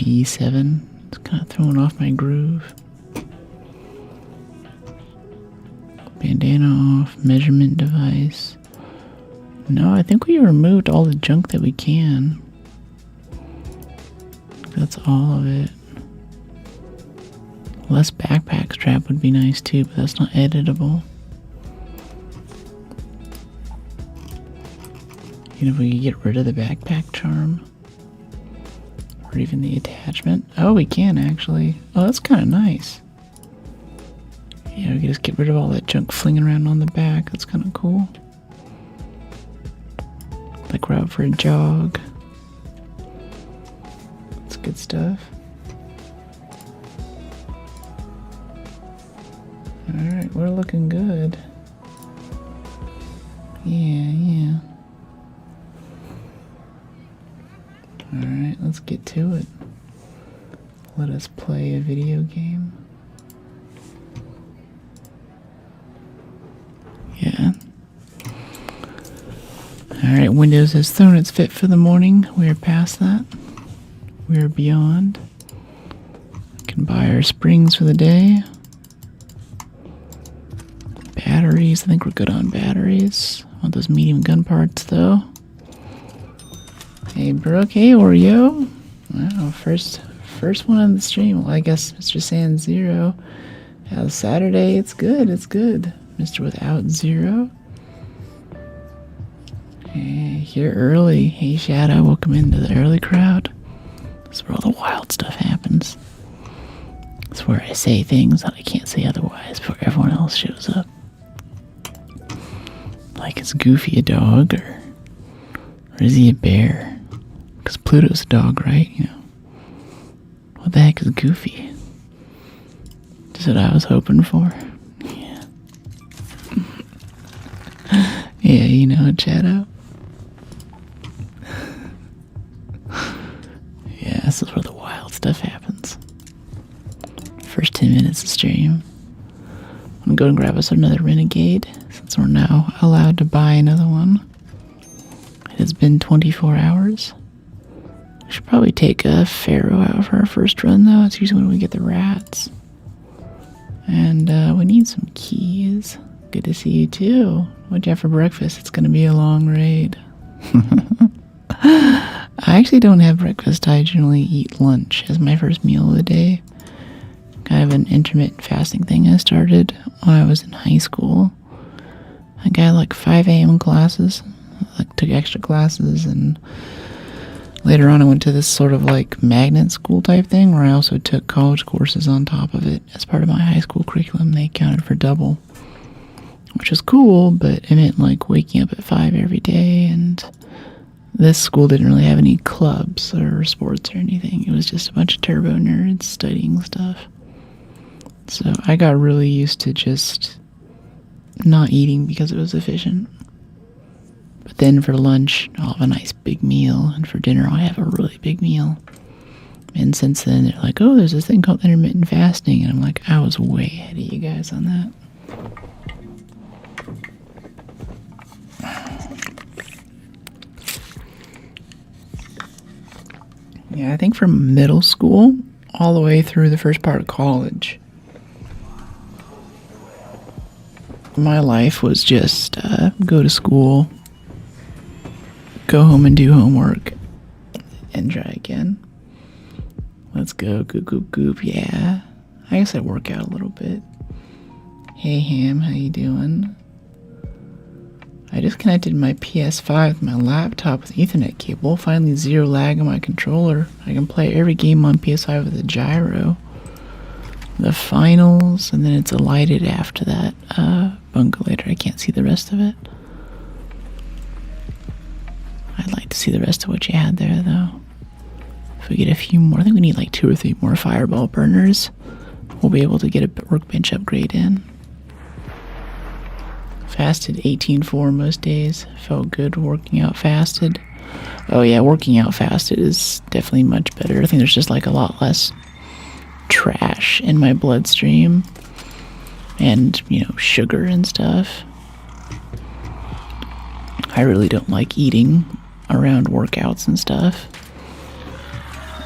B7. It's kind of throwing off my groove. Bandana off. Measurement device. No, I think we removed all the junk that we can. That's all of it. Less backpack strap would be nice too, but that's not editable. You know, if we could get rid of the backpack charm. Or even the attachment. Oh, we can actually. Oh, that's kind of nice. Yeah, we can just get rid of all that junk flinging around on the back. That's kind of cool. Like we're out for a jog. That's good stuff. Alright, we're looking good. Yeah. Alright, let's get to it. Let us play a video game. Yeah. Alright, Windows has thrown its fit for the morning. We are past that. We are beyond. We can buy our springs for the day. Batteries, I think we're good on batteries. I want those medium gun parts though. Hey Brooke, hey Oreo. Wow, first one on the stream. Well, I guess Mr. Sand Zero. How's Saturday? It's good, it's good. Mr. Without Zero. Hey, here early. Hey Shadow, welcome into the early crowd. This is where all the wild stuff happens. It's where I say things that I can't say otherwise before everyone else shows up. Like, is Goofy a dog, or is he a bear? Because Pluto's a dog, right? You know. What the heck is Goofy? Just what I was hoping for. Yeah. Yeah, you know, Shadow. Yeah, this is where the wild stuff happens. First 10 minutes of stream. I'm gonna go and grab us another Renegade, since we're now allowed to buy another one. It has been 24 hours. We should probably take a Pharaoh out for our first run, though. It's usually when we get the rats. And we need some keys. Good to see you, too. What'd you have for breakfast? It's gonna be a long raid. I actually don't have breakfast. I generally eat lunch as my first meal of the day. Kind of an intermittent fasting thing I started when I was in high school. I got like 5 a.m. classes. I took extra classes, and later on I went to this sort of like magnet school type thing where I also took college courses on top of it. As part of my high school curriculum, they counted for double. Which was cool, but it meant like waking up at 5 every day, and this school didn't really have any clubs or sports or anything. It was just a bunch of turbo nerds studying stuff. So I got really used to just not eating because it was efficient. But then for lunch, I'll have a nice big meal, and for dinner, I'll have a really big meal. And since then, they're like, oh, there's this thing called intermittent fasting, and I'm like, I was way ahead of you guys on that. Yeah, I think from middle school all the way through the first part of college, my life was just go to school, go home and do homework, and try again. Let's go, goop, goop, goop, yeah. I guess I work out a little bit. Hey Ham, how you doing? I just connected my PS5 with my laptop with Ethernet cable. Finally, zero lag on my controller. I can play every game on PS5 with a gyro. The finals, and then it's lighted after that. Bungo later. I can't see the rest of it. I'd like to see the rest of what you had there, though. If we get a few more, I think we need like 2 or 3 more fireball burners. We'll be able to get a workbench upgrade in. Fasted 18-4 most days. Felt good working out fasted. Oh yeah, working out fasted is definitely much better. I think there's just like a lot less trash in my bloodstream. And, you know, sugar and stuff. I really don't like eating around workouts and stuff.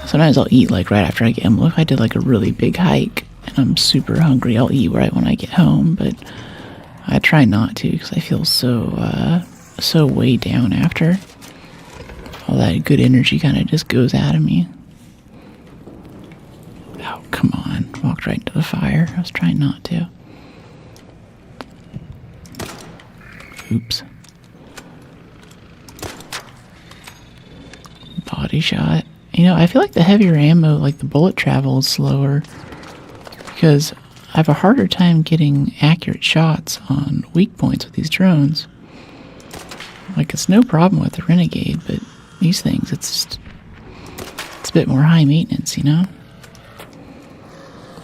Sometimes I'll eat like right after I get home. If I did like a really big hike and I'm super hungry, I'll eat right when I get home. But I try not to because I feel so weighed down after. All that good energy kind of just goes out of me. Oh, come on. Walked right into the fire. I was trying not to. Oops. Body shot. You know, I feel like the heavier ammo, like the bullet travel is slower because I have a harder time getting accurate shots on weak points with these drones. Like, it's no problem with the Renegade, but these things, it's a bit more high maintenance, you know?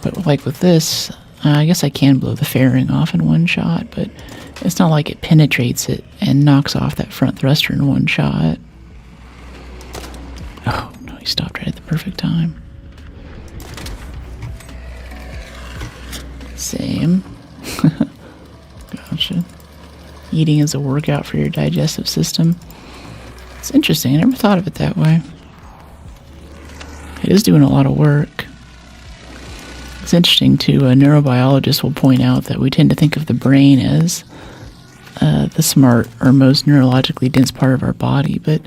But like with this, I guess I can blow the fairing off in one shot, but it's not like it penetrates it and knocks off that front thruster in one shot. Oh, no, he stopped right at the perfect time. Same. Gotcha. Eating is a workout for your digestive system. It's interesting. I never thought of it that way. It is doing a lot of work. It's interesting, too. A neurobiologist will point out that we tend to think of the brain as the smart or most neurologically dense part of our body, but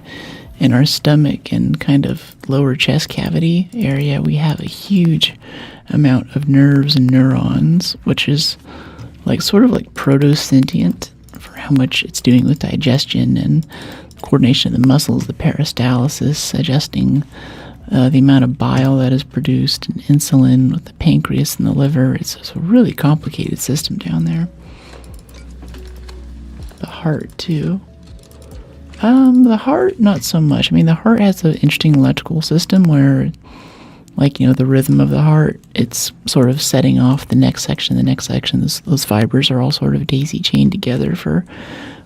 in our stomach and kind of lower chest cavity area, we have a huge amount of nerves and neurons, which is like sort of like proto-sentient for how much it's doing with digestion and coordination of the muscles, the peristalsis, adjusting the amount of bile that is produced, and insulin with the pancreas and the liver. It's a really complicated system down there. The heart, too. The heart, not so much. I mean, the heart has an interesting electrical system where, like, you know, the rhythm of the heart, it's sort of setting off the next section, those fibers are all sort of daisy chained together for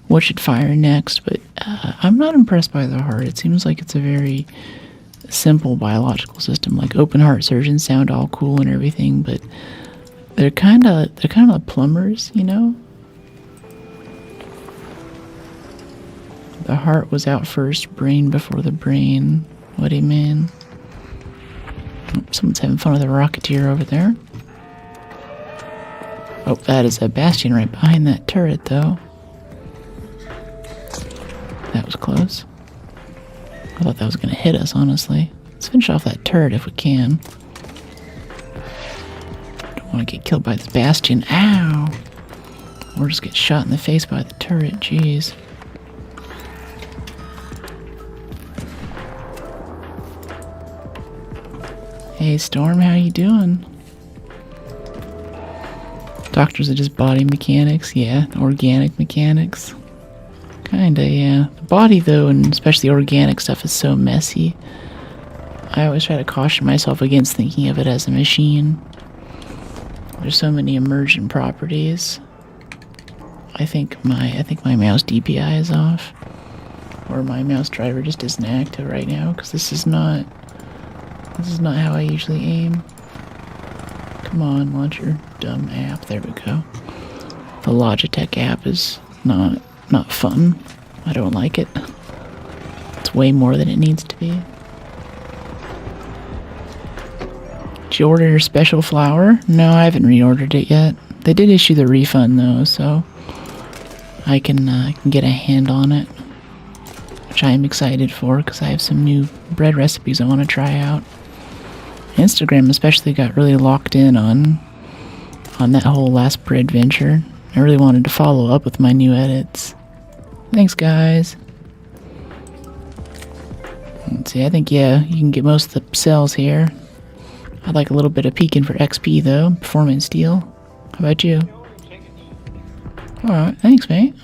what should fire next. But I'm not impressed by the heart. It seems like it's a very simple biological system. Like, open heart surgeons sound all cool and everything, but they're kind of like plumbers, you know? The heart was out first, brain before the brain. What do you mean? Oh, someone's having fun with a Rocketeer over there. Oh, that is a Bastion right behind that turret, though. That was close. I thought that was going to hit us, honestly. Let's finish off that turret if we can. Don't want to get killed by this Bastion. Ow! Or just get shot in the face by the turret. Jeez. Hey, Storm, how you doing? Doctors are just body mechanics. Yeah, organic mechanics. Kinda, yeah. The body, though, and especially organic stuff, is so messy. I always try to caution myself against thinking of it as a machine. There's so many emergent properties. I think my mouse DPI is off, or my mouse driver just isn't active right now, because this is not how I usually aim. Come on, launch your dumb app. There we go. The Logitech app is not fun. I don't like it. It's way more than it needs to be. Did you order your special flower? No, I haven't reordered it yet. They did issue the refund though, so I can get a hand on it, which I am excited for because I have some new bread recipes I want to try out. Instagram especially got really locked in on that whole last bread venture. I really wanted to follow up with my new edits. Thanks, guys. Let's see, I think, yeah, you can get most of the cells here. I'd like a little bit of peeking for XP, though. Performance steel. How about you? Alright, thanks, mate.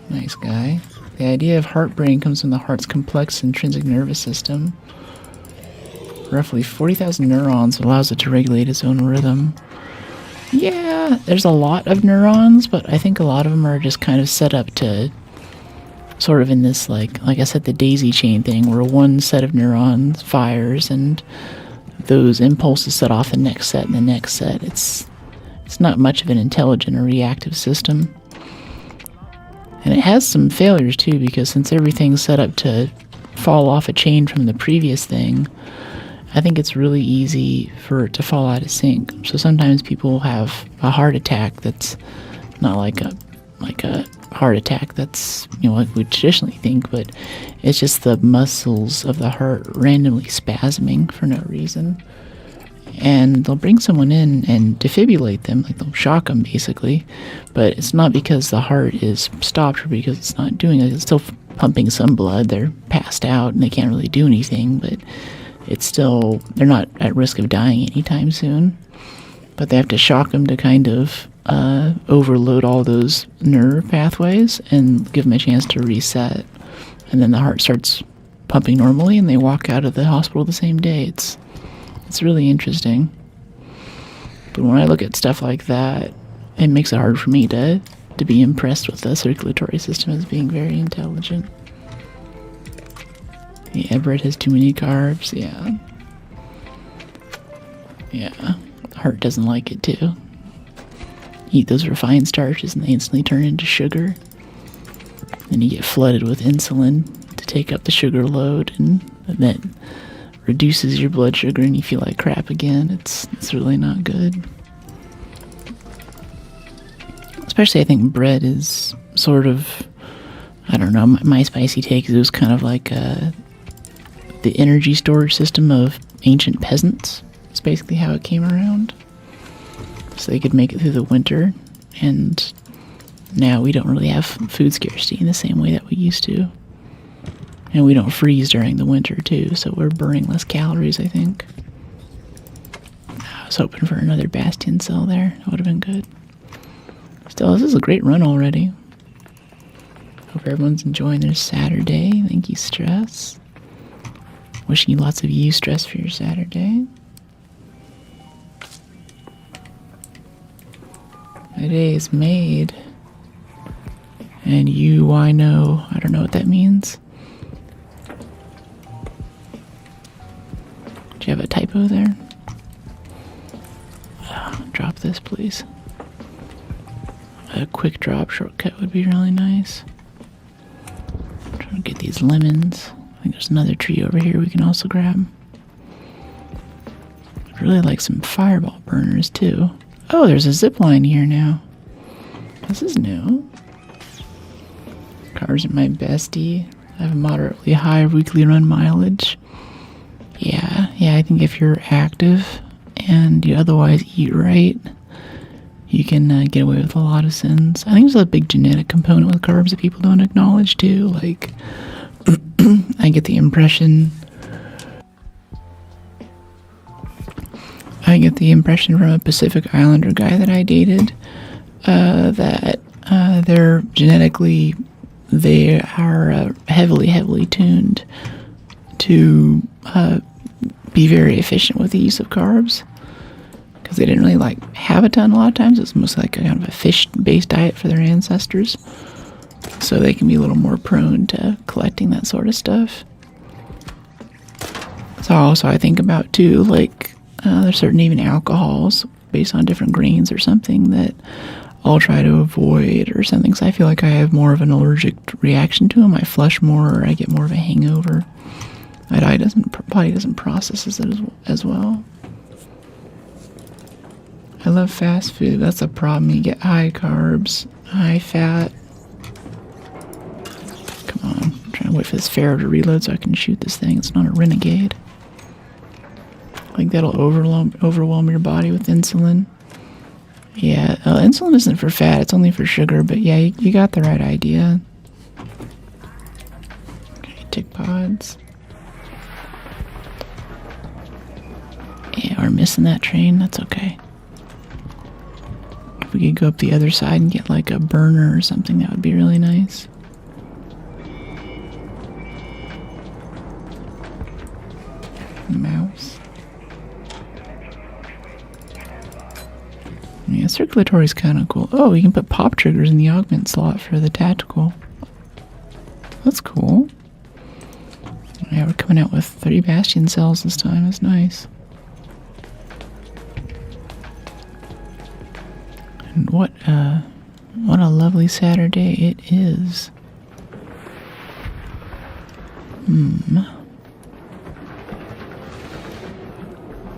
Nice guy. The idea of heart-brain comes from the heart's complex intrinsic nervous system. Roughly 40,000 neurons allows it to regulate its own rhythm. Yeah, there's a lot of neurons, but I think a lot of them are just kind of set up to sort of in this, like I said, the daisy chain thing, where one set of neurons fires and those impulses set off the next set and the next set. It's not much of an intelligent or reactive system. And it has some failures too, because since everything's set up to fall off a chain from the previous thing, I think it's really easy for it to fall out of sync. So sometimes people have a heart attack that's not like a heart attack that's, like we traditionally think, but it's just the muscles of the heart randomly spasming for no reason. And they'll bring someone in and defibrillate them, like they'll shock them basically, but it's not because the heart is stopped or because it's not doing it. It's still pumping some blood. They're passed out and they can't really do anything, but it's still, they're not at risk of dying anytime soon. But they have to shock them to kind of overload all those nerve pathways and give them a chance to reset. And then the heart starts pumping normally and they walk out of the hospital the same day. It's really interesting. But when I look at stuff like that, it makes it hard for me to be impressed with the circulatory system as being very intelligent. Yeah, bread has too many carbs, yeah. Yeah, the heart doesn't like it too. Eat those refined starches and they instantly turn into sugar. Then you get flooded with insulin to take up the sugar load, and that reduces your blood sugar and you feel like crap again. It's really not good. Especially I think bread is sort of, I don't know, my spicy take is it was kind of like the energy storage system of ancient peasants. It's basically how it came around. So they could make it through the winter, and now we don't really have food scarcity in the same way that we used to. And we don't freeze during the winter, too, so we're burning less calories, I think. I was hoping for another Bastion cell there. That would have been good. Still, this is a great run already. Hope everyone's enjoying their Saturday. Thank you, Stress. Wishing you lots of Stress for your Saturday. My day is made. And I know. I don't know what that means. Do you have a typo there? Drop this, please. A quick drop shortcut would be really nice. I'm trying to get these lemons. I think there's another tree over here we can also grab. I'd really like some fireball burners too. Oh, there's a zip line here now. This is new. Cars are my bestie. I have a moderately high weekly run mileage. Yeah, I think if you're active and you otherwise eat right, you can get away with a lot of sins. I think there's a big genetic component with carbs that people don't acknowledge too. Like, I get the impression from a Pacific Islander guy that I dated that they're genetically, they are heavily tuned to be very efficient with the use of carbs, because they didn't really have a ton a lot of times. It's mostly like a kind of a fish-based diet for their ancestors, so they can be a little more prone to collecting that sort of stuff. So also I think about too, there's certain even alcohols based on different grains or something that I'll try to avoid or something, so I feel like I have more of an allergic reaction to them. I flush more, or I get more of a hangover. My body doesn't process it as well. I love fast food. That's a problem. You get high carbs, high fat. Come on. I'm trying to wait for this Pharaoh to reload so I can shoot this thing. It's not a renegade. That'll overwhelm your body with insulin. Yeah, insulin isn't for fat. It's only for sugar. But yeah, you got the right idea. Okay, tick pods. Yeah, we're missing that train. That's okay. If we could go up the other side and get a burner or something, that would be really nice. Mouse. Yeah, circulatory is kind of cool. Oh, you can put pop triggers in the augment slot for the tactical. That's cool. Yeah, we're coming out with 30 Bastion cells this time. That's nice. And what a lovely Saturday it is.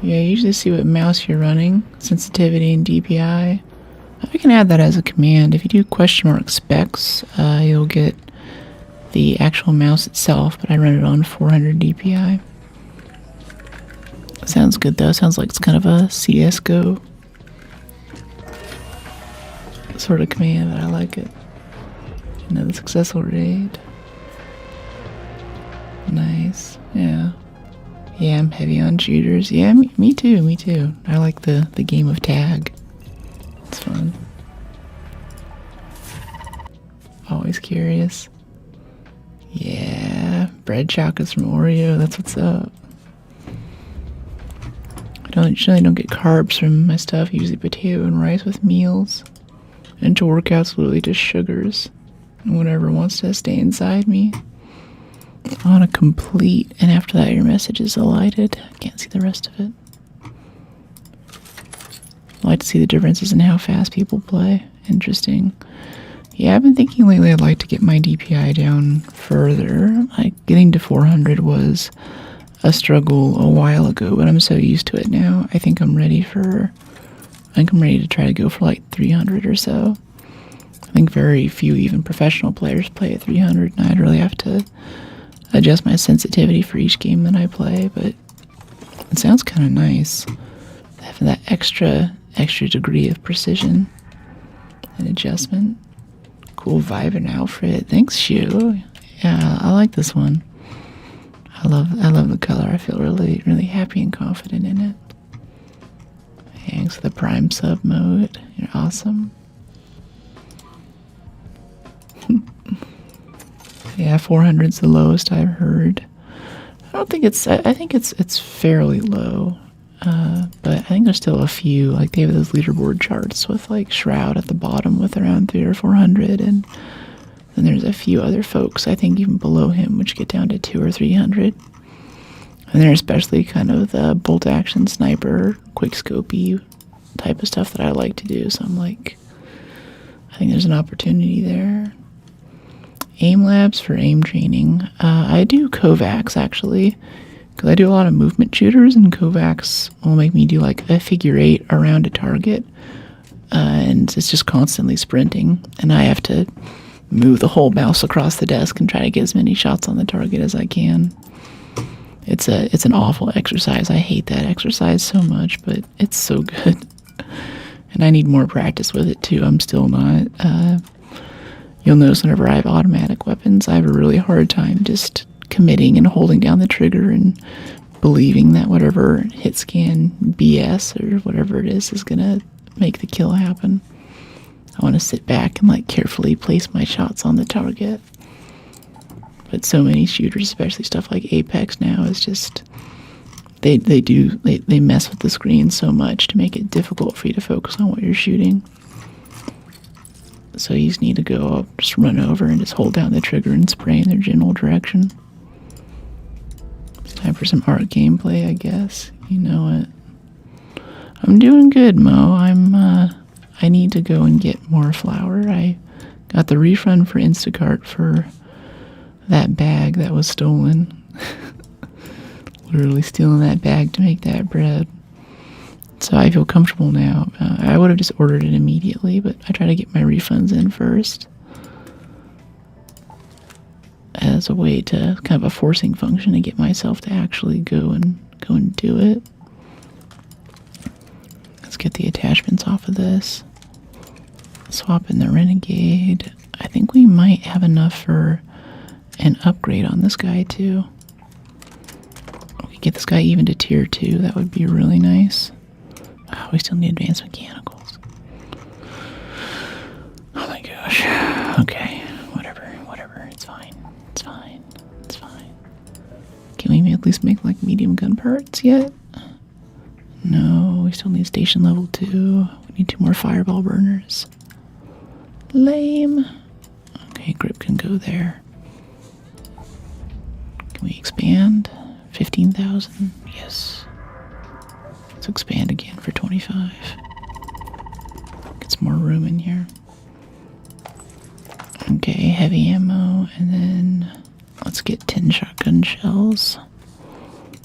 Yeah, you usually see what mouse you're running, sensitivity and DPI. I can add that as a command. If you do !specs, you'll get the actual mouse itself, but I run it on 400 DPI. Sounds good though. Sounds like it's kind of a CSGO sort of command, but I like it. Another successful raid. Nice. Yeah. Yeah, I'm heavy on shooters. Yeah, me too, me too. I like the game of tag. It's fun. Always curious. Yeah, bread chocolates from Oreo, that's what's up. I usually don't get carbs from my stuff, usually potato and rice with meals. And to workouts, literally just sugars. And whatever wants to stay inside me. I want to complete, and after that your message is elided. I can't see the rest of it. I like to see the differences in how fast people play. Interesting. Yeah, I've been thinking lately I'd like to get my DPI down further. Like, getting to 400 was a struggle a while ago, but I'm so used to it now. I think I'm ready to try to go for like 300 or so. I think very few even professional players play at 300, and I'd really have to adjust my sensitivity for each game that I play, but it sounds kind of nice. Having that extra degree of precision and adjustment. Cool vibe and outfit. Thanks, Shu. Yeah, I like this one. I love the color. I feel really, really happy and confident in it. Thanks for the Prime sub mode. You're awesome. Yeah, 400's the lowest I've heard. I think it's fairly low. But I think there's still a few, like they have those leaderboard charts with like Shroud at the bottom with around 300 or 400, and then there's a few other folks, I think even below him, which get down to 200 or 300. And they're especially kind of the bolt action sniper, quick scopey type of stuff that I like to do, so I'm like, I think there's an opportunity there. Aim labs for aim training. I do Kovacs actually, because I do a lot of movement shooters, and Kovacs will make me do like a figure 8 around a target, and it's just constantly sprinting, and I have to move the whole mouse across the desk and try to get as many shots on the target as I can. It's an awful exercise. I hate that exercise so much, but it's so good, and I need more practice with it too. I'm still not. You'll notice whenever I have automatic weapons, I have a really hard time just committing and holding down the trigger and believing that whatever hit scan BS or whatever it is gonna make the kill happen. I want to sit back and like carefully place my shots on the target. But so many shooters, especially stuff like Apex now, is just they mess with the screen so much to make it difficult for you to focus on what you're shooting. So you just need to go up, just run over and just hold down the trigger and spray in their general direction. It's time for some art gameplay, I guess. You know it. I'm doing good, Mo. I need to go and get more flour. I got the refund for Instacart for that bag that was stolen. Literally stealing that bag to make that bread. So I feel comfortable now. I would have just ordered it immediately, but I try to get my refunds in first as a way to kind of a forcing function to get myself to actually go and do it. Let's get the attachments off of this. Swap in the Renegade. I think we might have enough for an upgrade on this guy too. We could get this guy even to tier 2. That would be really nice. Oh, we still need advanced mechanicals. Oh my gosh. Okay. Whatever. It's fine. Can we at least make like medium gun parts yet? No, we still need station level 2. We need 2 more fireball burners. Lame. Okay, grip can go there. Can we expand? 15,000? Yes. Let's expand again for 25. Get some more room in here. Okay, heavy ammo, and then Let's get 10 shotgun shells.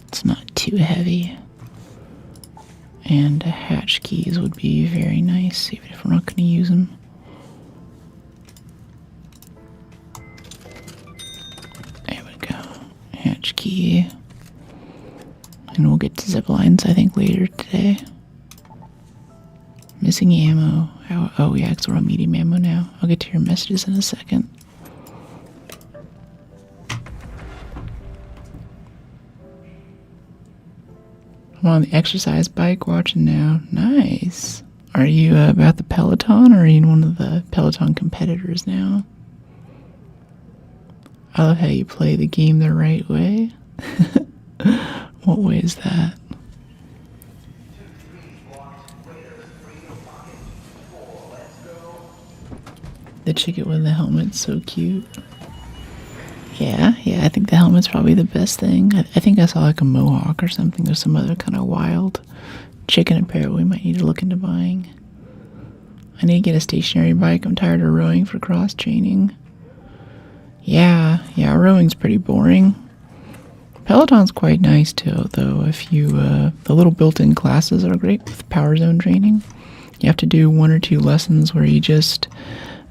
It's not too heavy. And hatch keys would be very nice, even if we're not going to use them. There we go. Hatch key. And we'll get to zip lines, I think, later today. Missing ammo. Oh yeah, because we're on medium ammo now. I'll get to your messages in a second. I'm on the exercise bike watching now. Nice. Are you about the Peloton, or are you one of the Peloton competitors now? I love how you play the game the right way. What way is that? The chicken with the helmet's so cute. Yeah, I think the helmet's probably the best thing. I think I saw like a mohawk or something. There's some other kind of wild chicken apparel we might need to look into buying. I need to get a stationary bike. I'm tired of rowing for cross training. Yeah, rowing's pretty boring. Peloton's quite nice too, though. If you, the little built-in classes are great with power zone training. You have to do 1 or 2 lessons where you just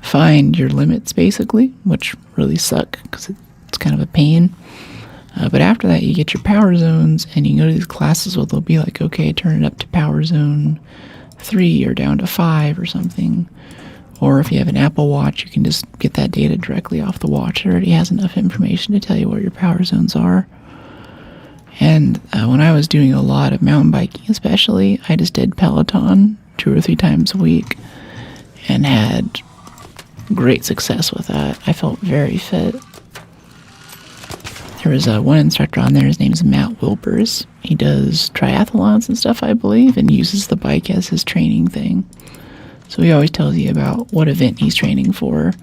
find your limits, basically, which really suck because it's kind of a pain. But after that, you get your power zones, and you can go to these classes where they'll be like, okay, turn it up to power zone 3 or down to 5 or something. Or if you have an Apple Watch, you can just get that data directly off the watch. It already has enough information to tell you where your power zones are. And when I was doing a lot of mountain biking especially, I just did Peloton 2 or 3 times a week and had great success with that. I felt very fit. There was one instructor on there, his name is Matt Wilbers. He does triathlons and stuff, I believe, and uses the bike as his training thing. So he always tells you about what event he's training for.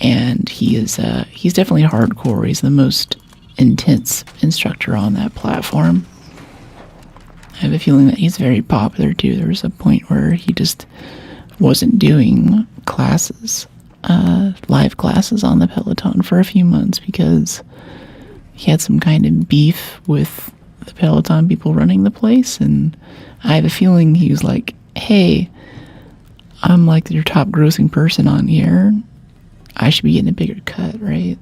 And he's definitely hardcore. He's the most intense instructor on that platform. I have a feeling that he's very popular too. There was a point where he just wasn't doing classes, live classes on the Peloton for a few months because he had some kind of beef with the Peloton people running the place. And I have a feeling he was like, hey, I'm like your top grossing person on here. I should be getting a bigger cut, right?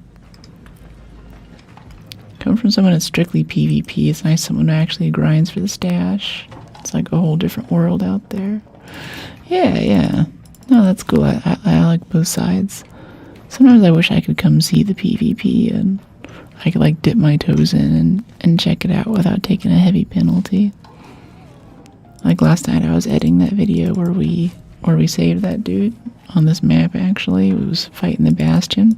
Come from someone that's strictly PvP. It's nice someone who actually grinds for the stash. It's like a whole different world out there. Yeah. No, that's cool. I like both sides. Sometimes I wish I could come see the PvP and I could like dip my toes in and check it out without taking a heavy penalty. Like last night I was editing that video where we saved that dude on this map actually. We was fighting the Bastion.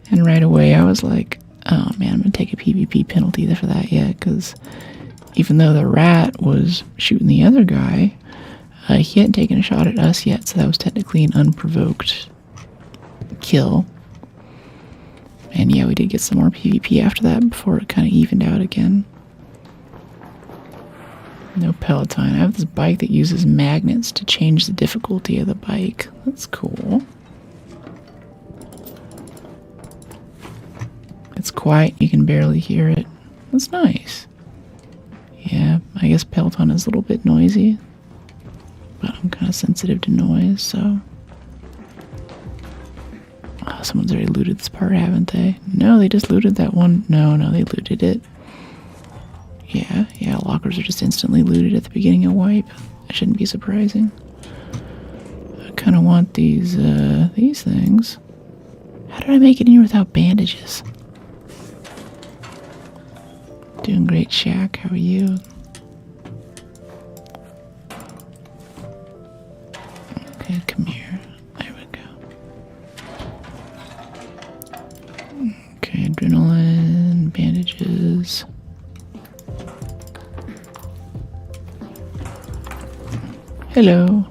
And right away I was like, oh man, I'm going to take a PvP penalty for that yet, because even though the rat was shooting the other guy, he hadn't taken a shot at us yet, so that was technically an unprovoked kill. And yeah, we did get some more PvP after that before it kind of evened out again. No Peloton. I have this bike that uses magnets to change the difficulty of the bike. That's cool. It's quiet, you can barely hear it. That's nice. Yeah, I guess Peloton is a little bit noisy, but I'm kind of sensitive to noise, so. Oh, someone's already looted this part, haven't they? No, they just looted that one. No, they looted it. Yeah, lockers are just instantly looted at the beginning of wipe. That shouldn't be surprising. I kind of want these things. How did I make it in here without bandages? Doing great, Shaq. How are you? Okay, come here. There we go. Okay, adrenaline, bandages. Hello.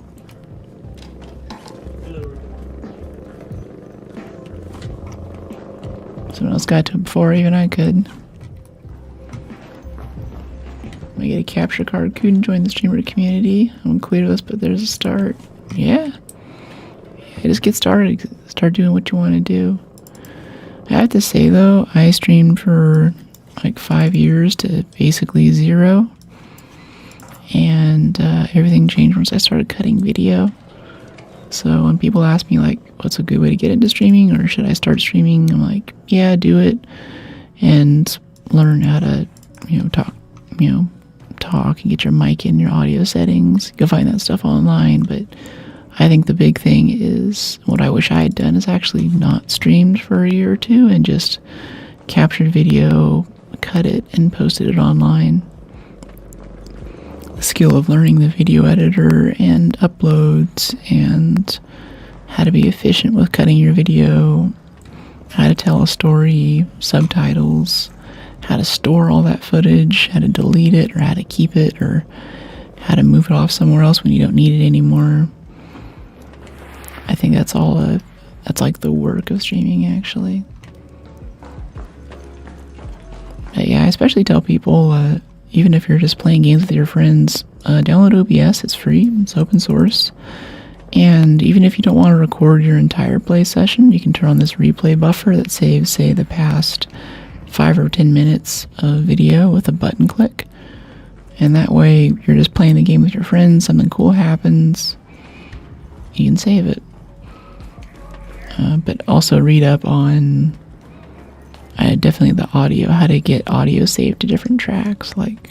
Someone else got to it before even I could. I get a capture card. Couldn't join the streamer community. I'm clear this, but there's a start. Yeah, just get started. Start doing what you want to do. I have to say though, I streamed for like 5 years to basically zero, and everything changed once I started cutting video. So when people ask me like, what's a good way to get into streaming, or should I start streaming, I'm like, yeah, do it, and learn how to, talk and get your mic in, your audio settings. You'll find that stuff online, but I think the big thing is what I wish I had done is actually not streamed for a year or two and just captured video, cut it, and posted it online. The skill of learning the video editor and uploads, and how to be efficient with cutting your video, how to tell a story, subtitles, how to store all that footage, how to delete it, or how to keep it, or how to move it off somewhere else when you don't need it anymore. I think that's like the work of streaming, actually. But yeah, I especially tell people, even if you're just playing games with your friends, download OBS. It's free. It's open source. And even if you don't want to record your entire play session, you can turn on this replay buffer that saves, say, the past 5 or 10 minutes of video with a button click. And that way, you're just playing the game with your friends, something cool happens, you can save it. But also read up on definitely the audio, how to get audio saved to different tracks. Like,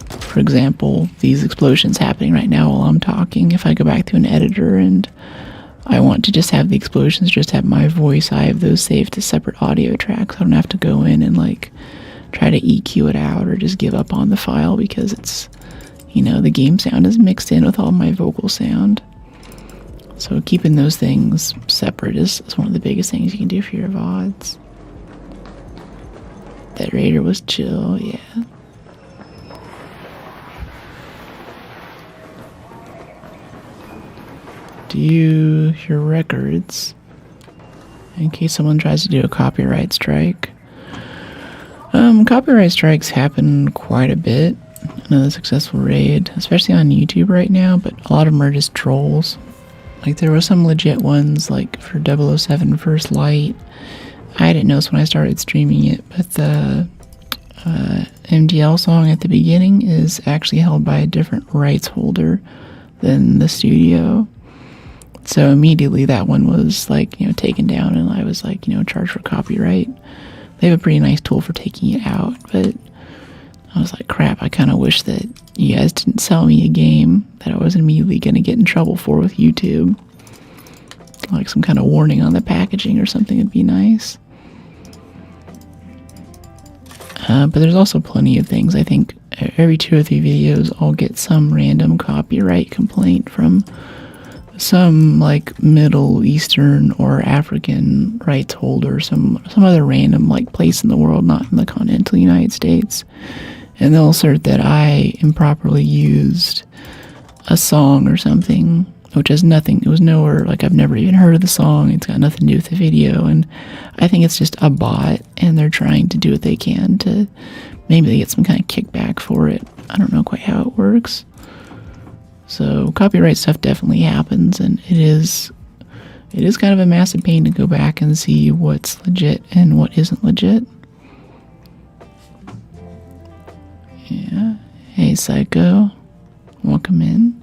for example, these explosions happening right now while I'm talking. If I go back to an editor and I want to just have the explosions, just have my voice, I have those saved to separate audio tracks. I don't have to go in and like try to EQ it out or just give up on the file because it's, the game sound is mixed in with all my vocal sound. So keeping those things separate is one of the biggest things you can do for your VODs. That Raider was chill, yeah. Do your records in case someone tries to do a copyright strike. Copyright strikes happen quite a bit. Another successful raid, especially on YouTube right now, but a lot of them are just trolls. Like, there were some legit ones, like for 007 First Light. I didn't notice when I started streaming it, but the MDL song at the beginning is actually held by a different rights holder than the studio. So immediately that one was like, taken down, and I was like, charged for copyright. They have a pretty nice tool for taking it out, but I was like, crap, I kind of wish that you guys didn't sell me a game that I was immediately going to get in trouble for with YouTube. Like some kind of warning on the packaging or something would be nice. But there's also plenty of things. I think every 2 or 3 videos I'll get some random copyright complaint from some like Middle Eastern or African rights holder, some other random like place in the world, not in the continental United States. And they'll assert that I improperly used a song or something, which has nothing, it was nowhere, like I've never even heard of the song, it's got nothing to do with the video, and I think it's just a bot, and they're trying to do what they can to, maybe they get some kind of kickback for it. I don't know quite how it works. So copyright stuff definitely happens, and it is kind of a massive pain to go back and see what's legit and what isn't legit. Yeah. Hey, Psycho. Welcome in.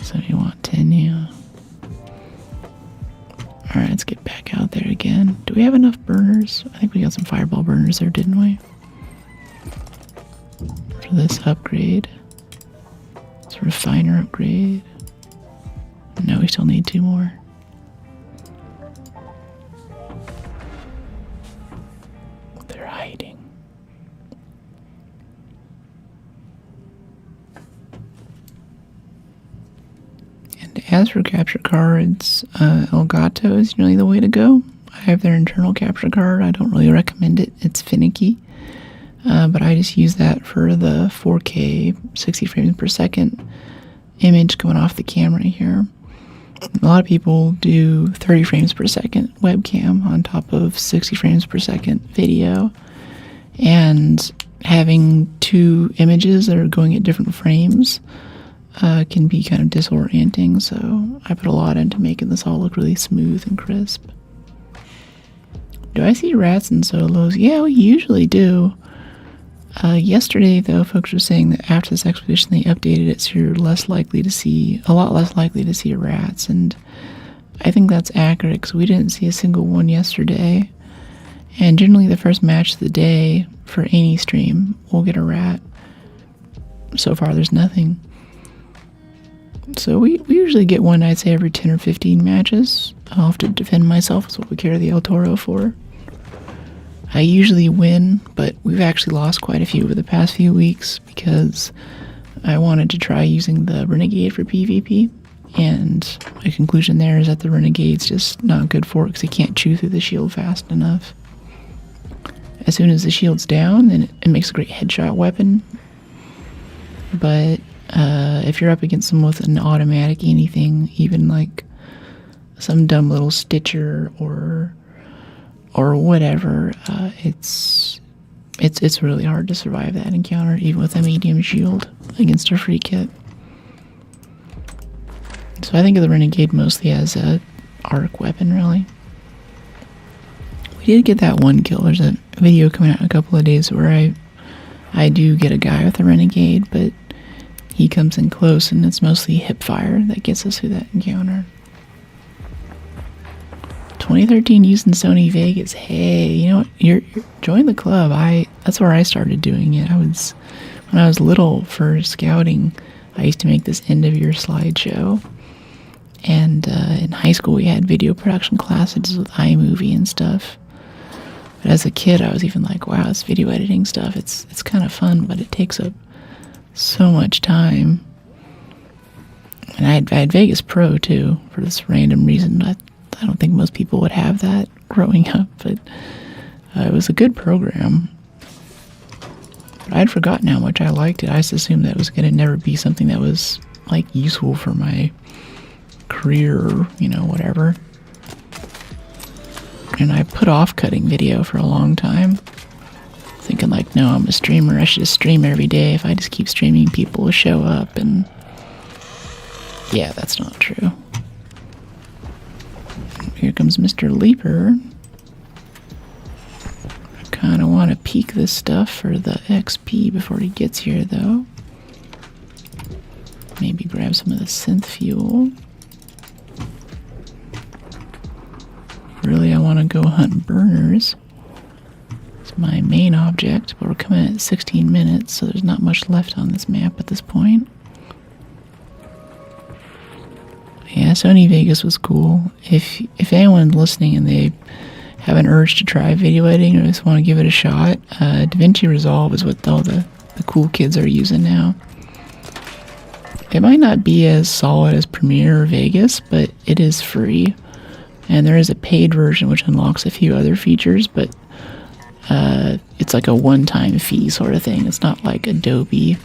So you want 10, yeah. Alright, let's get back out there again. Do we have enough burners? I think we got some fireball burners there, didn't we? For this upgrade. This refiner upgrade. No, we still need 2 more. They're hiding. And as for capture cards, Elgato is generally the way to go. I have their internal capture card. I don't really recommend it. It's finicky. But I just use that for the 4K 60 frames per second image going off the camera here. A lot of people do 30 frames per second webcam on top of 60 frames per second video. And having 2 images that are going at different frames can be kind of disorienting. So I put a lot into making this all look really smooth and crisp. Do I see rats in solos? Yeah, we usually do. Yesterday, though, folks were saying that after this expedition, they updated it so you're a lot less likely to see rats, and I think that's accurate because we didn't see a single one yesterday. And generally, the first match of the day for any stream, we'll get a rat. So far, there's nothing. So we usually get one, I'd say, every 10 or 15 matches. I'll have to defend myself. That's what we carry the El Toro for. I usually win, but we've actually lost quite a few over the past few weeks because I wanted to try using the Renegade for PvP, and my conclusion there is that the Renegade's just not good for it because it can't chew through the shield fast enough. As soon as the shield's down, then it makes a great headshot weapon, but if you're up against them with an automatic anything, even like some dumb little Stitcher or whatever, it's really hard to survive that encounter, even with a medium shield against a free kit. So I think of the Renegade mostly as a arc weapon, really. We did get that one kill. There's a video coming out in a couple of days where I do get a guy with a Renegade, but he comes in close, and it's mostly hip fire that gets us through that encounter. 2013 using Sony Vegas. Hey, you know what? You're join the club. That's where I started doing it. When I was little for scouting, I used to make this end of year slideshow. And in high school, we had video production classes with iMovie and stuff. But as a kid, I was even like, wow, this video editing stuff, it's kind of fun, but it takes up so much time. And I had Vegas Pro too, for this random reason. I don't think most people would have that growing up, but it was a good program. But I'd forgotten how much I liked it. I just assumed that it was going to never be something that was like useful for my career or, whatever. And I put off cutting video for a long time, thinking like, no, I'm a streamer. I should just stream every day. If I just keep streaming, people will show up. And yeah, that's not true. Here comes Mr. Leaper. I kind of want to peek this stuff for the XP before he gets here, though. Maybe grab some of the synth fuel. Really, I want to go hunt burners. It's my main object, but we're coming at 16 minutes, so there's not much left on this map at this point. Yeah, Sony Vegas was cool. If anyone's listening and they have an urge to try video editing or just want to give it a shot, DaVinci Resolve is what all the cool kids are using now. It might not be as solid as Premiere or Vegas, but it is free. And there is a paid version which unlocks a few other features, but it's like a one-time fee sort of thing. It's not like Adobe.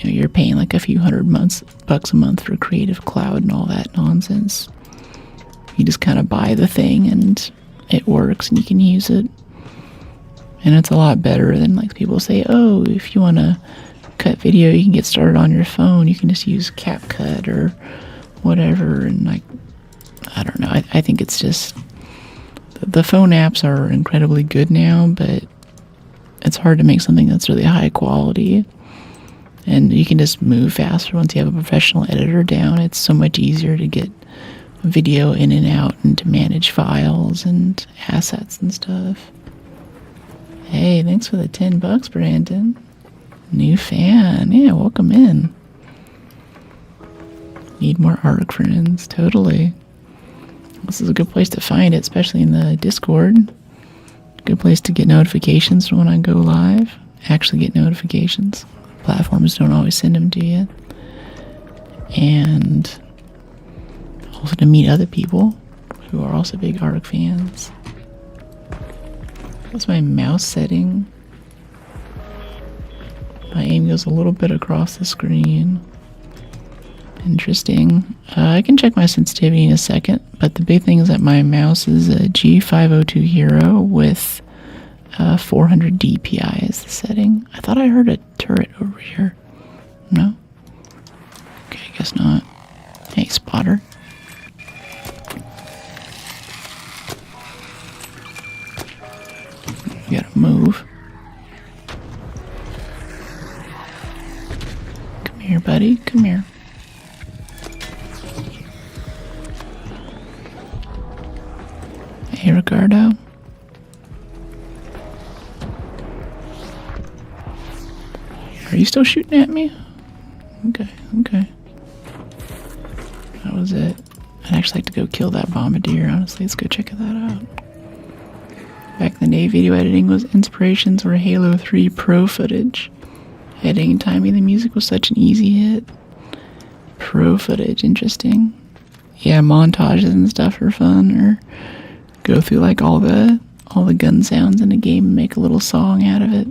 You're paying like a few $100 a month for Creative Cloud and all that nonsense. You just kind of buy the thing and it works and you can use it. And it's a lot better than like people say, oh, if you want to cut video, you can get started on your phone. You can just use CapCut or whatever. And like, I don't know. I think it's just the phone apps are incredibly good now, but it's hard to make something that's really high quality. And you can just move faster once you have a professional editor down. It's so much easier to get video in and out and to manage files and assets and stuff. Hey, thanks for the $10, Brandon. New fan. Yeah, welcome in. Need more ARC friends. Totally. This is a good place to find it, especially in the Discord. Good place to get notifications when I go live. Actually get notifications. Platforms don't always send them to you. And also to meet other people who are also big ARC fans. That's my mouse setting. My aim goes a little bit across the screen. Interesting. I can check my sensitivity in a second, but the big thing is that my mouse is a G502 Hero with 400 DPI is the setting. I thought I heard a turret over here. No? Okay, I guess not. Hey, spotter. We gotta move. Come here, buddy. Come here. Hey, Ricardo. Are you still shooting at me? Okay, okay. That was it. I'd actually like to go kill that bombardier, honestly. Let's go check that out. Back in the day, video editing was inspirations were Halo 3 Pro footage. Editing and timing the music was such an easy hit. Pro footage, interesting. Yeah, montages and stuff are fun, or go through like all the gun sounds in a game and make a little song out of it.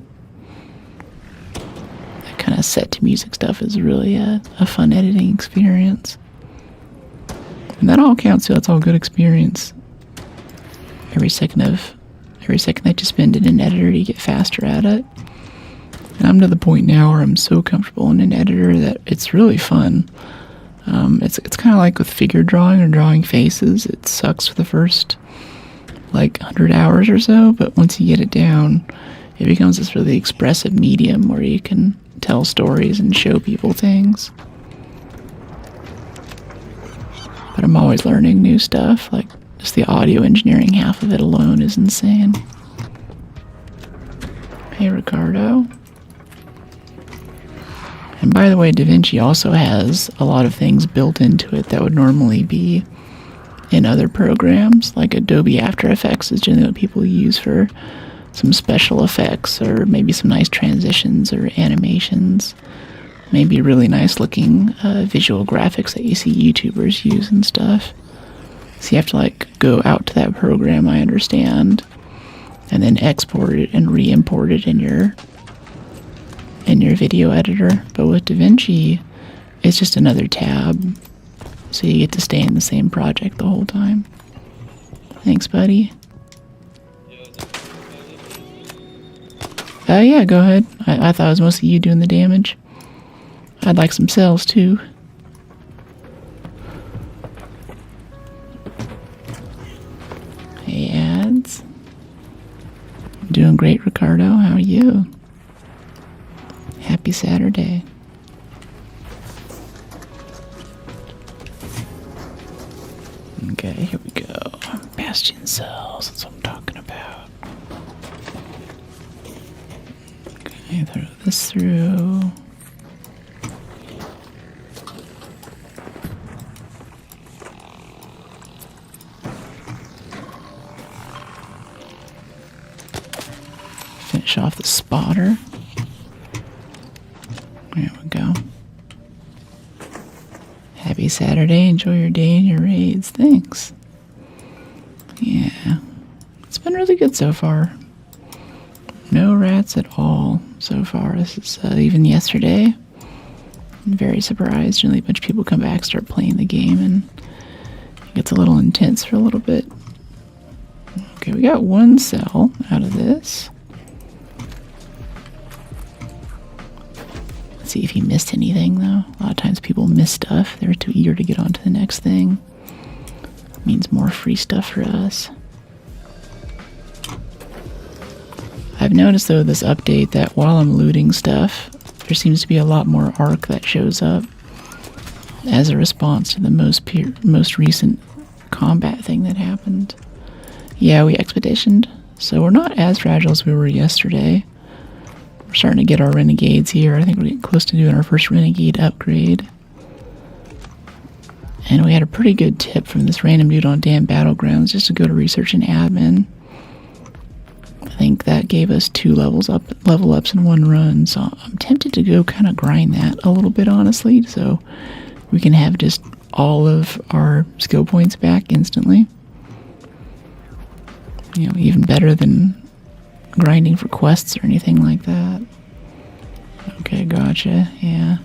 That kind of set to music stuff is really a fun editing experience. And that all counts too. That's all good experience. Every second that you spend in an editor, you get faster at it. And I'm to the point now where I'm so comfortable in an editor that it's really fun. It's kind of like with figure drawing or drawing faces. It sucks for the first like 100 hours or so, but once you get it down, it becomes this really expressive medium where you can tell stories and show people things. But I'm always learning new stuff, like just the audio engineering half of it alone is insane. Hey, Ricardo. And by the way, DaVinci also has a lot of things built into it that would normally be in other programs, like Adobe After Effects is generally what people use for some special effects or maybe some nice transitions or animations. Maybe really nice looking visual graphics that you see YouTubers use and stuff. So you have to like go out to that program, I understand, and then export it and re-import it in your video editor. But with DaVinci, it's just another tab, so you get to stay in the same project the whole time. Thanks, buddy. Yeah, go ahead. I thought it was mostly you doing the damage. I'd like some cells too. Hey, ads. Doing great, Ricardo. How are you? Happy Saturday. Okay, here we go. Bastion cells. That's what I'm talking about. Okay, throw this through. Finish off the spotter. There we go. Happy Saturday. Enjoy your day and your raids. Thanks. Yeah. It's been really good so far. No rats at all so far. This is even yesterday. I'm very surprised. Generally a bunch of people come back, start playing the game, and it gets a little intense for a little bit. Okay, we got one cell out of this. Let's see if he missed anything, though. A lot of times people miss stuff. They're too eager to get on to the next thing. It means more free stuff for us. I've noticed, though, this update that while I'm looting stuff, there seems to be a lot more arc that shows up as a response to the most recent combat thing that happened. Yeah, we expeditioned, so we're not as fragile as we were yesterday. We're starting to get our renegades here. I think we're getting close to doing our first renegade upgrade. And we had a pretty good tip from this random dude on Damn Battlegrounds just to go to research and admin. I think that gave us 2 level ups in one run, so I'm tempted to go kind of grind that a little bit, honestly, so we can have just all of our skill points back instantly. You know, even better than grinding for quests or anything like that. Okay, gotcha, yeah.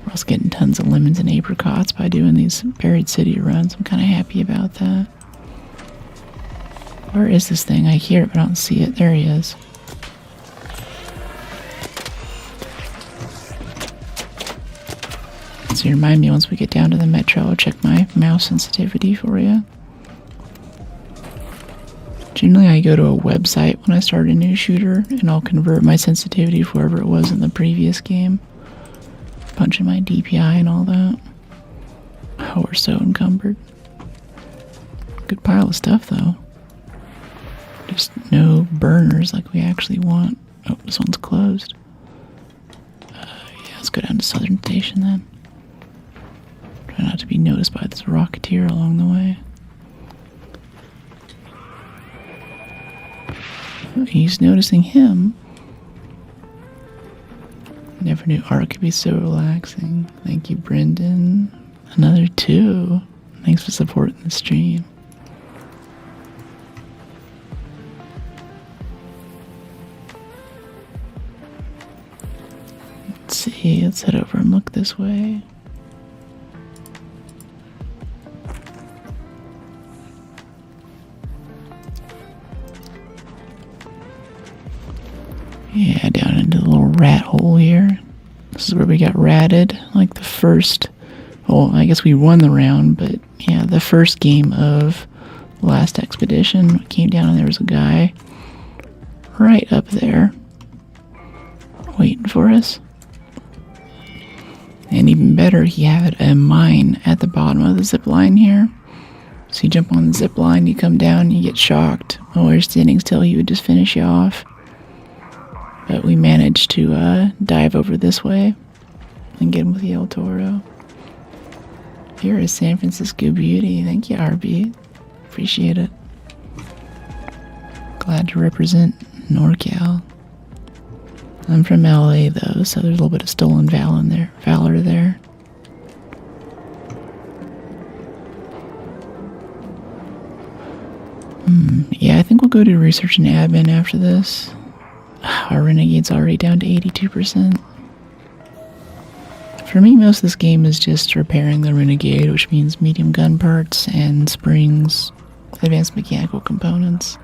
We're also getting tons of lemons and apricots by doing these buried city runs. I'm kind of happy about that. Where is this thing? I hear it, but I don't see it. There he is. So you remind me once we get down to the metro, I'll check my mouse sensitivity for you. Generally, I go to a website when I start a new shooter, and I'll convert my sensitivity to wherever it was in the previous game. Punch in my DPI and all that. Oh, we're so encumbered. Good pile of stuff, though. Just no burners like we actually want. Oh, this one's closed. Yeah, let's go down to Southern Station then. Try not to be noticed by this rocketeer along the way. Oh, he's noticing him. Never knew art could be so relaxing. Thank you, Brendan. Another 2. Thanks for supporting the stream. Let's see, let's head over and look this way. Yeah, down into the little rat hole here. This is where we got ratted, like the first, well, I guess we won the round, but yeah, the first game of last expedition. We came down and there was a guy right up there waiting for us. And even better, he had a mine at the bottom of the zip line here. So you jump on the zip line, you come down, you get shocked. While you're standing still, he would just finish you off. But we managed to dive over this way and get him with the El Toro. You're a San Francisco beauty. Thank you, RB. Appreciate it. Glad to represent NorCal. I'm from LA though, so there's a little bit of stolen valor there. Yeah, I think we'll go to research and admin after this. Our Renegade's already down to 82%. For me, most of this game is just repairing the Renegade, which means medium gun parts and springs, advanced mechanical components,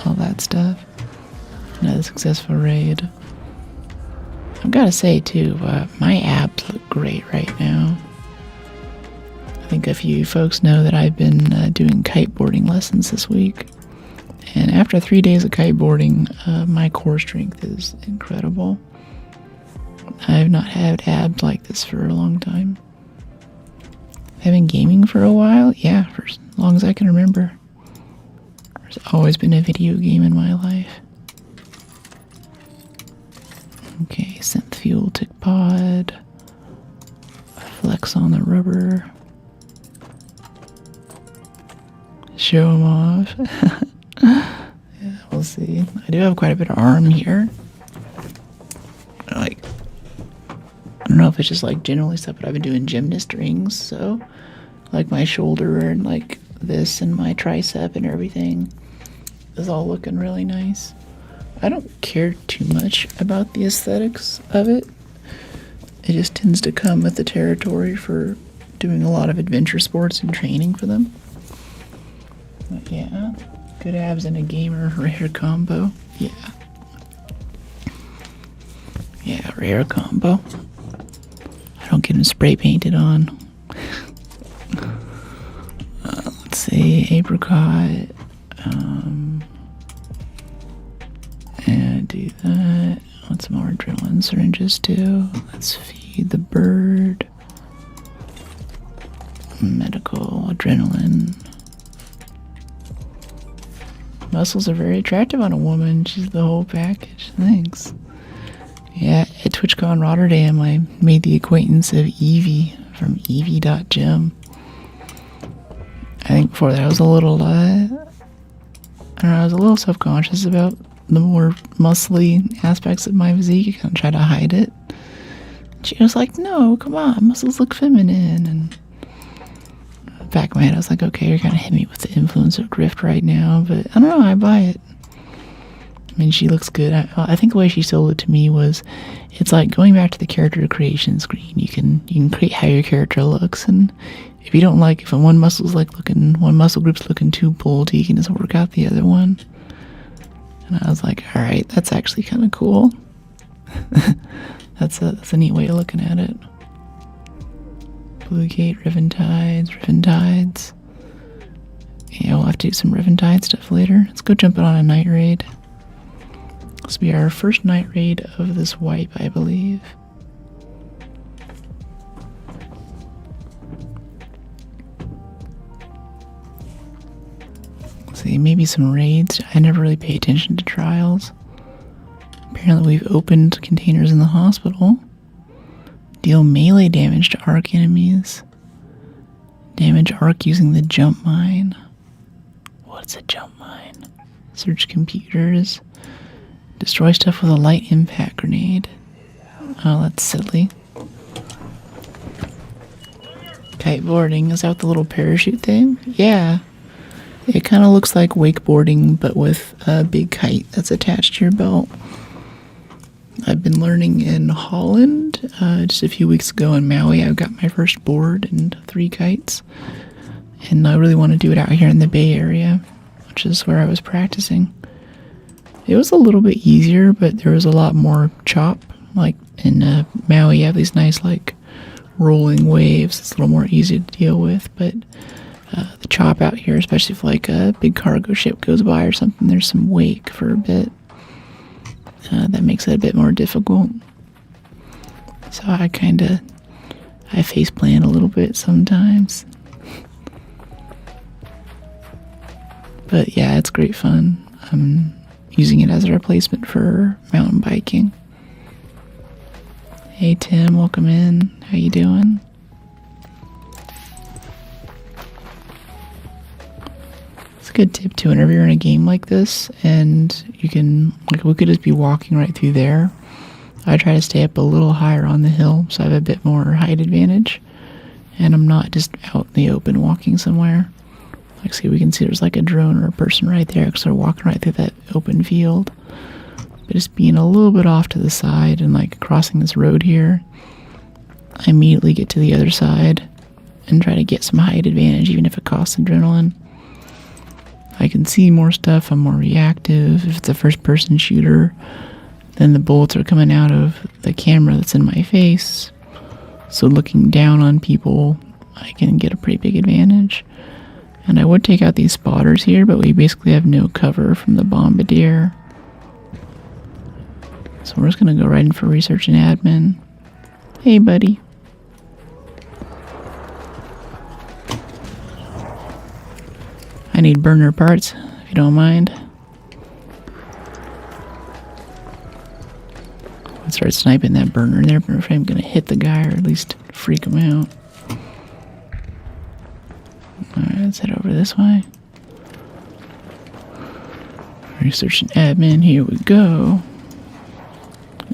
all that stuff. Another successful raid. I've got to say, too, my abs look great right now. I think a few folks know that I've been doing kiteboarding lessons this week. And after 3 days of kiteboarding, my core strength is incredible. I've not had abs like this for a long time. I've been gaming for a while? Yeah, for as long as I can remember. There's always been a video game in my life. Okay, synth fuel tick pod. Flex on the rubber. Show them off. Yeah, we'll see. I do have quite a bit of arm here. Like, I don't know if it's just like generally stuff, but I've been doing gymnast rings, so like my shoulder and like this and my tricep and everything is all looking really nice. I don't care too much about the aesthetics of it. It just tends to come with the territory for doing a lot of adventure sports and training for them. But yeah, good abs and a gamer rare combo. Yeah. Yeah, rare combo. I don't get them spray painted on. Let's see, apricot. And do that. Want some more adrenaline syringes too. Let's feed the bird. Medical adrenaline. Muscles are very attractive on a woman. She's the whole package. Thanks. Yeah, at TwitchCon Rotterdam, I made the acquaintance of Evie from Evie.gym. I think before that I was a little, I don't know, I was a little self-conscious about the more muscly aspects of my physique. I kind of try to hide it. She was like, no, come on, muscles look feminine. And back of my head, I was like, okay, you're kind of hitting me with the influence of Grift right now, but I don't know, I buy it. I mean, she looks good. I think the way she sold it to me was, it's like going back to the character creation screen. You can create how your character looks, and if you don't like, if one muscle group's looking too bulgy, you can just work out the other one. And I was like, all right, that's actually kind of cool. That's a neat way of looking at it. Blue Gate, Riven Tides. Yeah, we'll have to do some Riventide stuff later. Let's go jump it on a night raid. This will be our first night raid of this wipe, I believe. See, maybe some raids. I never really pay attention to trials. Apparently we've opened containers in the hospital. Deal melee damage to Arc enemies. Damage Arc using the jump mine. What's a jump mine? Search computers. Destroy stuff with a light impact grenade. Oh, that's silly. Kiteboarding. Is that the little parachute thing? Yeah. It kind of looks like wakeboarding, but with a big kite that's attached to your belt. I've been learning in Holland. Just a few weeks ago in Maui, I got my first board and 3 kites. And I really want to do it out here in the Bay Area, which is where I was practicing. It was a little bit easier, but there was a lot more chop. Like in Maui, you have these nice like rolling waves. It's a little more easy to deal with, but the chop out here, especially if like a big cargo ship goes by or something, there's some wake for a bit. That makes it a bit more difficult. So I face plant a little bit sometimes. But yeah, it's great fun. I'm using it as a replacement for mountain biking. Hey Tim, welcome in. How you doing? It's a good tip too, whenever you're in a game like this and you can, like we could just be walking right through there. I try to stay up a little higher on the hill so I have a bit more height advantage and I'm not just out in the open walking somewhere. Like see, we can see there's like a drone or a person right there because they're walking right through that open field. But just being a little bit off to the side and like crossing this road here, I immediately get to the other side and try to get some height advantage even if it costs adrenaline. I can see more stuff, I'm more reactive. If it's a first person shooter, then the bullets are coming out of the camera that's in my face. So looking down on people, I can get a pretty big advantage. And I would take out these spotters here, but we basically have no cover from the bombardier. So we're just going to go right in for research and admin. Hey, buddy. I need burner parts, if you don't mind. Let's start sniping that burner there, but if I'm going to hit the guy or at least freak him out. Alright, let's head over this way. Research and admin, here we go.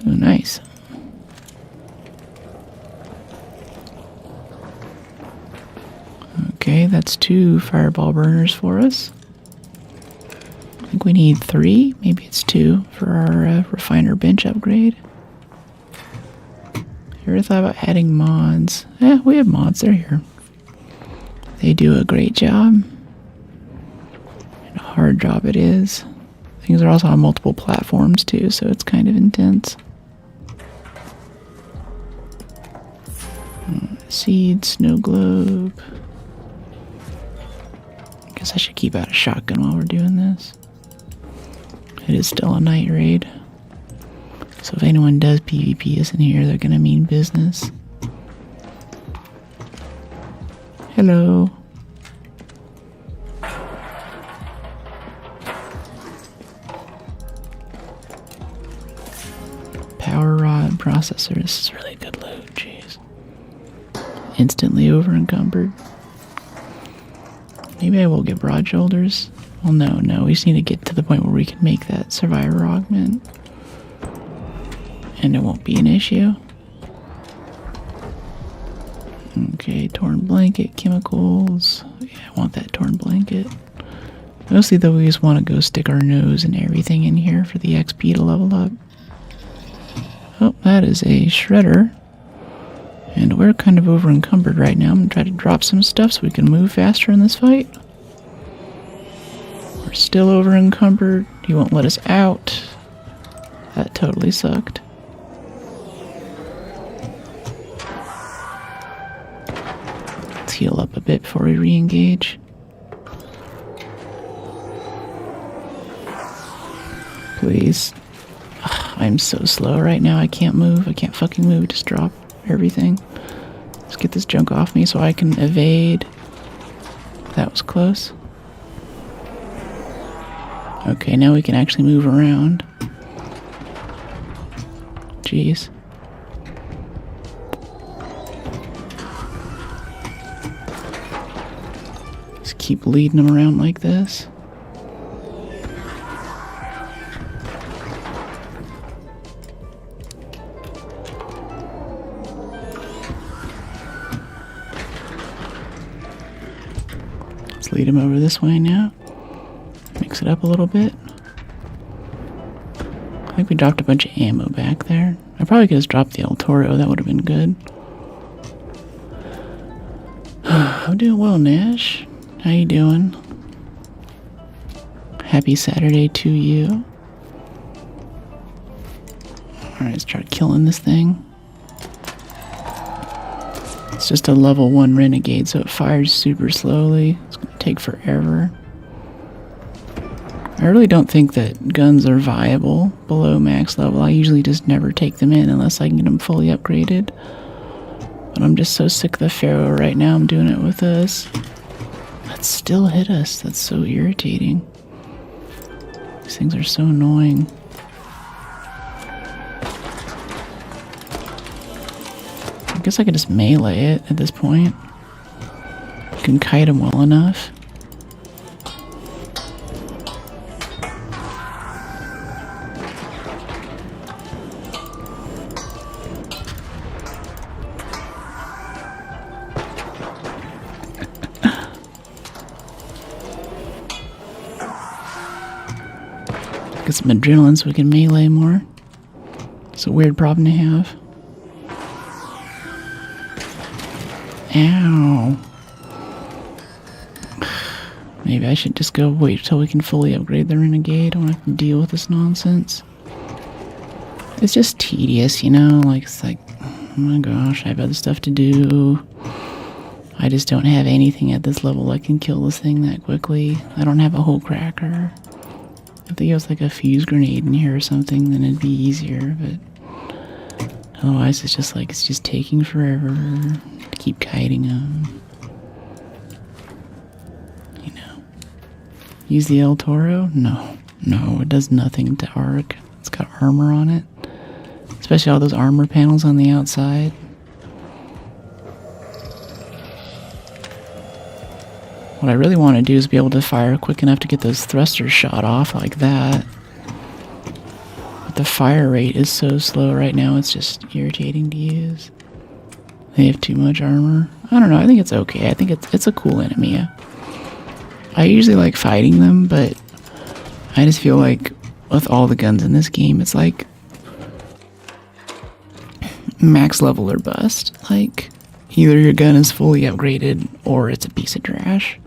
Oh, nice. Okay, that's 2 fireball burners for us. I think we need 3, maybe it's 2 for our refiner bench upgrade. You ever thought about adding mods? Yeah, we have mods, they're here. They do a great job. And a hard job it is. Things are also on multiple platforms too, so it's kind of intense. Seed, snow globe. Guess I should keep out a shotgun while we're doing this. It is still a night raid. So if anyone does PvP us in here, they're gonna mean business. Hello. Power rod processor. This is really good loot, jeez. Instantly over encumbered. Maybe I will get broad shoulders. Well, no, we just need to get to the point where we can make that survivor augment. And it won't be an issue. Okay, torn blanket, chemicals. Yeah, I want that torn blanket. Mostly though, we just want to go stick our nose and everything in here for the XP to level up. Oh, that is a shredder. And we're kind of over encumbered right now. I'm going to try to drop some stuff so we can move faster in this fight. We're still over encumbered. He won't let us out. That totally sucked. Let's heal up a bit before we re-engage. please. I'm so slow right now. I can't move. I can't fucking move. Just drop everything. Let's get this junk off me so I can evade. That was close. Okay, now we can actually move around. Jeez. Just keep leading them around like this. Let's lead him over this way now. Mix it up a little bit. I think we dropped a bunch of ammo back there. I probably could have dropped the El Toro. That would have been good. I'm doing well, Nash. How you doing? Happy Saturday to you. Alright, let's try killing this thing. It's just a level 1 renegade, so it fires super slowly. It's going to take forever. I really don't think that guns are viable below max level. I usually just never take them in unless I can get them fully upgraded. But I'm just so sick of the Pharaoh right now. I'm doing it with this. That still hit us. That's so irritating. These things are so annoying. I guess I could just melee it at this point. I can kite them well enough. Get some adrenaline so we can melee more. It's a weird problem to have. Ow. Maybe I should just go wait till we can fully upgrade the Renegade. I don't have to deal with this nonsense. It's just tedious, you know? Like, it's like, oh my gosh, I have other stuff to do. I just don't have anything at this level that can kill this thing that quickly. I don't have a whole cracker. If there was like a fuse grenade in here or something, then it'd be easier, but otherwise it's just like, it's just taking forever to keep kiting them. You know. Use the El Toro? No, it does nothing to Arc. It's got armor on it. Especially all those armor panels on the outside. What I really want to do is be able to fire quick enough to get those thrusters shot off like that. But the fire rate is so slow right now, it's just irritating to use. They have too much armor. I don't know, I think it's okay. I think it's a cool enemy. I usually like fighting them, but I just feel like with all the guns in this game, it's like max level or bust. Like, either your gun is fully upgraded or it's a piece of trash.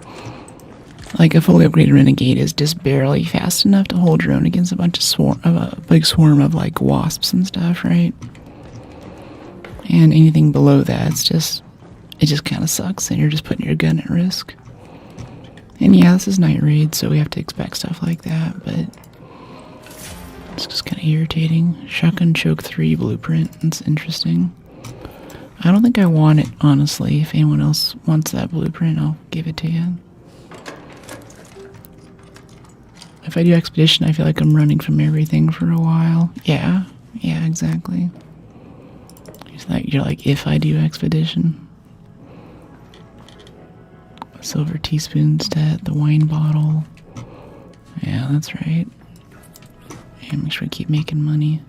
Like, a fully upgraded Renegade is just barely fast enough to hold your own against a bunch of a big swarm of like wasps and stuff, right? And anything below that, it just kind of sucks, and you're just putting your gun at risk. And yeah, this is Night Raid, so we have to expect stuff like that, but it's just kind of irritating. Shotgun Choke 3 blueprint, that's interesting. I don't think I want it, honestly. If anyone else wants that blueprint, I'll give it to you. If I do Expedition, I feel like I'm running from everything for a while. Yeah, exactly. You're like, if I do Expedition. Silver teaspoon stat, the wine bottle. Yeah, that's right. And make sure we keep making money.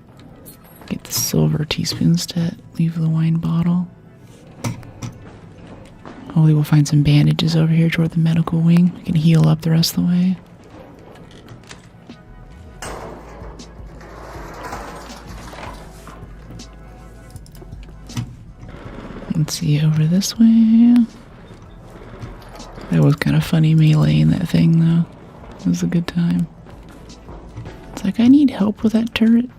Get the silver teaspoon stat, leave the wine bottle. Hopefully we'll find some bandages over here toward the medical wing. We can heal up the rest of the way. Let's see, over this way. That was kind of funny meleeing that thing, though. It was a good time. It's like, I need help with that turret.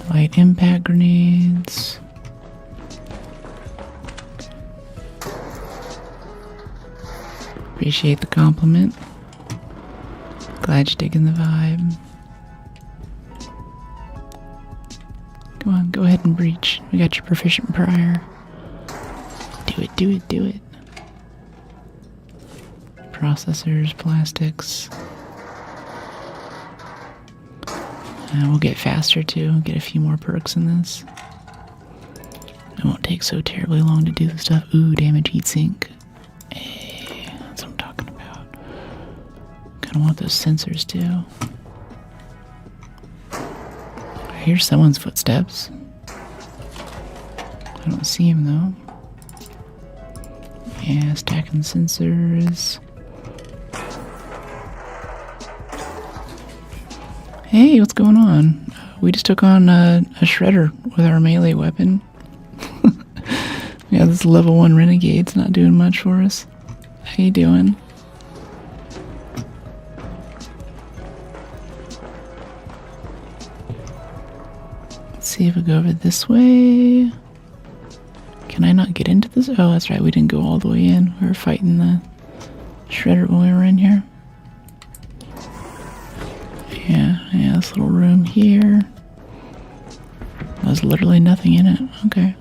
Light impact grenades. Appreciate the compliment. Glad you're digging the vibe. Come on, go ahead and breach. We got your proficient prior. Do it, do it, do it. Processors, plastics. We'll get faster too, get a few more perks in this. It won't take so terribly long to do the stuff. Ooh, damage heatsink. Hey, that's what I'm talking about. Kinda want those sensors too. I hear someone's footsteps. I don't see him though. Yeah, stacking sensors. Hey, what's going on? We just took on a shredder with our melee weapon. We got this level 1 renegade. It's not doing much for us. How you doing? Let's see if we go over this way. Can I not get into this? Oh, that's right. We didn't go all the way in. We were fighting the shredder when we were in here. Yeah, this little room here. There's literally nothing in it. Okay.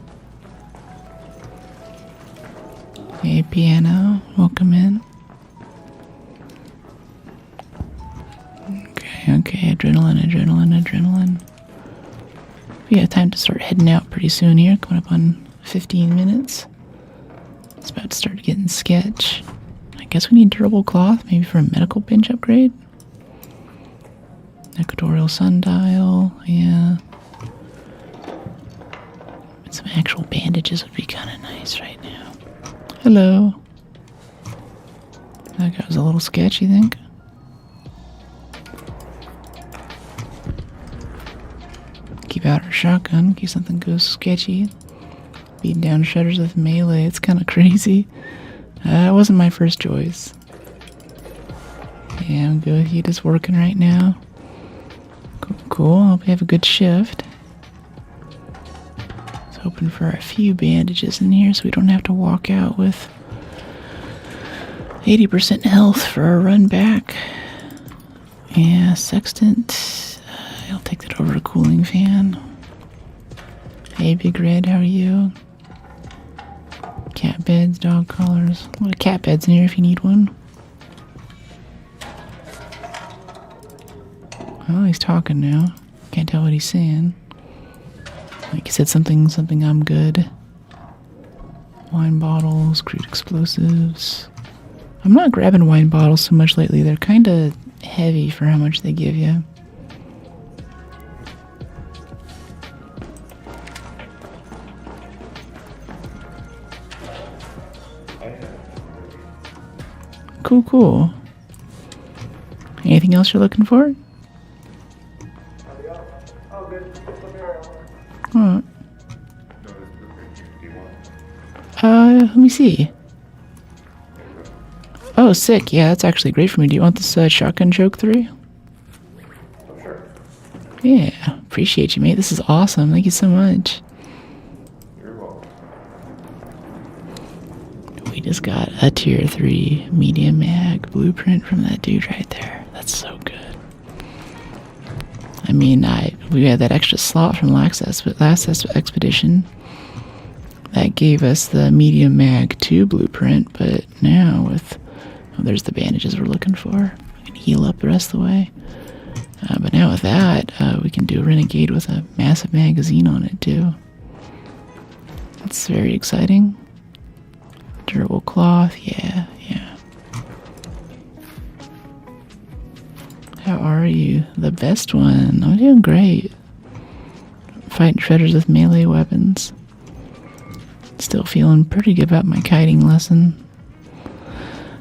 Hey, piano. Welcome in. Okay. Adrenaline. We have time to start heading out pretty soon here. Coming up on 15 minutes. It's about to start getting sketch. I guess we need durable cloth, maybe for a medical bench upgrade. Equatorial sundial, yeah. Some actual bandages would be kind of nice right now. Hello. That guy was a little sketch, you think? Keep out our shotgun in case something goes sketchy. Beating down shredders with melee, it's kind of crazy. That wasn't my first choice. Yeah, I'm good with you just working right now. Cool. Hope you have a good shift. I was hoping for a few bandages in here so we don't have to walk out with 80% health for a run back. Yeah, sextant. I'll take that over to cooling fan. Hey, Big Red, how are you? Cat beds, dog collars. A lot of cat beds in here if you need one. Oh, he's talking now. Can't tell what he's saying. Like he said something, I'm good. Wine bottles, crude explosives. I'm not grabbing wine bottles so much lately. They're kind of heavy for how much they give you. Cool. Anything else you're looking for? Alright. Let me see. Oh, sick. Yeah, that's actually great for me. Do you want this shotgun choke 3? Sure. Yeah, appreciate you, mate. This is awesome. Thank you so much. You're welcome. We just got a tier 3 medium mag blueprint from that dude right there. That's so good. I mean, we had that extra slot from last expedition that gave us the medium mag 2 blueprint, but now with there's the bandages we're looking for. We can heal up the rest of the way. But now with that, we can do a renegade with a massive magazine on it too. That's very exciting. Durable cloth, yeah. How are you? The best one. I'm doing great. Fighting shredders with melee weapons. Still feeling pretty good about my kiting lesson.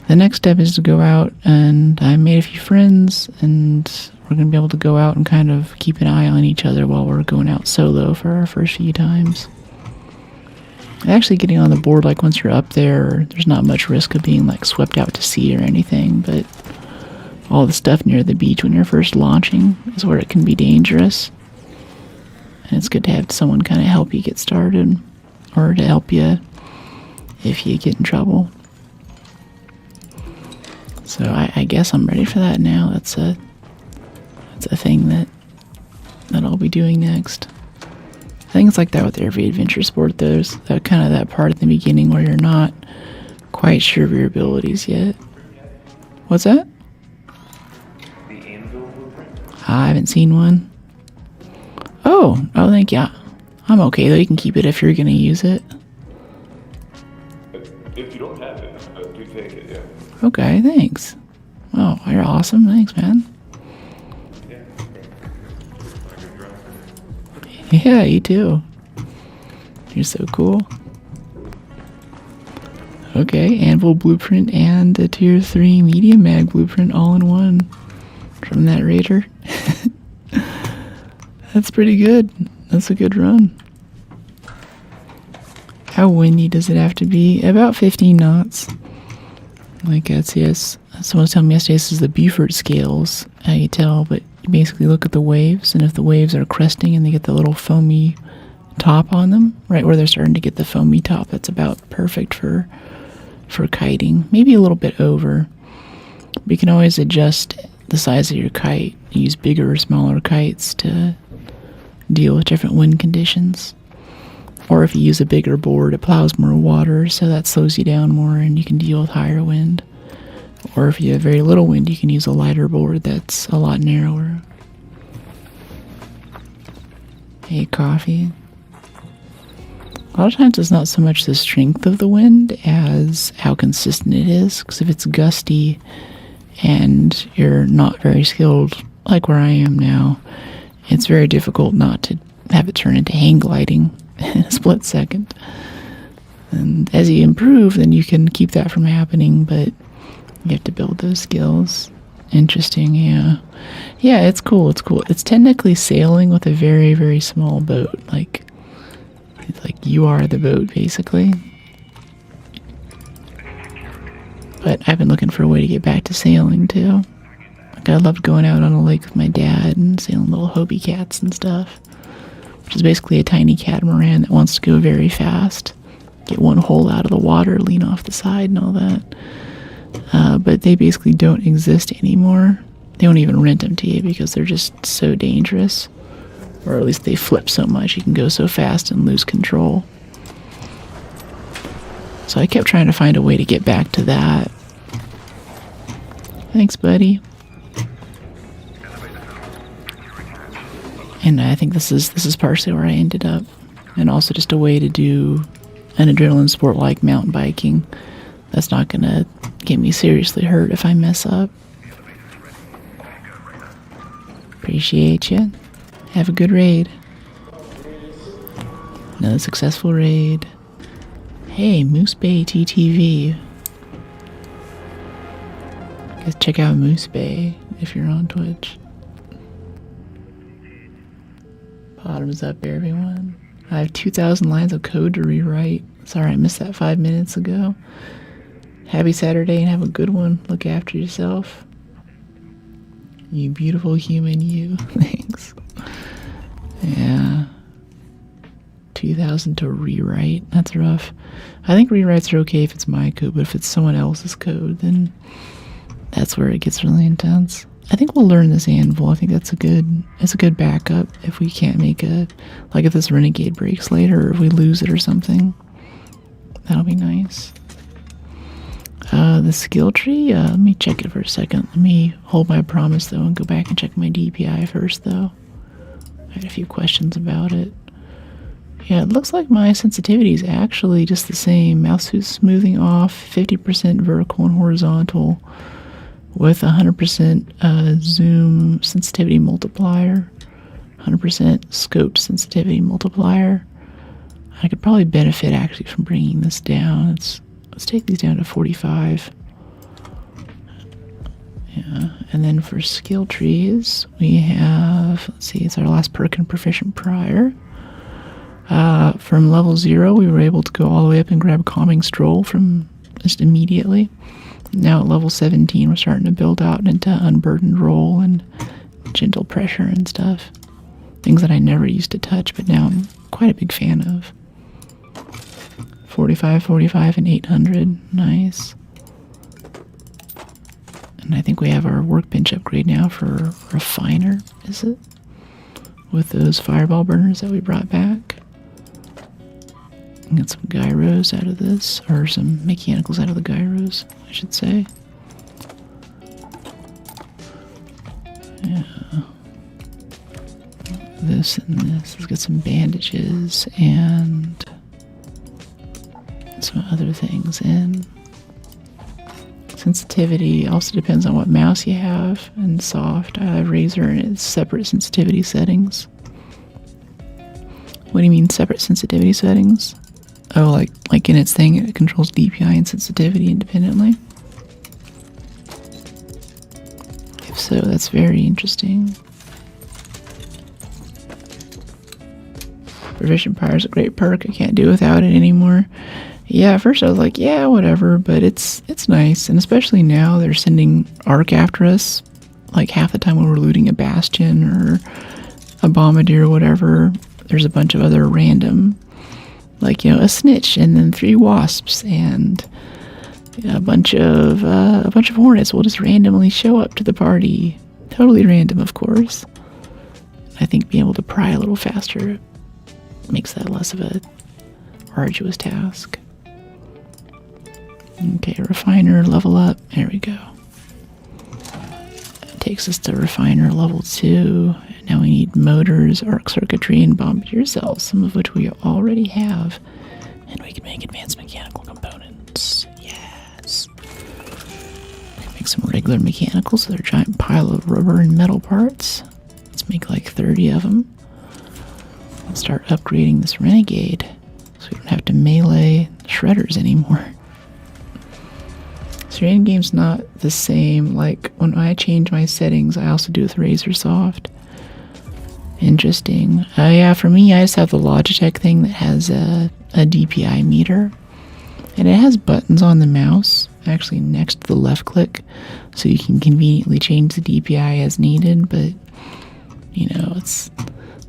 The next step is to go out, and I made a few friends, and we're going to be able to go out and kind of keep an eye on each other while we're going out solo for our first few times. Actually getting on the board, like once you're up there, there's not much risk of being like swept out to sea or anything, but all the stuff near the beach when you're first launching is where it can be dangerous. And it's good to have someone kind of help you get started, or to help you if you get in trouble. So I guess I'm ready for that now. That's a thing that I'll be doing next. Things like that with every adventure sport. There's kind of that part at the beginning where you're not quite sure of your abilities yet. What's that? The anvil blueprint? I haven't seen one. Oh, thank you. I'm okay though. You can keep it if you're gonna use it. If you don't have it, do take it, yeah. Okay, thanks. Oh, you're awesome. Thanks, man. Yeah. Yeah, you too. You're so cool. Okay, Anvil Blueprint and a Tier 3 Medium Mag Blueprint all in one from that raider. That's pretty good. That's a good run. How windy does it have to be? About 15 knots. Like that's, yes. Someone was telling me yesterday this is the Beaufort scales. How you tell, but you basically look at the waves, and if the waves are cresting and they get the little foamy top on them, right where they're starting to get the foamy top, that's about perfect for kiting. Maybe a little bit over. But you can always adjust the size of your kite. Use bigger or smaller kites to deal with different wind conditions. Or if you use a bigger board, it plows more water, so that slows you down more and you can deal with higher wind. Or if you have very little wind, you can use a lighter board that's a lot narrower. Hey, coffee. A lot of times it's not so much the strength of the wind as how consistent it is. Because if it's gusty and you're not very skilled, like where I am now, it's very difficult not to have it turn into hang gliding in a split second. And as you improve, then you can keep that from happening, but you have to build those skills. Interesting, yeah. Yeah, it's cool, it's cool. It's technically sailing with a very, very small boat. Like you are the boat, basically. But I've been looking for a way to get back to sailing, too. Like, I loved going out on a lake with my dad and sailing little Hobie cats and stuff. Which is basically a tiny catamaran that wants to go very fast. Get one hole out of the water, lean off the side and all that. But they basically don't exist anymore. They don't even rent them to you because they're just so dangerous. Or at least they flip so much, you can go so fast and lose control. So I kept trying to find a way to get back to that. Thanks, buddy. And I think this is partially where I ended up. And also just a way to do an adrenaline sport like mountain biking. That's not going to get me seriously hurt if I mess up. Appreciate you. Have a good raid. Another successful raid. Hey, Moose Bay TTV. Guys, check out Moose Bay if you're on Twitch. Bottoms up, everyone. I have 2,000 lines of code to rewrite. Sorry, I missed that 5 minutes ago. Happy Saturday and have a good one. Look after yourself. You beautiful human, you. Thanks. Yeah. 2,000 to rewrite. That's rough. I think rewrites are okay if it's my code, but if it's someone else's code, then that's where it gets really intense. I think we'll learn this anvil. I think that's a good backup if we can't make like if this renegade breaks later or if we lose it or something. That'll be nice. The skill tree, let me check it for a second. Let me hold my promise though and go back and check my DPI first though. I had a few questions about it. Yeah, it looks like my sensitivity is actually just the same. Mouse smoothing off, 50% vertical and horizontal with 100% zoom sensitivity multiplier, 100% scoped sensitivity multiplier. I could probably benefit actually from bringing this down. Let's take these down to 45. Yeah, and then for skill trees, we have, let's see, it's our last perk in Proficient Prior. From level 0, we were able to go all the way up and grab Calming Stroll from just immediately. Now at level 17, we're starting to build out into Unburdened Roll and Gentle Pressure and stuff. Things that I never used to touch, but now I'm quite a big fan of. 45, 45, and 800. Nice. And I think we have our workbench upgrade now for refiner, is it? With those fireball burners that we brought back. Get some gyros out of this, or some mechanicals out of the gyros, I should say. Yeah. This and this. Let's get some bandages and some other things in. Sensitivity also depends on what mouse you have, and soft. I have Razer and it's separate sensitivity settings. What do you mean separate sensitivity settings? Oh, like in its thing, it controls DPI and sensitivity independently? If so, that's very interesting. Proficient Power is a great perk. I can't do without it anymore. Yeah, at first I was like, yeah, whatever, but it's nice. And especially now they're sending Arc after us. Like half the time when we're looting a Bastion or a Bombardier or whatever, there's a bunch of other random, like, a snitch and then 3 wasps and a bunch of hornets will just randomly show up to the party. Totally random, of course. I think being able to pry a little faster makes that less of a arduous task. Okay, refiner level up. There we go. That takes us to refiner level 2. Now we need motors, arc circuitry, and bombardier cells, some of which we already have. And we can make advanced mechanical components. Yes. We can make some regular mechanicals, so they're a giant pile of rubber and metal parts. Let's make like 30 of them. Let's start upgrading this Renegade, so we don't have to melee shredders anymore. So your in-game's not the same. Like, when I change my settings, I also do with Razer Soft. Interesting. Yeah, for me, I just have the Logitech thing that has a DPI meter. And it has buttons on the mouse, actually next to the left click, so you can conveniently change the DPI as needed, but,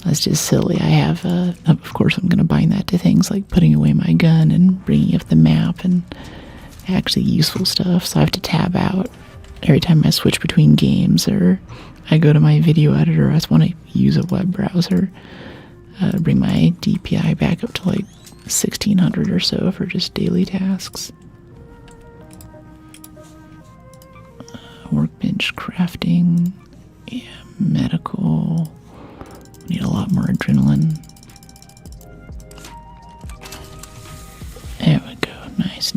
that's just silly. I have, of course, I'm going to bind that to things like putting away my gun and bringing up the map and actually useful stuff, so I have to tab out every time I switch between games, or I go to my video editor, I just want to use a web browser, bring my DPI back up to like 1600 or so for just daily tasks. Workbench crafting, yeah, medical, need a lot more adrenaline. There we go, nice.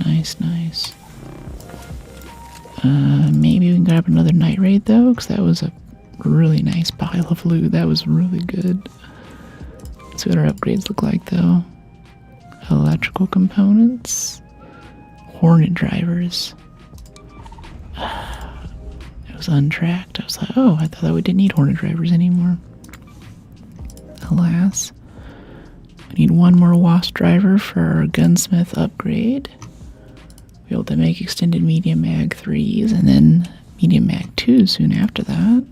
Maybe we can grab another night raid though, because that was a really nice pile of loot. That was really good. Let's see what our upgrades look like though. Electrical components. Hornet drivers. It was untracked. I was like, oh, I thought that we didn't need Hornet drivers anymore. Alas. We need one more Wasp driver for our gunsmith upgrade. Be able to make extended medium mag 3s and then medium mag 2s soon after that.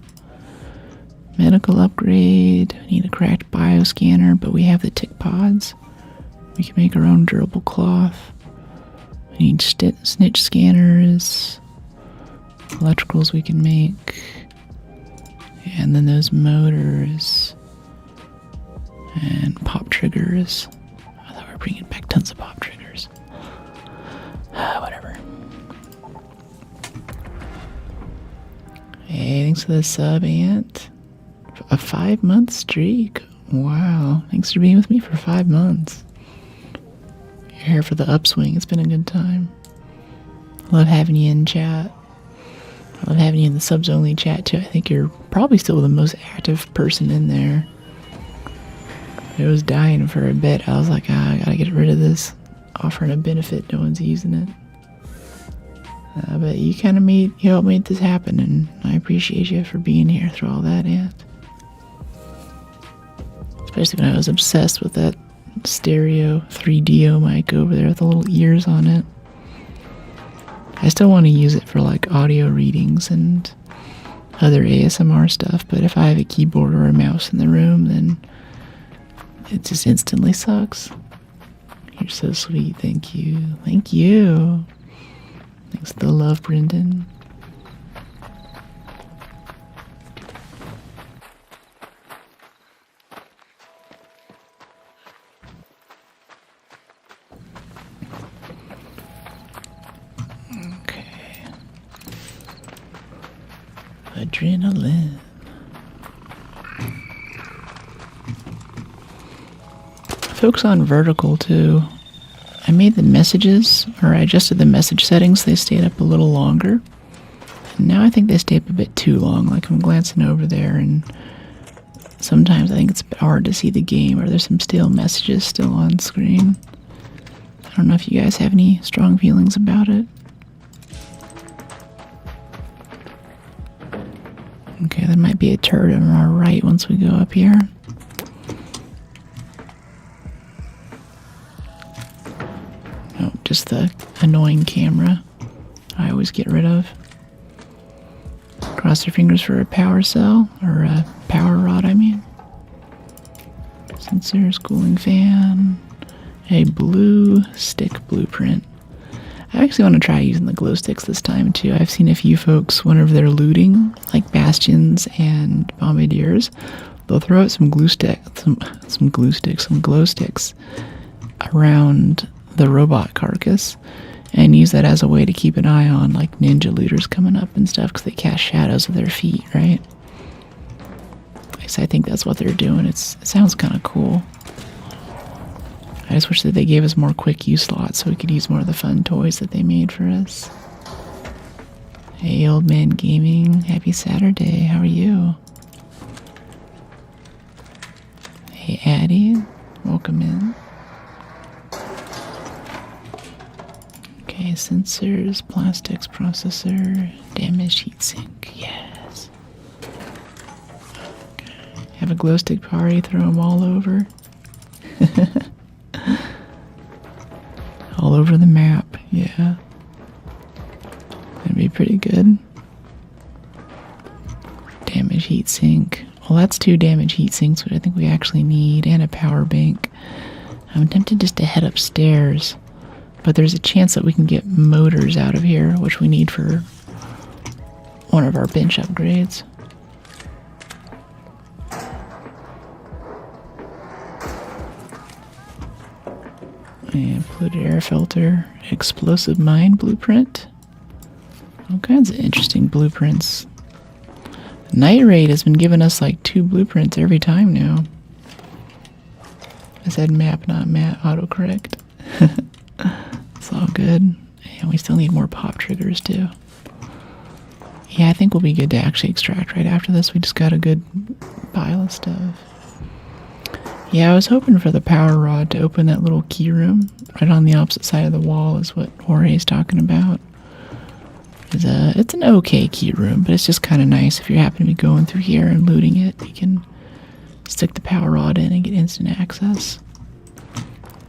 Medical upgrade. We need a cracked bioscanner, but we have the tick pods. We can make our own durable cloth. We need snitch scanners. Electricals we can make. And then those motors. And pop triggers. I thought we were bringing back tons of pop triggers. Whatever. Hey, thanks for the sub, Ant. A 5-month streak. Wow. Thanks for being with me for 5 months. You're here for the upswing. It's been a good time. I love having you in chat. I love having you in the subs only chat too. I think you're probably still the most active person in there. It was dying for a bit. I was like, I gotta get rid of this. Offering a benefit, no one's using it. But you helped make this happen, and I appreciate you for being here through all that, Ant. Especially when I was obsessed with that stereo 3DO mic over there with the little ears on it. I still want to use it for like audio readings and other ASMR stuff, but if I have a keyboard or a mouse in the room, then it just instantly sucks. You're so sweet. Thank you. Thanks for the love, Brendan. Adrenaline. Focus on vertical too. I made the messages, or I adjusted the message settings so they stayed up a little longer. And now I think they stay up a bit too long. Like I'm glancing over there and sometimes I think it's a bit hard to see the game, or there's some stale messages still on screen. I don't know if you guys have any strong feelings about it. Okay, there might be a turret on our right once we go up here. Oh, just the annoying camera I always get rid of. Cross your fingers for a power cell, or a power rod, I mean. Sensors, cooling fan, a blue stick blueprint. I actually want to try using the glow sticks this time too. I've seen a few folks, whenever they're looting, like bastions and bombardiers, they'll throw out some glow sticks around the robot carcass and use that as a way to keep an eye on like ninja looters coming up and stuff, because they cast shadows of their feet, right? So I think that's what they're doing. It sounds kind of cool. I just wish that they gave us more quick use slots so we could use more of the fun toys that they made for us. Hey, Old Man Gaming. Happy Saturday. How are you? Hey, Addie. Welcome in. Okay, sensors, plastics, processor, damaged heatsink. Yes. Okay. Have a glow stick party. Throw them all over. All over the map, yeah. That'd be pretty good. Damage heatsink. Well, that's 2 damage heat sinks, which I think we actually need, and a power bank. I'm tempted just to head upstairs, but there's a chance that we can get motors out of here, which we need for one of our bench upgrades. And polluted air filter, explosive mine blueprint. All kinds of interesting blueprints. Night Raid has been giving us like 2 blueprints every time now. I said map, not mat, autocorrect. It's all good. And we still need more pop triggers too. Yeah, I think we'll be good to actually extract right after this. We just got a good pile of stuff. Yeah, I was hoping for the power rod to open that little key room right on the opposite side of the wall is what Jorge's talking about. It's an okay key room, but it's just kind of nice if you happen to be going through here and looting it. You can stick the power rod in and get instant access.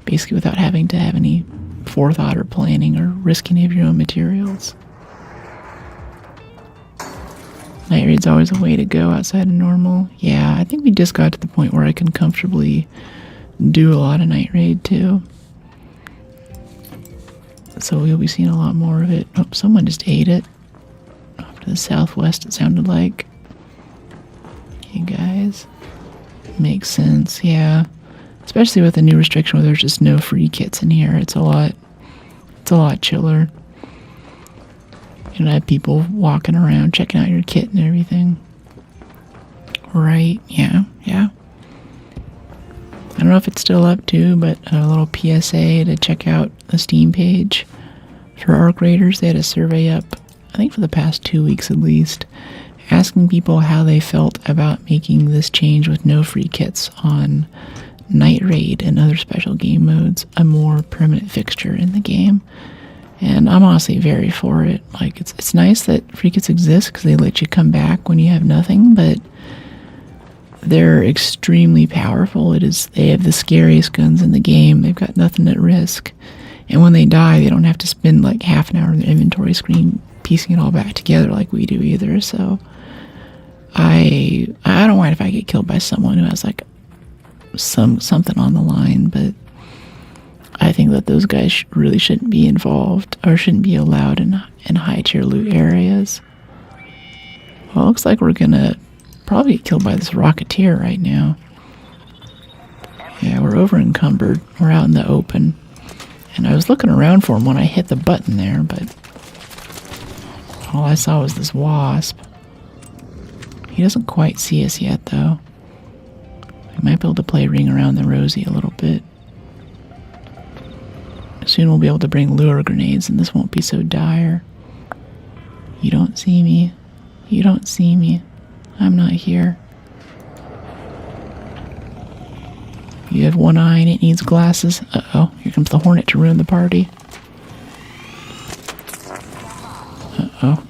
Basically without having to have any forethought or planning or risk any of your own materials. Night Raid's always a way to go outside of normal. Yeah, I think we just got to the point where I can comfortably do a lot of Night Raid too. So we'll be seeing a lot more of it. Oh, someone just ate it. Off to the southwest, it sounded like. Hey guys. Makes sense, yeah. Especially with the new restriction where there's just no free kits in here. It's a lot chiller. You don't have people walking around checking out your kit and everything. Right, yeah. I don't know if it's still up too, but a little PSA to check out the Steam page for Arc Raiders. They had a survey up, I think for the past 2 weeks at least, asking people how they felt about making this change with no free kits on Night Raid and other special game modes a more permanent fixture in the game. And I'm honestly very for it. Like, it's nice that free kits exist because they let you come back when you have nothing, but they're extremely powerful. They have the scariest guns in the game. They've got nothing at risk. And when they die, they don't have to spend like half an hour in the inventory screen piecing it all back together like we do either. So I don't mind if I get killed by someone who has like something on the line, but I think that those guys really shouldn't be involved or shouldn't be allowed in high tier loot areas. Well, it looks like we're gonna probably get killed by this Rocketeer right now. Yeah, we're over encumbered. We're out in the open. And I was looking around for him when I hit the button there, but all I saw was this wasp. He doesn't quite see us yet, though. We might be able to play Ring Around the Rosie a little bit. Soon we'll be able to bring lure grenades, and this won't be so dire. You don't see me. You don't see me. I'm not here. You have one eye and it needs glasses. Uh-oh, here comes the hornet to ruin the party. Uh-oh.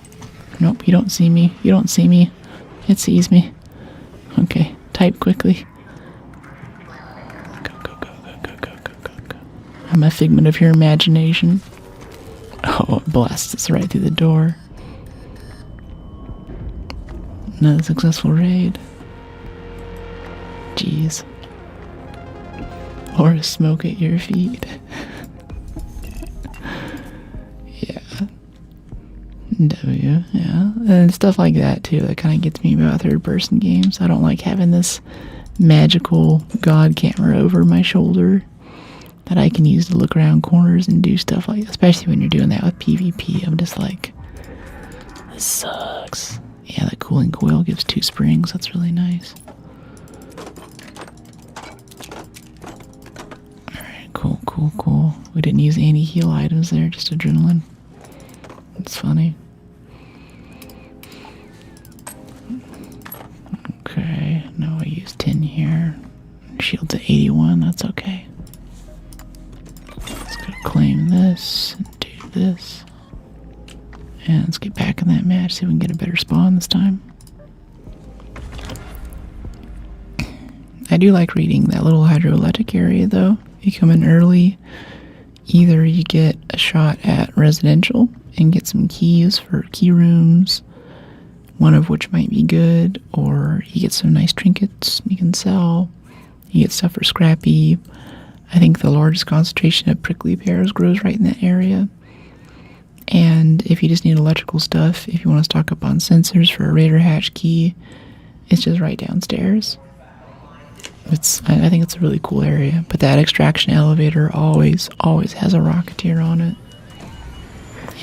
Nope, you don't see me. You don't see me. It sees me. Okay, type quickly. Go, go, go, go, go, go, go, go, go. I'm a figment of your imagination. Oh, it blasts us right through the door. Another successful raid. Jeez. Or smoke at your feet. Yeah. W, yeah. And stuff like that, too. That kind of gets me about third-person games. I don't like having this magical god camera over my shoulder that I can use to look around corners and do stuff like that. Especially when you're doing that with PvP. I'm just like, this sucks. Yeah, that cooling coil gives 2 springs. That's really nice. Alright, cool, cool, cool. We didn't use any heal items there, just adrenaline. That's funny. Okay, no, I used 10 here. Shield's at 81, that's okay. Let's go claim this and do this. And let's get back in that match, see if we can get a better spawn this time. I do like reading that little hydroelectric area, though. You come in early, either you get a shot at residential and get some keys for key rooms, one of which might be good, or you get some nice trinkets you can sell. You get stuff for Scrappy. I think the largest concentration of prickly pears grows right in that area. And if you just need electrical stuff, if you want to stock up on sensors for a Raider hatch key, it's just right downstairs. I think it's a really cool area. But that extraction elevator always has a Rocketeer on it.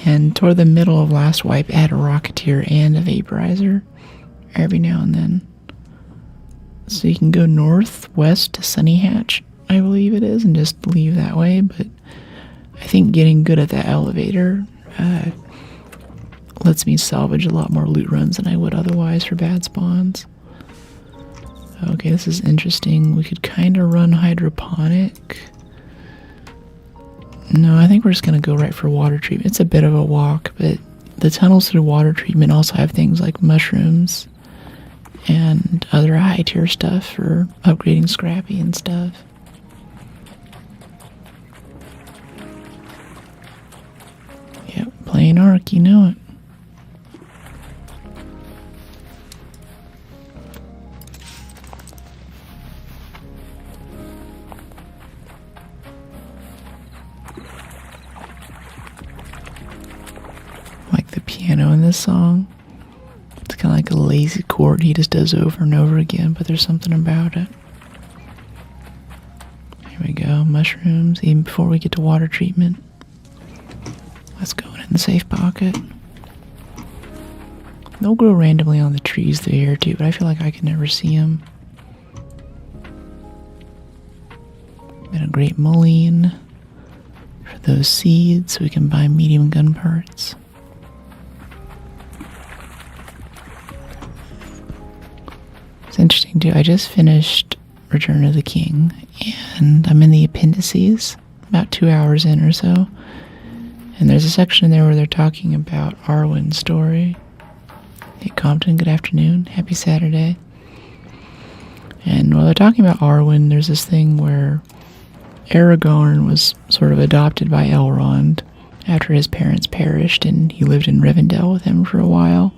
And toward the middle of last wipe, add a Rocketeer and a Vaporizer every now and then. So you can go northwest to Sunny Hatch, I believe it is, and just leave that way. But I think getting good at that elevator lets me salvage a lot more loot runs than I would otherwise for bad spawns. Okay, this is interesting. We could kind of run hydroponic. No, I think we're just going to go right for water treatment. It's a bit of a walk, but the tunnels through water treatment also have things like mushrooms and other high-tier stuff for upgrading Scrappy and stuff. Yep, playing Ark, you know it. Like the piano in this song. It's kind of like a lazy chord he just does over and over again, but there's something about it. Here we go, mushrooms, even before we get to water treatment. Let's go in the safe pocket. They'll grow randomly on the trees through here too, but I feel like I can never see them. Been a great mullion for those seeds so we can buy medium gun parts. It's interesting too, I just finished Return of the King and I'm in the appendices, about 2 hours in or so. And there's a section there where they're talking about Arwen's story. Hey Compton, good afternoon. Happy Saturday. And while they're talking about Arwen, there's this thing where Aragorn was sort of adopted by Elrond after his parents perished, and he lived in Rivendell with him for a while.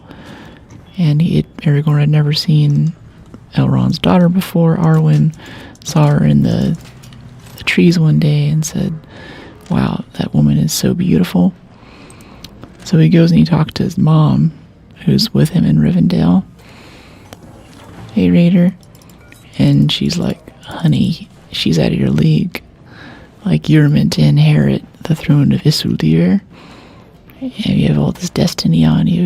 And Aragorn had never seen Elrond's daughter before. Arwen saw her in the trees one day and said, "Wow, that woman is so beautiful." So he goes and he talks to his mom, who's with him in Rivendell. "Hey, Raider." And she's like, "Honey, she's out of your league. Like, you're meant to inherit the throne of Isildur. And you have all this destiny on you.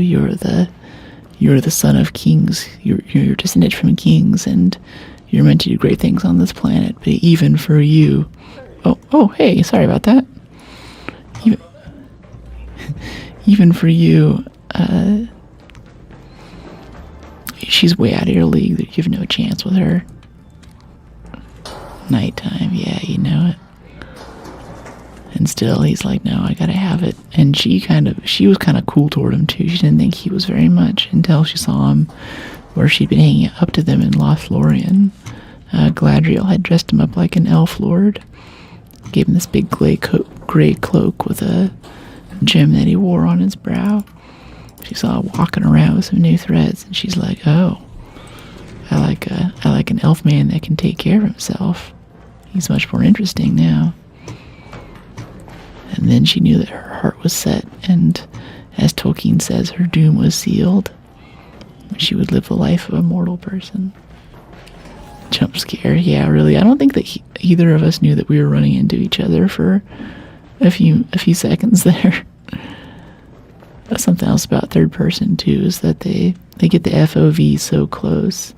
You're the son of kings. You're descended from kings, and you're meant to do great things on this planet. But even for you, oh, hey, sorry about that. Even for you, she's way out of your league. You have no chance with her. Nighttime, yeah, you know it. And still, he's like, no, I gotta have it. And she was kind of cool toward him too. She didn't think he was very much until she saw him where she'd been hanging up to them in Lothlorien. Gladriel had dressed him up like an elf lord, gave him this big gray cloak with a gem that he wore on his brow. She saw him walking around with some new threads, and she's like, oh, I like an elf man that can take care of himself. He's much more interesting now. And then she knew that her heart was set, and as Tolkien says, her doom was sealed. She would live the life of a mortal person. Jump scare, yeah, really. I don't think that either of us knew that we were running into each other for a few seconds there. Something else about third person too is that they get the FOV so close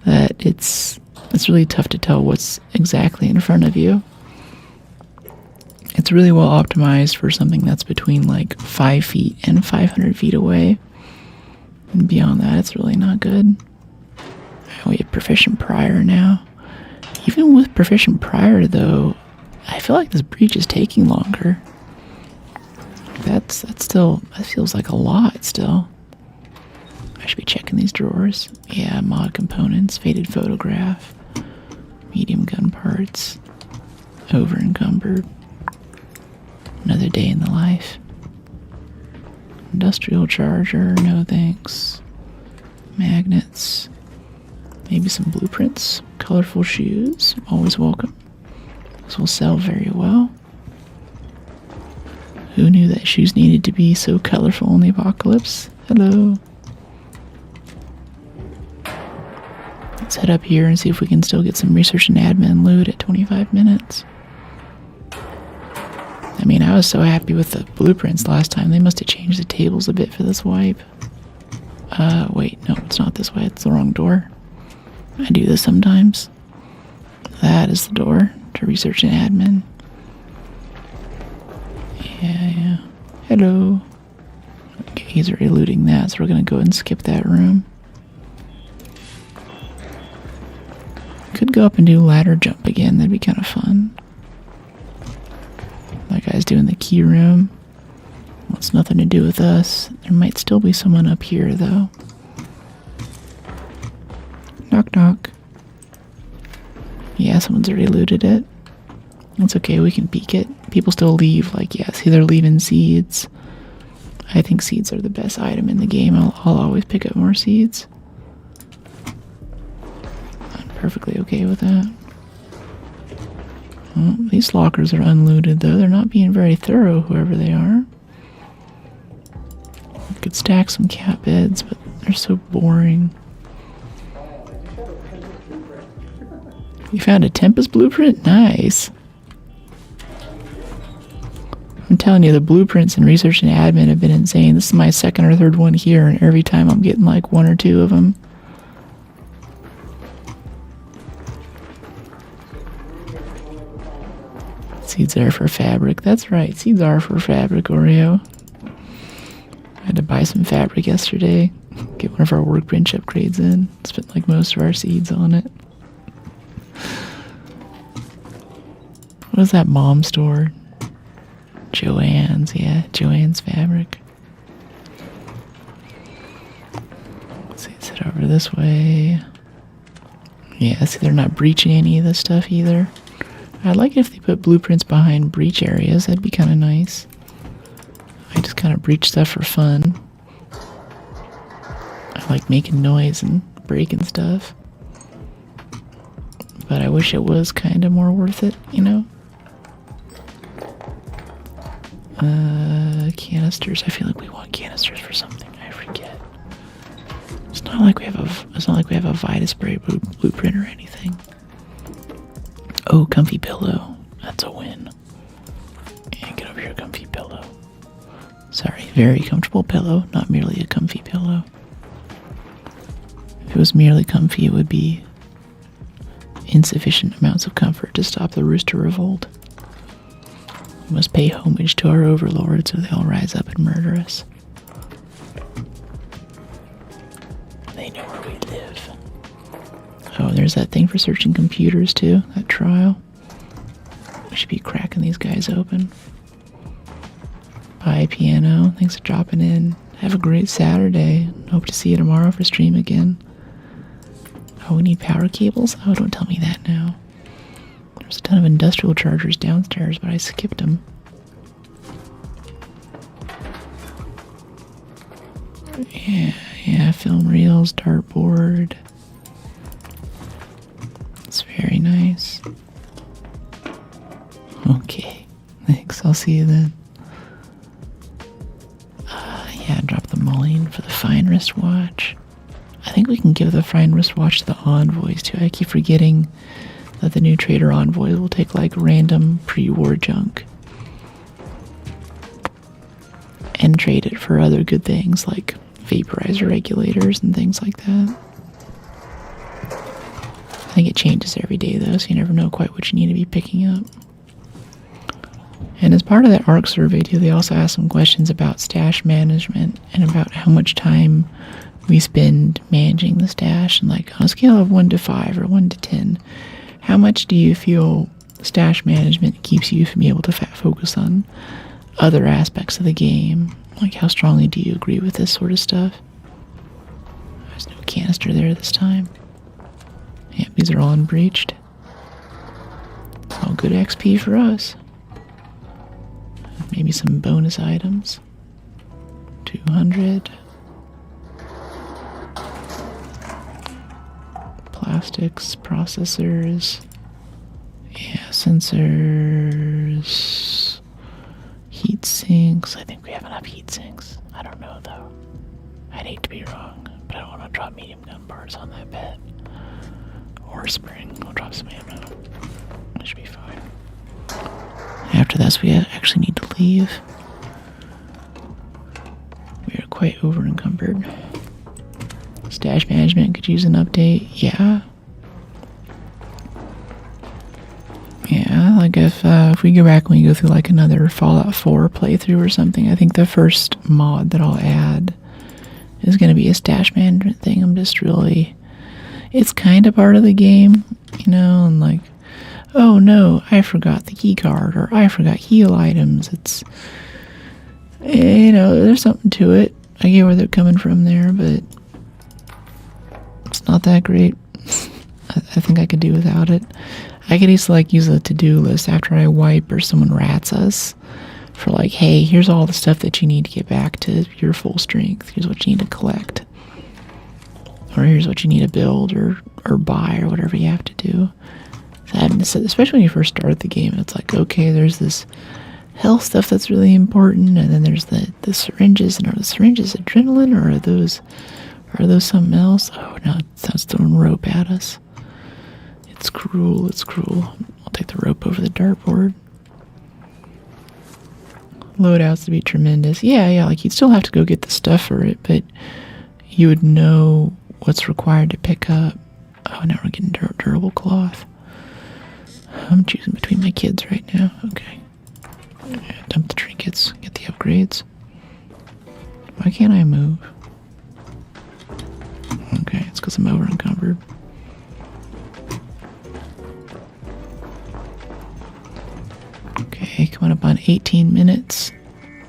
that it's really tough to tell what's exactly in front of you. It's really well optimized for something that's between like 5 feet and 500 feet away. And beyond that, it's really not good. We have Proficient Prior now. Even with Proficient Prior, though, I feel like this breach is taking longer. That feels like a lot still. I should be checking these drawers. Yeah, mod components, faded photograph, medium gun parts, over encumbered. Another day in the life. Industrial charger, no thanks. Magnets. Maybe some blueprints. Colorful shoes, always welcome. This will sell very well. Who knew that shoes needed to be so colorful in the apocalypse? Hello. Let's head up here and see if we can still get some research and admin loot at 25 minutes. I mean, I was so happy with the blueprints last time. They must have changed the tables a bit for this wipe. Wait, no, it's not this way. It's the wrong door. I do this sometimes. That is the door to research and admin. Yeah. Hello. Okay, he's already looting that, so we're gonna go ahead and skip that room. Could go up and do ladder jump again. That'd be kind of fun. That guy's doing the key room. Wants nothing to do with us. There might still be someone up here, though. Knock, knock. Yeah, someone's already looted it. It's okay, we can peek it. People still leave, like, yeah, see, they're leaving seeds. I think seeds are the best item in the game. I'll always pick up more seeds. I'm perfectly okay with that. Well, these lockers are unlooted, though. They're not being very thorough, whoever they are. Could stack some cat beds, but they're so boring. You found a Tempest blueprint? Nice. I'm telling you, the blueprints in research and admin have been insane. This is my second or third one here, and every time I'm getting like 1 or 2 of them. Seeds are for fabric. That's right, seeds are for fabric, Oreo. I had to buy some fabric yesterday. Get one of our workbench upgrades in. Spent like most of our seeds on it. What is that mom store? Joann's, yeah, Joann's fabric. Let's see, let's head over this way. Yeah, see, they're not breaching any of this stuff either. I'd like it if they put blueprints behind breach areas. That'd be kind of nice. I just kind of breach stuff for fun. I like making noise and breaking stuff. But I wish it was kind of more worth it, you know? Canisters. I feel like we want canisters for something. I forget. It's not like we have a Vita spray blueprint or anything. Oh, comfy pillow. That's a win. Yeah, get over here, comfy pillow. Sorry, very comfortable pillow, not merely a comfy pillow. If it was merely comfy, it would be insufficient amounts of comfort to stop the rooster revolt. We must pay homage to our overlords, or they'll rise up and murder us. They know where we live. Oh, there's that thing for searching computers, too. That trial. We should be cracking these guys open. Bye, piano. Thanks for dropping in. Have a great Saturday. Hope to see you tomorrow for stream again. Oh, we need power cables? Oh, don't tell me that now. There's a ton of industrial chargers downstairs, but I skipped them. Yeah, film reels, dartboard. It's very nice. Okay, thanks. I'll see you then. Yeah, drop the mullion for the fine wristwatch. I think we can give the fine wristwatch to the envoys too. I keep forgetting that the new trader envoys will take like random pre-war junk and trade it for other good things like vaporizer regulators and things like that. I think it changes every day though, so you never know quite what you need to be picking up. And as part of that ARC survey too, they also asked some questions about stash management and about how much time we spend managing the stash. And like on a scale of 1 to 5 or 1 to 10, how much do you feel stash management keeps you from being able to focus on other aspects of the game? Like how strongly do you agree with this sort of stuff? There's no canister there this time. Yeah, these are all unbreached. All good XP for us. Maybe some bonus items. 200. Plastics, processors. Yeah, sensors. Heat sinks. I think we have enough heat sinks. I don't know though. I'd hate to be wrong, but I don't want to drop medium gun parts on that bed. Or spring. We'll drop some ammo. That should be fine. After this, we actually need to leave. We are quite over encumbered. Stash management could use an update. Yeah. Yeah, like if we go back and we go through like another Fallout 4 playthrough or something, I think the first mod that I'll add is going to be a stash management thing. I'm just really... It's kind of part of the game, you know, and like, oh no, I forgot the key card, or I forgot heal items. It's, you know, there's something to it. I get where they're coming from there, but it's not that great. I think I could do without it. I could easily like use a to-do list after I wipe or someone rats us for like, hey, here's all the stuff that you need to get back to your full strength. Here's what you need to collect. Or here's what you need to build or buy or whatever you have to do. Especially when you first start the game, it's like, okay, there's this health stuff that's really important, and then there's the syringes, and are the syringes adrenaline, or are those something else? Oh no, it sounds throwing rope at us. It's cruel, it's cruel. I'll take the rope over the dartboard. Loadouts to be tremendous. Yeah, like you'd still have to go get the stuff for it, but you would know what's required to pick up. Oh, now we're getting durable cloth. I'm choosing between my kids right now. Okay. Yeah, dump the trinkets, get the upgrades. Why can't I move? Okay, it's because I'm over encumbered. Okay, coming up on 18 minutes.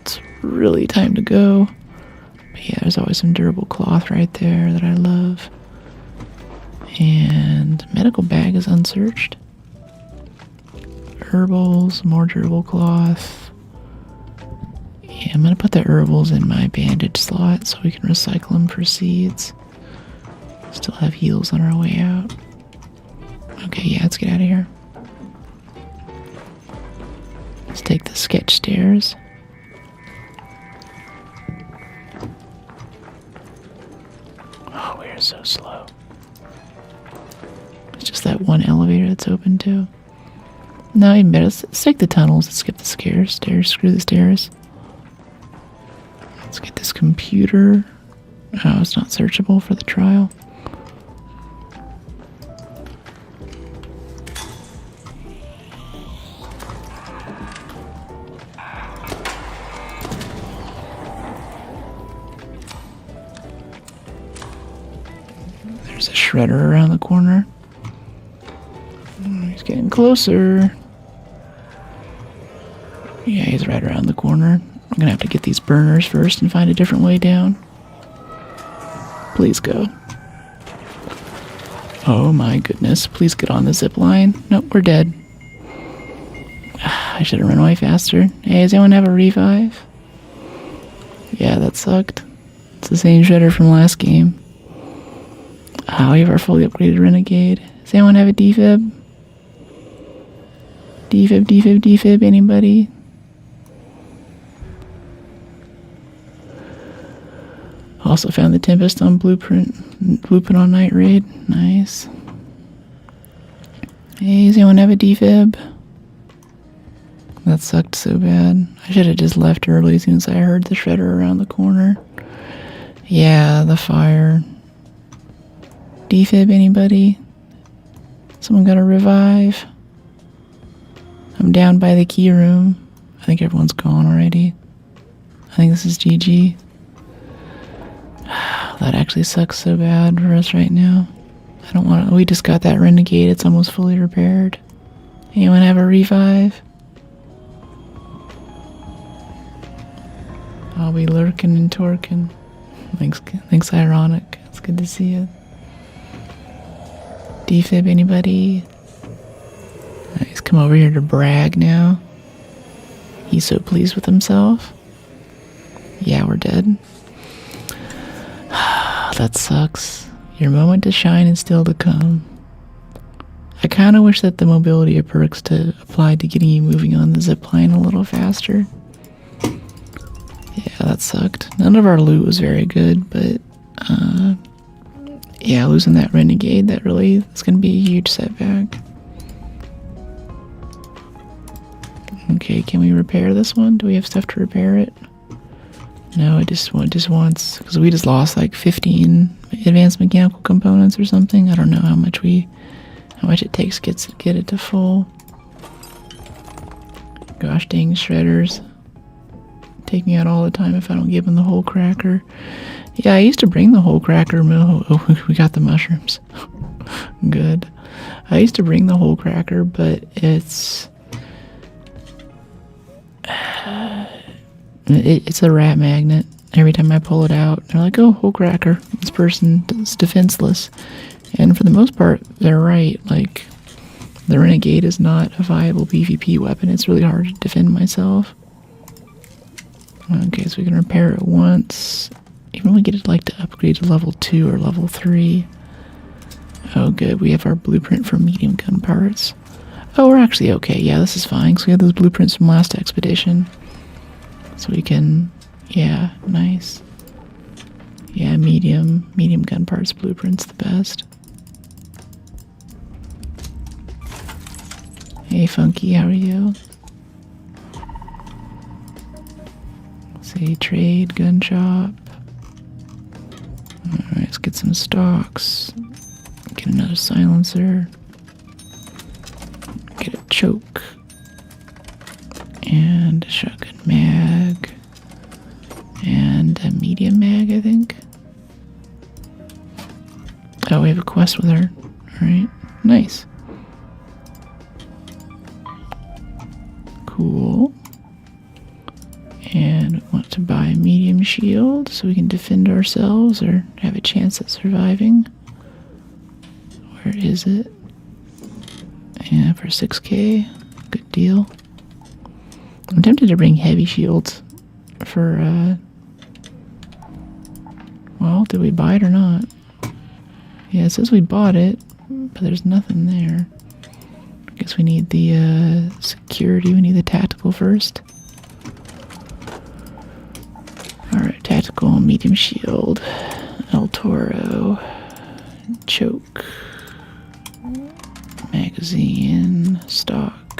It's really time to go. But yeah, there's always some durable cloth right there that I love. And medical bag is unsearched. Herbals, more durable cloth. Yeah, I'm gonna put the herbals in my bandage slot so we can recycle them for seeds. Still have heals on our way out. Okay, yeah, let's get out of here. Let's take the sketch stairs. Oh, we are so slow. It's just that one elevator that's open too. No, even better. Let's take the tunnels. Let's skip the stairs. Screw the stairs. Let's get this computer. Oh, it's not searchable for the trial. There's a shredder around the corner. He's getting closer. Yeah, he's right around the corner. I'm gonna have to get these burners first and find a different way down. Please go. Oh my goodness. Please get on the zip line. Nope, we're dead. I should have run away faster. Hey, does anyone have a revive? Yeah, that sucked. It's the same shredder from last game. We have our fully upgraded renegade. Does anyone have a defib? Defib, anybody? Also found the Tempest on blueprint on Night Raid. Nice. Hey, does anyone have a defib? That sucked so bad. I should have just left early as soon as I heard the shredder around the corner. Yeah, the fire. Defib, anybody? Someone got a revive? I'm down by the key room. I think everyone's gone already. I think this is GG. That actually sucks so bad for us right now. I don't want to. We just got that renegade. It's almost fully repaired. Anyone have a revive? I'll be lurking and torking. Thanks, Ironic. It's good to see you. Defib, anybody? He's come over here to brag now. He's so pleased with himself. Yeah, we're dead. That sucks. Your moment to shine is still to come. I kind of wish that the mobility of perks to apply to getting you moving on the zipline a little faster. Yeah, that sucked. None of our loot was very good, but yeah, losing that renegade, that really is going to be a huge setback. Okay, can we repair this one? Do we have stuff to repair it? No, it just wants, because we just lost like 15 advanced mechanical components or something. I don't know how much it takes to get it to full. Gosh dang shredders. Take me out all the time if I don't give them the whole cracker. Yeah, I used to bring the whole cracker. Oh, we got the mushrooms. Good. I used to bring the whole cracker, but it's a rat magnet. Every time I pull it out, they're like, oh, whole cracker. This person is defenseless. And for the most part, they're right. Like, the renegade is not a viable PvP weapon. It's really hard to defend myself. Okay, so we can repair it once. Even when we get it like to upgrade to level 2 or level 3. Oh good, we have our blueprint for medium gun parts. Oh, we're actually okay. Yeah, this is fine. So we have those blueprints from last expedition. So we can, yeah, nice. Yeah, medium gun parts blueprint's the best. Hey Funky, how are you? Say trade, gun shop. Alright, let's get some stocks. Get another silencer. Get a choke. And a shotgun mag. And a medium mag, I think. Oh, we have a quest with her. Alright, nice. Cool. And we want to buy a medium shield so we can defend ourselves or have a chance at surviving. Where is it? Yeah, for 6k. Good deal. I'm tempted to bring heavy shields for, well, did we buy it or not? Yeah, it says we bought it, but there's nothing there. I guess we need the, security. We need the tactical first. Alright, tactical, medium shield, El Toro, choke, magazine, stock.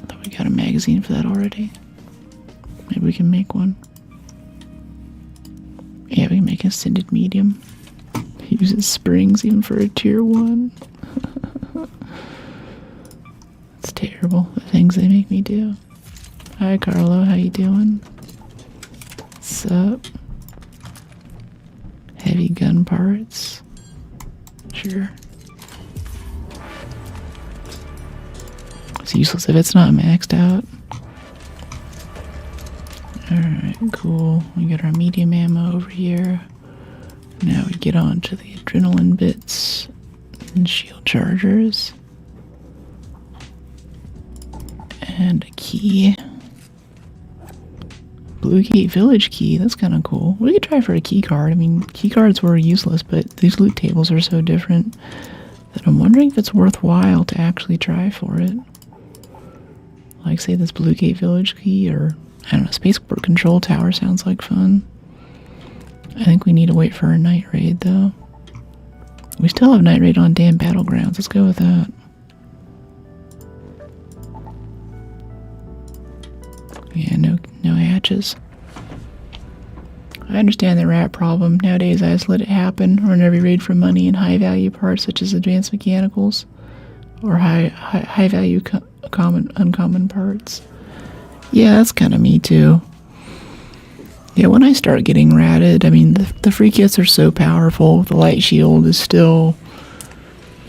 Thought we got a magazine for that already. Maybe we can make one. Yeah, we can make an extended medium. Uses springs even for a tier 1. It's terrible, the things they make me do. Hi Carlo, how you doing? What's up? Heavy gun parts. Sure. It's useless if it's not maxed out. Alright, cool. We got our medium ammo over here. Now we get on to the adrenaline bits and shield chargers. And a key. Blue Gate Village key, that's kind of cool. We could try for a key card. I mean, key cards were useless, but these loot tables are so different that I'm wondering if it's worthwhile to actually try for it. Like, say, this Blue Gate Village key, or, I don't know, Spaceport Control Tower sounds like fun. I think we need to wait for a night raid, though. We still have night raid on damn Battlegrounds. Let's go with that. Yeah, no hatches. I understand the rat problem. Nowadays, I just let it happen, or never raid for money and high-value parts such as advanced mechanicals, or high-value uncommon parts. Yeah, that's kind of me too. Yeah, when I start getting ratted, I mean, the free kits are so powerful. The light shield is still,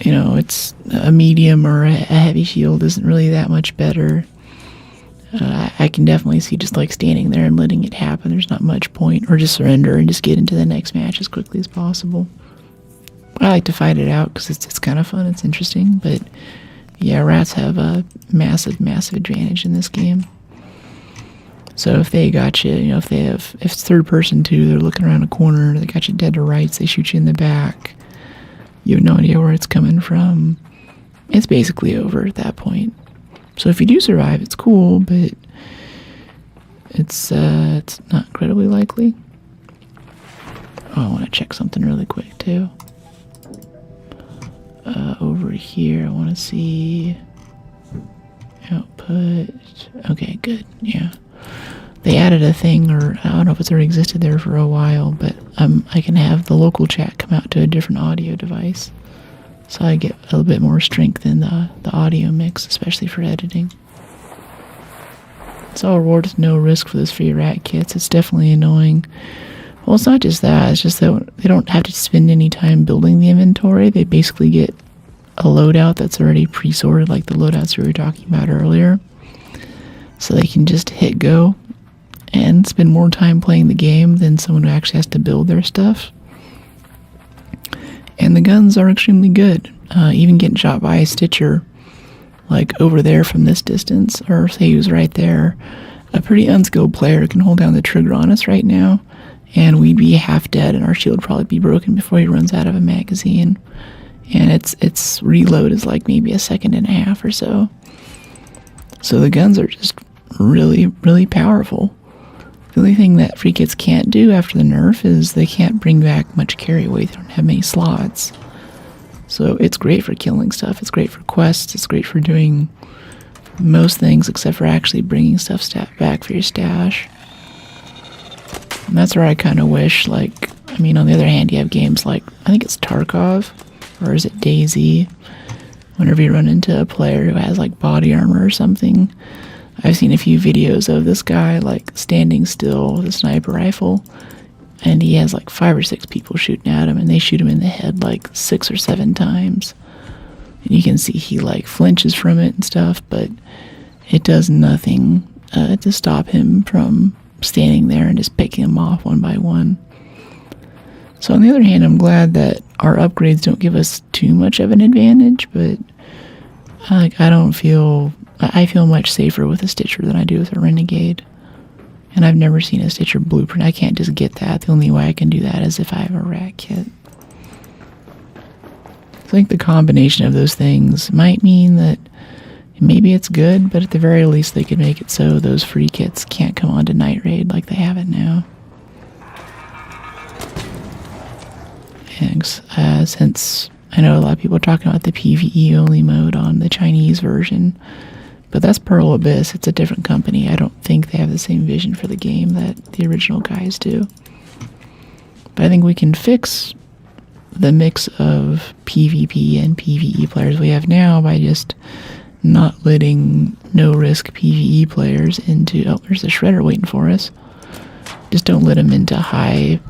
you know, it's a medium, or a heavy shield isn't really that much better. I can definitely see just like standing there and letting it happen. There's not much point, or just surrender and just get into the next match as quickly as possible. I like to fight it out because it's kind of fun. It's interesting, but yeah, rats have a massive advantage in this game. So if they got you, you know, if it's third person too, they're looking around a corner, they got you dead to rights, they shoot you in the back, you have no idea where it's coming from. It's basically over at that point. So if you do survive, it's cool, but it's not incredibly likely. Oh, I want to check something really quick too. Over here, I want to see output. Okay, good. Yeah, they added a thing, or I don't know if it's already existed there for a while, but I can have the local chat come out to a different audio device. So I get a little bit more strength in the audio mix, especially for editing. It's all reward with no risk for those free rat kits. It's definitely annoying. Well, it's not just that. It's just that they don't have to spend any time building the inventory. They basically get a loadout that's already pre-sorted, like the loadouts we were talking about earlier. So they can just hit go and spend more time playing the game than someone who actually has to build their stuff. And the guns are extremely good. Even getting shot by a Stitcher, like over there from this distance, or say he was right there, a pretty unskilled player can hold down the trigger on us right now, and we'd be half dead, and our shield would probably be broken before he runs out of a magazine. And its reload is like maybe a second and a half or so. So the guns are just really, really powerful. The only thing that free kits can't do after the nerf is they can't bring back much carry weight. They don't have many slots. So it's great for killing stuff. It's great for quests. It's great for doing most things except for actually bringing stuff back for your stash. And that's where I kind of wish, like, I mean, on the other hand, you have games like, I think it's Tarkov, or is it Daisy? Whenever you run into a player who has like body armor or something, I've seen a few videos of this guy like standing still with a sniper rifle, and he has like 5 or 6 people shooting at him, and they shoot him in the head like 6 or 7 times. And you can see he like flinches from it and stuff, but it does nothing to stop him from standing there and just picking them off one by one. So on the other hand, I'm glad that our upgrades don't give us too much of an advantage, but I feel much safer with a Stitcher than I do with a Renegade. And I've never seen a Stitcher blueprint. I can't just get that. The only way I can do that is if I have a rat kit. I think the combination of those things might mean that maybe it's good, but at the very least they could make it so those free kits can't come onto Night Raid like they have it now. And since I know a lot of people are talking about the PvE only mode on the Chinese version, but that's Pearl Abyss. It's a different company. I don't think they have the same vision for the game that the original guys do. But I think we can fix the mix of PvP and PvE players we have now by just not letting no-risk PvE players into... Oh, there's a shredder waiting for us. Just don't let them into high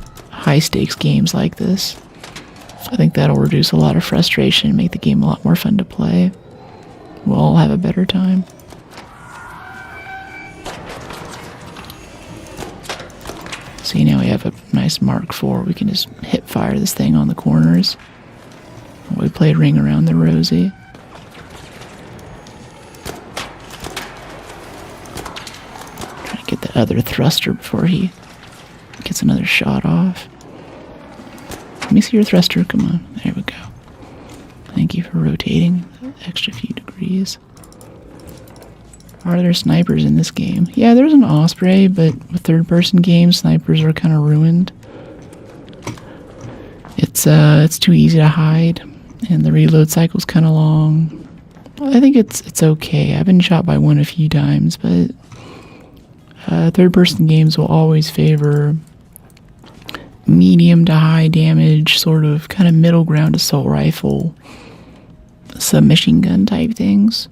high stakes games like this. I think that'll reduce a lot of frustration and make the game a lot more fun to play. We'll all have a better time. See, now we have a nice Mark IV. We can just hip fire this thing on the corners. We play Ring Around the Rosie. Trying to get the other thruster before he gets another shot off. Let me see your thruster. Come on. There we go. Thank you for rotating the extra few degrees. Are there snipers in this game? Yeah, there's an Osprey, but with third-person games, snipers are kind of ruined. It's too easy to hide, and the reload cycle's kind of long. I think it's okay. I've been shot by one a few times, but third-person games will always favor medium to high damage, sort of kind of middle ground assault rifle, submachine gun type things.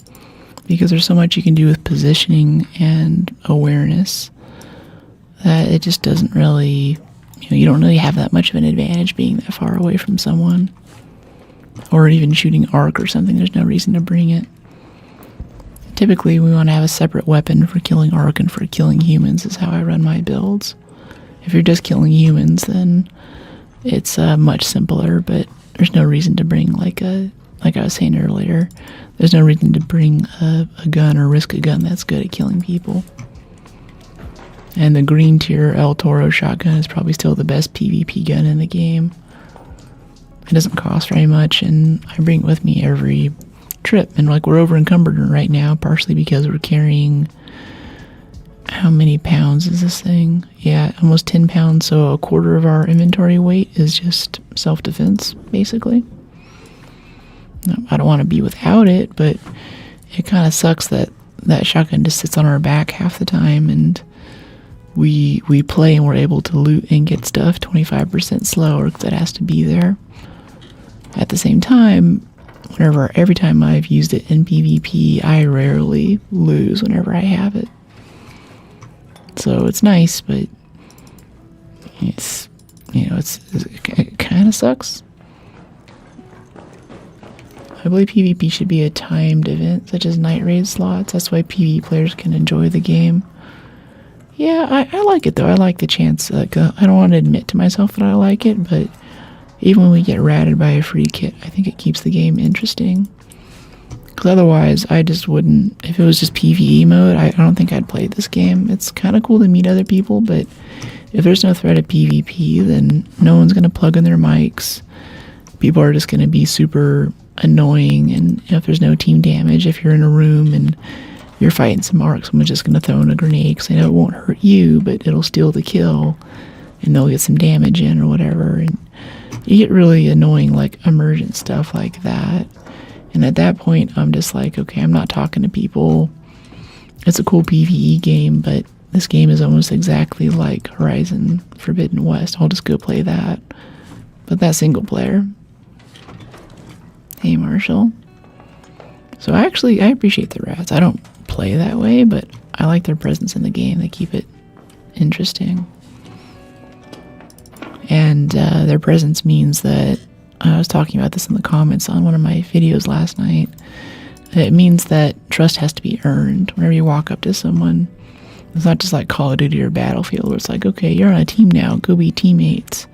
Because there's so much you can do with positioning and awareness that it just doesn't really, you don't really have that much of an advantage being that far away from someone. Or even shooting arc or something, there's no reason to bring it. Typically, we want to have a separate weapon for killing arc and for killing humans is how I run my builds. If you're just killing humans, then it's much simpler, but there's no reason to bring like I was saying earlier, there's no reason to bring a gun or risk a gun that's good at killing people. And the green tier El Toro shotgun is probably still the best PvP gun in the game. It doesn't cost very much, and I bring it with me every trip. And like we're over encumbered right now, partially because we're carrying, how many pounds is this thing? Yeah, almost 10 pounds, so a quarter of our inventory weight is just self-defense, basically. I don't want to be without it, but it kind of sucks that that shotgun just sits on our back half the time, and we play and we're able to loot and get stuff 25% slower because it has to be there. At the same time, every time I've used it in PvP, I rarely lose whenever I have it. So it's nice, but it kind of sucks. I believe PvP should be a timed event, such as night raid slots. That's why PvE players can enjoy the game. Yeah, I like it though. I like the chance. I don't want to admit to myself that I like it, but even when we get ratted by a free kit, I think it keeps the game interesting. Because otherwise, I just wouldn't. If it was just PvE mode, I don't think I'd play this game. It's kind of cool to meet other people, but if there's no threat of PvP, then no one's going to plug in their mics. People are just going to be super annoying, and if there's no team damage, if you're in a room and you're fighting some arcs, someone's just going to throw in a grenade because they know it won't hurt you, but it'll steal the kill, and they'll get some damage in or whatever, and you get really annoying, like, emergent stuff like that. And at that point, I'm just like, okay, I'm not talking to people. It's a cool PvE game, but this game is almost exactly like Horizon Forbidden West. I'll just go play that. But that's single player. Hey, Marshall. So I appreciate the rats. I don't play that way, but I like their presence in the game. They keep it interesting. And their presence means that, I was talking about this in the comments on one of my videos last night, it means that trust has to be earned whenever you walk up to someone. It's not just like Call of Duty or Battlefield where it's like, okay, you're on a team now, go be teammates.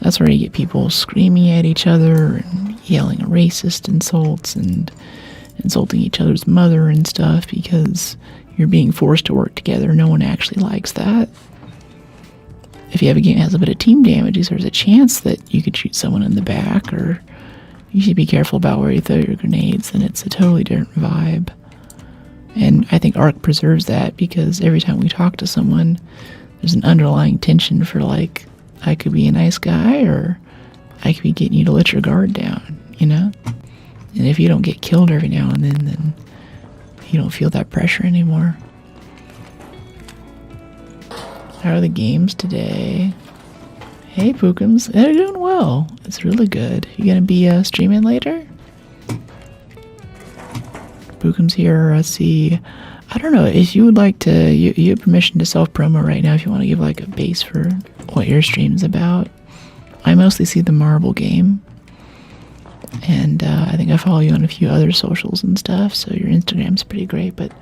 That's where you get people screaming at each other and yelling racist insults and insulting each other's mother and stuff because you're being forced to work together. No one actually likes that. If you have a game that has a bit of team damage, there's a chance that you could shoot someone in the back, or you should be careful about where you throw your grenades, and it's a totally different vibe. And I think Arc preserves that because every time we talk to someone, there's an underlying tension for, like, I could be a nice guy, or I could be getting you to let your guard down, you know? And if you don't get killed every now and then you don't feel that pressure anymore. How are the games today? Hey, Pookums. They're doing well. It's really good. You gonna be streaming later? Pookums here. Let's see. I don't know. If you would like to, you have permission to self-promo right now if you want to give like a base for what your stream's about. I mostly see the marble game. And I think I follow you on a few other socials and stuff, so your Instagram's pretty great, but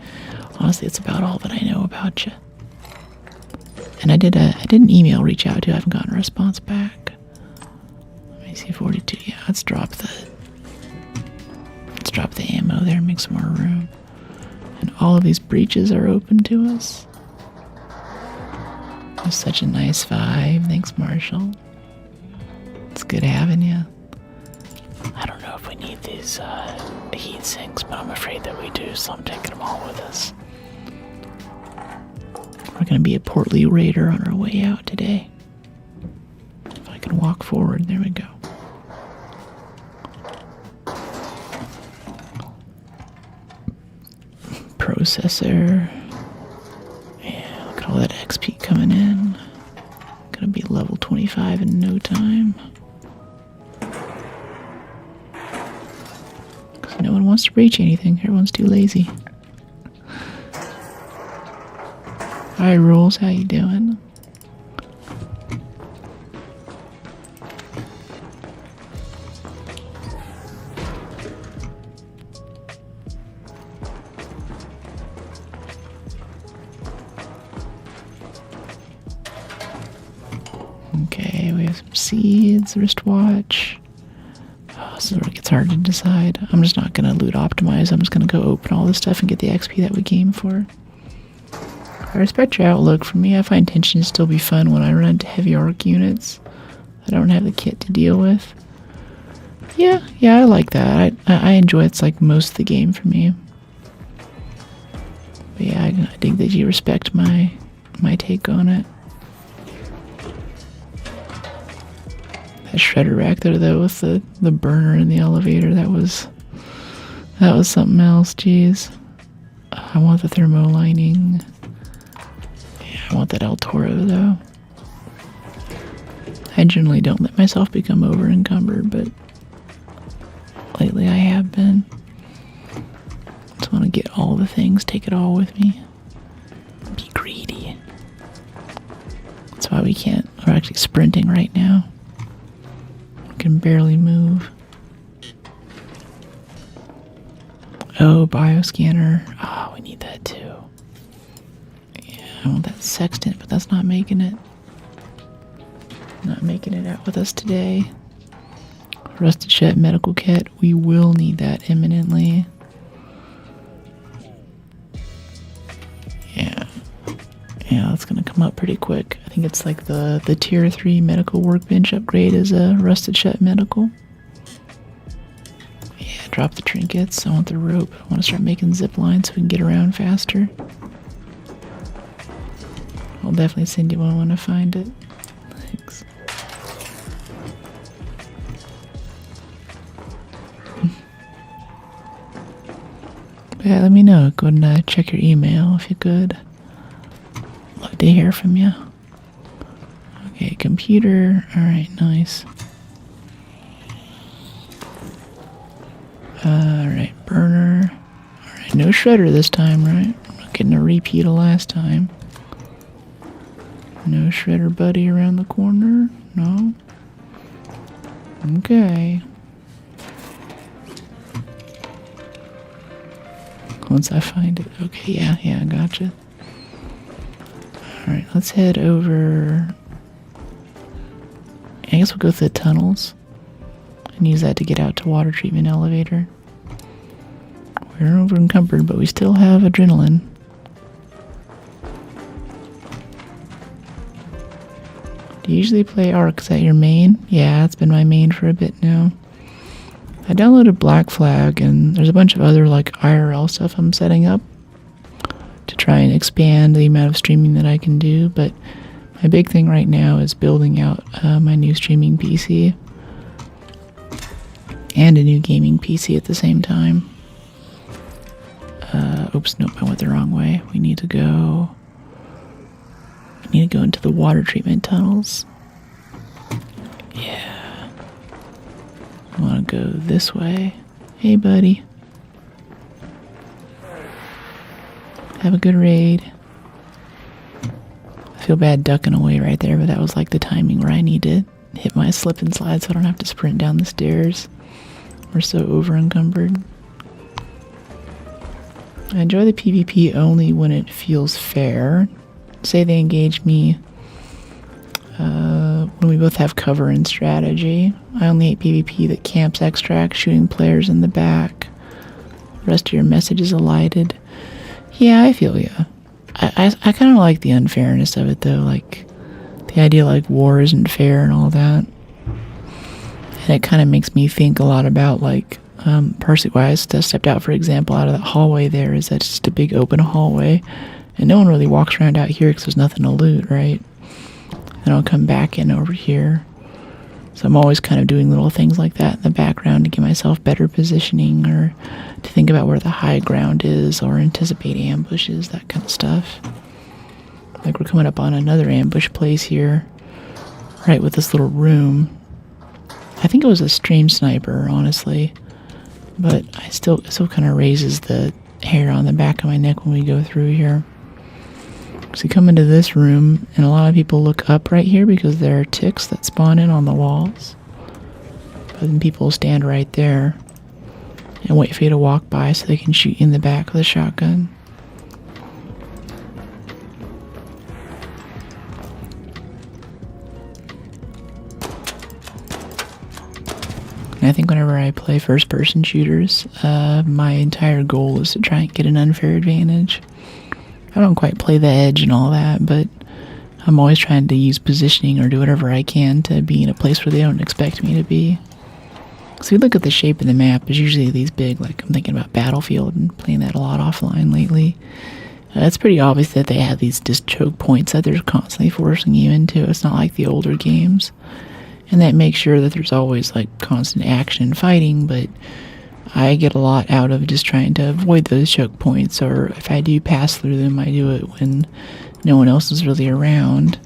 honestly, it's about all that I know about you. And I did an email reach out to. I haven't gotten a response back. Let me see, 42. Yeah, let's drop the ammo there, make some more room. And all of these breaches are open to us. It's such a nice vibe. Thanks, Marshall. It's good having you. I don't know if we need these heat sinks, but I'm afraid that we do, so I'm taking them all with us. We're going to be a portly raider on our way out today. If I can walk forward, there we go. Processor. Yeah, look at all that XP coming in. Gonna be level 25 in no time. Because no one wants to breach anything. Everyone's too lazy. Hi, Rules. How you doing? Okay, we have some seeds, wristwatch. Oh, this is where it gets hard to decide. I'm just not going to loot optimize. I'm just going to go open all this stuff and get the XP that we came for. I respect your outlook. For me, I find tension to still be fun when I run into heavy arc units I don't have the kit to deal with. Yeah, I like that. I enjoy it's like most of the game for me. But yeah, I dig that you respect my take on it. That shredder rack there, though, with the burner in the elevator, that was something else. Jeez, I want the thermo lining. Yeah, I want that El Toro, though. I generally don't let myself become over encumbered, but lately I have been. Just want to get all the things, take it all with me. Be greedy. That's why we're actually sprinting right now. Can barely move. Oh, bioscanner. Oh, we need that too. Yeah, I want that sextant, but that's not making it. Not making it out with us today. Rusted Shed medical kit. We will need that imminently. Yeah, that's gonna come up pretty quick. I think it's like the tier 3 medical workbench upgrade is a Rusted Shed medical. Yeah, drop the trinkets. I want the rope. I want to start making zip lines so we can get around faster. I'll definitely send you one when I find it. Thanks. Yeah, let me know. Go and check your email if you could. Love to hear from you. Okay, computer. Alright, nice. Alright, burner. Alright, no shredder this time, right? I'm not getting a repeat of last time. No shredder buddy around the corner? No? Okay. Once I find it. Okay, yeah, I gotcha. Alright, let's head over. I guess we'll go through the tunnels and use that to get out to water treatment elevator. We're over encumbered, but we still have adrenaline. Do you usually play Arc? Is that your main? Yeah, it's been my main for a bit now. I downloaded Black Flag, and there's a bunch of other like IRL stuff I'm setting up to try and expand the amount of streaming that I can do, but my big thing right now is building out my new streaming PC and a new gaming PC at the same time. Oops, nope, I went the wrong way. We need to go into the water treatment tunnels. Yeah. I want to go this way. Hey, buddy. Have a good raid. I feel bad ducking away right there, but that was like the timing where I needed hit my slip and slide so I don't have to sprint down the stairs. We're so over encumbered. I enjoy the PvP only when it feels fair. Say they engage me when we both have cover and strategy. I only hate PvP that camps extract, shooting players in the back. The rest of your message is elided. Yeah, I feel ya. I kind of like the unfairness of it, though. Like, the idea like war isn't fair and all that. And it kind of makes me think a lot about, like, personally, why I stepped out, for example, out of that hallway there, is that it's just a big open hallway. And no one really walks around out here because there's nothing to loot, right? And I'll come back in over here. So I'm always kind of doing little things like that in the background to give myself better positioning, or to think about where the high ground is, or anticipate ambushes, that kind of stuff. Like, we're coming up on another ambush place here, right with this little room. I think it was a stream sniper, honestly. But it still kind of raises the hair on the back of my neck when we go through here. So you come into this room, and a lot of people look up right here because there are ticks that spawn in on the walls. But then people stand right there and wait for you to walk by so they can shoot you in the back with a shotgun. And I think whenever I play first-person shooters, my entire goal is to try and get an unfair advantage. I don't quite play the edge and all that, but I'm always trying to use positioning or do whatever I can to be in a place where they don't expect me to be. So you look at the shape of the map, it's usually these big, like, I'm thinking about Battlefield and playing that a lot offline lately. It's pretty obvious that they have these just choke points that they're constantly forcing you into. It's not like the older games. And that makes sure that there's always, like, constant action and fighting, but I get a lot out of just trying to avoid those choke points, or if I do pass through them, I do it when no one else is really around.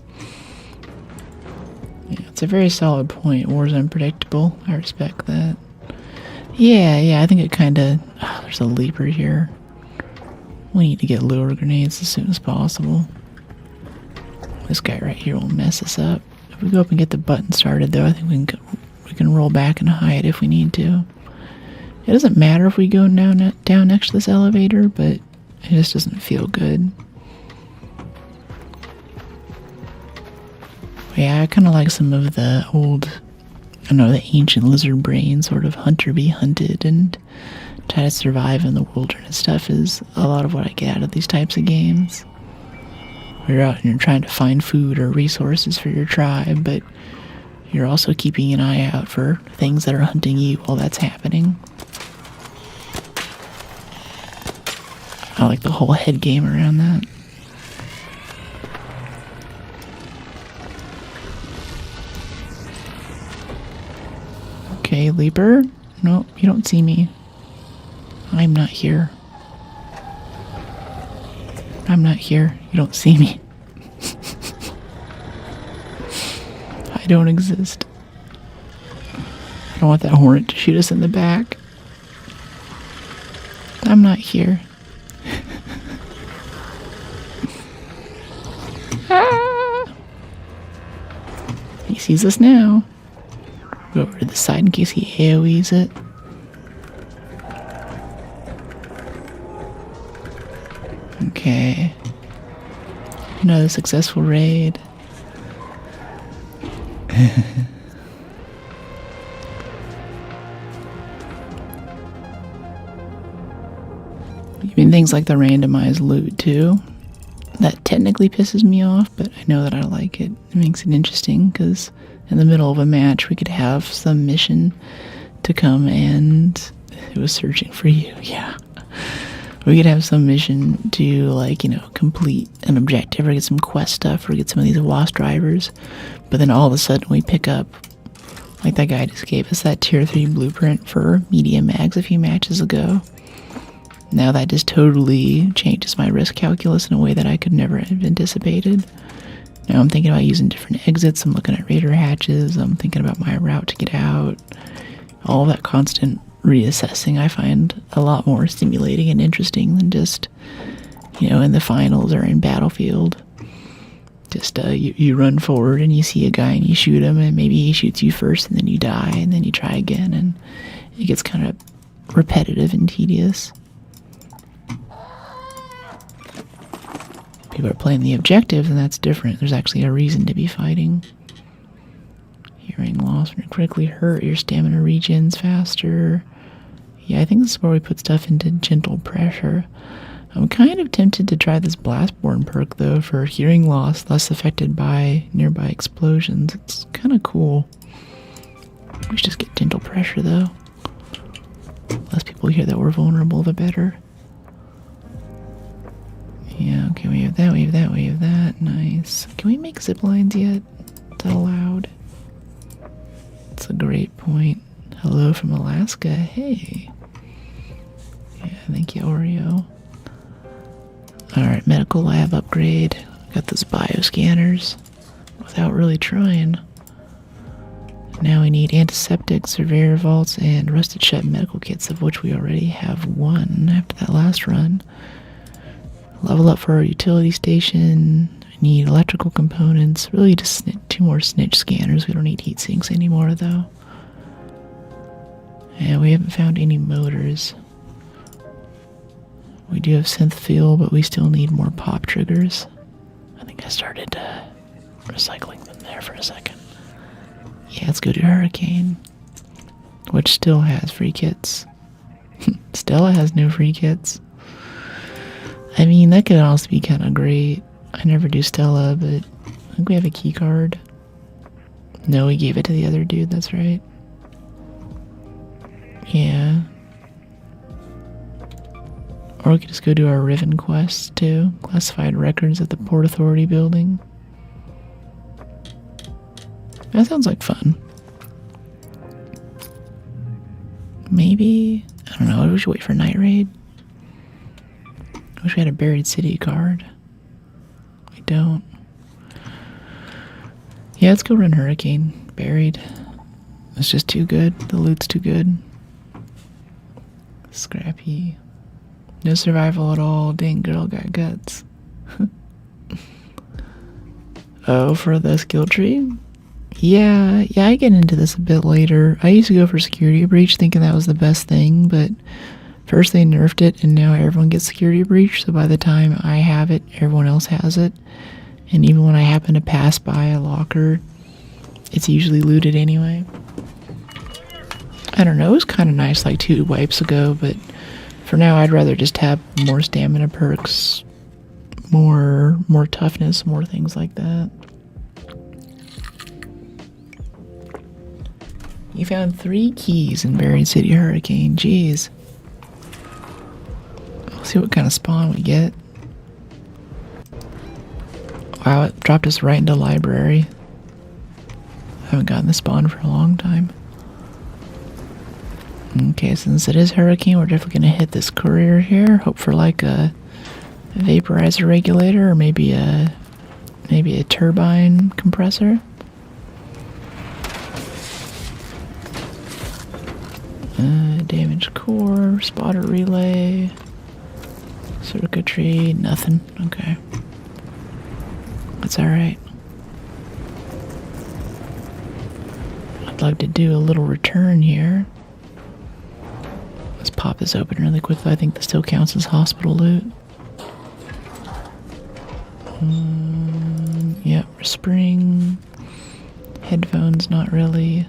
Yeah, it's a very solid point. War's unpredictable. I respect that. Yeah, I think it kind of... Oh, there's a leaper here. We need to get lure grenades as soon as possible. This guy right here will mess us up. If we go up and get the button started, though, I think we can roll back and hide if we need to. It doesn't matter if we go down next to this elevator, but it just doesn't feel good. Yeah, I kind of like some of the old, I don't know, the ancient lizard brain sort of hunter be hunted and try to survive in the wilderness stuff is a lot of what I get out of these types of games. Where you're out and you're trying to find food or resources for your tribe, but you're also keeping an eye out for things that are hunting you while that's happening. I like the whole head game around that. Okay, Leaper. No, you don't see me. I'm not here. I'm not here. You don't see me. I don't exist. I don't want that hornet to shoot us in the back. I'm not here. Ah! He sees us now. Go over to the side in case he AoEs it. Okay. Another successful raid. Even things like the randomized loot too. That technically pisses me off, but I know that I like it. It makes it interesting because in the middle of a match we could have some mission to come and it was searching for you. Yeah. We could have some mission to, like, you know, complete an objective or get some quest stuff or get some of these WASP drivers. But then all of a sudden we pick up, like that guy just gave us that tier 3 blueprint for medium mags a few matches ago. Now that just totally changes my risk calculus in a way that I could never have anticipated. Now I'm thinking about using different exits. I'm looking at raider hatches. I'm thinking about my route to get out. All that constant reassessing I find a lot more stimulating and interesting than just, you know, in the finals or in Battlefield. Just you run forward and you see a guy and you shoot him, and maybe he shoots you first and then you die and then you try again, and it gets kind of repetitive and tedious. People are playing the objectives, and that's different. There's actually a reason to be fighting. Hearing loss when you're critically hurt, your stamina regens faster. Yeah, I think this is where we put stuff into gentle pressure. I'm kind of tempted to try this Blastborn perk, though, for hearing loss, less affected by nearby explosions. It's kind of cool. We should just get gentle pressure, though. Less people hear that we're vulnerable, the better. Yeah, okay, we have that, we have that, we have that. Nice. Can we make zip lines yet? Is that allowed? That's a great point. Hello from Alaska. Hey. Yeah, thank you, Oreo. Alright, medical lab upgrade. Got those bioscanners without really trying. Now we need antiseptic, surveyor vaults, and rusted shut medical kits, of which we already have one after that last run. Level up for our utility station. I need electrical components. Really just 2 more snitch scanners. We don't need heat sinks anymore, though. And we haven't found any motors. We do have synth fuel, but we still need more pop triggers. I think I started recycling them there for a second. Yeah, let's go to Hurricane, which still has free kits. Stella has no free kits. I mean, that could also be kind of great. I never do Stella, but I think we have a key card. No, we gave it to the other dude, that's right. Yeah. Or we could just go do our Riven quest, too. Classified records at the Port Authority building. That sounds like fun. Maybe? I don't know, we should wait for Night Raid. I wish we had a Buried City card. We don't. Yeah, let's go run Hurricane. Buried. It's just too good. The loot's too good. Scrappy. No survival at all. Dang, girl got guts. Oh, for the skill tree? Yeah, I get into this a bit later. I used to go for Security Breach thinking that was the best thing, but first they nerfed it and now everyone gets Security Breach, so by the time I have it, everyone else has it. And even when I happen to pass by a locker, it's usually looted anyway. I don't know, it was kind of nice like 2 wipes ago, but for now I'd rather just have more stamina perks, more toughness, more things like that. You found 3 keys in Buried City Hurricane, jeez. Let's see what kind of spawn we get. Wow, it dropped us right into library. I haven't gotten the spawn for a long time. Okay, since it is Hurricane, we're definitely going to hit this courier here. Hope for like a vaporizer regulator, or maybe a turbine compressor. Damaged core, spotter relay, circuitry, nothing. Okay. That's alright. I'd love to do a little return here. Let's pop this open really quickly. I think this still counts as hospital loot. Yep, spring. Headphones, not really.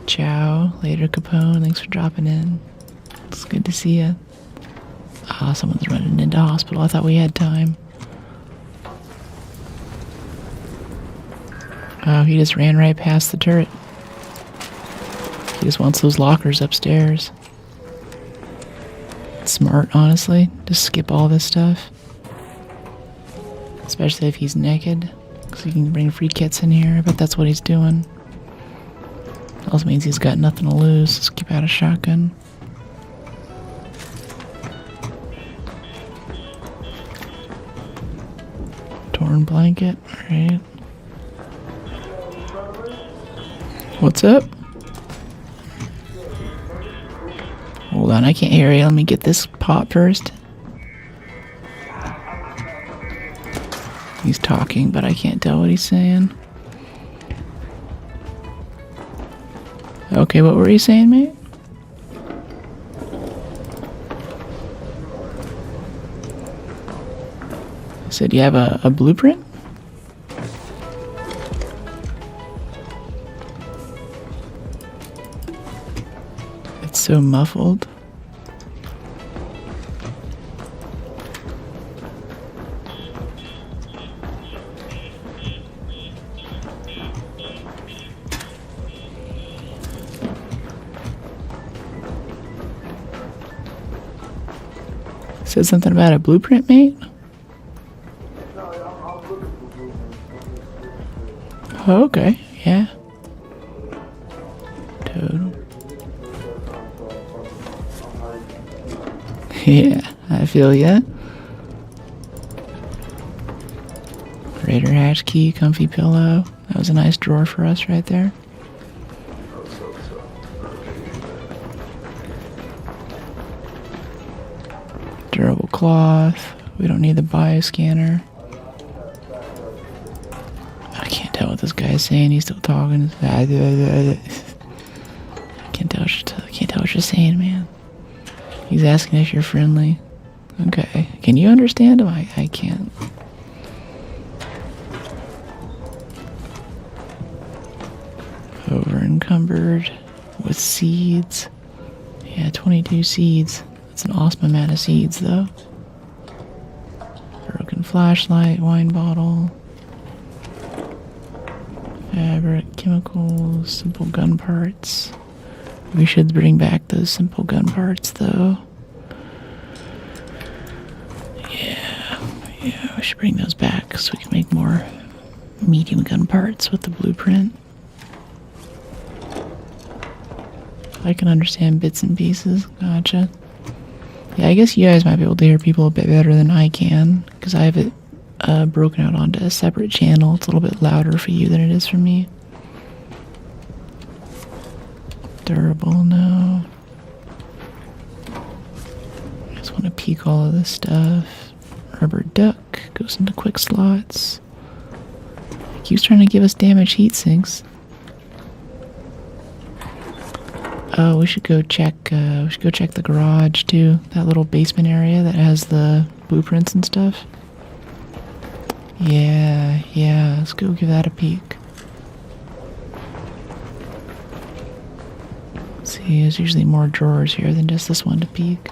Ciao. Later, Capone. Thanks for dropping in. It's good to see you. Ah, someone's running into hospital. I thought we had time. Oh, he just ran right past the turret. He just wants those lockers upstairs. It's smart, honestly. Just skip all this stuff. Especially if he's naked. So you can bring free kits in here. I bet that's what he's doing. Also means he's got nothing to lose. Let's keep out a shotgun. Torn blanket. Alright. What's up? Hold on, I can't hear you. Let me get this pop first. He's talking, but I can't tell what he's saying. Okay, what were you saying, mate? I said, you have a blueprint? It's so muffled. Said something about a blueprint, mate? Oh, okay, yeah. Total. Yeah, I feel ya. Raider hatch key, comfy pillow. That was a nice drawer for us right there. Durable cloth. We don't need the bioscanner. I can't tell what this guy's saying. He's still talking. I can't tell what you're saying, man. He's asking if you're friendly. Okay. Can you understand him? I can't. Over encumbered with seeds. Yeah, 22 seeds. That's an awesome amount of seeds, though. Broken flashlight, wine bottle. Fabric, chemicals, simple gun parts. We should bring back those simple gun parts, though. Yeah, we should bring those back so we can make more medium gun parts with the blueprint. I can understand bits and pieces. Gotcha. Yeah, I guess you guys might be able to hear people a bit better than I can, because I have it broken out onto a separate channel. It's a little bit louder for you than it is for me. Durable, no. I just want to peek all of this stuff. Rubber duck goes into quick slots. It keeps trying to give us damaged heat sinks. Oh, we should go check the garage too. That little basement area that has the blueprints and stuff. Yeah, let's go give that a peek. See, there's usually more drawers here than just this one to peek.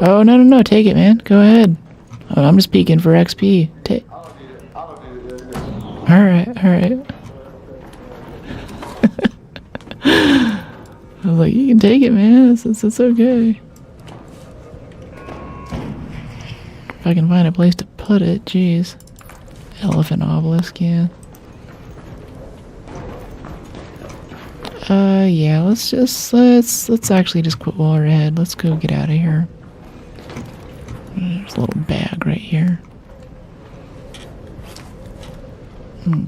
Oh, no, take it, man. Go ahead. Oh, I'm just peeking for XP. Alright. I was like, you can take it, man. It's okay. If I can find a place to put it, jeez. Elephant obelisk, yeah. Yeah, let's actually just quit while we're ahead. Let's go get out of here. There's a little bag right here.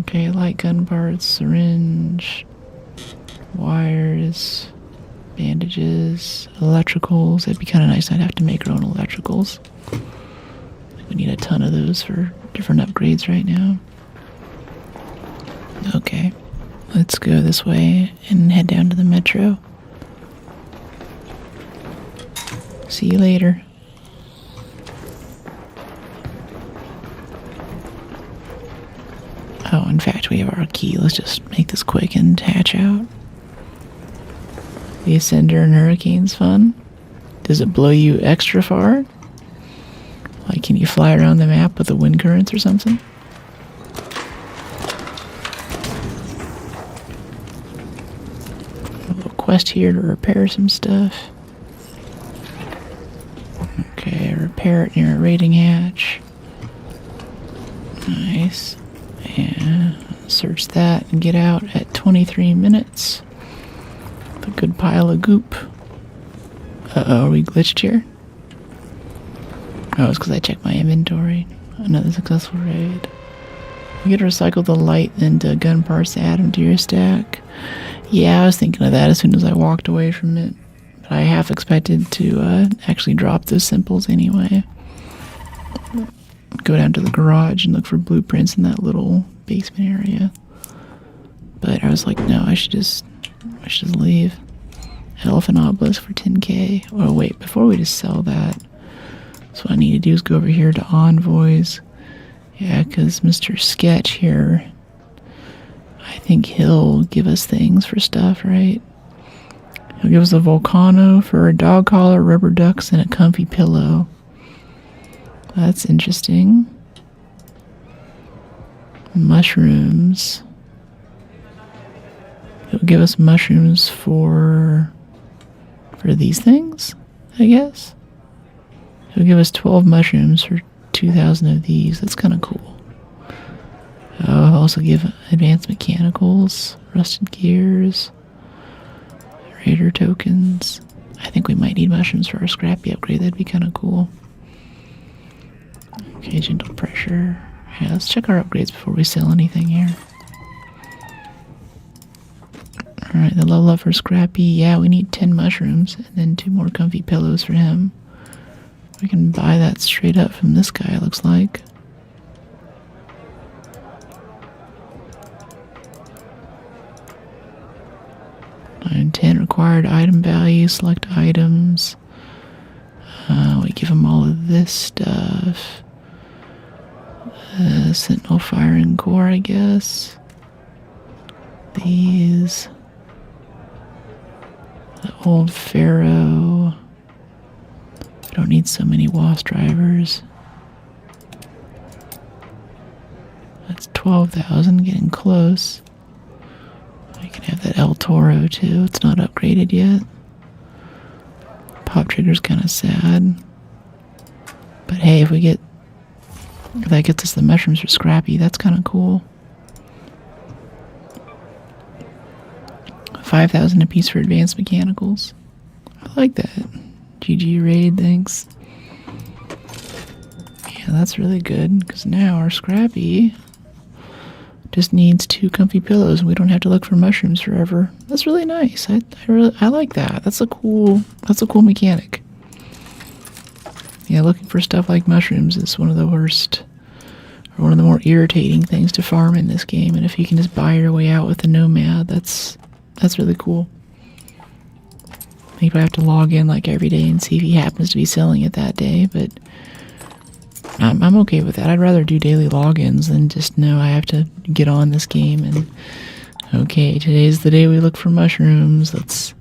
Okay, light gun parts, syringe, wires, bandages, electricals. It'd be kind of nice not to have to make our own electricals. We need a ton of those for different upgrades right now. Okay, let's go this way and head down to the metro. See you later. Oh, in fact, we have our key. Let's just make this quick and hatch out. The Ascender and Hurricane's fun. Does it blow you extra far? Like, can you fly around the map with the wind currents or something? A little quest here to repair some stuff. Okay, repair it near a raiding hatch. Nice. And search that and get out at 23 minutes. With a good pile of goop. Uh-oh, are we glitched here? Oh, it's because I checked my inventory. Another successful raid. You get to recycle the light into gun parts to add them to your stack. Yeah, I was thinking of that as soon as I walked away from it. But I half expected to actually drop those simples anyway. go down to the garage and look for blueprints in that little basement area. But I was like, no, I should just leave. Elephant obelisk for 10k. Oh wait, before we just sell that, so what I need to do is go over here to envoys. Yeah, because Mr. Sketch here, I think he'll give us things for stuff, right? He'll give us a volcano for a dog collar, rubber ducks, and a comfy pillow. That's interesting. Mushrooms. He'll give us mushrooms for these things, I guess. He'll give us 12 mushrooms for 2,000 of these. That's kind of cool. I'll also give advanced mechanicals, rusted gears, raider tokens. I think we might need mushrooms for our scrappy upgrade. That'd be kind of cool. Okay, gentle pressure. Yeah, let's check our upgrades before we sell anything here. Alright, the level up for Scrappy. Yeah, we need 10 mushrooms and then 2 more comfy pillows for him. We can buy that straight up from this guy, it looks like. And 10 required item value, select items. We give him all of this stuff. Sentinel firing core, I guess. These. The old Pharaoh. I don't need so many wasp drivers. That's 12,000, getting close. I can have that El Toro too. It's not upgraded yet. Pop trigger's kind of sad. But hey, if that gets us the mushrooms for Scrappy, that's kind of cool. 5,000 apiece for advanced mechanicals. I like that. GG raid, thanks. Yeah, that's really good, because now our Scrappy just needs 2 comfy pillows and we don't have to look for mushrooms forever. That's really nice. I like that. That's a cool mechanic. Yeah, looking for stuff like mushrooms is one of the worst, or one of the more irritating things to farm in this game, and if you can just buy your way out with the Nomad, that's really cool. Maybe I have to log in like every day and see if he happens to be selling it that day, but I'm okay with that. I'd rather do daily logins than just know I have to get on this game and, okay, today's the day we look for mushrooms. Let's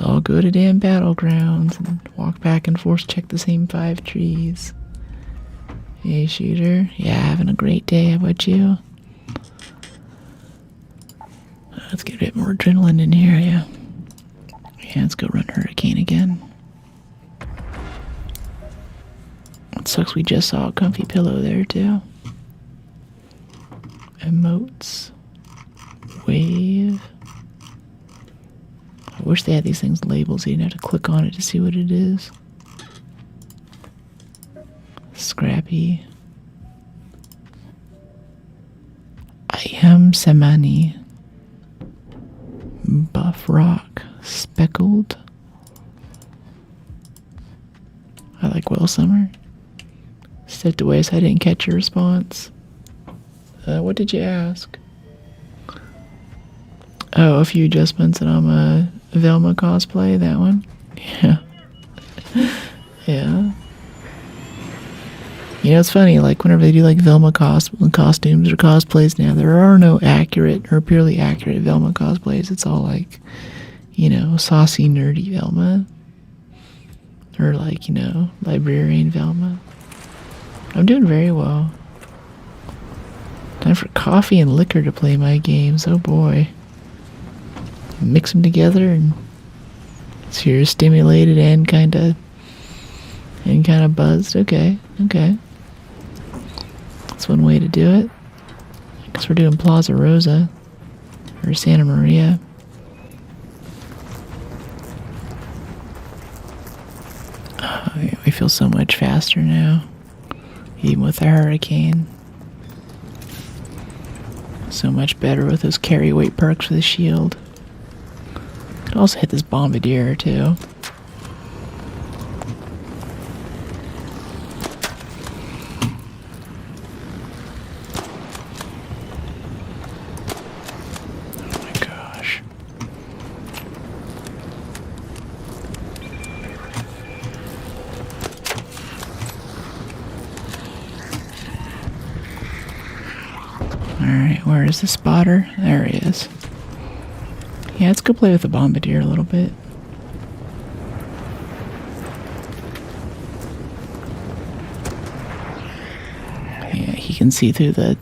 all go to damn battlegrounds and walk back and forth, check the same 5 trees. Hey, shooter. Yeah, having a great day. How about you? Let's get a bit more adrenaline in here, yeah. Yeah, let's go run Hurricane again. It sucks we just saw a comfy pillow there, too. Emotes. Wave. I wish they had these things labeled so you didn't have to click on it to see what it is. Scrappy. I am Semani. Buff rock. Speckled. I like Will Summer. Stepped away so I didn't catch your response. What did you ask? Oh, a few adjustments and I'm a Velma cosplay, that one? Yeah. Yeah. You know, it's funny, like, whenever they do, like, Velma costumes or cosplays now, there are no accurate or purely accurate Velma cosplays. It's all, like, you know, saucy, nerdy Velma. Or, like, you know, librarian Velma. I'm doing very well. Time for coffee and liquor to play my games. Oh, boy. Mix them together and so you're stimulated and kind of buzzed. Okay. That's one way to do it. I guess we're doing Plaza Rosa or Santa Maria. We feel so much faster now, even with the Hurricane. So much better with those carry weight perks for the shield. Could also hit this Bombardier too. Alright, where is the spotter? There he is. Yeah, let's go play with the bombardier a little bit. Yeah, he can see through the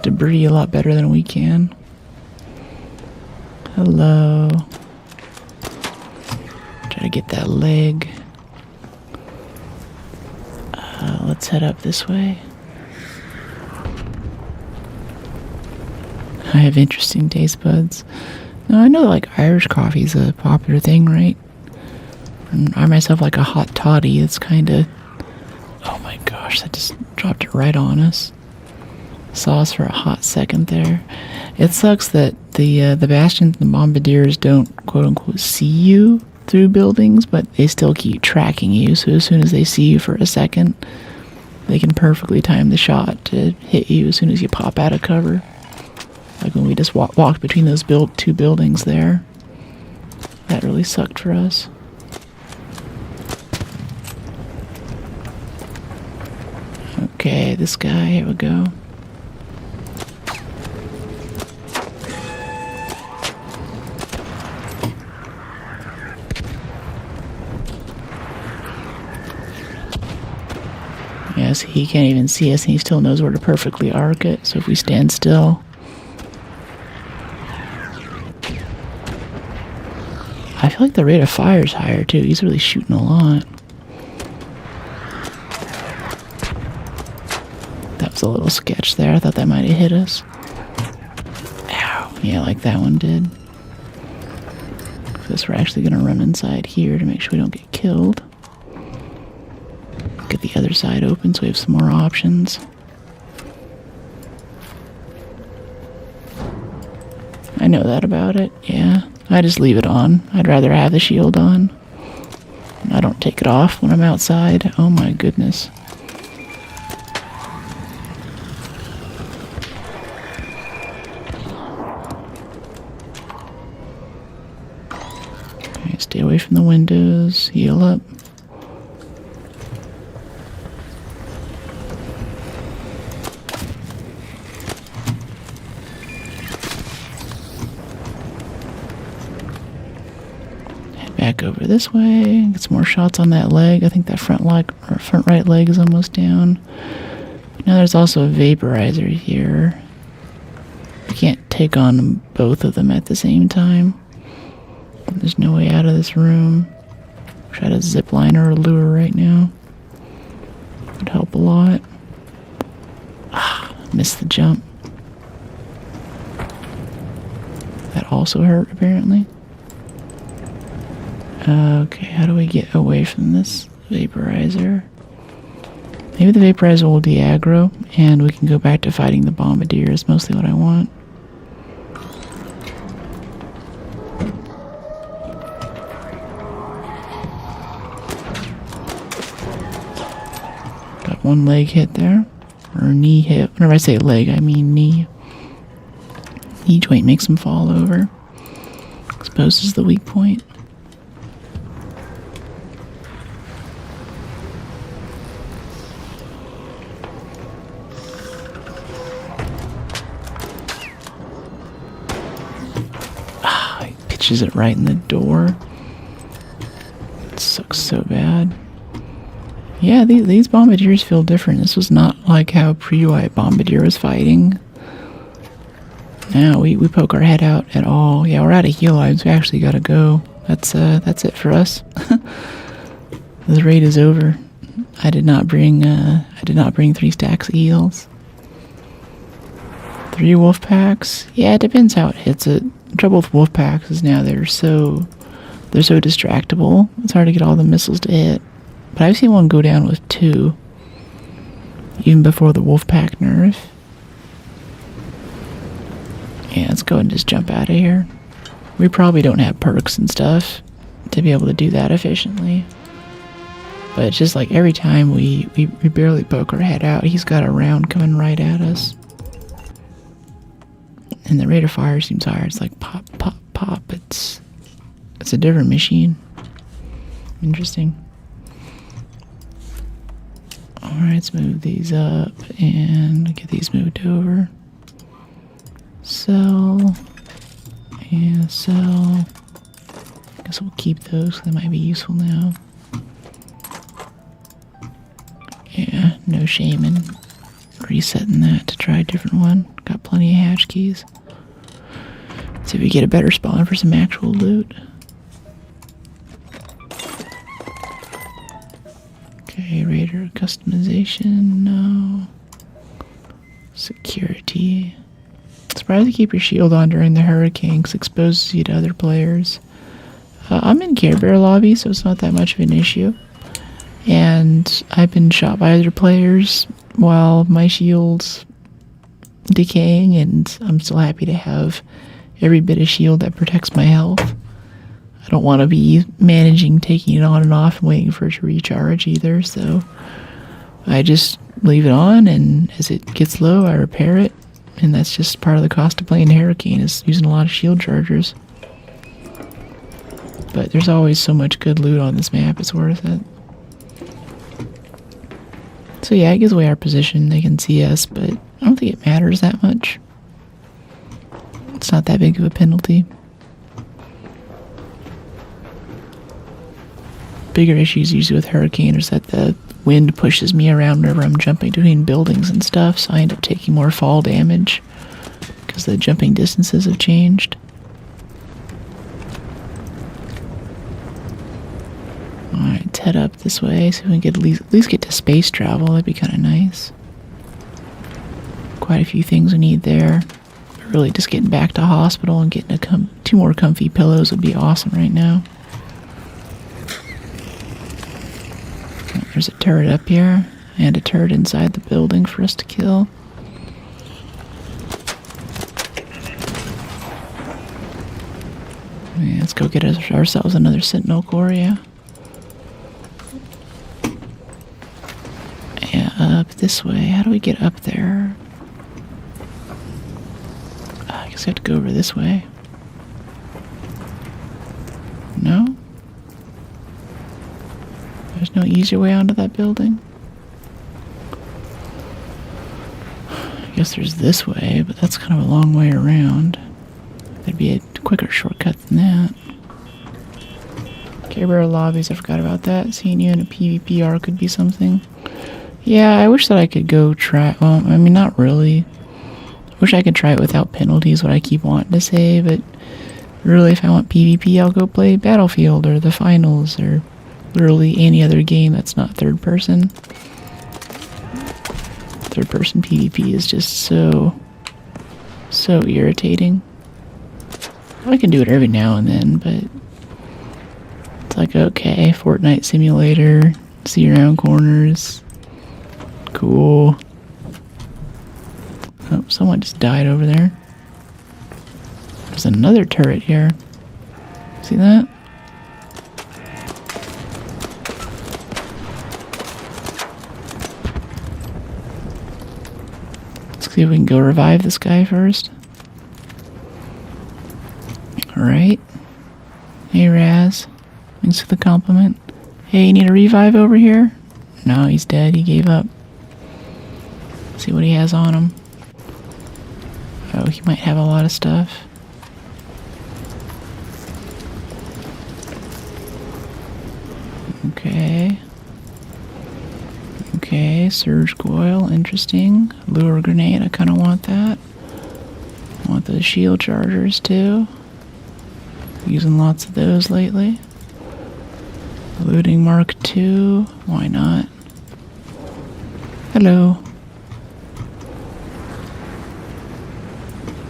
debris a lot better than we can. Hello. Try to get that leg. Let's head up this way. I have interesting taste buds. Now, I know like Irish coffee is a popular thing, right? And I myself like a hot toddy. It's kind of... Oh my gosh, that just dropped it right on us. Saw us for a hot second there. It sucks that the bastions and the bombardiers don't quote-unquote see you through buildings, but they still keep tracking you. So as soon as they see you for a second, they can perfectly time the shot to hit you as soon as you pop out of cover. Like when we just walked between those two buildings there. That really sucked for us. Okay, this guy, here we go. Yes, he can't even see us and he still knows where to perfectly arc it. So if we stand still... I feel like the rate of fire is higher too. He's really shooting a lot. That was a little sketch there. I thought that might have hit us. Ow. Yeah, like that one did. Guess we're actually going to run inside here to make sure we don't get killed. Get the other side open so we have some more options. I know that about it, yeah. I just leave it on. I'd rather have the shield on. I don't take it off when I'm outside. Oh my goodness. Okay, stay away from the windows. Heal up. Back over this way. Get some more shots on that leg. I think that front right leg is almost down. Now there's also a vaporizer here. I can't take on both of them at the same time. There's no way out of this room. Try to zip line or a lure right now. Would help a lot. Missed the jump. That also hurt apparently. Okay, how do we get away from this vaporizer? Maybe the vaporizer will de-aggro, and we can go back to fighting the bombardier is mostly what I want. Got one leg hit there, or knee hit. Whenever I say leg, I mean knee. Knee joint makes him fall over. Exposes the weak point. It right in the door. It sucks so bad. Yeah, these bombardiers feel different. This was not like how pre-white bombardier was fighting. Now we poke our head out at all. Yeah, we're out of heal items. We actually gotta go. That's it for us. The raid is over. I did not bring 3 stacks of heals. 3 wolf packs. Yeah, it depends how it hits it. The trouble with wolf packs is now they're so distractible. It's hard to get all the missiles to hit. But I've seen one go down with 2, even before the wolf pack nerf. Yeah, let's go and just jump out of here. We probably don't have perks and stuff to be able to do that efficiently. But it's just like every time we barely poke our head out, he's got a round coming right at us. And the rate of fire seems higher. It's like pop, pop, pop. It's a different machine. Interesting. Alright, let's move these up and get these moved over. sell. And sell. Guess we'll keep those. They might be useful now. Yeah, no shame in resetting that to try a different one. Got plenty of hatch keys. See if we get a better spawn for some actual loot. Okay, radar customization, no. Security. Surprised to keep your shield on during the hurricane because it exposes you to other players. I'm in Care Bear lobby, so it's not that much of an issue. And I've been shot by other players while my shield's decaying, and I'm still happy to have every bit of shield that protects my health. I don't want to be managing taking it on and off and waiting for it to recharge either, so I just leave it on, and as it gets low, I repair it, and that's just part of the cost of playing Hurricane, is using a lot of shield chargers. But there's always so much good loot on this map, it's worth it. So yeah, it gives away our position, they can see us, but I don't think it matters that much. It's not that big of a penalty. Bigger issues usually with Hurricane is that the wind pushes me around whenever I'm jumping between buildings and stuff, so I end up taking more fall damage because the jumping distances have changed. Alright, let's head up this way so we can get at least get to space travel. That'd be kind of nice. Quite a few things we need there. But really, just getting back to hospital and getting two more comfy pillows would be awesome right now. There's a turret up here, and a turret inside the building for us to kill. Yeah, let's go get ourselves another Sentinel core, yeah. Yeah, up this way. How do we get up there? I guess I have to go over this way. No? There's no easier way onto that building? I guess there's this way, but that's kind of a long way around. There'd be a quicker shortcut than that. Care Bear lobbies, I forgot about that. Seeing you in a PvPR could be something. Yeah, I wish that I could go try... Well, I mean, not really. I wish I could try it without penalties, what I keep wanting to say, but really, if I want PvP, I'll go play Battlefield or the Finals or literally any other game that's not third person. Third person PvP is just so irritating. I can do it every now and then, but it's like, okay, Fortnite simulator, see around corners, cool. Oh, someone just died over there. There's another turret here. See that? Let's see if we can go revive this guy first. Alright. Hey Raz. Thanks for the compliment. Hey, you need a revive over here? No, he's dead. He gave up. Let's see what he has on him. Oh, he might have a lot of stuff. Okay. Okay, surge coil, interesting. Lure grenade, I kind of want that. I want those shield chargers too. Using lots of those lately. Looting Mark II, why not? Hello.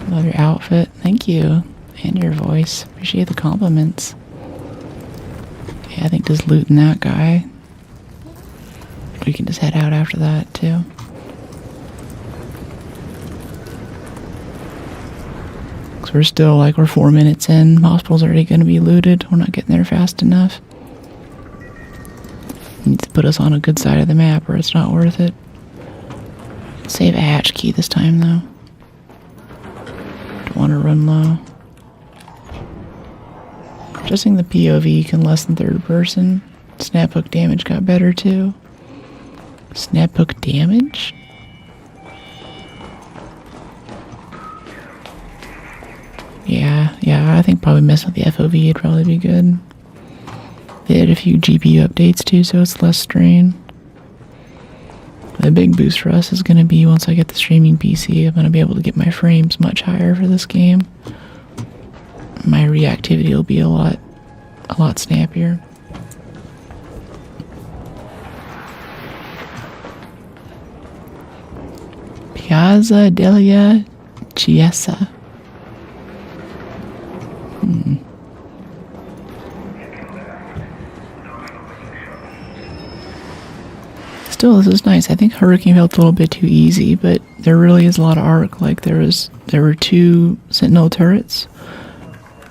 Love your outfit, thank you. And your voice, appreciate the compliments. Yeah, I think just looting that guy. We can just head out after that too. Cause we're still like, we're 4 minutes in. Hospital's already gonna be looted. We're not getting there fast enough. Needs to put us on a good side of the map or it's not worth it. Save a hatch key this time though. Don't want to run low. Adjusting the POV can lessen third person. Snap hook damage got better too. Snap hook damage? Yeah, I think probably messing with the FOV would probably be good. They did a few GPU updates too, so it's less strain. The big boost for us is going to be once I get the streaming PC, I'm going to be able to get my frames much higher for this game. My reactivity will be a lot snappier. Piazza della Chiesa. Still, this is nice. I think Hurricane felt a little bit too easy, but there really is a lot of arc. Like there were 2 Sentinel turrets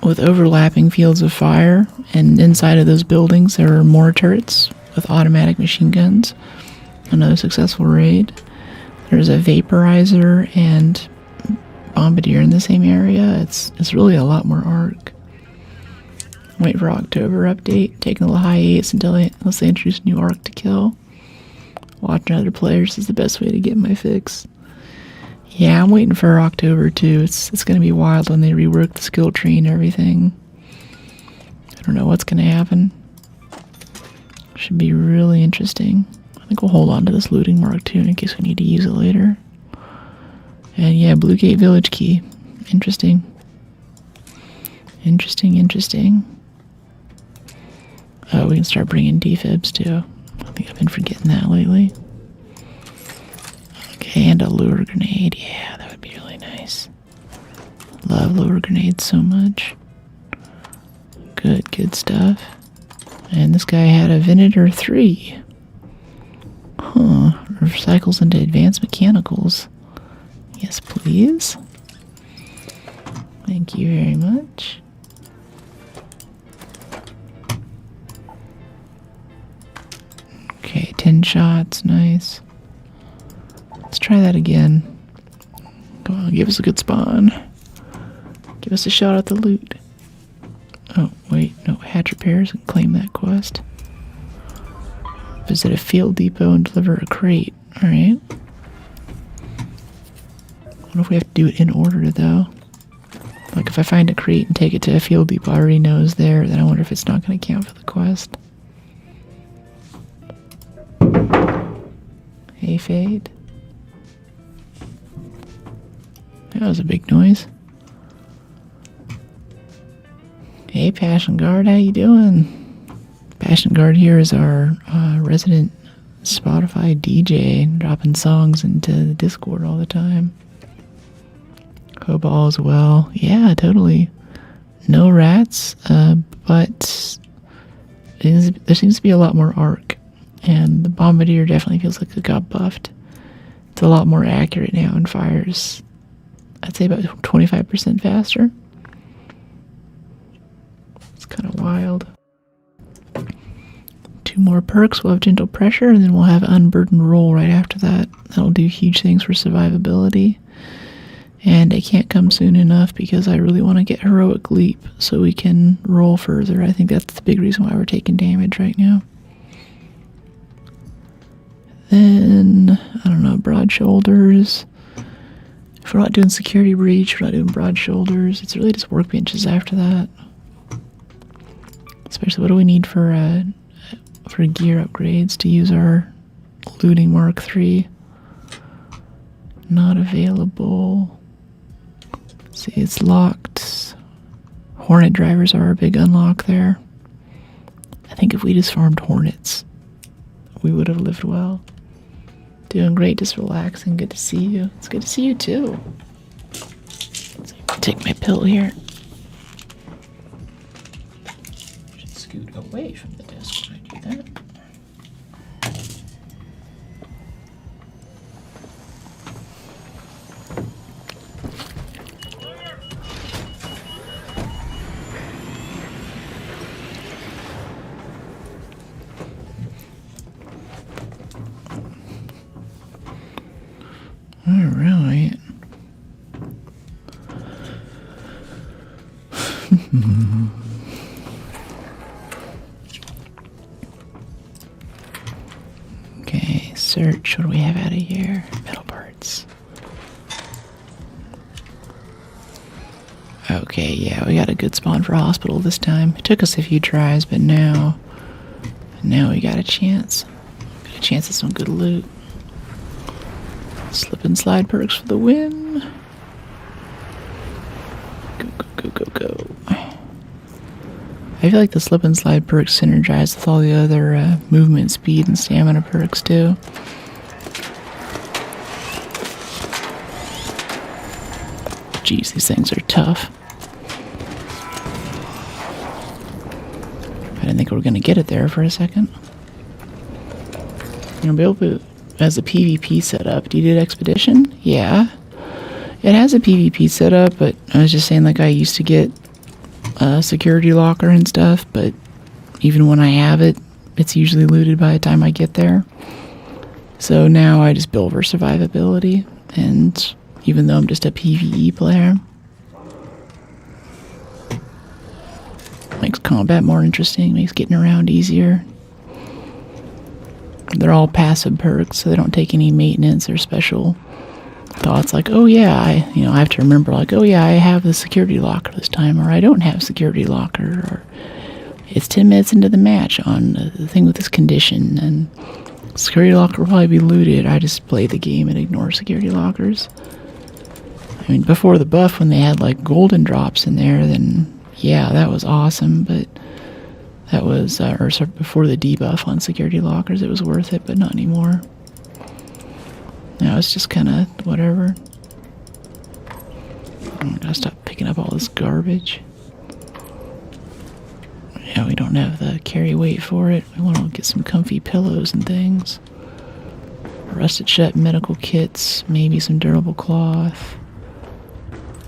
with overlapping fields of fire, and inside of those buildings there are more turrets with automatic machine guns. Another successful raid. There's a vaporizer and bombardier in the same area. It's really a lot more arc. Wait for October update. Taking a little hiatus unless they introduce new arc to kill. Watching other players is the best way to get my fix. Yeah, I'm waiting for October too. It's gonna be wild when they rework the skill tree and everything. I don't know what's gonna happen. Should be really interesting. I think we'll hold on to this looting mark too in case we need to use it later. And yeah, Blue Gate Village key. Interesting. Interesting. Oh, we can start bringing defibs too. I think I've been forgetting that lately. Okay, and a lure grenade. Yeah, that would be really nice. Love lure grenades so much. Good stuff. And this guy had a Venator 3. Huh. Recycles into advanced mechanicals. Yes, please. Thank you very much. Okay, 10 shots. Nice. Let's try that again. Come on, give us a good spawn. Give us a shot at the loot. Oh, wait. No, hatch repairs and claim that quest. Visit a field depot and deliver a crate. Alright. What if we have to do it in order, though? Like, if I find a crate and take it to a field depot I already know is there, then I wonder if it's not going to count for the quest. Hey, Fade. That was a big noise. Hey, Passion Guard, how you doing? Passion Guard here is our resident Spotify DJ, dropping songs into the Discord all the time. Hope all is well. Yeah, totally. No rats, but there seems to be a lot more arc, and the Bombardier definitely feels like it got buffed. It's a lot more accurate now and fires, I'd say, about 25% faster. It's kind of wild. 2 more perks. We'll have Gentle Pressure, and then we'll have Unburdened Roll right after that. That'll do huge things for survivability. And it can't come soon enough because I really want to get Heroic Leap so we can roll further. I think that's the big reason why we're taking damage right now. Then, I don't know, Broad Shoulders. If we're not doing Security Breach, we're not doing Broad Shoulders. It's really just workbenches after that. Especially, what do we need for gear upgrades to use our Looting Mark 3? Not available. See, it's locked. Hornet drivers are a big unlock there. I think if we just farmed Hornets, we would have lived well. Doing great, just relaxing. Good to see you. It's good to see you too. Take my pill here. Should scoot away from the desk when I do that. Alright. Okay, search. What do we have out of here? Metal parts. Okay, yeah, we got a good spawn for hospital this time. It took us a few tries, but now we got a chance. Got a chance at some good loot. Slip and slide perks for the win. Go, go, go, go, go. I feel like the slip and slide perks synergize with all the other movement, speed, and stamina perks too. Jeez, these things are tough. I didn't think we were going to get it there for a second. You'll be able to, as a PvP setup. Do you do Expedition? Yeah. It has a PvP setup, but I was just saying, like, I used to get a security locker and stuff, but even when I have it, it's usually looted by the time I get there. So now I just build for survivability, and even though I'm just a PvE player, makes combat more interesting, makes getting around easier. They're all passive perks, so they don't take any maintenance or special thoughts like, oh yeah, I have to remember, like, oh yeah, I have the security locker this time, or I don't have security locker, or it's 10 minutes into the match on the thing with this condition, and security locker will probably be looted. I just play the game and ignore security lockers. I mean, before the buff, when they had like golden drops in there, then yeah, that was awesome, but that was, before the debuff on security lockers, it was worth it, but not anymore. Now it's just kind of whatever. I gotta stop picking up all this garbage. Yeah, we don't have the carry weight for it. We want to get some comfy pillows and things. Rusted shut medical kits, maybe some durable cloth.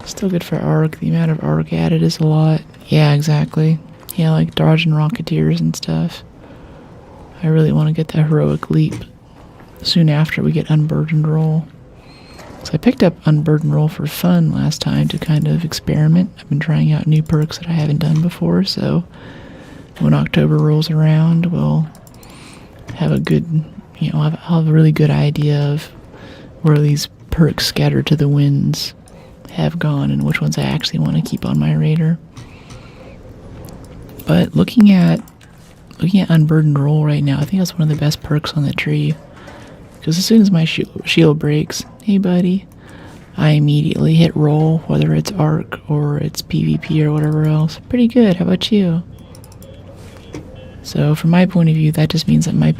Still good for arc. The amount of arc added is a lot. Yeah, exactly. Yeah, like dodging rocketeers and stuff. I really want to get the heroic leap soon after we get unburdened roll. So I picked up unburdened roll for fun last time to kind of experiment. I've been trying out new perks that I haven't done before, so when October rolls around, we'll have a good, I'll have a really good idea of where these perks scattered to the winds have gone and which ones I actually want to keep on my radar. But looking at unburdened roll right now, I think that's one of the best perks on the tree, because as soon as my shield breaks, hey buddy, I immediately hit roll, whether it's arc or it's PvP or whatever else. Pretty good. How about you? So from my point of view, that just means that my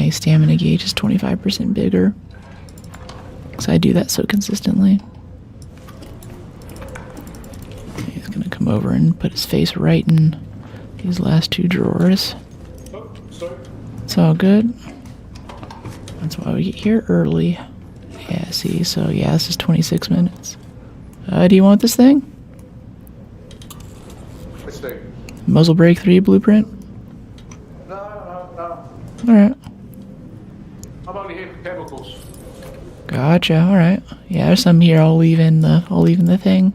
stamina gauge is 25% bigger, because I do that so consistently. He's gonna come over and put his face right in these last two drawers. Oh, sorry. It's all good. That's why we get here early. Yeah, see, so yeah, this is 26 minutes. Do you want this thing? Which thing? Muzzle Brake 3 blueprint? No. Alright. I'm only here for chemicals. Gotcha, alright. Yeah, there's some here, I'll leave in the thing.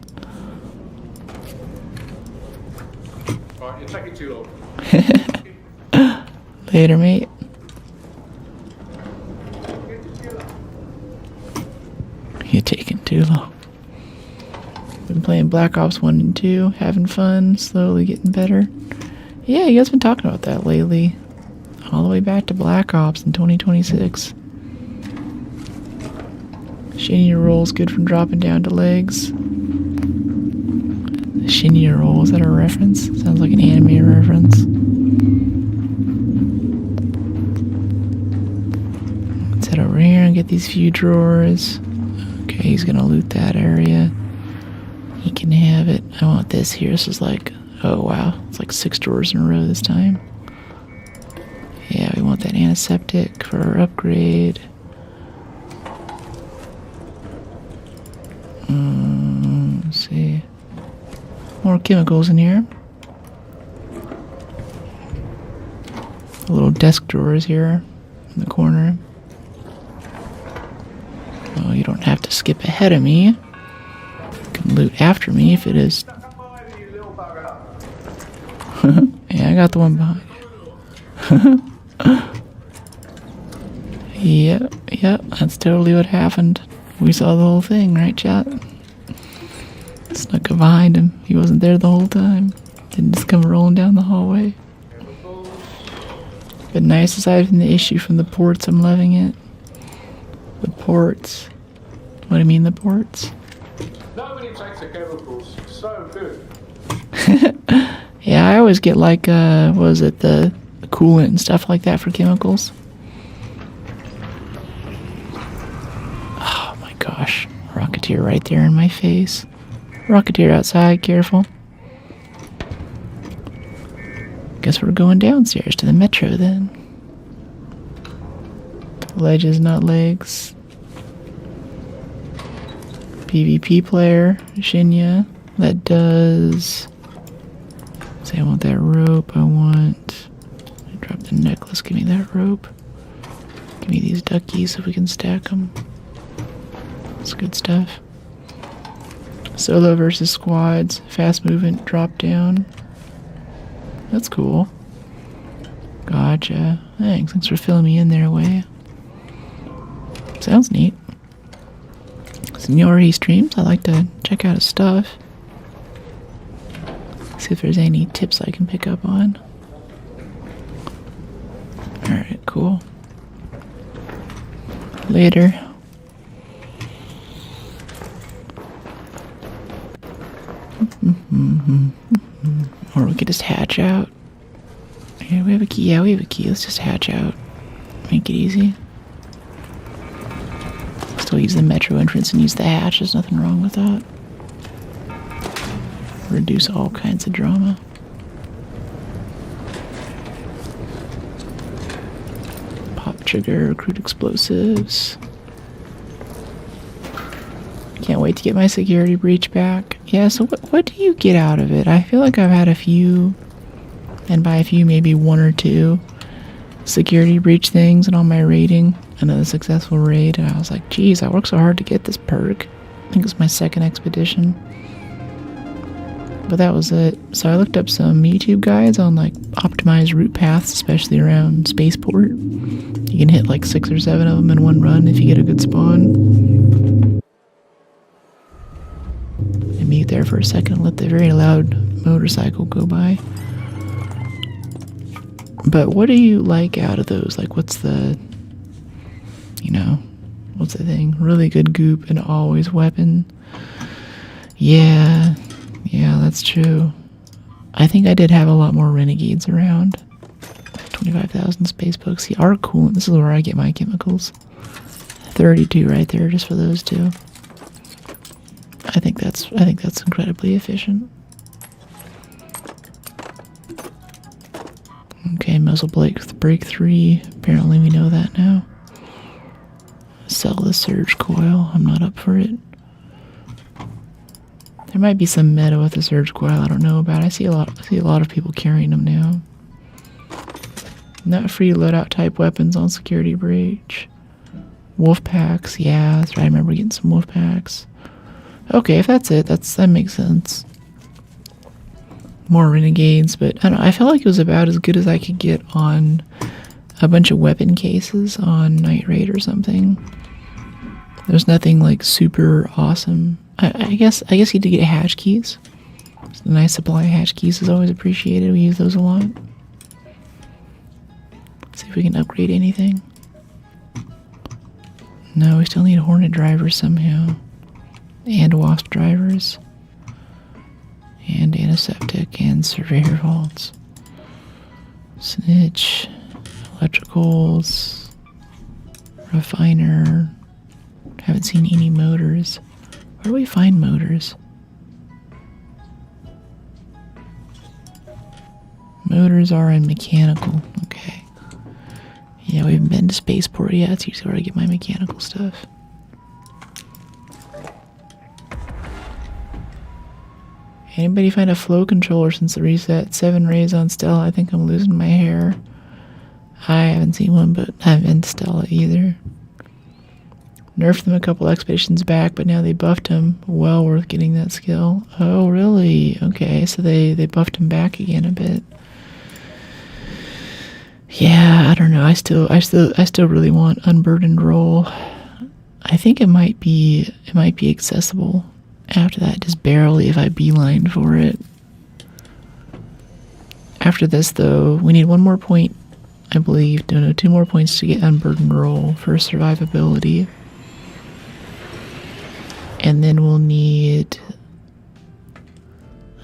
Alright, you're taking too long. Later, mate. You're taking too long. Been playing Black Ops 1 and 2, having fun, slowly getting better. Yeah, you guys been talking about that lately. All the way back to Black Ops in 2026. Shinny roll's good from dropping down to legs. The Shinny roll, is that a reference? Sounds like an anime reference. Let's head over here and get these few drawers. Okay, he's gonna loot that area. He can have it. I want this here. This is like, oh wow, it's like 6 drawers in a row this time. Yeah, we want that antiseptic for our upgrade. Let's see. More chemicals in here. Little desk drawers here in the corner. Oh, you don't have to skip ahead of me. You can loot after me if it is. Yeah, I got the one behind you. Yep, that's totally what happened. We saw the whole thing, right, chat? Snuck up behind him. He wasn't there the whole time. Didn't just come rolling down the hallway. Chemicals. But nice aside from the issue from the ports, I'm loving it. The ports. What do you mean the ports? Nobody takes the chemicals. So good. Yeah, I always get like, what was it, the coolant and stuff like that for chemicals. Oh my gosh. Rocketeer right there in my face. Rocketeer outside, careful. Guess we're going downstairs to the metro then. Ledges, not legs. PvP player, Shinya. That does... Say I want that rope, I want... Drop the necklace, give me that rope. Give me these duckies so we can stack them. That's good stuff. Solo versus squads, fast movement, drop down. That's cool. Gotcha. Thanks for filling me in there, way. Sounds neat. Seniority streams, I like to check out his stuff. See if there's any tips I can pick up on. Alright, cool. Later. Or we could just hatch out. Yeah, we have a key. Yeah, we have a key. Let's just hatch out. Make it easy. Still use the metro entrance and use the hatch. There's nothing wrong with that. Reduce all kinds of drama. Pop trigger, recruit explosives. Can't wait to get my security breach back. Yeah, so what do you get out of it? I feel like I've had a few, and by a few, maybe one or two security breach things, and on my rating, another successful raid, and I was like, geez, I worked so hard to get this perk. I think it's my second expedition. But that was it. So I looked up some YouTube guides on like optimized route paths, especially around Spaceport. You can hit like 6 or 7 of them in one run if you get a good spawn. And mute there for a second and let the very loud motorcycle go by. But what do you like out of those? Like what's the, what's the thing? Really good goop and always weapon. Yeah, that's true. I think I did have a lot more renegades around. 25,000 space books. See, Arc coolant. This is where I get my chemicals. 32 right there, just for those two. I think that's incredibly efficient. Okay, muzzle break 3. Apparently we know that now. Sell the surge coil. I'm not up for it. There might be some meta with the surge coil I don't know about. I see a lot of people carrying them now. Not free loadout type weapons on security breach. Wolf packs, yeah, that's right. I remember getting some wolf packs. Okay, if that's it, that makes sense. More renegades, but I don't know, I felt like it was about as good as I could get on a bunch of weapon cases on Night Raid or something. There's nothing like super awesome. I guess you did get hatch keys. A nice supply of hatch keys is always appreciated. We use those a lot. See if we can upgrade anything. No, we still need Hornet drivers somehow. And Wasp drivers. And antiseptic and surveyor vaults. Snitch. Electricals. Refiner. Haven't seen any motors. Where do we find motors? Motors are in mechanical. Okay. Yeah, we haven't been to Spaceport yet. That's usually where I get my mechanical stuff. Anybody find a flow controller since the reset? 7 rays on Stella. I think I'm losing my hair. I haven't seen one, but I haven't been to Stella either. Nerfed them a couple expeditions back, but now they buffed him. Well worth getting that skill. Oh, really? Okay, so they buffed him back again a bit. Yeah, I don't know. I still really want unburdened roll. I think it might be accessible After that, just barely if I beeline for it. After this, though, we need one more point, I believe. No, 2 more points to get unburdened roll for survivability. And then we'll need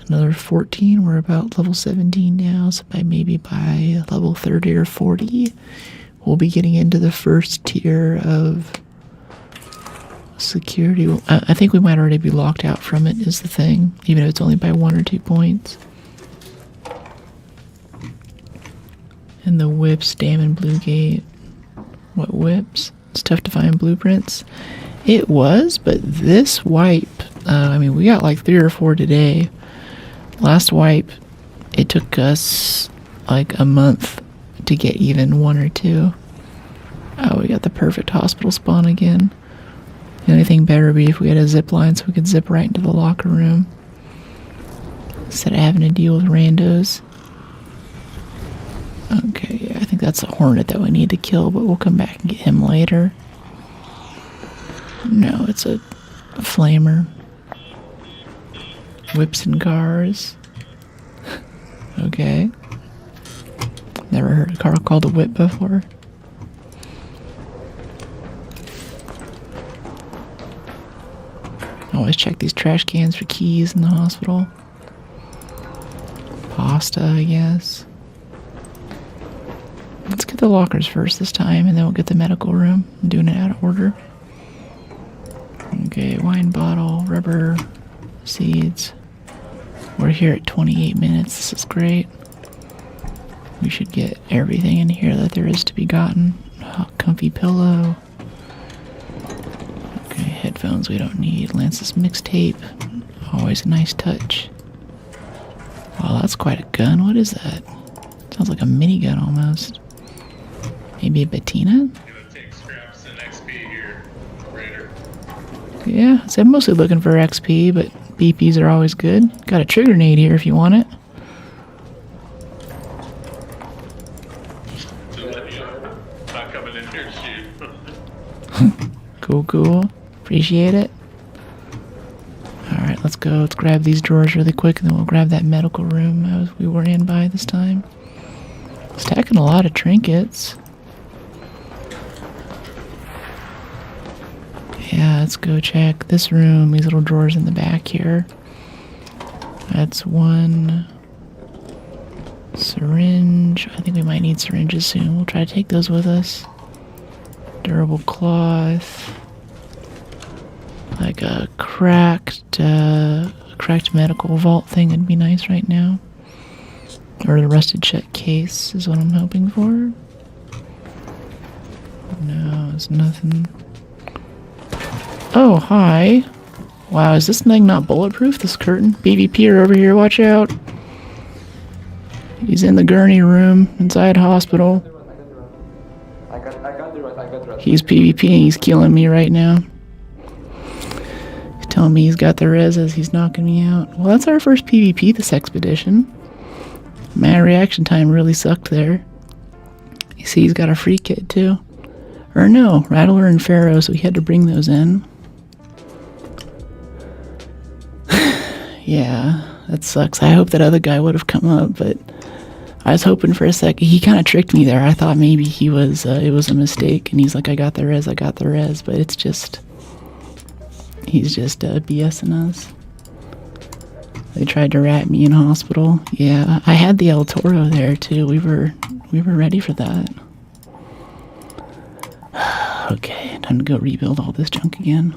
another 14. We're about level 17 now, so maybe by level 30 or 40, we'll be getting into the first tier of security. I think we might already be locked out from it, is the thing, even if it's only by 1 or 2 points. And the whips, Dam and Bluegate. What whips? It's tough to find blueprints. It was, but this wipe, I mean, we got like 3 or 4 today. Last wipe, it took us like a month to get even 1 or 2. Oh, we got the perfect hospital spawn again. The only thing better would be if we had a zip line so we could zip right into the locker room instead of having to deal with randos. Okay, yeah, I think that's a hornet that we need to kill, but we'll come back and get him later. No, it's a flamer. Whips and cars. Okay. Never heard a car called a whip before. Always check these trash cans for keys in the hospital. Pasta, I guess. Let's get the lockers first this time, and then we'll get the medical room. I'm doing it out of order. Okay, wine bottle, rubber, seeds. We're here at 28 minutes. This is great. We should get everything in here that there is to be gotten. Oh, comfy pillow. Okay, headphones we don't need. Lance's mixtape. Always a nice touch. Wow, that's quite a gun. What is that? Sounds like a minigun almost. Maybe a Bettina? Gonna take scraps and XP here, Raider. Yeah, so I'm mostly looking for XP, but BPs are always good. Got a trigger grenade here if you want it. Just let you know. Not coming in here to shoot. Cool. Appreciate it. Alright, let's go. Let's grab these drawers really quick, and then we'll grab that medical room we were in by this time. Stacking a lot of trinkets. Yeah, let's go check this room. These little drawers in the back here. That's 1 syringe. I think we might need syringes soon. We'll try to take those with us. Durable cloth. Like a cracked medical vault thing would be nice right now. Or the rusted shut case is what I'm hoping for. No, it's nothing. Oh, hi. Wow, is this thing not bulletproof, this curtain? BVP'er over here, watch out. He's in the gurney room inside hospital. I got the rest. He's PvPing, he's killing me right now. He's telling me he's got the res as he's knocking me out. Well, that's our first PvP this expedition. My reaction time really sucked there. You see, he's got a free kit too. Or no, Rattler and Pharaoh, so he had to bring those in. Yeah, that sucks. I hope that other guy would have come up, but I was hoping for a sec. He kind of tricked me there. I thought maybe he was, it was a mistake, and he's like, I got the res, but it's just, he's just BSing us. They tried to rat me in hospital. Yeah, I had the El Toro there too. We were ready for that. Okay, time to go rebuild all this junk again.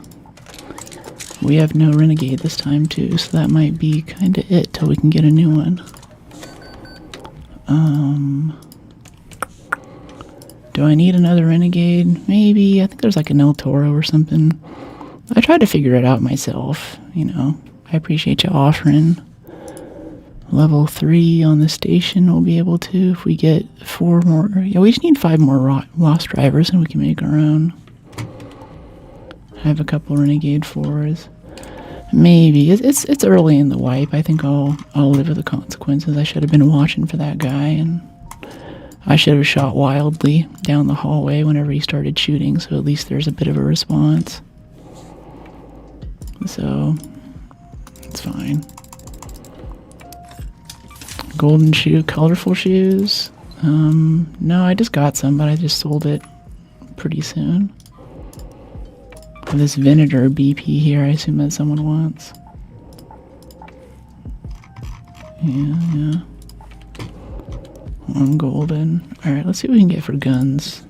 We have no Renegade this time too, so that might be kind of it till we can get a new one. Do I need another Renegade? Maybe. I think there's like an El Toro or something. I tried to figure it out myself, you know. I appreciate you offering. Level 3 on the station we'll be able to if we get 4 more. Yeah, we just need 5 more lost drivers and we can make our own. I have a couple Renegade 4s. Maybe. It's early in the wipe. I think I'll live with the consequences. I should have been watching for that guy, and I should have shot wildly down the hallway whenever he started shooting, so at least there's a bit of a response. So, It's fine. Golden shoe, colorful shoes. No, I just got some, but I just sold it pretty soon. This vinegar BP here, I assume that someone wants. Yeah. One golden. Alright, let's see what we can get for guns.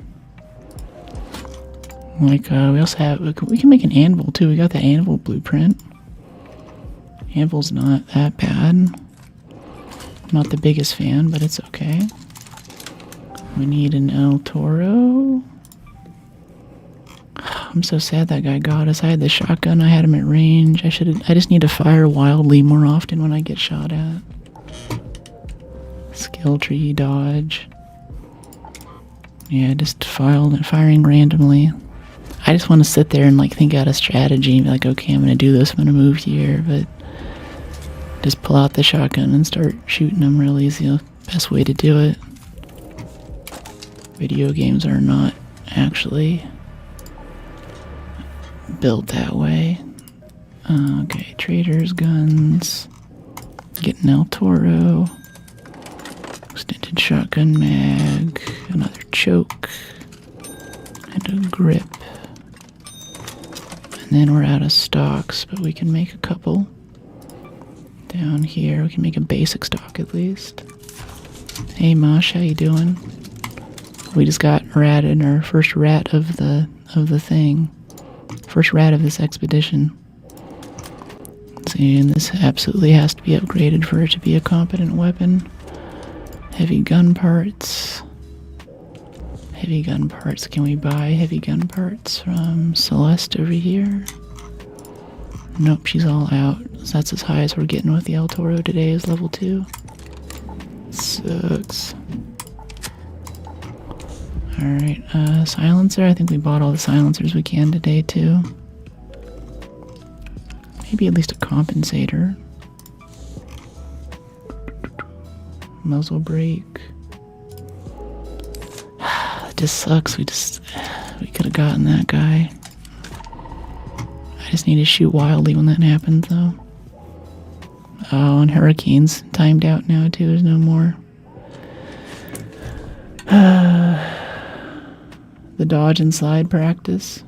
Like, we also have, we can make an anvil too. We got the anvil blueprint. Anvil's not that bad. Not the biggest fan, but it's okay. We need an El Toro. I'm so sad that guy got us. I had the shotgun, I had him at range. I just need to fire wildly more often when I get shot at. Skill tree, dodge. Yeah, just firing randomly. I just want to sit there and like think out a strategy and be like, okay, I'm gonna do this, I'm gonna move here, but just pull out the shotgun and start shooting them really is the best way to do it. Video games are not actually built that way. Okay, traders, guns, get an El Toro, extended shotgun mag, another choke, and a grip. And then we're out of stocks, but we can make a couple. Down here, we can make a basic stock at least. Hey Mosh, how you doing? We just got ratted, our first rat of the thing. First rat of this expedition. See, and this absolutely has to be upgraded for it to be a competent weapon. Heavy gun parts. Heavy gun parts. Can we buy heavy gun parts from Celeste over here? Nope, she's all out. So that's as high as we're getting with the El Toro today is level 2. Sucks. Alright, silencer. I think we bought all the silencers we can today too. Maybe at least a compensator. Muzzle brake. It just sucks. We could have gotten that guy. I just need to shoot wildly when that happens though. Oh, and hurricanes timed out now too. There's no more. The dodge and slide practice.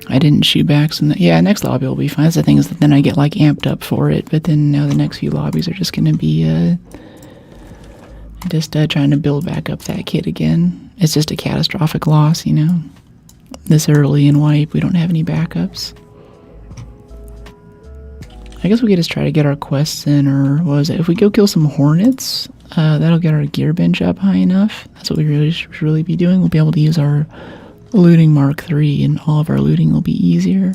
I didn't shoot back, so yeah, next lobby will be fine. That's the thing is that then I get like amped up for it, but then now the next few lobbies are just gonna be just trying to build back up that kit again. It's just a catastrophic loss, you know. This early in wipe, we don't have any backups. I guess we could just try to get our quests in, or what was it? If we go kill some hornets, that'll get our gear bench up high enough. That's what we really should really be doing. We'll be able to use our looting Mark III, and all of our looting will be easier.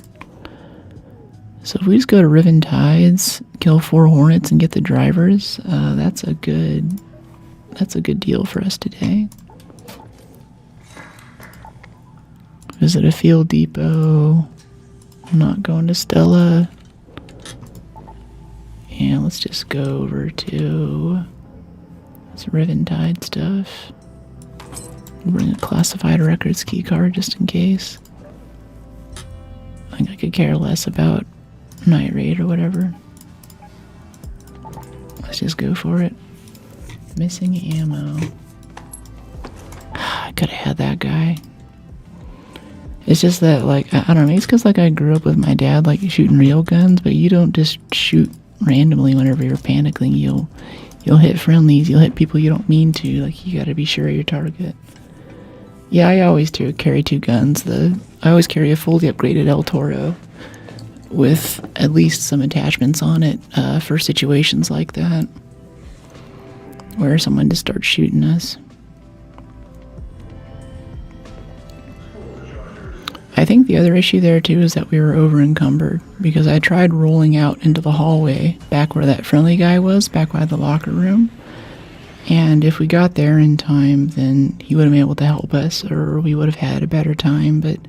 So if we just go to Riven Tides, kill 4 hornets, and get the drivers, that's a good deal for us today. Visit a field depot. I'm not going to Stella. Yeah, let's just go over to this Riven Tide stuff. Bring a classified records key card just in case. I think I could care less about Night Raid or whatever. Let's just go for it. Missing ammo. I could have had that guy. It's just that, like, I don't know, it's because, like, I grew up with my dad, like, shooting real guns, but you don't just shoot randomly whenever you're panicking. You'll hit friendlies, you'll hit people you don't mean to, like, you gotta be sure of your target. Yeah, I always carry 2 guns. I always carry a fully upgraded El Toro with at least some attachments on it for situations like that, where someone just starts shooting us. I think the other issue there too is that we were over encumbered, because I tried rolling out into the hallway back where that friendly guy was, back by the locker room, and if we got there in time then he would have been able to help us, or we would have had a better time. But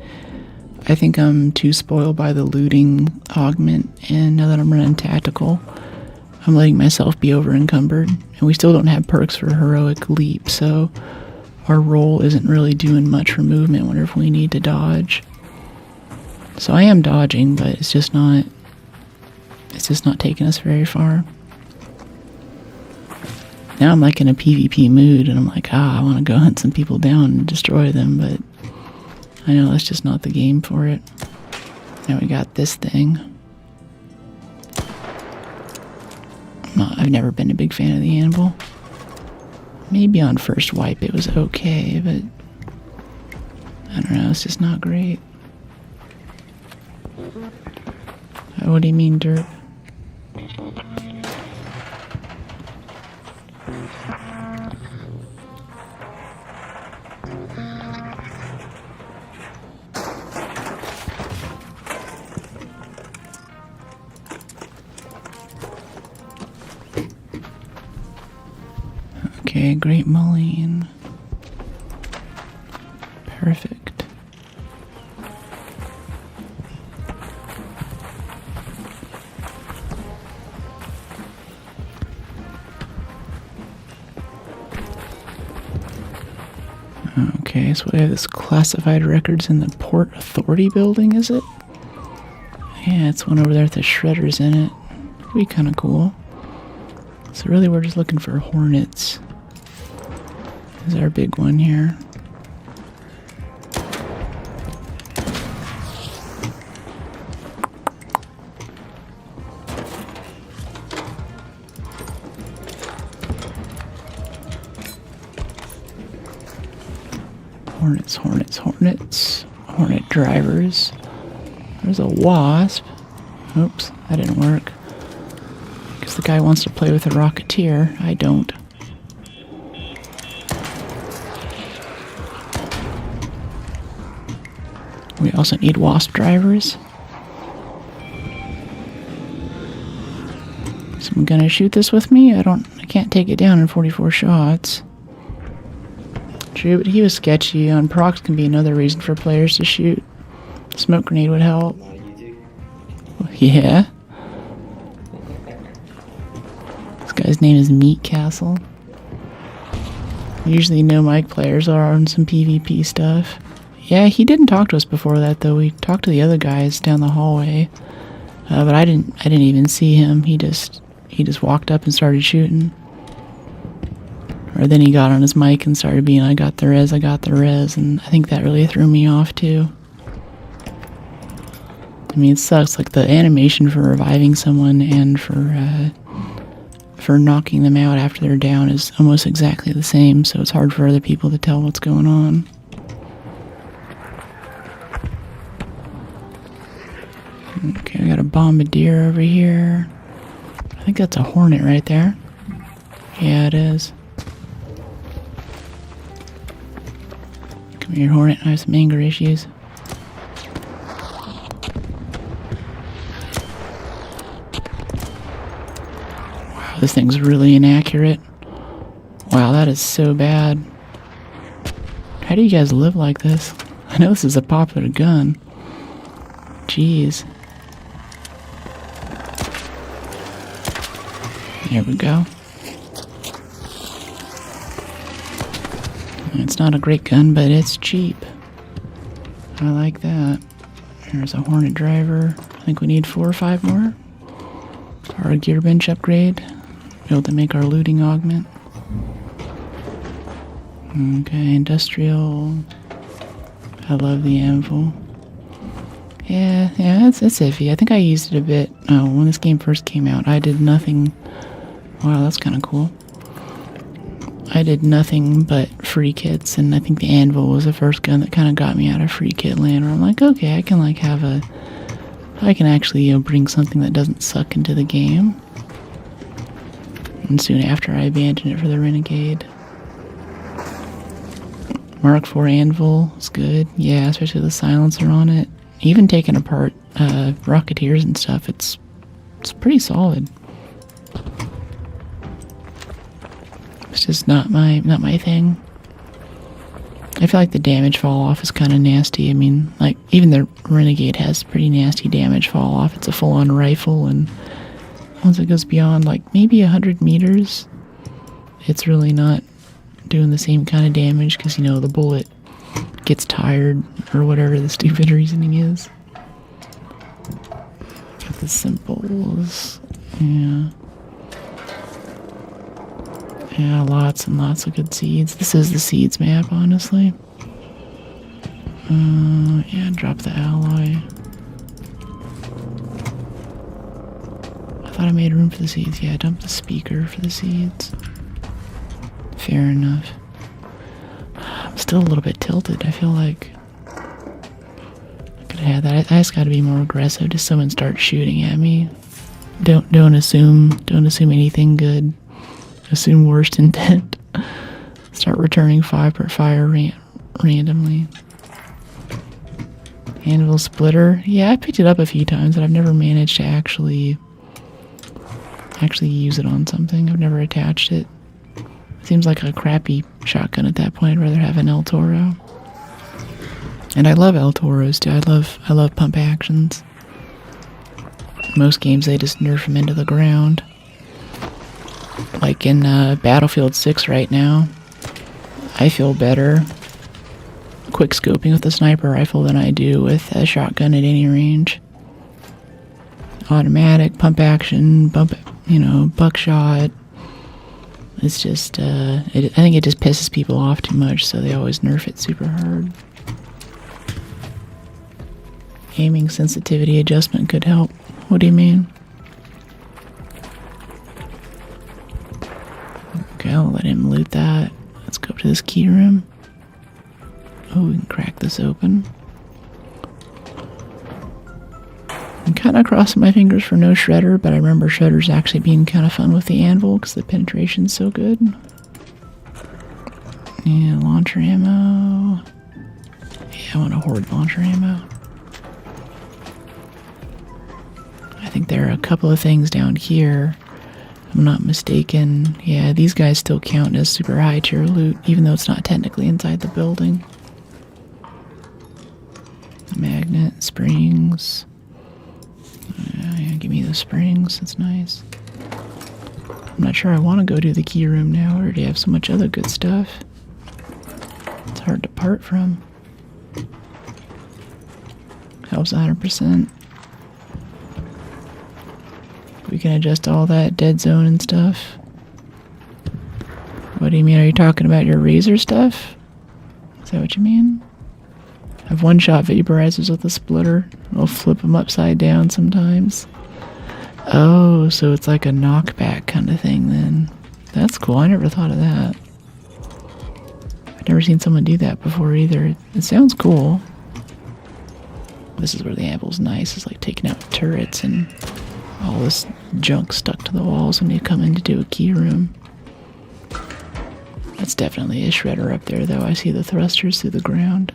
I think I'm too spoiled by the looting augment, and now that I'm running tactical, I'm letting myself be over encumbered, and we still don't have perks for heroic leap, so our roll isn't really doing much for movement whenever we need to dodge. So I am dodging, but it's just not it's just not taking us very far. Now I'm like in a PvP mood, and I'm like, I want to go hunt some people down and destroy them, but I know that's just not the game for it. Now we got this thing. I've never been a big fan of the anvil. Maybe on first wipe it was okay, but I don't know, it's just not great. What do you mean, dirt? Okay, Great Mullion. Perfect. Okay, so we have this classified records in the Port Authority building, is it? Yeah, it's one over there with the shredders in it. Could be kind of cool. So really we're just looking for hornets. This is our big one here. Hornets, hornets, hornets. Hornet drivers. There's a wasp. Oops, that didn't work. Because the guy wants to play with a rocketeer. I don't. We also need wasp drivers. Someone gonna shoot this with me? I can't take it down in 44 shots. True, but he was sketchy. On procs can be another reason for players to shoot. Smoke grenade would help. Yeah. This guy's name is Meat Castle. Usually no mic players are on some PvP stuff. Yeah, he didn't talk to us before that though. We talked to the other guys down the hallway, but I didn't even see him. He just walked up and started shooting. Or then he got on his mic and started being, I got the res, and I think that really threw me off too. I mean, it sucks, like the animation for reviving someone and for knocking them out after they're down is almost exactly the same, so it's hard for other people to tell what's going on. Okay, I got a bombardier over here. I think that's a hornet right there. Yeah, it is. Come here, hornet. I have some anger issues. Wow, this thing's really inaccurate. Wow, that is so bad. How do you guys live like this? I know this is a popular gun. Jeez. There we go. It's not a great gun, but it's cheap. I like that. Here's a Hornet driver. I think we need 4 or 5 more. Our gear bench upgrade. Be able to make our looting augment. Okay, industrial. I love the anvil. Yeah, it's iffy. I think I used it a bit. Oh, when this game first came out, I did nothing. Wow, that's kind of cool. I did nothing but free kits, and I think the anvil was the first gun that kind of got me out of free kit land, where I'm like, okay, I can like I can actually bring something that doesn't suck into the game. And soon after, I abandoned it for the Renegade. Mark IV anvil is good, yeah, especially the silencer on it. Even taking apart rocketeers and stuff, it's pretty solid. It's just not my thing. I feel like the damage fall off is kind of nasty. I mean, like even the Renegade has pretty nasty damage fall off. It's a full-on rifle, and once it goes beyond like maybe 100 meters, it's really not doing the same kind of damage because, you know, the bullet gets tired or whatever the stupid reasoning is. the symbols. Yeah. Yeah, lots and lots of good seeds. This is the seeds map, honestly. Yeah, drop the alloy. I thought I made room for the seeds. Yeah, dump the speaker for the seeds. Fair enough. I'm still a little bit tilted. I feel like I could have had that. I just gotta be more aggressive. Just someone starts shooting at me. Don't assume anything good. Assume worst intent. Start returning fire randomly. Anvil splitter. Yeah, I picked it up a few times, but I've never managed to actually use it on something. I've never attached it. Seems like a crappy shotgun at that point. I'd rather have an El Toro. And I love El Toros too. I love pump actions. Most games they just nerf them into the ground. Like in Battlefield 6 right now, I feel better quick scoping with a sniper rifle than I do with a shotgun at any range. Automatic, pump action, buckshot. It's just, I think it just pisses people off too much, so they always nerf it super hard. Aiming sensitivity adjustment could help. What do you mean? Okay, I'll let him loot that. Let's go up to this key room. Oh, we can crack this open. I'm kind of crossing my fingers for no shredder, but I remember shredders actually being kind of fun with the anvil because the penetration's so good. Yeah, launcher ammo. Yeah, I want to hoard launcher ammo. I think there are a couple of things down here. If I'm not mistaken. Yeah, these guys still count as super high tier loot, even though it's not technically inside the building. Magnet, springs. Yeah, give me the springs. That's nice. I'm not sure I want to go to the key room now. I already have so much other good stuff. It's hard to part from. Helps 100%. We can adjust all that dead zone and stuff. What do you mean? Are you talking about your razor stuff? Is that what you mean? I've one-shot vaporizers with a splitter. I'll flip them upside down sometimes. Oh, so it's like a knockback kind of thing then. That's cool. I never thought of that. I've never seen someone do that before either. It sounds cool. This is where the anvil's nice. It's like taking out turrets and all this junk stuck to the walls when you come in to do a key room. That's definitely a shredder up there, though. I see the thrusters through the ground.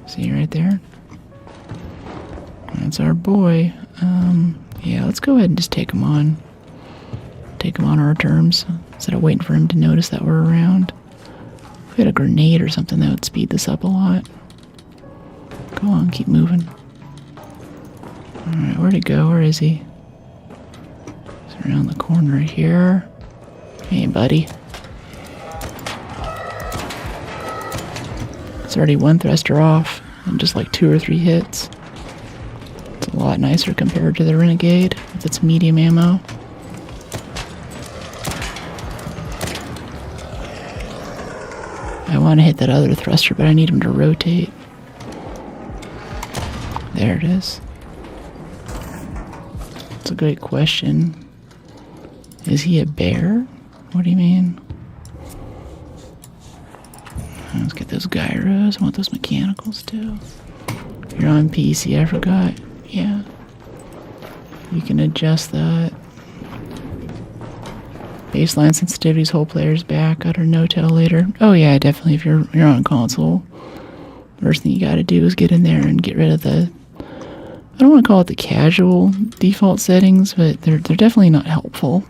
See right there? That's our boy. Yeah, let's go ahead and just take him on. Take him on our terms, instead of waiting for him to notice that we're around. If we had a grenade or something, that would speed this up a lot. Go on, keep moving. Alright, where'd he go? Where is he? He's around the corner here. Hey, buddy. It's already one thruster off, and just like 2 or 3 hits. It's a lot nicer compared to the Renegade with its medium ammo. I want to hit that other thruster, but I need him to rotate. There it is. That's a great question. Is he a bear? What do you mean? Let's get those gyros. I want those mechanicals too. If you're on PC, I forgot. Yeah. You can adjust that. Baseline sensitivities, whole player's back, utter no tail later. Oh yeah, definitely if you're on console. First thing you gotta do is get in there and get rid of the, I don't want to call it the casual default settings, but they're definitely not helpful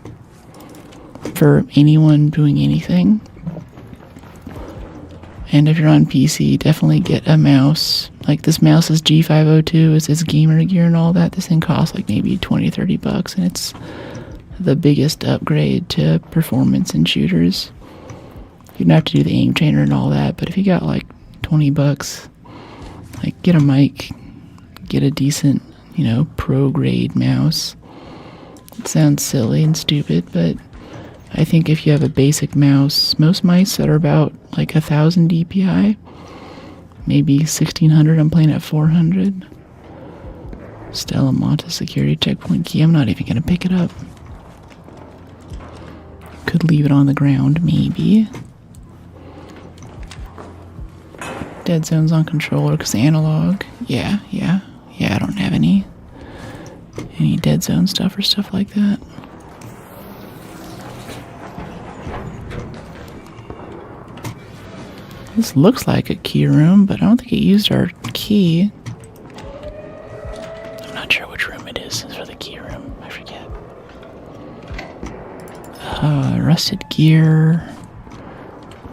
for anyone doing anything. And if you're on PC, definitely get a mouse. Like this mouse is G502, it's gamer gear and all that. This thing costs like maybe 20 or 30 bucks, and it's the biggest upgrade to performance in shooters. You don't have to do the aim trainer and all that, but if you got like 20 bucks, like get a mic, get a decent, pro grade mouse. It sounds silly and stupid, but I think if you have a basic mouse, most mice that are about like 1,000 DPI, maybe 1,600, I'm playing at 400. Stella Monta security checkpoint key, I'm not even going to pick it up. Could leave it on the ground, maybe. Dead zones on controller, because analog. Yeah, I don't have any dead zone stuff or stuff like that. This looks like a key room, but I don't think it used our key. I'm not sure which room it is for the key room. I forget. Rusted gear.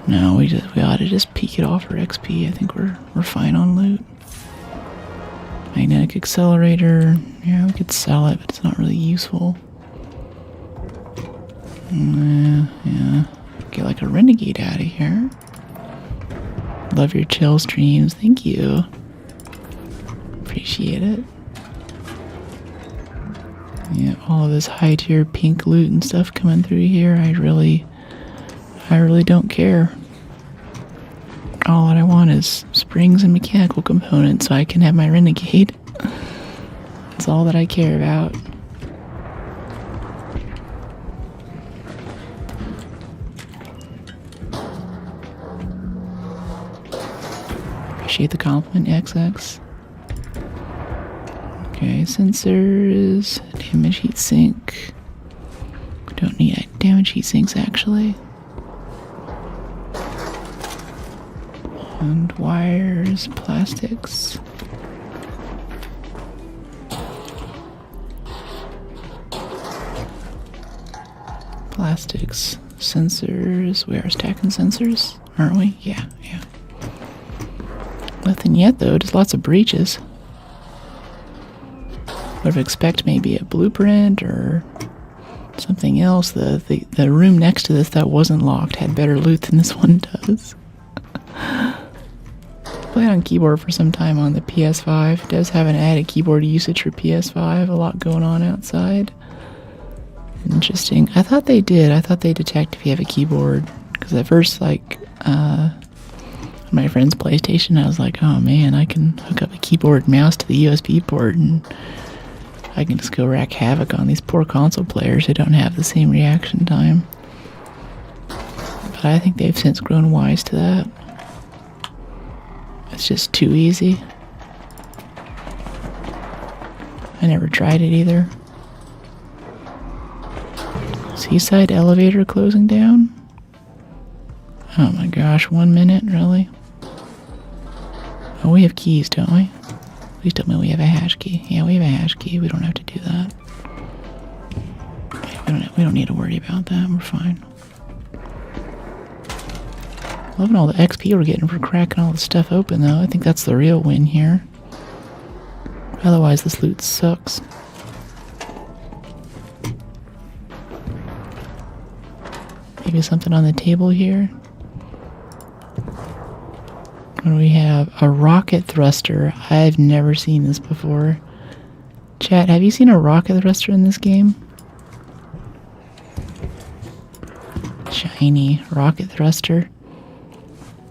No, we ought to just peek it off for XP. I think we're fine on loot. Magnetic accelerator. Yeah, we could sell it, but it's not really useful. Yeah. Get like a renegade out of here. Love your chill streams. Thank you. Appreciate it. Yeah, all of this high tier pink loot and stuff coming through here. I really don't care. All that I want is springs and mechanical components so I can have my renegade. That's all that I care about. Appreciate the compliment, XX. Okay, sensors, damage heat sink. We don't need damage heat sinks actually. And wires, plastics. Plastics, sensors. We are stacking sensors, aren't we? Yeah. Nothing yet though, just lots of breaches. Would have expect maybe a blueprint or something else. The room next to this that wasn't locked had better loot than this one does. Played on keyboard for some time on the PS5. It does have an added keyboard usage for PS5. A lot going on outside. Interesting. I thought they did. I thought they detect if you have a keyboard. Because at first, like, my friend's PlayStation, I was like, oh man, I can hook up a keyboard and mouse to the USB port and I can just go wreak havoc on these poor console players who don't have the same reaction time. But I think they've since grown wise to that. It's just too easy. I never tried it either. Seaside elevator closing down? Oh my gosh, 1 minute, really? Oh, we have keys, don't we? Please tell me we have a hash key. Yeah, we have a hash key. We don't have to do that. We don't need to worry about that. We're fine. Loving all the XP we're getting for cracking all the stuff open, though. I think that's the real win here. Otherwise, this loot sucks. Maybe something on the table here. What do we have? A rocket thruster. I've never seen this before. Chat, have you seen a rocket thruster in this game? Shiny rocket thruster.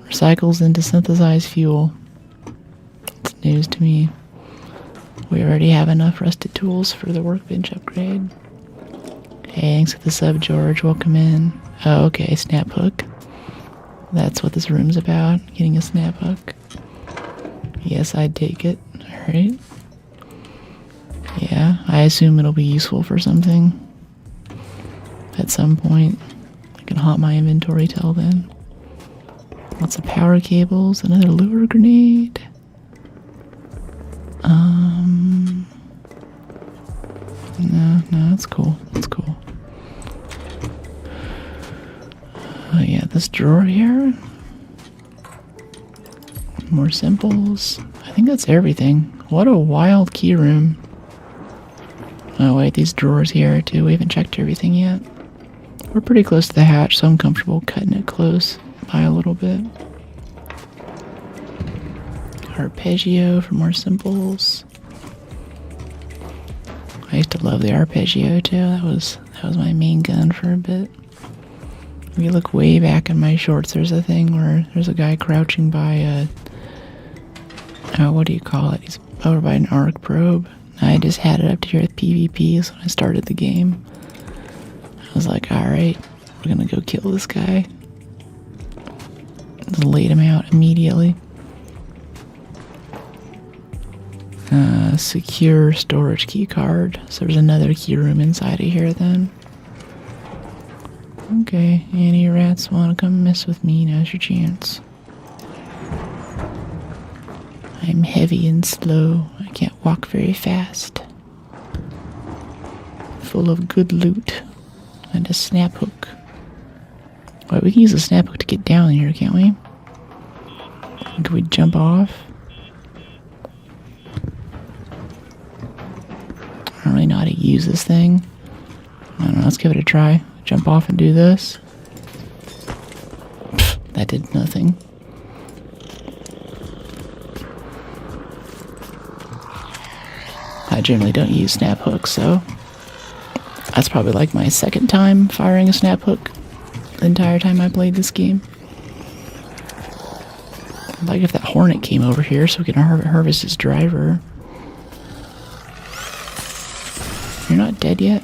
Recycles into synthesized fuel. It's news to me. We already have enough rusted tools for the workbench upgrade. Hey, thanks for the sub, George. Welcome in. Oh, okay, snap hook. That's what this room's about. Getting a snap hook. Yes, I'd take it. Alright. Yeah, I assume it'll be useful for something. At some point. I can haunt my inventory till then. Lots of power cables, another lure grenade. No, that's cool. That's cool. Oh yeah, this drawer here. More simples. I think that's everything. What a wild key room. Oh wait, these drawers here too. We haven't checked everything yet. We're pretty close to the hatch, so I'm comfortable cutting it close by a little bit. Arpeggio for more simples. used to love the arpeggio too. That was my main gun for a bit. If you look way back in my shorts, there's a thing where there's a guy crouching by a, what do you call it? He's over by an arc probe. I just had it up to here with PvP, so when I started the game, I was like, alright, we're gonna go kill this guy. Just laid him out immediately. Secure storage key card. So there's another key room inside of here then. Okay, any rats want to come mess with me? Now's your chance. I'm heavy and slow. I can't walk very fast. Full of good loot. And a snap hook. Wait, we can use a snap hook to get down here, can't we? Can we jump off? I don't really know how to use this thing. I don't know, let's give it a try. Jump off and do this. Pfft, that did nothing. I generally don't use snap hooks, so that's probably like my second time firing a snap hook the entire time I played this game. Like if that hornet came over here so we can harvest his driver. You're not dead yet?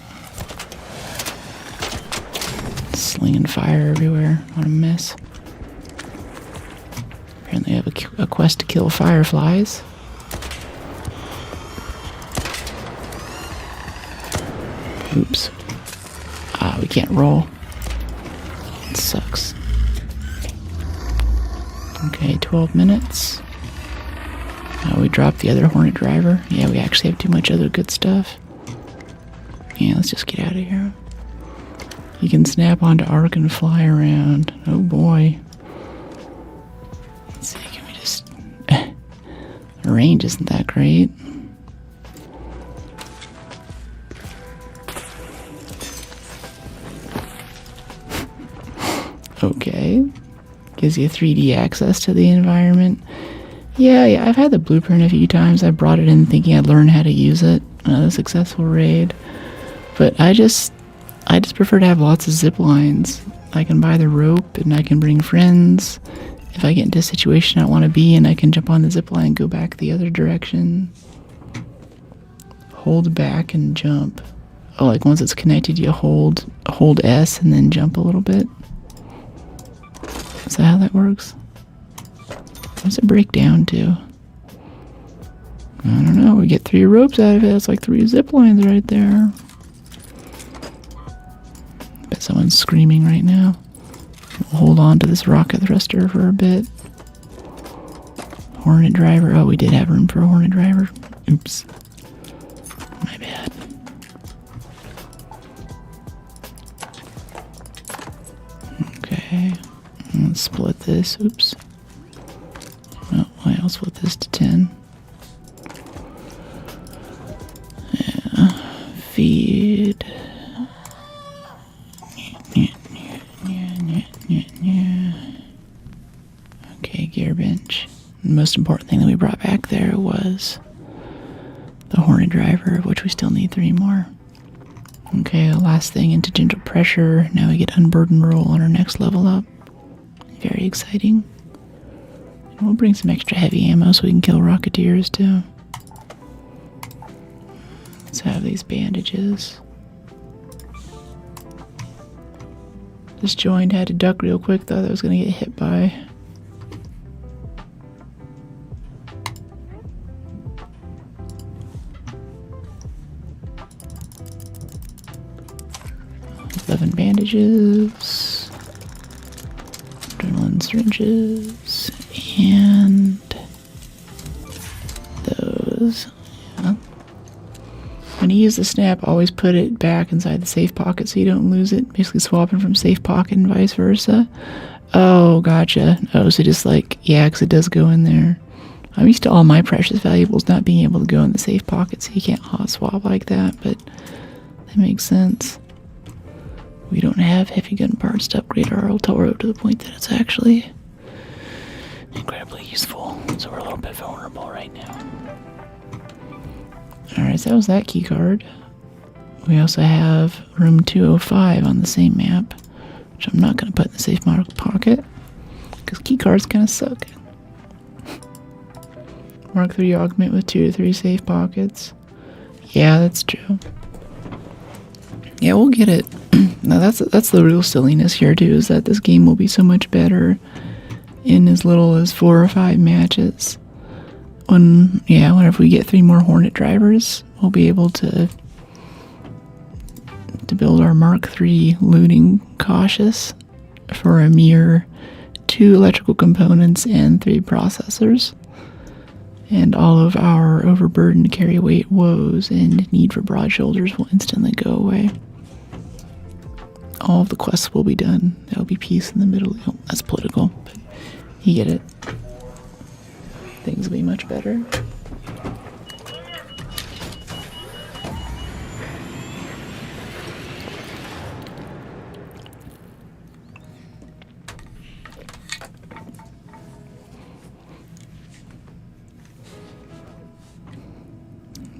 Slinging fire everywhere. What a mess. Apparently I have a quest to kill fireflies. Oops. Ah, we can't roll. It sucks. Okay, 12 minutes. We dropped the other hornet driver. Yeah, we actually have too much other good stuff. Yeah, let's just get out of here. You can snap onto Arc and fly around. Oh boy. Let's see, can we just... The range isn't that great. Okay. Gives you 3D access to the environment. Yeah, I've had the blueprint a few times. I brought it in thinking I'd learn how to use it. A successful raid. But I just prefer to have lots of zip lines. I can buy the rope and I can bring friends. If I get into a situation I want to be in, I can jump on the zip line and go back the other direction. Hold back and jump. Oh, like once it's connected, you hold S and then jump a little bit. Is that how that works? What's it break down to? I don't know. We get 3 ropes out of it. That's like 3 zip lines right there. Bet someone's screaming right now. We'll hold on to this rocket thruster for a bit. Hornet driver. Oh, we did have room for a hornet driver. Oops. My bad. Okay. Let's split this. Oops. Oh, I'll split this to 10. Yeah. Feed. Okay, gear bench. The most important thing that we brought back there was the hornet driver, of which we still need 3 more. Okay, the last thing into gentle pressure. Now we get unburden roll on our next level up. Very exciting. And we'll bring some extra heavy ammo so we can kill rocketeers too. Let's have these bandages. This joint had to duck real quick though. That was gonna get hit by. Bandages, adrenaline syringes, and those. Yeah. When you use the snap, always put it back inside the safe pocket so you don't lose it. Basically swapping from safe pocket and vice versa. Oh, gotcha. Oh, so just like, yeah, because it does go in there. I'm used to all my precious valuables not being able to go in the safe pocket, so you can't hot swap like that, but that makes sense. We don't have heavy gun parts to upgrade our Altoro to the point that it's actually incredibly useful. So we're a little bit vulnerable right now. Alright, so that was that key card. We also have room 205 on the same map, which I'm not going to put in the safe pocket because keycards kind of suck. Mark 3 augment with 2 to 3 safe pockets. Yeah, that's true. Yeah, we'll get it. Now that's the real silliness here too, is that this game will be so much better in as little as 4 or 5 matches. Whenever we get 3 more Hornet drivers, we'll be able to build our Mark III looting cautious for a mere 2 electrical components and 3 processors. And all of our overburdened carry weight woes and need for broad shoulders will instantly go away. All of the quests will be done. There'll be peace in the middle. Oh, that's political, but you get it. Things will be much better.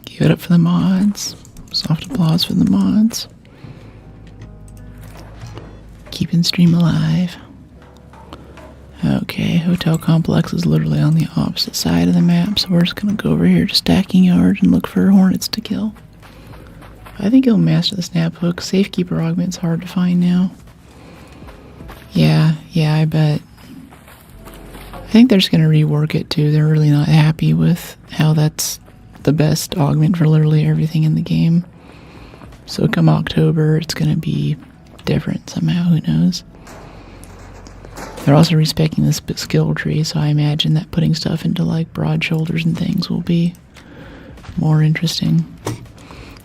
Give it up for the mods. Soft applause for the mods. Keeping stream alive. Okay, hotel complex is literally on the opposite side of the map, so we're just gonna go over here to stacking yard and look for hornets to kill. I think he'll master the snap hook. Safekeeper augment's hard to find now. Yeah, I bet. I think they're just gonna rework it too. They're really not happy with how that's the best augment for literally everything in the game. So come October, it's gonna be different somehow, who knows. They're also respecting this skill tree, so I imagine that putting stuff into like broad shoulders and things will be more interesting.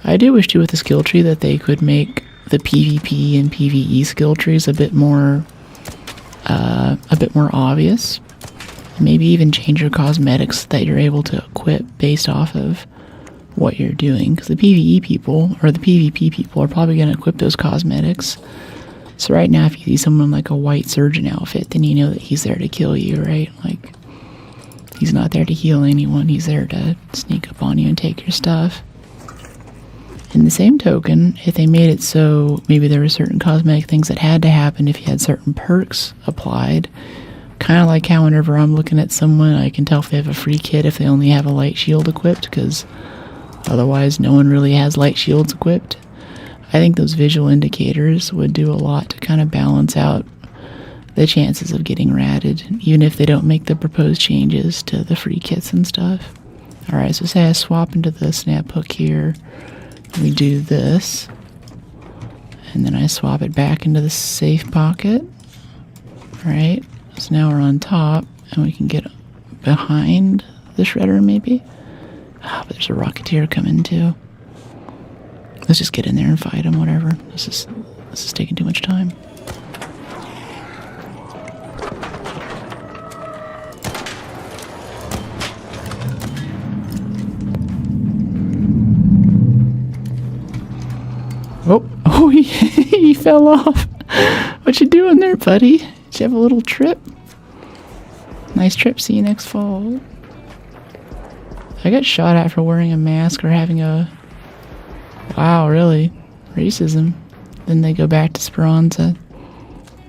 I do wish too with the skill tree that they could make the PvP and PvE skill trees a bit more obvious. Maybe even change your cosmetics that you're able to equip based off of what you're doing, because the PvE people or the PvP people are probably going to equip those cosmetics. So right now if you see someone like a white surgeon outfit, then you know that he's there to kill you, right? Like, he's not there to heal anyone, he's there to sneak up on you and take your stuff. In the same token, if they made it so maybe there were certain cosmetic things that had to happen if you had certain perks applied, kind of like how whenever I'm looking at someone, I can tell if they have a free kit if they only have a light shield equipped, because otherwise no one really has light shields equipped. I think those visual indicators would do a lot to kind of balance out the chances of getting ratted, even if they don't make the proposed changes to the free kits and stuff. Alright, so say I swap into the snap hook here, we do this, and then I swap it back into the safe pocket. Alright, so now we're on top, and we can get behind the shredder maybe. Ah, but there's a rocketeer coming too. Let's just get in there and fight him, whatever. This is taking too much time. Oh, he fell off. What you doing there, buddy? Did you have a little trip? Nice trip. See you next fall. I got shot at for wearing a mask or having a... Wow, really? Racism. Then they go back to Speranza.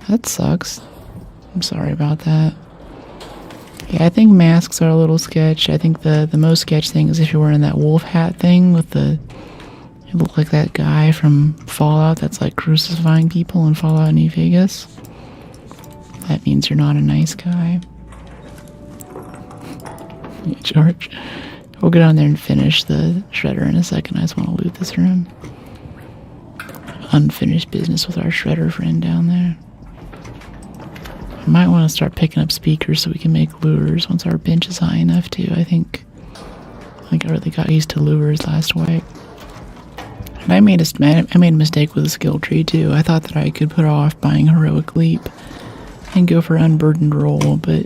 That sucks. I'm sorry about that. Yeah, I think masks are a little sketch. I think the most sketch thing is if you're wearing that wolf hat thing with the... You look like that guy from Fallout that's like crucifying people in Fallout New Vegas. That means you're not a nice guy. Yeah, George. We'll get on there and finish the shredder in a second. I just want to loot this room. Unfinished business with our shredder friend down there. I might want to start picking up speakers so we can make lures once our bench is high enough too. I think I really got used to lures last wipe. And I made a mistake with the skill tree too. I thought that I could put off buying Heroic Leap and go for Unburdened Roll, but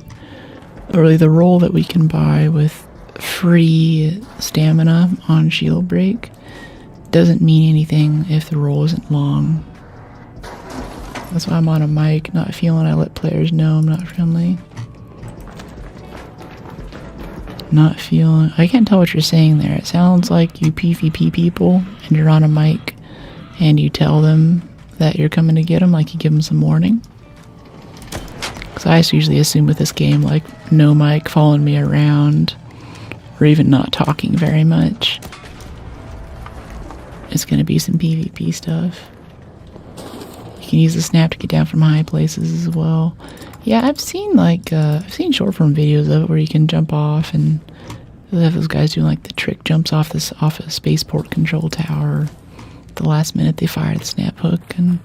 really the roll that we can buy with free stamina on Shield Break doesn't mean anything if the roll isn't long. That's why I'm on a mic, not feeling I let players know I'm not friendly. Not feeling... I can't tell what you're saying there. It sounds like you PvP people and you're on a mic and you tell them that you're coming to get them, like you give them some warning. Because I usually assume with this game, like, no mic following me around, or even not talking very much, it's going to be some PvP stuff. You can use the snap to get down from high places as well. Yeah, I've seen short form videos of it where you can jump off, and they have those guys doing like the trick jumps off a spaceport control tower. At the last minute they fire the snap hook, and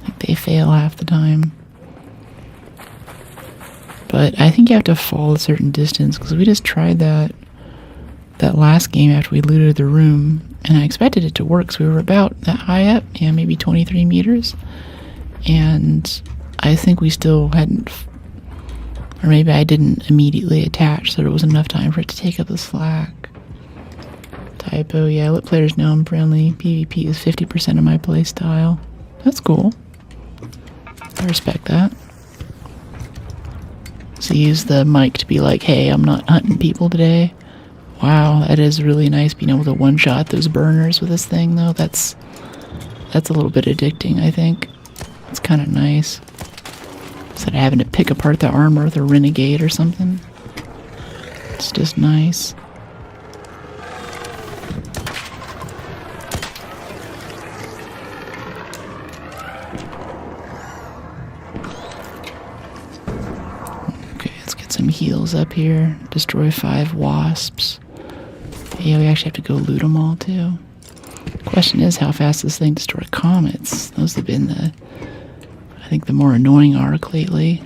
like they fail half the time. But I think you have to fall a certain distance, because we just tried that last game after we looted the room, and I expected it to work, so we were about that high up, yeah, maybe 23 meters, and I think we still hadn't, or maybe I didn't immediately attach, so there wasn't enough time for it to take up the slack. Typo, yeah, let players know I'm friendly. PvP is 50% of my play style. That's cool. I respect that. So use the mic to be like, hey, I'm not hunting people today. Wow, that is really nice being able to one-shot those burners with this thing, though. That's a little bit addicting, I think. It's kind of nice. Instead of having to pick apart the armor with a renegade or something. It's just nice. Okay, let's get some heals up here. Destroy 5 wasps. Yeah, we actually have to go loot them all, too. Question is how fast this thing destroys comets. Those have been I think the more annoying arc lately.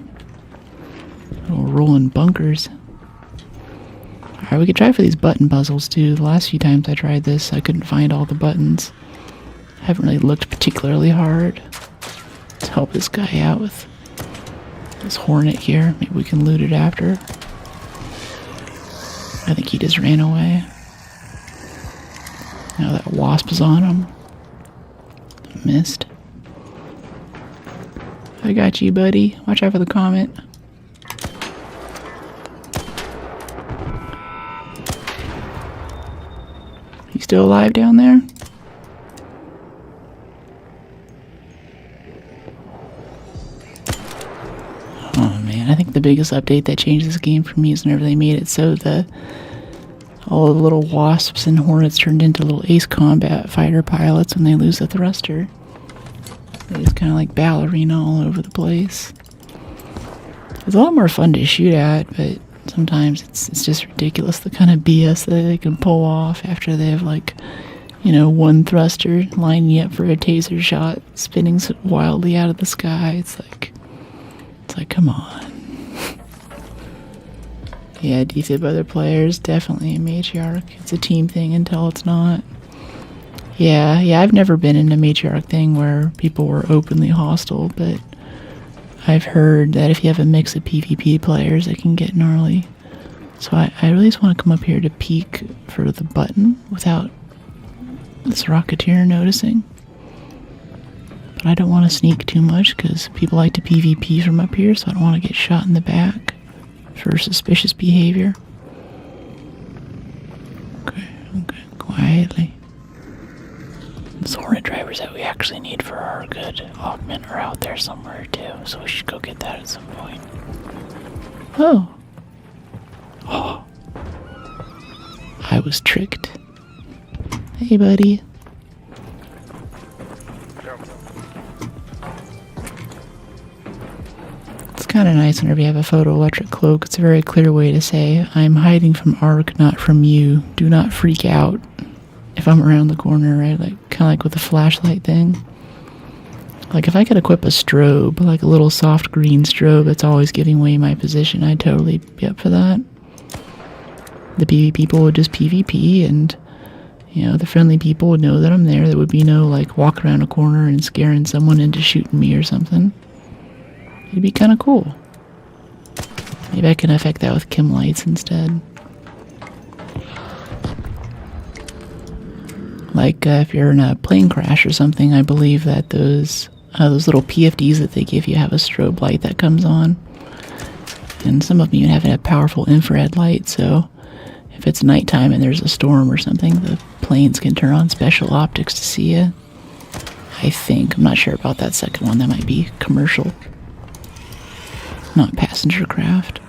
Little rolling bunkers. Alright, we could try for these button puzzles too. The last few times I tried this, I couldn't find all the buttons. I haven't really looked particularly hard. Let's help this guy out with this hornet here. Maybe we can loot it after. I think he just ran away. Now that wasp is on him. Missed. I got you, buddy. Watch out for the comet. You still alive down there? Oh man, I think the biggest update that changed this game for me is whenever they made it so all the little wasps and hornets turned into little ace combat fighter pilots when they lose the thruster. They just kind of like ballerina all over the place. It's a lot more fun to shoot at, but sometimes it's just ridiculous the kind of BS that they can pull off after they have like, you know, one thruster lining you up for a taser shot, spinning wildly out of the sky. It's like, come on. Yeah, defib other players, definitely a matriarch. It's a team thing until it's not. Yeah, I've never been in a matriarch thing where people were openly hostile, but I've heard that if you have a mix of PvP players, it can get gnarly. So I really just want to come up here to peek for the button without this Rocketeer noticing. But I don't want to sneak too much because people like to PvP from up here, so I don't want to get shot in the back for suspicious behavior. Okay, quietly. The hornet drivers that we actually need for our good augment are out there somewhere too, so we should go get that at some point. Oh. I was tricked. Hey, buddy. It's kind of nice whenever you have a photoelectric cloak. It's a very clear way to say, I'm hiding from Arc, not from you. Do not freak out if I'm around the corner, right? Like, kind of like with the flashlight thing. Like, if I could equip a strobe, like a little soft green strobe that's always giving away my position, I'd totally be up for that. The PvP people would just PvP, and, you know, the friendly people would know that I'm there. There would be no, like, walk around a corner and scaring someone into shooting me or something. It'd be kind of cool. Maybe I can affect that with chem lights instead. Like, if you're in a plane crash or something, I believe that those little PFDs that they give you have a strobe light that comes on. And some of them even have a powerful infrared light, so if it's nighttime and there's a storm or something, the planes can turn on special optics to see you. I think. I'm not sure about that second one. That might be commercial, not passenger craft.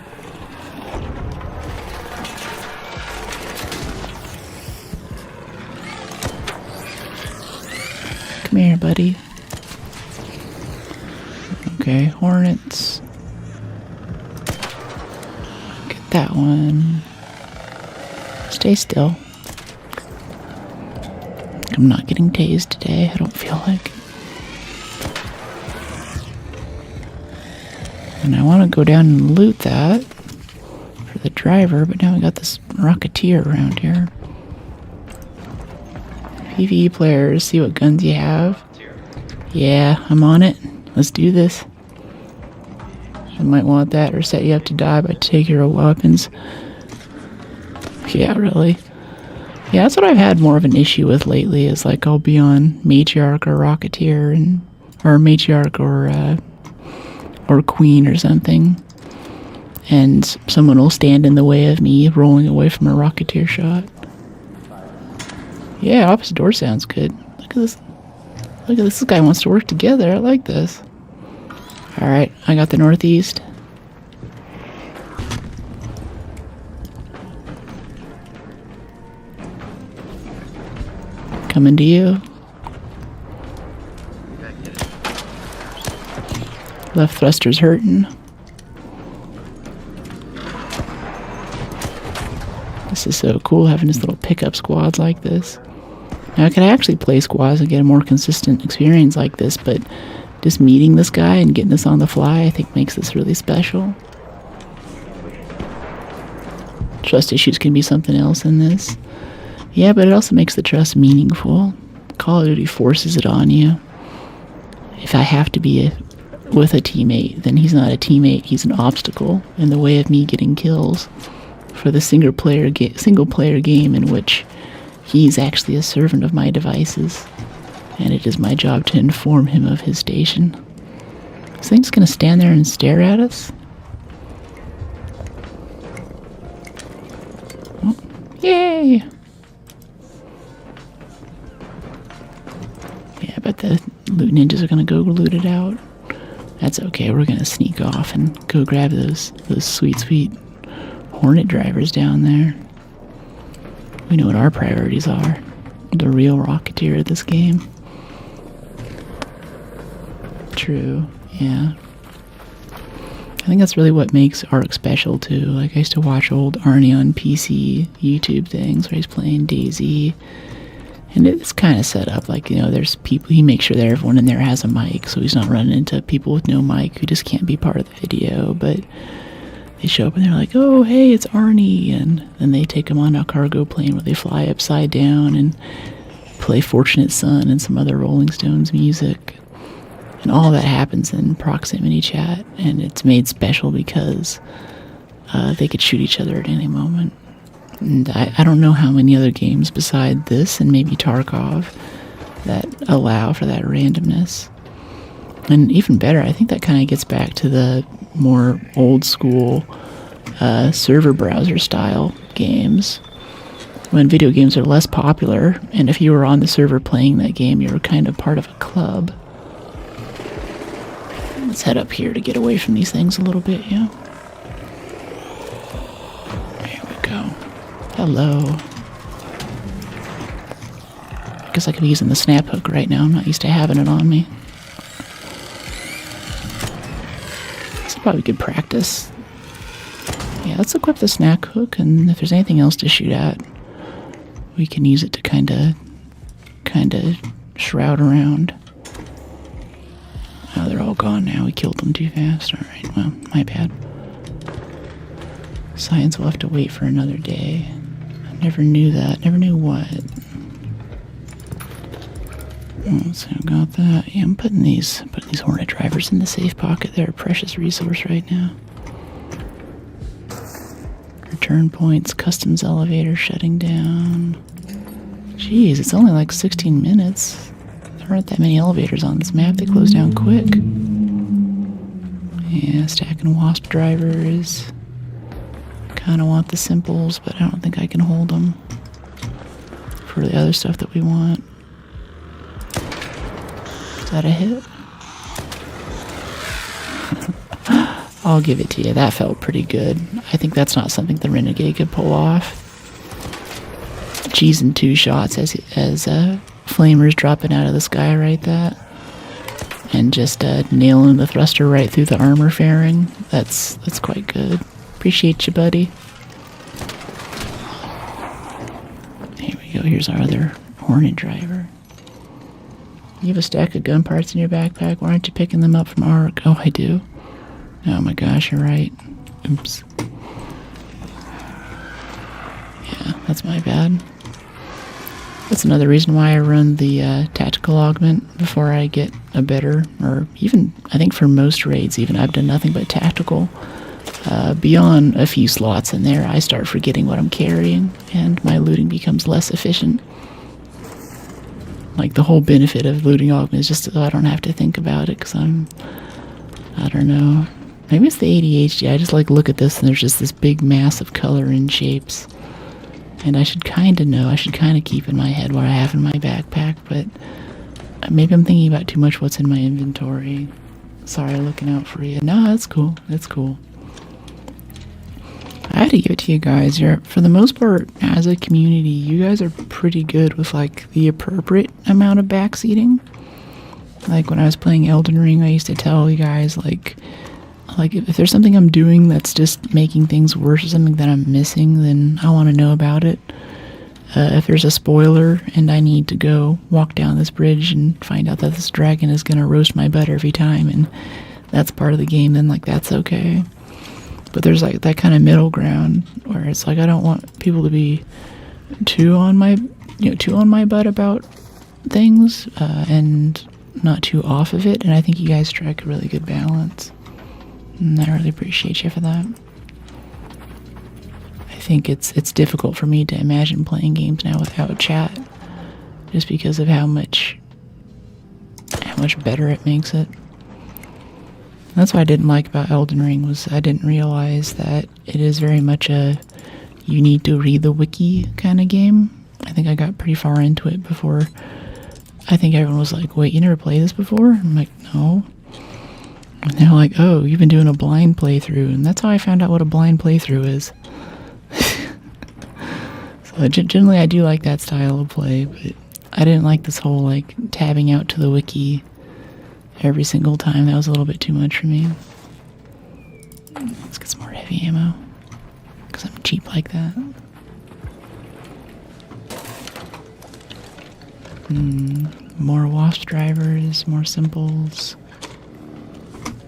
Come here, buddy. Okay, Hornets. Get that one. Stay still. I'm not getting tased today. I don't feel like. And I want to go down and loot that for the driver, but now we got this Rocketeer around here. PvE players, see what guns you have. Yeah, I'm on it. Let's do this. I might want that or set you up to die by taking your weapons. Yeah, really. Yeah, that's what I've had more of an issue with lately, is like I'll be on Matriarch or Rocketeer or Matriarch or Queen or something, and someone will stand in the way of me rolling away from a Rocketeer shot. Yeah, opposite door sounds good. Look at this. Look at this. This guy wants to work together. I like this. Alright, I got the northeast. Coming to you. Left thruster's hurting. This is so cool, having this little pickup squads like this. Now, I could actually play squads and get a more consistent experience like this, but just meeting this guy and getting this on the fly, I think makes this really special. Trust issues can be something else in this. Yeah, but it also makes the trust meaningful. Call of Duty forces it on you. If I have to be with a teammate, then he's not a teammate, he's an obstacle in the way of me getting kills for the single player game in which he's actually a servant of my devices, and it is my job to inform him of his station. This thing's gonna stand there and stare at us? Oh, yay! Yeah, I bet the loot ninjas are gonna go loot it out. That's okay, we're gonna sneak off and go grab those sweet Hornet drivers down there. We know what our priorities are. The real Rocketeer of this game. True, yeah. I think that's really what makes Arc special too. Like, I used to watch old Arnie on PC YouTube things where he's playing DayZ. And it's kind of set up like, you know, there's people, he makes sure that everyone in there has a mic, so he's not running into people with no mic who just can't be part of the video. But they show up and they're like, oh, hey, it's Arnie. And then they take him on a cargo plane where they fly upside down and play Fortunate Son and some other Rolling Stones music. And all that happens in proximity chat. And it's made special because they could shoot each other at any moment. And I don't know how many other games beside this and maybe Tarkov that allow for that randomness. And even better, I think that kind of gets back to the more old school server browser style games, when video games are less popular, and if you were on the server playing that game, you were kind of part of a club. Let's head up here to get away from these things a little bit, yeah. There we go. Hello. I guess I could be using the snap hook right now. I'm not used to having it on me. This is probably good practice. Yeah, let's equip the snap hook, and if there's anything else to shoot at, we can use it to kind of shroud around. Oh, they're all gone now. We killed them too fast. Alright, well, my bad. Science will have to wait for another day. I never knew that. Never knew what. Oh, so I got that. Yeah, I'm putting these Hornet drivers in the safe pocket. They're a precious resource right now. Return points, customs elevator shutting down. Jeez, it's only like 16 minutes. There aren't that many elevators on this map. They close down quick. Yeah, stacking wasp drivers. Kind of want the simples, but I don't think I can hold them for the other stuff that we want. that a hit? I'll give it to you. That felt pretty good. I think that's not something the Renegade could pull off. Cheesing 2 shots as flamers dropping out of the sky right that. And just nailing the thruster right through the armor fairing. That's quite good. Appreciate you, buddy. Here we go. Here's our other Hornet driver. You have a stack of gun parts in your backpack. Why aren't you picking them up from Arc? Oh, I do. Oh my gosh, you're right. Oops. Yeah, that's my bad. That's another reason why I run the tactical augment before I get a better, or even, I think for most raids even, I've done nothing but tactical. Beyond a few slots in there, I start forgetting what I'm carrying, and my looting becomes less efficient. Like, the whole benefit of looting augment is just so I don't have to think about it, because I don't know. Maybe it's the ADHD. I just look at this and there's just this big mass of color and shapes. And I should kind of know, I should kind of keep in my head what I have in my backpack, but maybe I'm thinking about too much what's in my inventory. Sorry, looking out for you. No, that's cool. That's cool. I had to give it to you guys. For the most part, as a community, you guys are pretty good with the appropriate amount of backseating. Like when I was playing Elden Ring, I used to tell you guys like if there's something I'm doing that's just making things worse or something that I'm missing, then I want to know about it. If there's a spoiler and I need to go walk down this bridge and find out that this dragon is going to roast my butt every time and that's part of the game, then that's okay. But there's that kind of middle ground where it's I don't want people to be too on my butt about things and not too off of it, and I think you guys strike a really good balance. And I really appreciate you for that. I think it's difficult for me to imagine playing games now without chat, just because of how much better it makes it. That's what I didn't like about Elden Ring, was I didn't realize that it is very much a you need to read the wiki kind of game. I think I got pretty far into it before. I think everyone was like, wait, you never played this before? I'm like, no. And they're like, oh, you've been doing a blind playthrough. And that's how I found out what a blind playthrough is. So generally I do like that style of play, but I didn't like this whole tabbing out to the wiki every single time. That was a little bit too much for me. Let's get some more heavy ammo, because I'm cheap like that. More wasp drivers, more simples.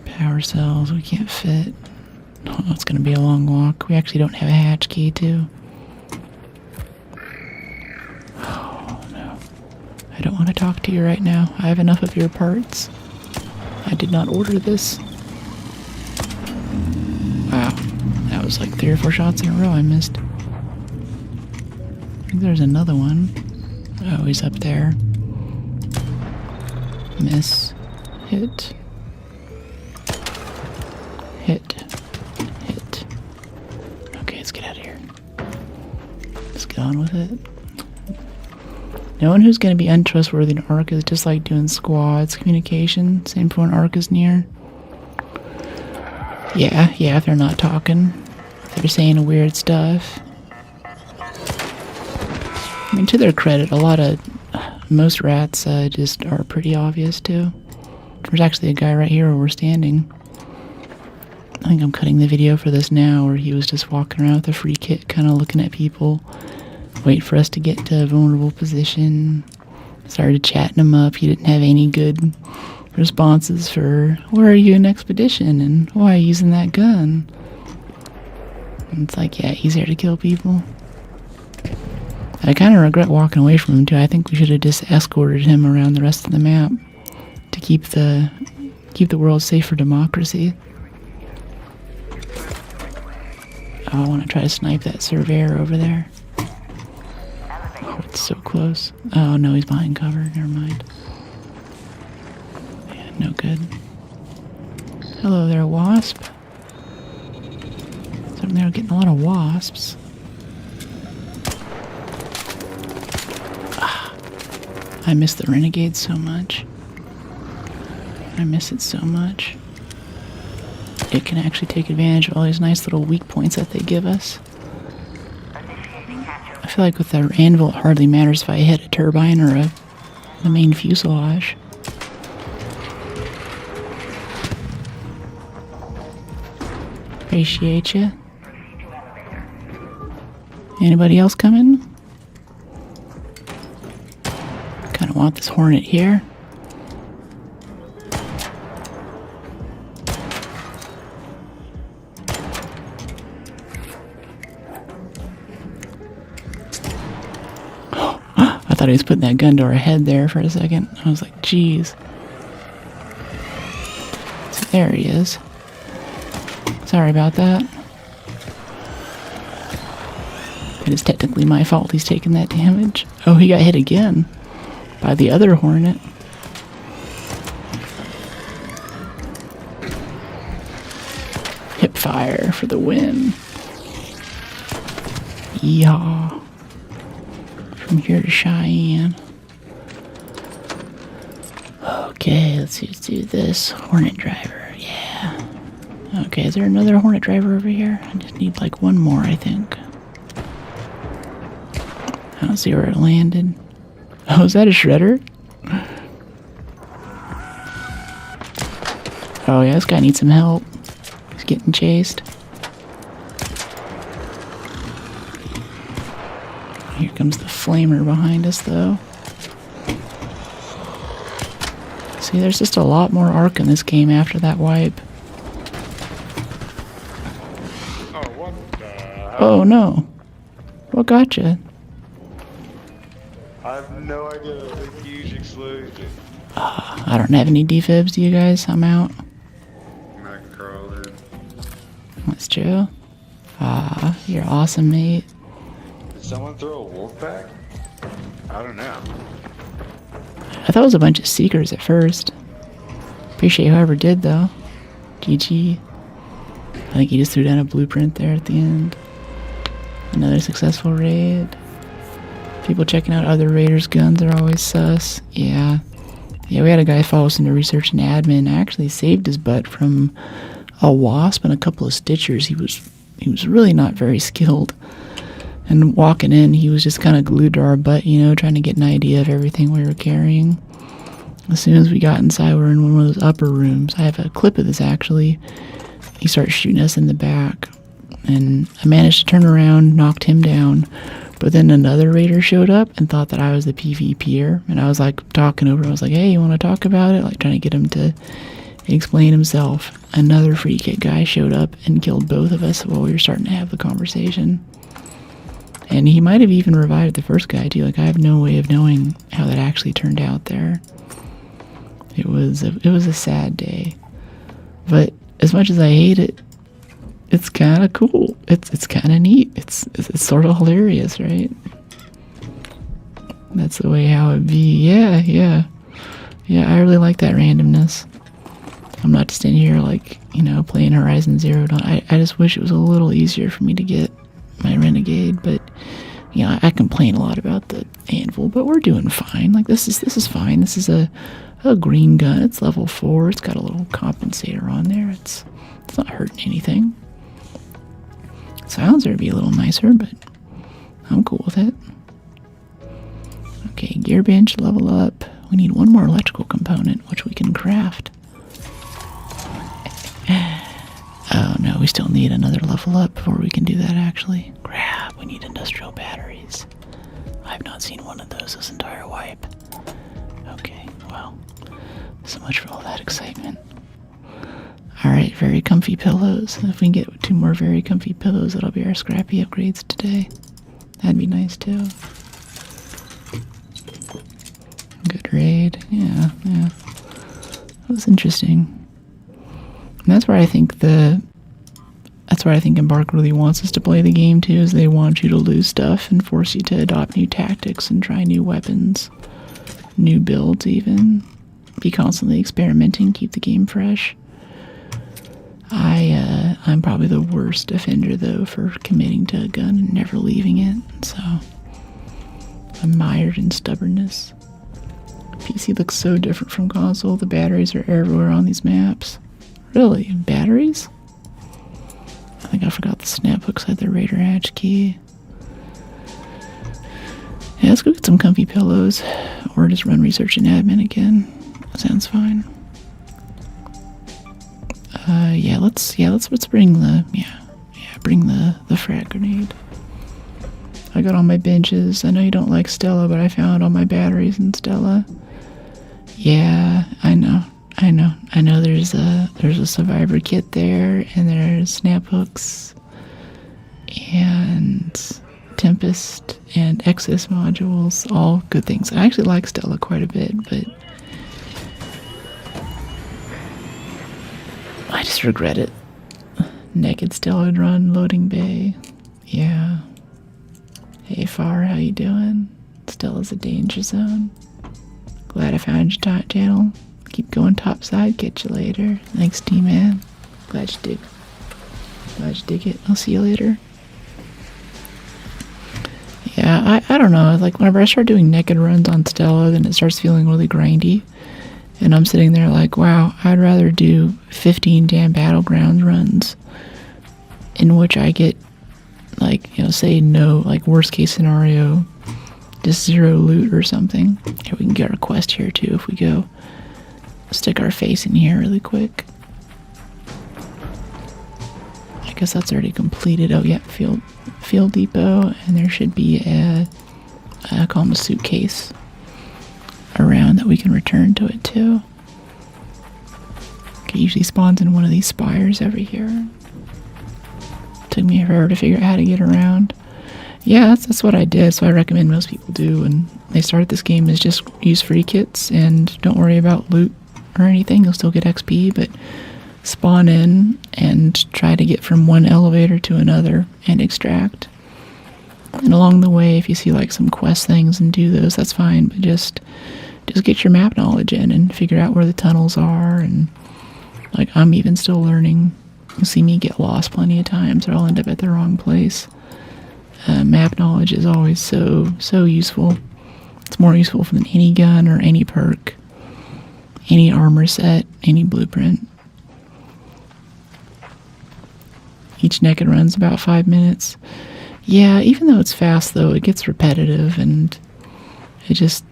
Power cells, we can't fit. Oh, it's gonna be a long walk. We actually don't have a hatch key, too. Oh, no. I don't want to talk to you right now. I have enough of your parts. I did not order this. Wow. That was 3 or 4 shots in a row I missed. I think there's another one. Oh, he's up there. Miss. Hit. Hit. Hit. Okay, let's get out of here. Let's get on with it. No one who's going to be untrustworthy in Arc is just doing squads communication. Same for when Arc is near. Yeah, if they're not talking. If they're saying weird stuff. I mean, to their credit, most rats just are pretty obvious too. There's actually a guy right here where we're standing. I think I'm cutting the video for this now, where he was just walking around with a free kit, kind of looking at people, wait for us to get to a vulnerable position. Started chatting him up. He didn't have any good responses for, where are you in expedition, and why are you using that gun? And it's yeah, he's here to kill people. I kind of regret walking away from him too. I think we should have just escorted him around the rest of the map to keep the world safe for democracy. Oh, I want to try to snipe that surveyor over there. Oh, it's so close. Oh no, he's behind cover. Never mind. Yeah, no good. Hello there, wasp. Something there, getting a lot of wasps. I miss the renegades so much. I miss it so much. It can actually take advantage of all these nice little weak points that they give us. I feel like with the anvil, it hardly matters if I hit a turbine or the main fuselage. Appreciate you. Anybody else coming? Kind of want this Hornet here. I thought he was putting that gun to our head there for a second. I was like, geez. So there he is. Sorry about that. It is technically my fault he's taking that damage. Oh, he got hit again by the other Hornet. Hip fire for the win. Yeehaw. From here to Cheyenne. Okay, let's just do this. Hornet driver, yeah. Okay, is there another Hornet driver over here? I just need like one more, I think. I don't see where it landed. Oh, is that a shredder? Oh yeah, this guy needs some help. He's getting chased. Here comes the flamer behind us, though. See, there's just a lot more arc in this game after that wipe. Oh, what the hell? Oh no. What got you? I have no idea. That was a huge explosion. I don't have any defibs, do you guys? I'm out. I'm gonna crawl in. That's true. You're awesome, mate. Did someone throw a wolf pack? I don't know. I thought it was a bunch of seekers at first. Appreciate whoever did, though. GG. I think he just threw down a blueprint there at the end. Another successful raid. People checking out other raiders' guns are always sus. Yeah. Yeah, we had a guy follow us into research and admin. I actually saved his butt from a wasp and a couple of stitchers. He was really not very skilled. And walking in, he was just kind of glued to our butt, you know, trying to get an idea of everything we were carrying. As soon as we got inside, we were in one of those upper rooms. I have a clip of this, actually. He started shooting us in the back. And I managed to turn around, knocked him down. But then another raider showed up and thought that I was the PvPer. And I was like talking over him. I was like, hey, you want to talk about it? Like trying to get him to explain himself. Another free kit guy showed up and killed both of us while we were starting to have the conversation. And he might have even revived the first guy too. Like I have no way of knowing how that actually turned out there. It was a sad day. But as much as I hate it, it's kind of cool. It's kind of neat. It's sort of hilarious, right? That's the way how it be. Yeah. I really like that randomness. I'm not just in here like, you know, playing Horizon Zero Dawn. I just wish it was a little easier for me to get my Renegade, but you know, I complain a lot about the anvil, but we're doing fine. Like this is fine. This is a green gun. It's level 4. It's got a little compensator on there. It's not hurting anything. Silencer would be a little nicer, but I'm cool with it. Okay, gear bench, level up. We need one more electrical component, which we can craft. Oh no, we still need another level up before we can do that, actually. Crap, we need industrial batteries. I've not seen one of those this entire wipe. Okay, well, so much for all that excitement. Alright, very comfy pillows. If we can get 2 more very comfy pillows, that'll be our scrappy upgrades today. That'd be nice too. Good raid. Yeah. That was interesting. And that's where I think Embark really wants us to play the game too, is they want you to lose stuff and force you to adopt new tactics and try new weapons, new builds even. Be constantly experimenting, keep the game fresh. I'm probably the worst offender though for committing to a gun and never leaving it, so I'm mired in stubbornness. PC looks so different from console. The batteries are everywhere on these maps. Really? Batteries? I think I forgot the snap hooks had the Raider hatch key. Yeah, let's go get some comfy pillows. Or just run research and admin again. That sounds fine. Let's bring the frag grenade. I got all my benches. I know you don't like Stella, but I found all my batteries in Stella. Yeah, I know. There's a survivor kit there, and there's snap hooks, and Tempest, and Exodus modules. All good things. I actually like Stella quite a bit, but I just regret it. Naked Stella run, loading bay. Yeah. Hey Far, how you doing? Stella's a danger zone. Glad I found your channel. Keep going topside. Catch you later. Thanks, D-Man. Glad you dig it. I'll see you later. Yeah, I don't know. Like, whenever I start doing naked runs on Stella, then it starts feeling really grindy. And I'm sitting there like, wow, I'd rather do 15 damn Battlegrounds runs in which I get, like, you know, say no, like, worst case scenario, just 0 loot or something. Here, we can get our quest here, too, if we go stick our face in here really quick. I guess that's already completed. Oh, yeah, field depot, and there should be I call them a suitcase around that we can return to it too. It usually spawns in one of these spires over here. Took me forever to figure out how to get around. Yeah, that's what I did, so I recommend most people do when they start this game is just use free kits and don't worry about loot or anything. You'll still get XP, but spawn in and try to get from one elevator to another and extract. And along the way, if you see like some quest things and do those, that's fine, but just get your map knowledge in and figure out where the tunnels are. And like, I'm even still learning. You'll see me get lost plenty of times, or I'll end up at the wrong place. Map knowledge is always so useful. It's more useful than any gun or any perk, any armor set, any blueprint. Each naked run's about 5 minutes. Yeah, even though it's fast though, it gets repetitive, and I just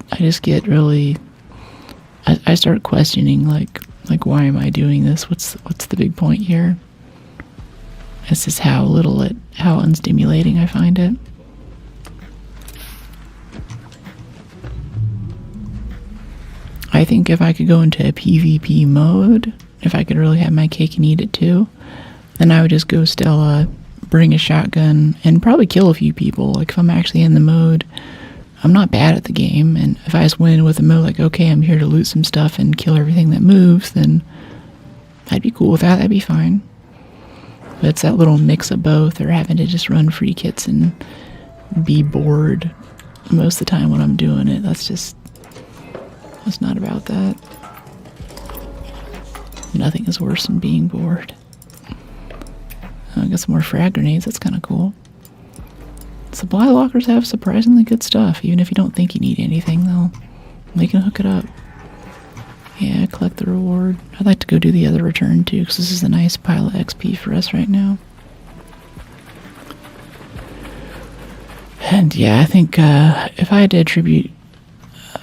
get really, I start questioning like why am I doing this? What's the big point here? This is how unstimulating I find it. I think if I could go into a PvP mode, if I could really have my cake and eat it too, then I would just go Stella, bring a shotgun, and probably kill a few people. Like, if I'm actually in the mode, I'm not bad at the game, and if I just went in with a mode like, okay, I'm here to loot some stuff and kill everything that moves, then I'd be cool with that. That'd be fine. But it's that little mix of both, or having to just run free kits and be bored most of the time when I'm doing it. That's not about that. Nothing is worse than being bored. I got some more frag grenades. That's kind of cool. Supply lockers have surprisingly good stuff. Even if you don't think you need anything, they can hook it up. Yeah, collect the reward. I'd like to go do the other return too, because this is a nice pile of XP for us right now. And yeah, I think if I had to attribute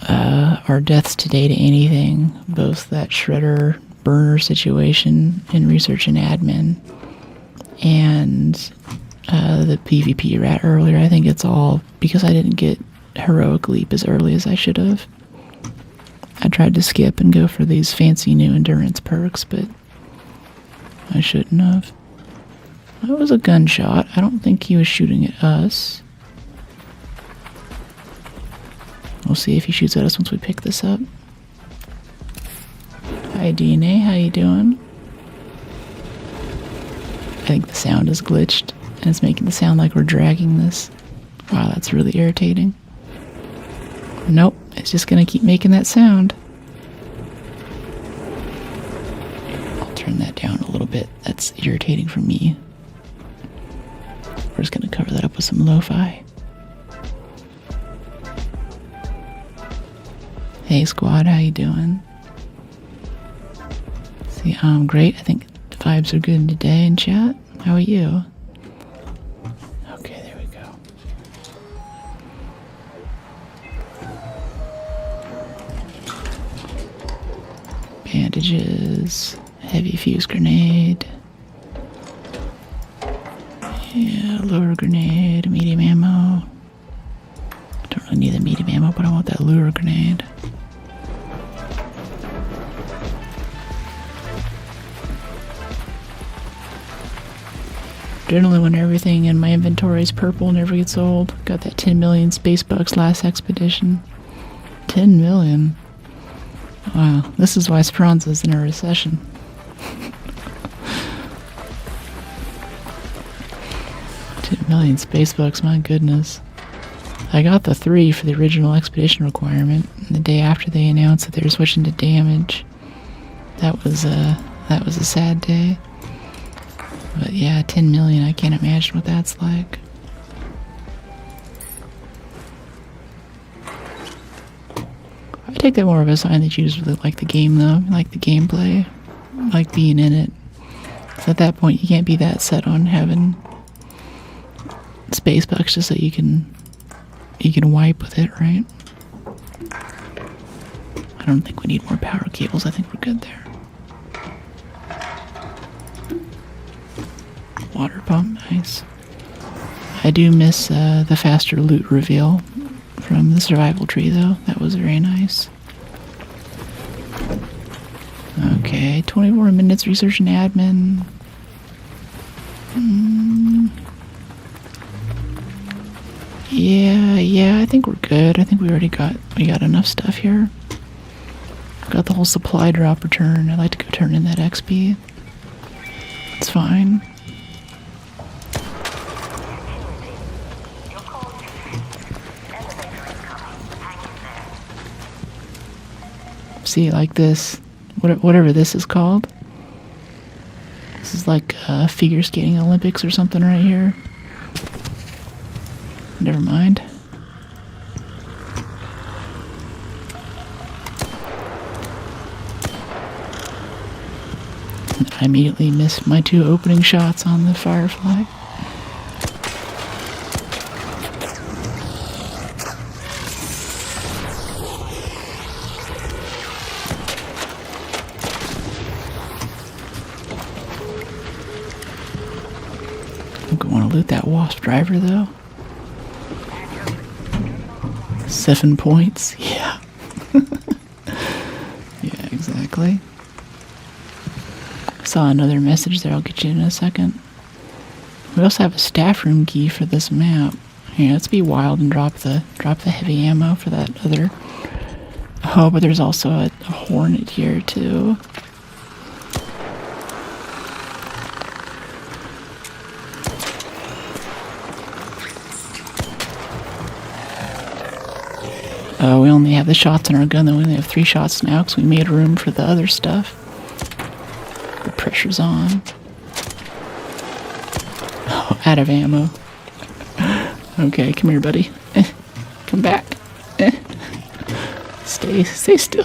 our deaths today to anything, both that shredder burner situation in research and admin and the PvP rat earlier, I think it's all because I didn't get heroic leap as early as I should have. I tried to skip and go for these fancy new endurance perks, but I shouldn't have. That was a gunshot. I don't think he was shooting at us. We'll see if he shoots at us once we pick this up. Hi DNA, how you doing? I think the sound is glitched, and it's making the sound like we're dragging this. Wow, that's really irritating. Nope, it's just gonna keep making that sound. I'll turn that down a little bit. That's irritating for me. We're just gonna cover that up with some lo-fi. Hey squad, how you doing? See, great. I think the vibes are good today in chat. How are you? Okay, there we go. Bandages, heavy fuse grenade. Yeah, lure grenade, medium ammo. Don't really need the medium ammo, but I want that lure grenade. Generally, when everything in my inventory is purple, never gets old. Got that 10 million space bucks last expedition. 10 million. Wow, this is why Speranza's in a recession. Million space bucks, my goodness. I got the 3 for the original expedition requirement, and the day after they announced that they were switching to damage. That was a sad day. But yeah, 10 million, I can't imagine what that's like. I take that more of a sign that you just really like the game though, like the gameplay, like being in it. So at that point you can't be that set on having space bucks just so you can wipe with it, right? I don't think we need more power cables. I think we're good there. Water pump, nice. I do miss the faster loot reveal from the survival tree though. That was very nice. Okay, 24 minutes research and admin. Yeah, I think we're good. I think we got enough stuff here. Got the whole supply drop return. I'd like to go turn in that XP. It's fine. See, like this, whatever this is called. This is like figure skating Olympics or something right here. Never mind. I immediately missed my 2 opening shots on the Firefly. I want to loot that wasp driver though. 7 points, yeah. Yeah, exactly. Saw another message there, I'll get you in a second. We also have a staff room key for this map. Here, let's be wild and drop the heavy ammo for that other. Oh, but there's also a hornet here too. We only have the shots in our gun, though. We only have 3 shots now because we made room for the other stuff. The pressure's on. Oh, out of ammo. Okay, come here, buddy. Come back. Stay still.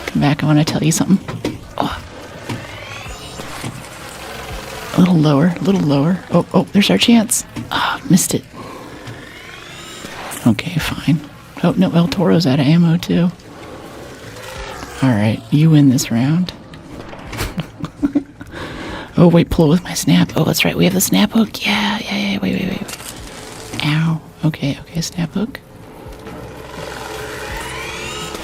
Come back, I want to tell you something. Oh. A little lower. Oh, there's our chance. Ah, missed it. Okay, fine. Oh, no, El Toro's out of ammo, too. Alright, you win this round. Oh, wait, pull with my snap. Oh, that's right, we have the snap hook. Yeah, wait. Ow. Okay, snap hook.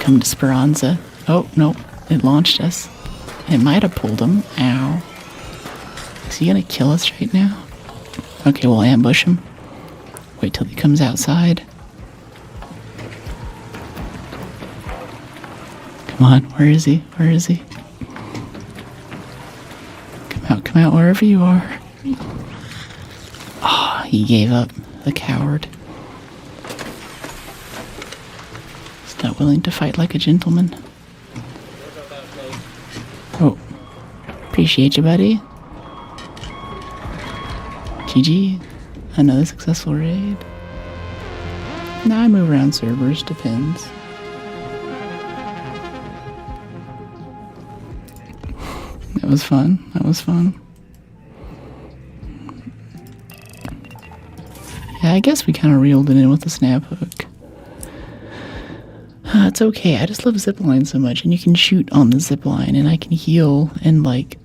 Come to Speranza. Oh, no, it launched us. It might have pulled him. Ow. Is he gonna kill us right now? Okay, we'll ambush him. Wait till he comes outside. Come on, where is he? Come out wherever you are. Ah, he gave up, the coward. He's not willing to fight like a gentleman. Oh, appreciate you, buddy. GG, another successful raid. Nah, I move around servers, depends. That was fun. That was fun. Yeah, I guess we kind of reeled it in with the snap hook. It's okay. I just love zipline so much, and you can shoot on the zipline, and I can heal and like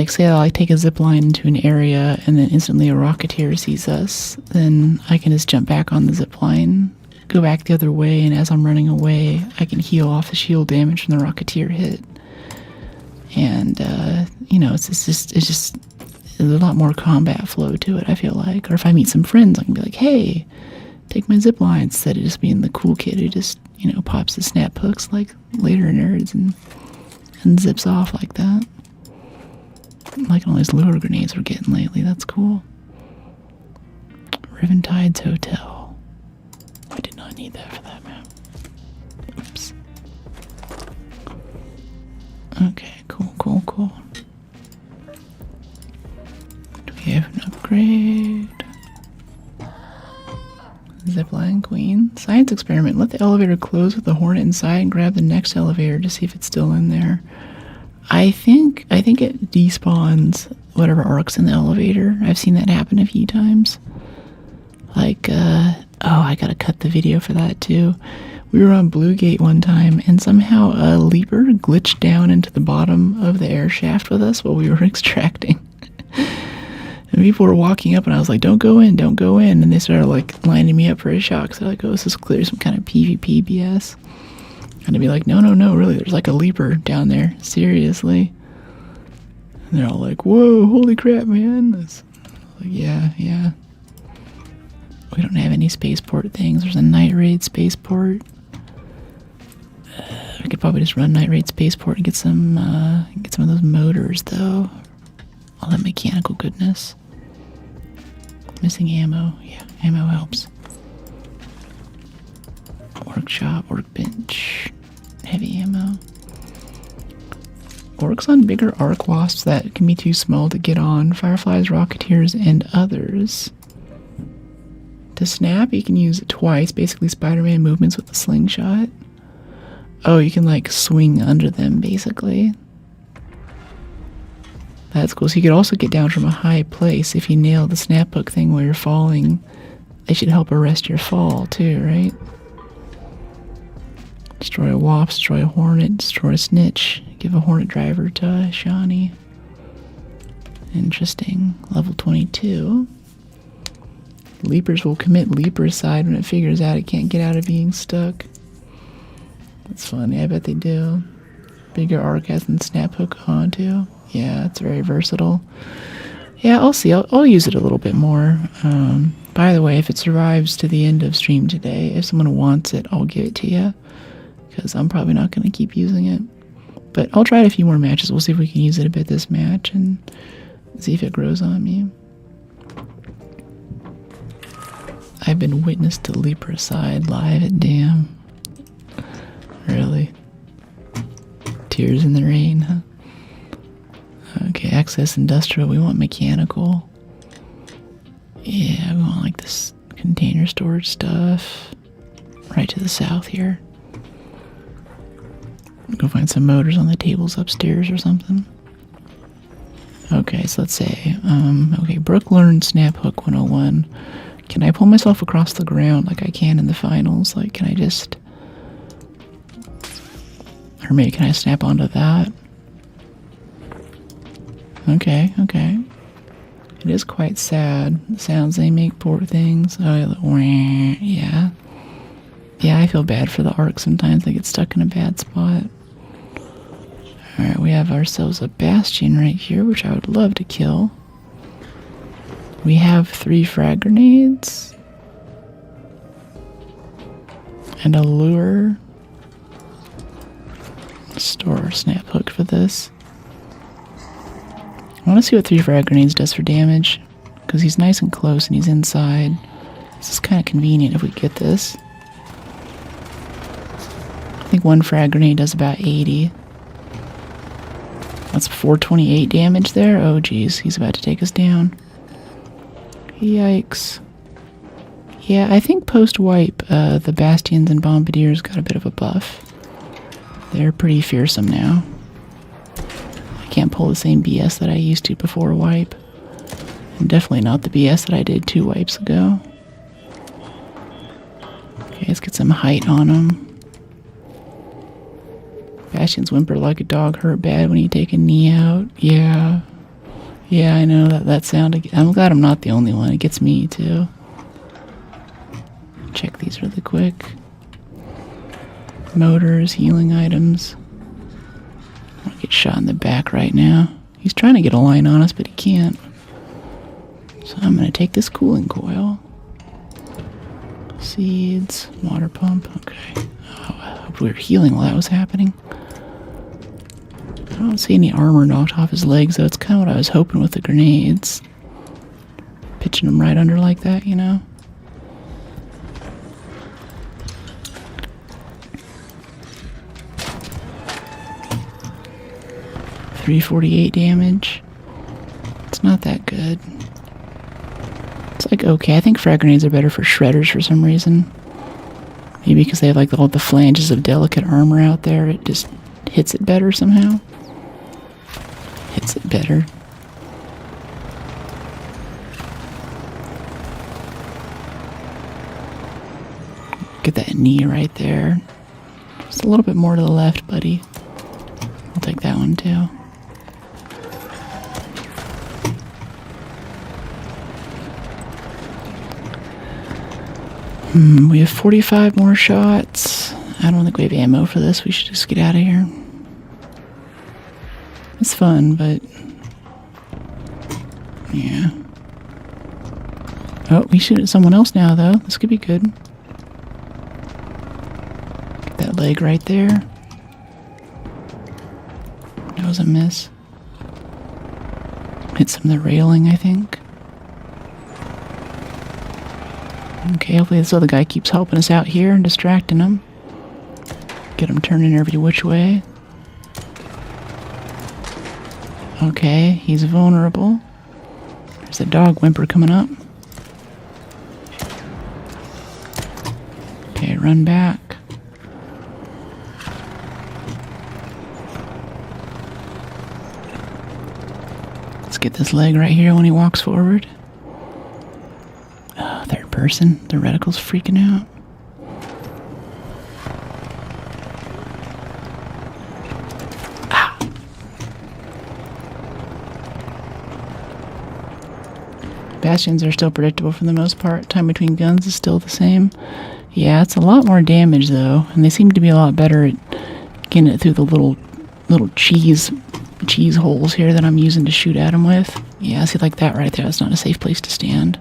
say I take a zipline into an area, and then instantly a rocketeer sees us. Then I can just jump back on the zipline, go back the other way, and as I'm running away, I can heal off the shield damage from the rocketeer hit. And you know, it's just there's a lot more combat flow to it, I feel like. Or if I meet some friends, I can be like, hey, take my zipline, instead of just being the cool kid who just, you know, pops the snap hooks like later nerds and zips off like that. I'm liking all these lure grenades we're getting lately. That's cool. Riventide's Hotel. I did not need that for that map. Oops. Okay, cool. Do we have an upgrade? Zipline Queen. Science experiment. Let the elevator close with the hornet inside and grab the next elevator to see if it's still in there. I think it despawns whatever arc's in the elevator. I've seen that happen a few times. Like, oh, I gotta cut the video for that too. We were on Blue Gate one time, and somehow a leaper glitched down into the bottom of the air shaft with us while we were extracting. And people were walking up, and I was like, don't go in. And they started, like, lining me up for a shot. So they're like, oh, this is clearly some kind of PvP BS. And I'd be like, no, really, there's, like, a leaper down there. Seriously. And they're all like, whoa, holy crap, man. Like, yeah. We don't have any spaceport things. There's a night raid spaceport. We could probably just run night raid spaceport and get some of those motors, though. All that mechanical goodness. Missing ammo. Yeah, ammo helps. Workshop, workbench, heavy ammo. Works on bigger arc wasps that can be too small to get on. Fireflies, rocketeers, and others. To snap, you can use it twice. Basically, Spider-Man movements with the slingshot. Oh, you can like swing under them, basically. That's cool. So you could also get down from a high place if you nail the snap hook thing while you're falling. They should help arrest your fall too, right? Destroy a wasp, destroy a hornet, destroy a snitch. Give a hornet driver to Shawnee. Interesting. Level 22. Leapers will commit leapercide when it figures out it can't get out of being stuck. That's funny. I bet they do. Bigger arc has than snap hook on too. Yeah, it's very versatile. Yeah, I'll see. I'll use it a little bit more. By the way, if it survives to the end of stream today, if someone wants it, I'll give it to you. Because I'm probably not going to keep using it. But I'll try it a few more matches. We'll see if we can use it a bit this match and see if it grows on me. I've been witness to Leapercide live at Damn. Really? Tears in the rain, huh? Okay, access industrial. We want mechanical. Yeah, we want like this container storage stuff. Right to the south here. Go find some motors on the tables upstairs or something. Okay, so let's say, okay, Brooke learned snap hook 101. Can I pull myself across the ground like I can in the finals? Like, can I just... Or maybe can I snap onto that? Okay. It is quite sad. The sounds they make, poor things. Oh, yeah. Yeah, I feel bad for the arc sometimes. They get stuck in a bad spot. Alright, we have ourselves a bastion right here, which I would love to kill. We have 3 frag grenades. And a lure. Store our snap hook for this. I want to see what 3 frag grenades does for damage. Because he's nice and close and he's inside. This is kind of convenient if we get this. I think 1 frag grenade does about 80. That's 428 damage there. Oh geez, he's about to take us down. Yikes. Yeah, I think post-wipe, the Bastions and Bombardiers got a bit of a buff. They're pretty fearsome now. I can't pull the same BS that I used to before wipe. And definitely not the BS that I did 2 wipes ago. Okay, let's get some height on them. Bastions whimper like a dog hurt bad when you take a knee out. Yeah. Yeah, I know that sound. I'm glad I'm not the only one. It gets me too. Check these really quick. Motors, healing items. I want to get shot in the back right now. He's trying to get a line on us, but he can't. So I'm going to take this cooling coil. Seeds, water pump. Okay. Oh, I hope we were healing while that was happening. I don't see any armor knocked off his legs, though. It's kind of what I was hoping with the grenades. Pitching them right under like that, you know? .348 damage. It's not that good. It's like, okay, I think frag grenades are better for shredders for some reason. Maybe because they have like all the flanges of delicate armor out there. It just hits it better somehow. Hits it better. Get that knee right there. Just a little bit more to the left, buddy. I'll take that one too. We have 45 more shots. I don't think we have ammo for this. We should just get out of here. It's fun, but yeah. Oh, we shoot at someone else now, though. This could be good. Get that leg right there. That was a miss. Hit some of the railing, I think. Okay, hopefully this other guy keeps helping us out here and distracting him. Get him turning every which way. Okay, he's vulnerable. There's a dog whimper coming up. Okay, run back. Let's get this leg right here when he walks forward. Third person. The reticle's freaking out. Bastions are still predictable for the most part. Time between guns is still the same. Yeah, it's a lot more damage though, and they seem to be a lot better at getting it through the little cheese holes here that I'm using to shoot at them with. Yeah, see, like that right there. That's not a safe place to stand.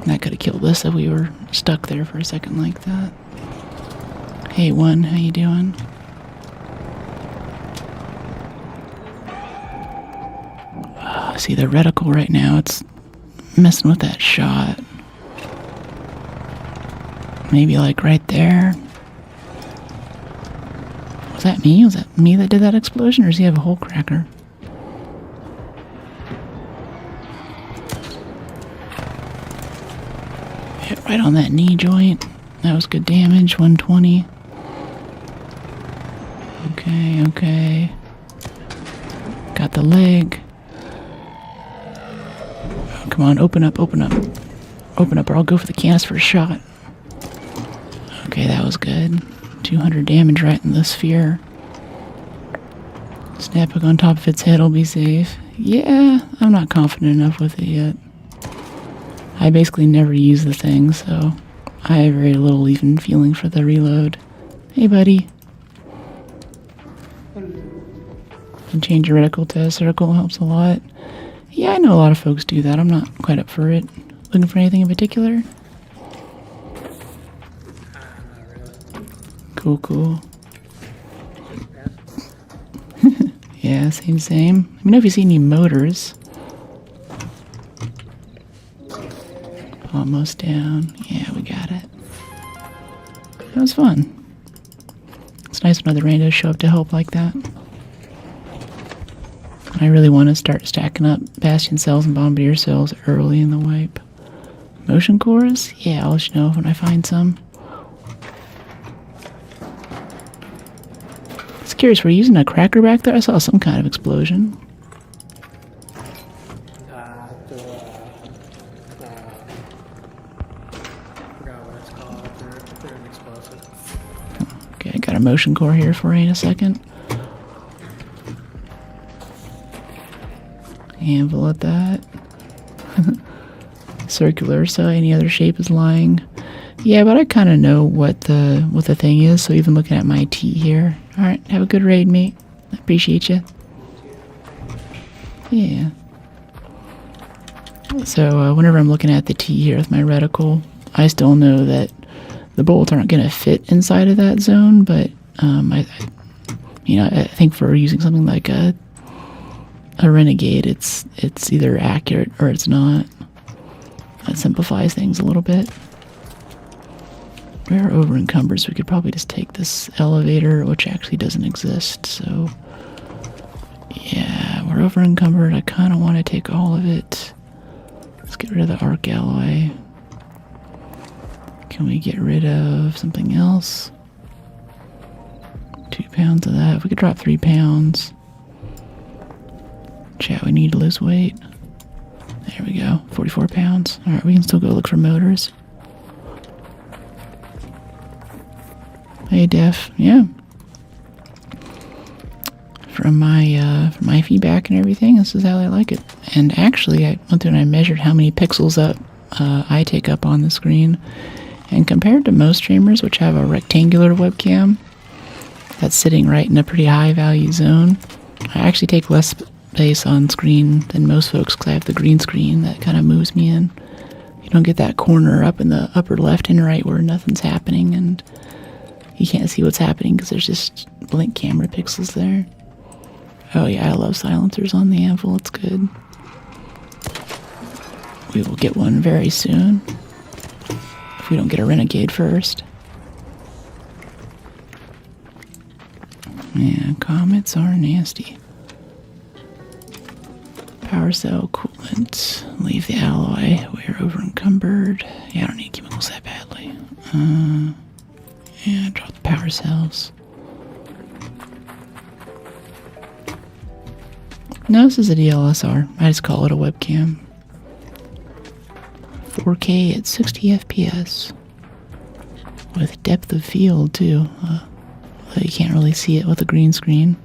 That could have killed us if we were stuck there for a second like that. Hey, one, how you doing? See the reticle right now, it's messing with that shot. Maybe like right there. Was that me? Was that me that did that explosion, or does he have a hole cracker? Hit right on that knee joint. That was good damage, 120. Okay. Got the leg. Come on, open up. Open up, or I'll go for the canister shot. Okay, that was good. 200 damage right in the sphere. Snap hook on top of its head will be safe. Yeah, I'm not confident enough with it yet. I basically never use the thing, so I have very little even feeling for the reload. Hey, buddy. And change your reticle to a circle helps a lot. Yeah, I know a lot of folks do that. I'm not quite up for it. Looking for anything in particular? Cool. Yeah, same. Let me know if you see any motors. Almost down. Yeah, we got it. That was fun. It's nice when other randos show up to help like that. I really want to start stacking up Bastion cells and Bombardier cells early in the wipe. Motion cores? Yeah, I'll let you know when I find some. I was curious, were you using a cracker back there? I saw some kind of explosion. Forgot what it's called. They're an explosive. Okay, I got a motion core here for you in a second. Anvil at that. Circular, so any other shape is lying. Yeah, but I kind of know what the thing is, so even looking at my T here. Alright, have a good raid, mate. I appreciate you. Yeah. So whenever I'm looking at the T here with my reticle, I still know that the bullets aren't going to fit inside of that zone, but I think for using something like a Renegade, it's either accurate or it's not. That simplifies things a little bit. We're over encumbered, so we could probably just take this elevator, which actually doesn't exist. So yeah, we're over encumbered. I kind of want to take all of it. Let's get rid of the arc alloy. Can we get rid of something else? 2 pounds of that. If we could drop 3 pounds. Chat, we need to lose weight. There we go. 44 pounds. Alright, we can still go look for motors. Hey, Def. Yeah. From my feedback and everything, this is how I like it. And actually, I went through and I measured how many pixels up I take up on the screen. And compared to most streamers, which have a rectangular webcam that's sitting right in a pretty high value zone, I actually take less space on screen than most folks because I have the green screen that kind of moves me in. You don't get that corner up in the upper left and right where nothing's happening and you can't see what's happening because there's just blank camera pixels there. Oh yeah, I love silencers on the Anvil, it's good. We will get one very soon. If we don't get a Renegade first. Yeah, comets are nasty. Power cell, coolant, leave the alloy, we're over encumbered. Yeah, I don't need chemicals that badly. Yeah, drop the power cells. No, this is a DLSR. I just call it a webcam. 4K at 60 FPS. With depth of field, too. Although you can't really see it with a green screen.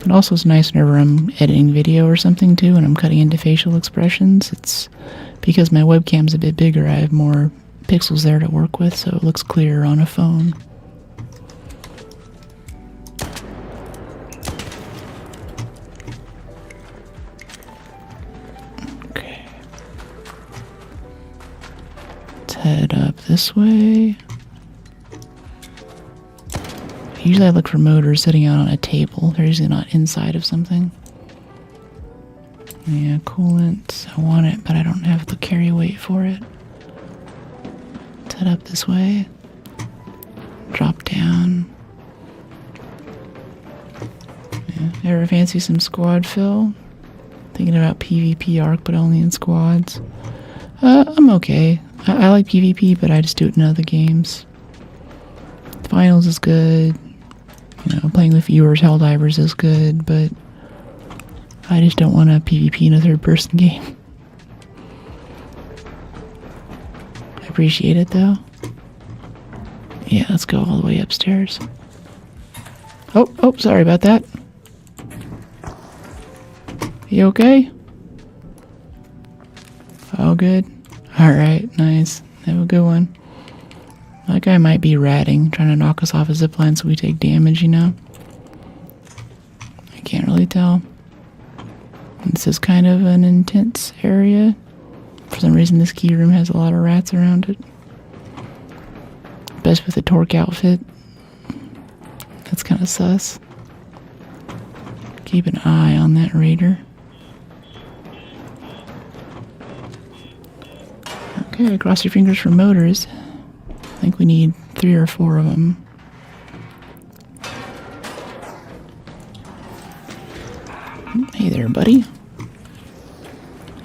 It also is nice whenever I'm editing video or something, too, and I'm cutting into facial expressions. It's because my webcam's a bit bigger, I have more pixels there to work with, so it looks clearer on a phone. Okay. Let's head up this way. Usually I look for motors sitting out on a table. They're usually not inside of something. Yeah, coolant. I want it, but I don't have the carry weight for it. Let's head up this way. Drop down. Yeah, ever fancy some squad fill? Thinking about PvP arc, but only in squads. I'm okay. I like PvP, but I just do it in other games. Finals is good. You know, playing with viewers, Helldivers is good, but I just don't want to PvP in a third-person game. I appreciate it, though. Yeah, let's go all the way upstairs. Oh, sorry about that. You okay? All good? Alright, nice. Have a good one. That guy might be ratting, trying to knock us off a zipline so we take damage, you know? I can't really tell. This is kind of an intense area. For some reason this key room has a lot of rats around it. Best with a torque outfit. That's kind of sus. Keep an eye on that raider. Okay, cross your fingers for motors. I think we need 3 or 4 of them. Hey there, buddy.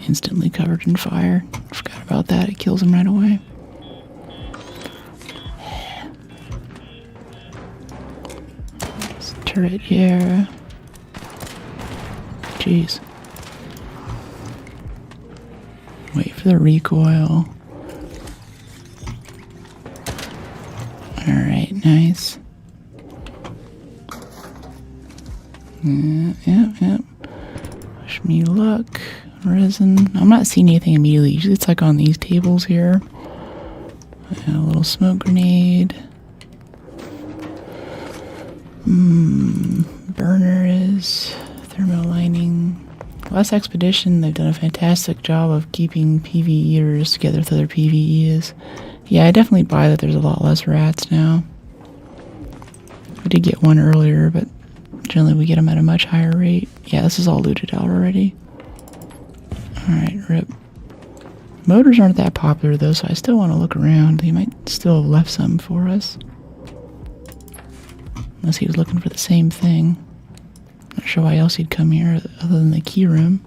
instantly covered in fire. Forgot about that. It kills him right away. This turret here. Jeez. Wait for the recoil. Alright, nice. Yep. Wish me luck. Resin. I'm not seeing anything immediately. Usually it's like on these tables here. A little smoke grenade. Burner is thermal lining. Last expedition, they've done a fantastic job of keeping PvE eaters together with other PvEs. Yeah, I definitely buy that there's a lot less rats now. We did get one earlier, but generally we get them at a much higher rate. Yeah, this is all looted out already. Alright, rip. Motors aren't that popular though, so I still want to look around. They might still have left some for us. Unless he was looking for the same thing. Not sure why else he'd come here other than the key room.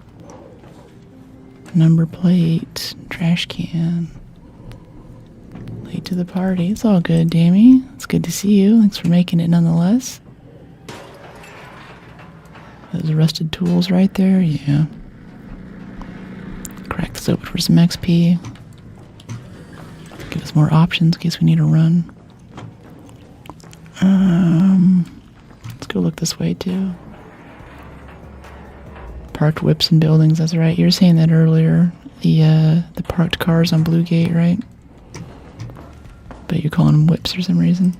Number plate, trash can. Late to the party. It's all good, Dammy. It's good to see you. Thanks for making it nonetheless. Those rusted tools right there, yeah. Crack this open for some XP. Give us more options in case we need a run. Let's go look this way too. Parked whips and buildings, that's right. You were saying that earlier. The parked cars on Blue Gate, right? But you're calling them whips for some reason.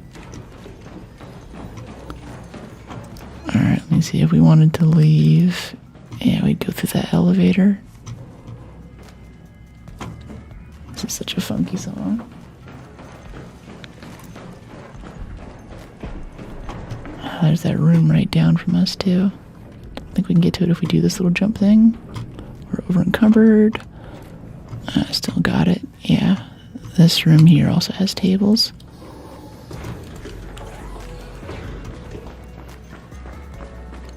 Alright, let me see if we wanted to leave. Yeah, we'd go through that elevator. This is such a funky song. Oh, there's that room right down from us too. I think we can get to it if we do this little jump thing. We're over encumbered. Still got it. Yeah. This room here also has tables.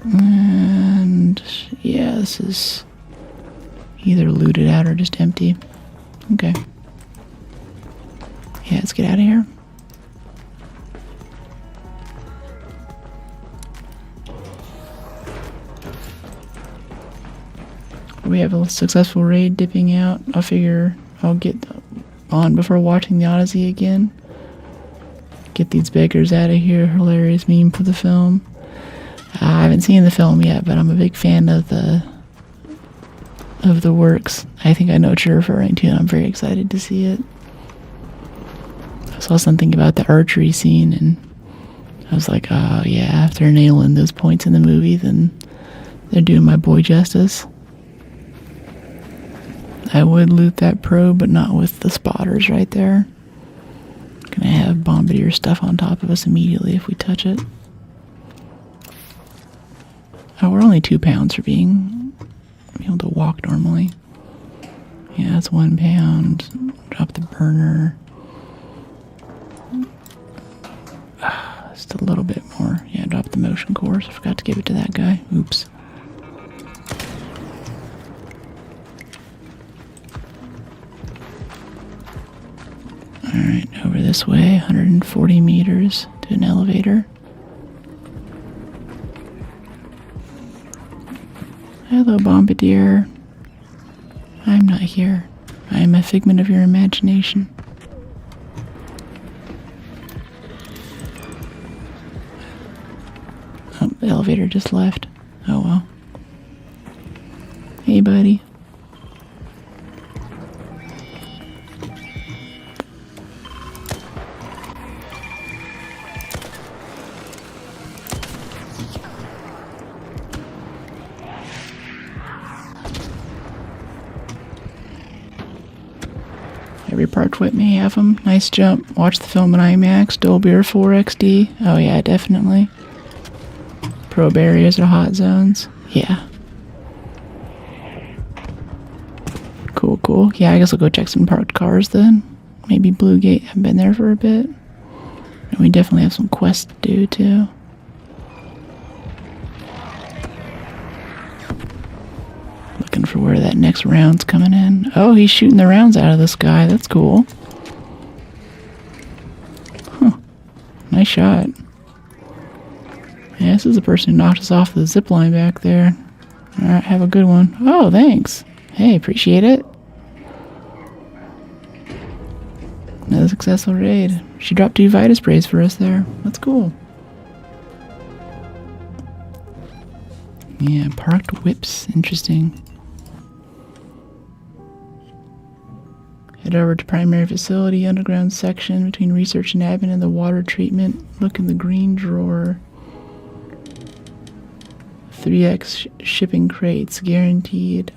And yeah, this is either looted out or just empty. Okay. Yeah, let's get out of here. We have a successful raid dipping out. I figure I'll get on before watching the Odyssey again. Get these beggars out of here. Hilarious meme for the film. I haven't seen the film yet, but I'm a big fan of the works. I think I know what you're referring to, and I'm very excited to see it. I saw something about the archery scene, and I was like, oh yeah, after nailing those points in the movie, then they're doing my boy justice. I would loot that probe, but not with the spotters right there. Gonna have bombardier stuff on top of us immediately if we touch it. Oh, we're only 2 pounds for being able to walk normally. Yeah, that's 1 pound. Drop the burner. Just a little bit more. Yeah, drop the motion course. I forgot to give it to that guy. Oops. Alright, over this way, 140 meters to an elevator. Hello, Bombardier. I'm not here. I am a figment of your imagination. Oh, the elevator just left. Oh well. Hey, buddy. Every parked whip may have them. Nice jump. Watch the film in IMAX. Dolby or 4XD. Oh yeah, definitely. Probe areas are hot zones. Yeah. Cool, cool. Yeah, I guess I'll go check some parked cars then. Maybe Blue Gate. I've been there for a bit. And we definitely have some quests to do too. Looking for where that next round's coming in. Oh, he's shooting the rounds out of the sky. That's cool. Huh. Nice shot. Yeah, this is the person who knocked us off the zip line back there. Alright, have a good one. Oh, thanks. Hey, appreciate it. Another successful raid. She dropped 2 Vita sprays for us there. That's cool. Yeah, parked whips. Interesting. Head over to primary facility, underground section between research and admin and the water treatment. Look in the green drawer. 3x shipping crates, guaranteed.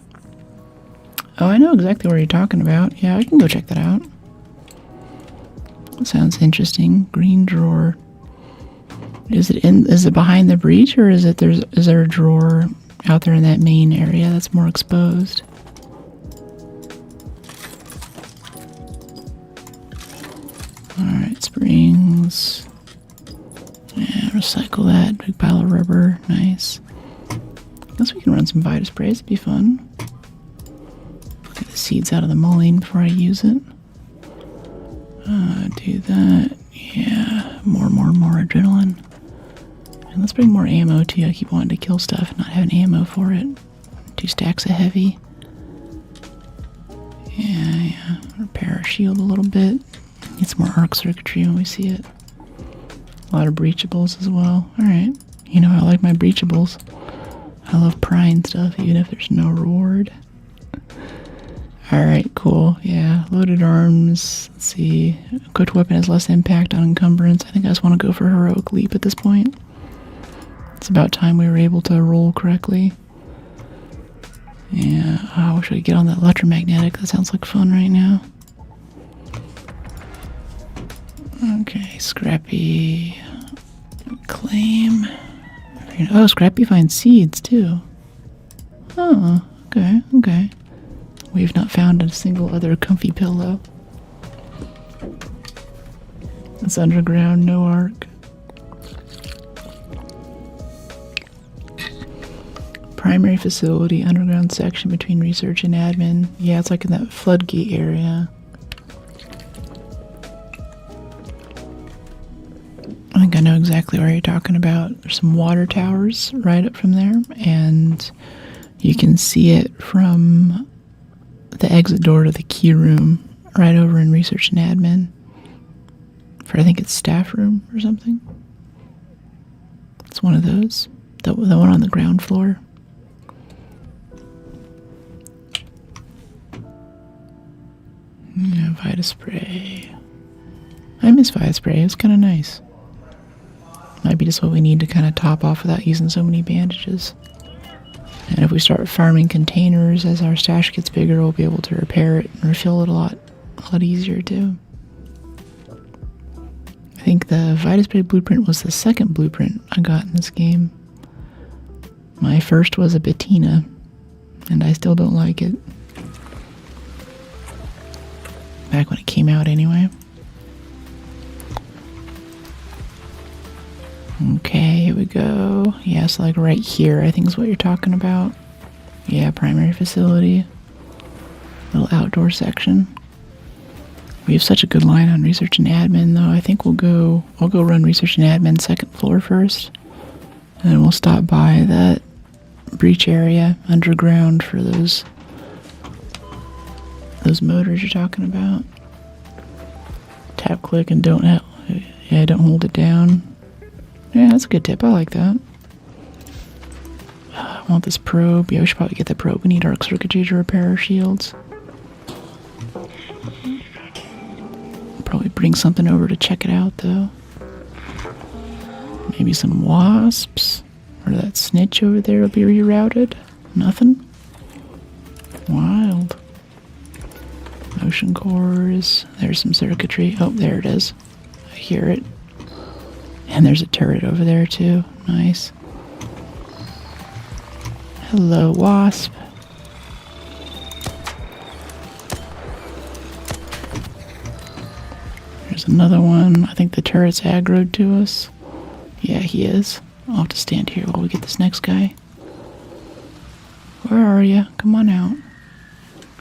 Oh, I know exactly what you're talking about. Yeah, I can go check that out. Sounds interesting. Green drawer. Is it behind the breach, or is there a drawer out there in that main area that's more exposed? Alright, springs. Yeah, recycle that. Big pile of rubber. Nice. Guess we can run some Vita sprays. It'd be fun. Get the seeds out of the mulling before I use it. Do that. Yeah, more adrenaline. And let's bring more ammo too. I keep wanting to kill stuff and not having ammo for it. 2 stacks of heavy. Yeah. Repair our shield a little bit. Get some more arc circuitry when we see it. A lot of breachables as well. Alright. You know, I like my breachables. I love prying stuff even if there's no reward. Alright, cool. Yeah, loaded arms. Let's see. Equipped weapon has less impact on encumbrance. I think I just want to go for heroic leap at this point. It's about time we were able to roll correctly. Yeah, I wish I could get on that electromagnetic. That sounds like fun right now. Okay, Scrappy. Claim. Oh, Scrappy finds seeds too. Oh, okay. We've not found a single other comfy pillow. It's underground, no arc. Primary facility, underground section between research and admin. Yeah, it's like in that floodgate area. I think I know exactly what you're talking about. There's some water towers right up from there, and you can see it from the exit door to the key room right over in research and admin. For I think it's staff room or something. It's one of those. The one on the ground floor. Yeah, Vita spray. I miss Vita spray. It's kind of nice. Might be just what we need to kind of top off without using so many bandages. And if we start farming containers as our stash gets bigger, we'll be able to repair it and refill it a lot easier too. I think the Vita spray blueprint was the second blueprint I got in this game. My first was a Bettina, and I still don't like it. Back when it came out anyway. Okay, here we go. Yeah, so like right here, I think is what you're talking about. Yeah, primary facility. Little outdoor section. We have such a good line on research and admin, though. I think I'll go run research and admin second floor first. And then we'll stop by that breach area underground for those motors you're talking about. Tap click and don't hold it down. Yeah, that's a good tip. I like that. I want this probe. Yeah, we should probably get the probe. We need arc circuitry to repair our shields. Probably bring something over to check it out, though. Maybe some wasps. Or that snitch over there will be rerouted. Nothing? Wild. Motion cores. There's some circuitry. Oh, there it is. I hear it. And there's a turret over there too. Nice. Hello, wasp. There's another one. I think the turret's aggroed to us. Yeah, he is. I'll have to stand here while we get this next guy. Where are you? Come on out.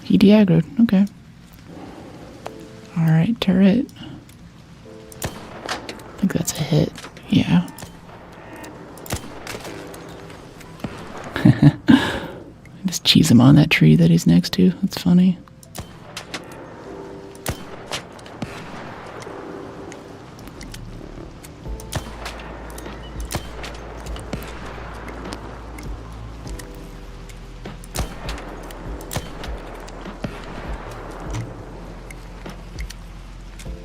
He de-aggroed. Okay. Alright, turret. I think that's a hit. Yeah. Just cheese him on that tree that he's next to. That's funny.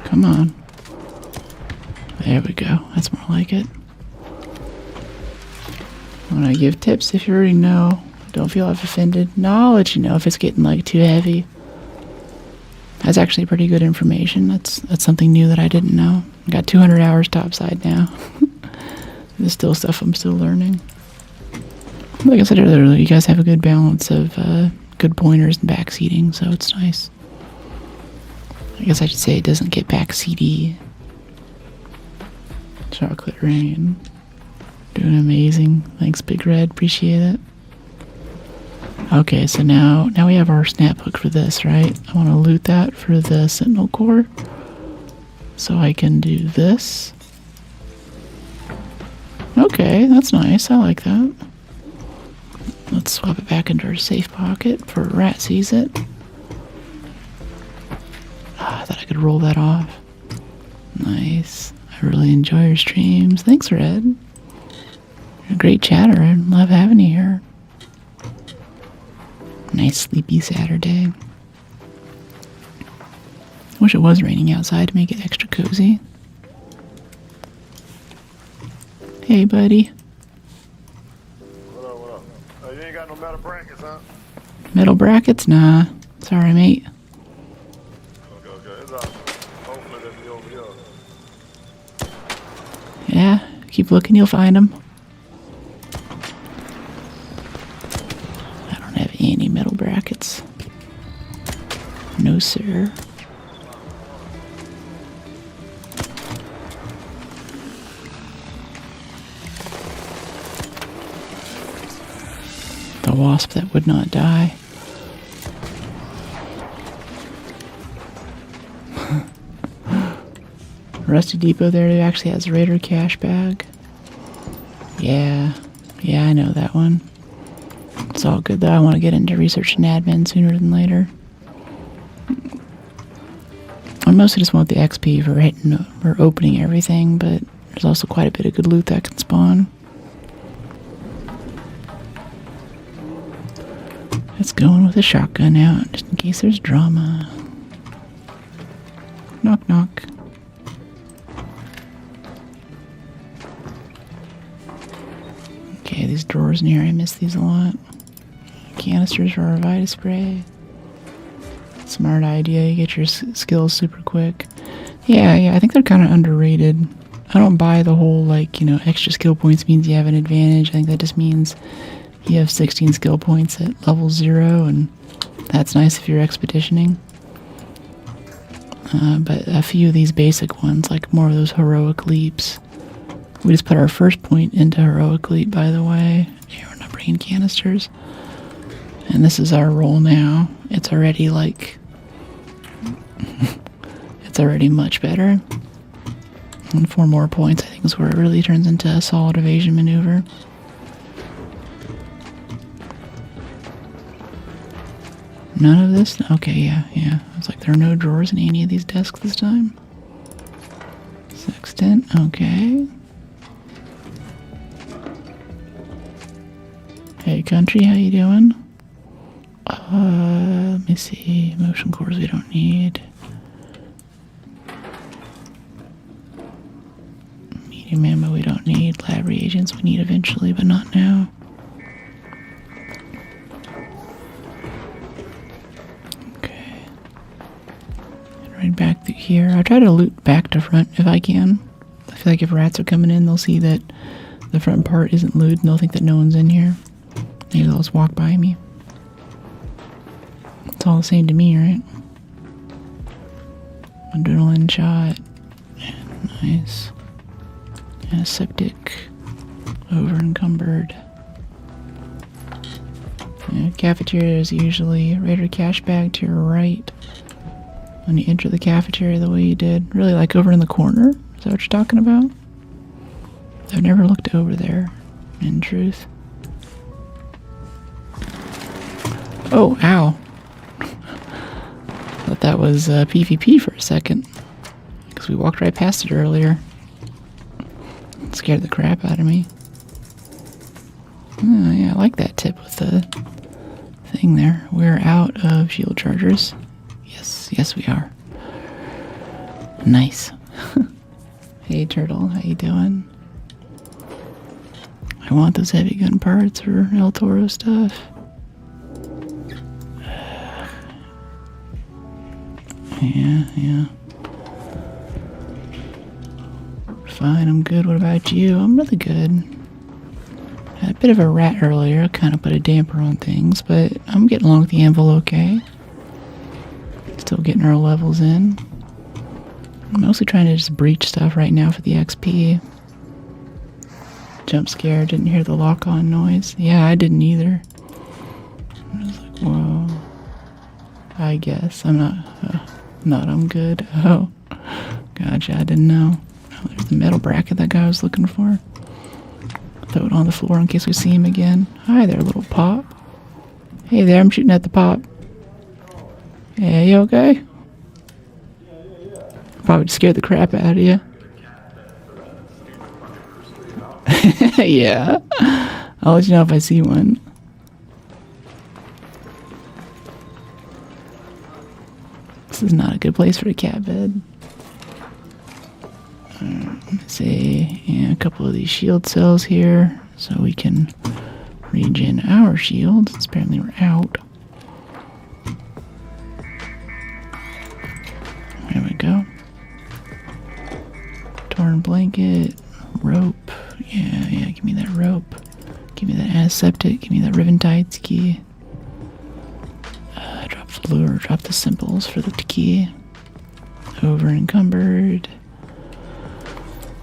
Come on. There we go. That's more like it. When I give tips, if you already know, don't feel I've offended. No, I'll let you know if it's getting like too heavy. That's actually pretty good information. That's something new that I didn't know. I got 200 hours topside now. There's still stuff I'm still learning. Like I said earlier, you guys have a good balance of good pointers and backseating, so it's nice. I guess I should say it doesn't get backseaty. Chocolate Rain. Doing amazing. Thanks, Big Red. Appreciate it. Okay, so now we have our snap hook for this, right? I want to loot that for the Sentinel Core. So I can do this. Okay, that's nice. I like that. Let's swap it back into our safe pocket for Rat sees it. I thought I could roll that off. Nice. I really enjoy your streams. Thanks, Red. You're a great chatter. I love having you here. Nice sleepy Saturday. Wish it was raining outside to make it extra cozy. Hey, buddy. What up, what up? Oh, you ain't got no metal brackets, huh? Metal brackets? Nah. Sorry, mate. Okay. It's hopefully they'll be over here. Yeah, keep looking, you'll find them. I don't have any metal brackets. No, sir. The wasp that would not die. Rusty Depot there actually has a Raider cash bag. Yeah, I know that one. It's all good though. I want to get into research and admin sooner than later. I mostly just want the XP for opening everything, but there's also quite a bit of good loot that can spawn. Let's go in with a shotgun out, just in case there's drama. Knock, knock. Okay, these drawers in here, I miss these a lot. Canisters for our Vita spray. Smart idea, you get your skills super quick. Yeah, I think they're kind of underrated. I don't buy the whole, like, extra skill points means you have an advantage. I think that just means you have 16 skill points at level 0, and that's nice if you're expeditioning. But a few of these basic ones, like more of those heroic leaps. We just put our first point into heroic leap, by the way. Here, we're not bringing canisters. And this is our roll now. It's already like... it's already much better. And 4 more points, I think, is where it really turns into a solid evasion maneuver. None of this? Okay, yeah. It's like there are no drawers in any of these desks this time. Sextant, okay. Hey, country, how you doing? Let me see. Motion cores we don't need. Medium ammo we don't need. Lab reagents we need eventually, but not now. Okay. And right back through here. I try to loot back to front if I can. I feel like if rats are coming in, they'll see that the front part isn't looted and they'll think that no one's in here. Maybe they'll just walk by me. It's all the same to me, right? Adrenaline shot. Nice. Antiseptic. Over encumbered. Yeah, cafeteria is usually right, or cash bag to your right. When you enter the cafeteria the way you did. Really, like over in the corner? Is that what you're talking about? I've never looked over there, in truth. Oh, ow. Thought that was PvP for a second. Because we walked right past it earlier. It scared the crap out of me. Oh, yeah, I like that tip with the thing there. We're out of shield chargers. Yes, we are. Nice. Hey, Turtle, how you doing? I want those heavy gun parts for El Toro stuff. Yeah. Fine, I'm good. What about you? I'm really good. Had a bit of a rat earlier, kind of put a damper on things, but I'm getting along with the anvil okay. Still getting our levels in. I'm mostly trying to just breach stuff right now for the XP. Jump scare, didn't hear the lock-on noise. Yeah, I didn't either. I was like, whoa. I guess. I'm good. Oh. Gotcha, I didn't know. Oh, there's the metal bracket that guy was looking for. Throw it on the floor in case we see him again. Hi there, little pop. Hey there, I'm shooting at the pop. Yeah, you okay? Probably scared the crap out of you. Yeah. I'll let you know if I see one. This is not a good place for a cat bed. Let's see. Yeah, a couple of these shield cells here so we can regen our shields. Apparently we're out. There we go. Torn blanket. Rope. Yeah, give me that rope. Give me that antiseptic. Give me that ribbon tights key. Drop the lure. Drop the simples for the key. Over encumbered.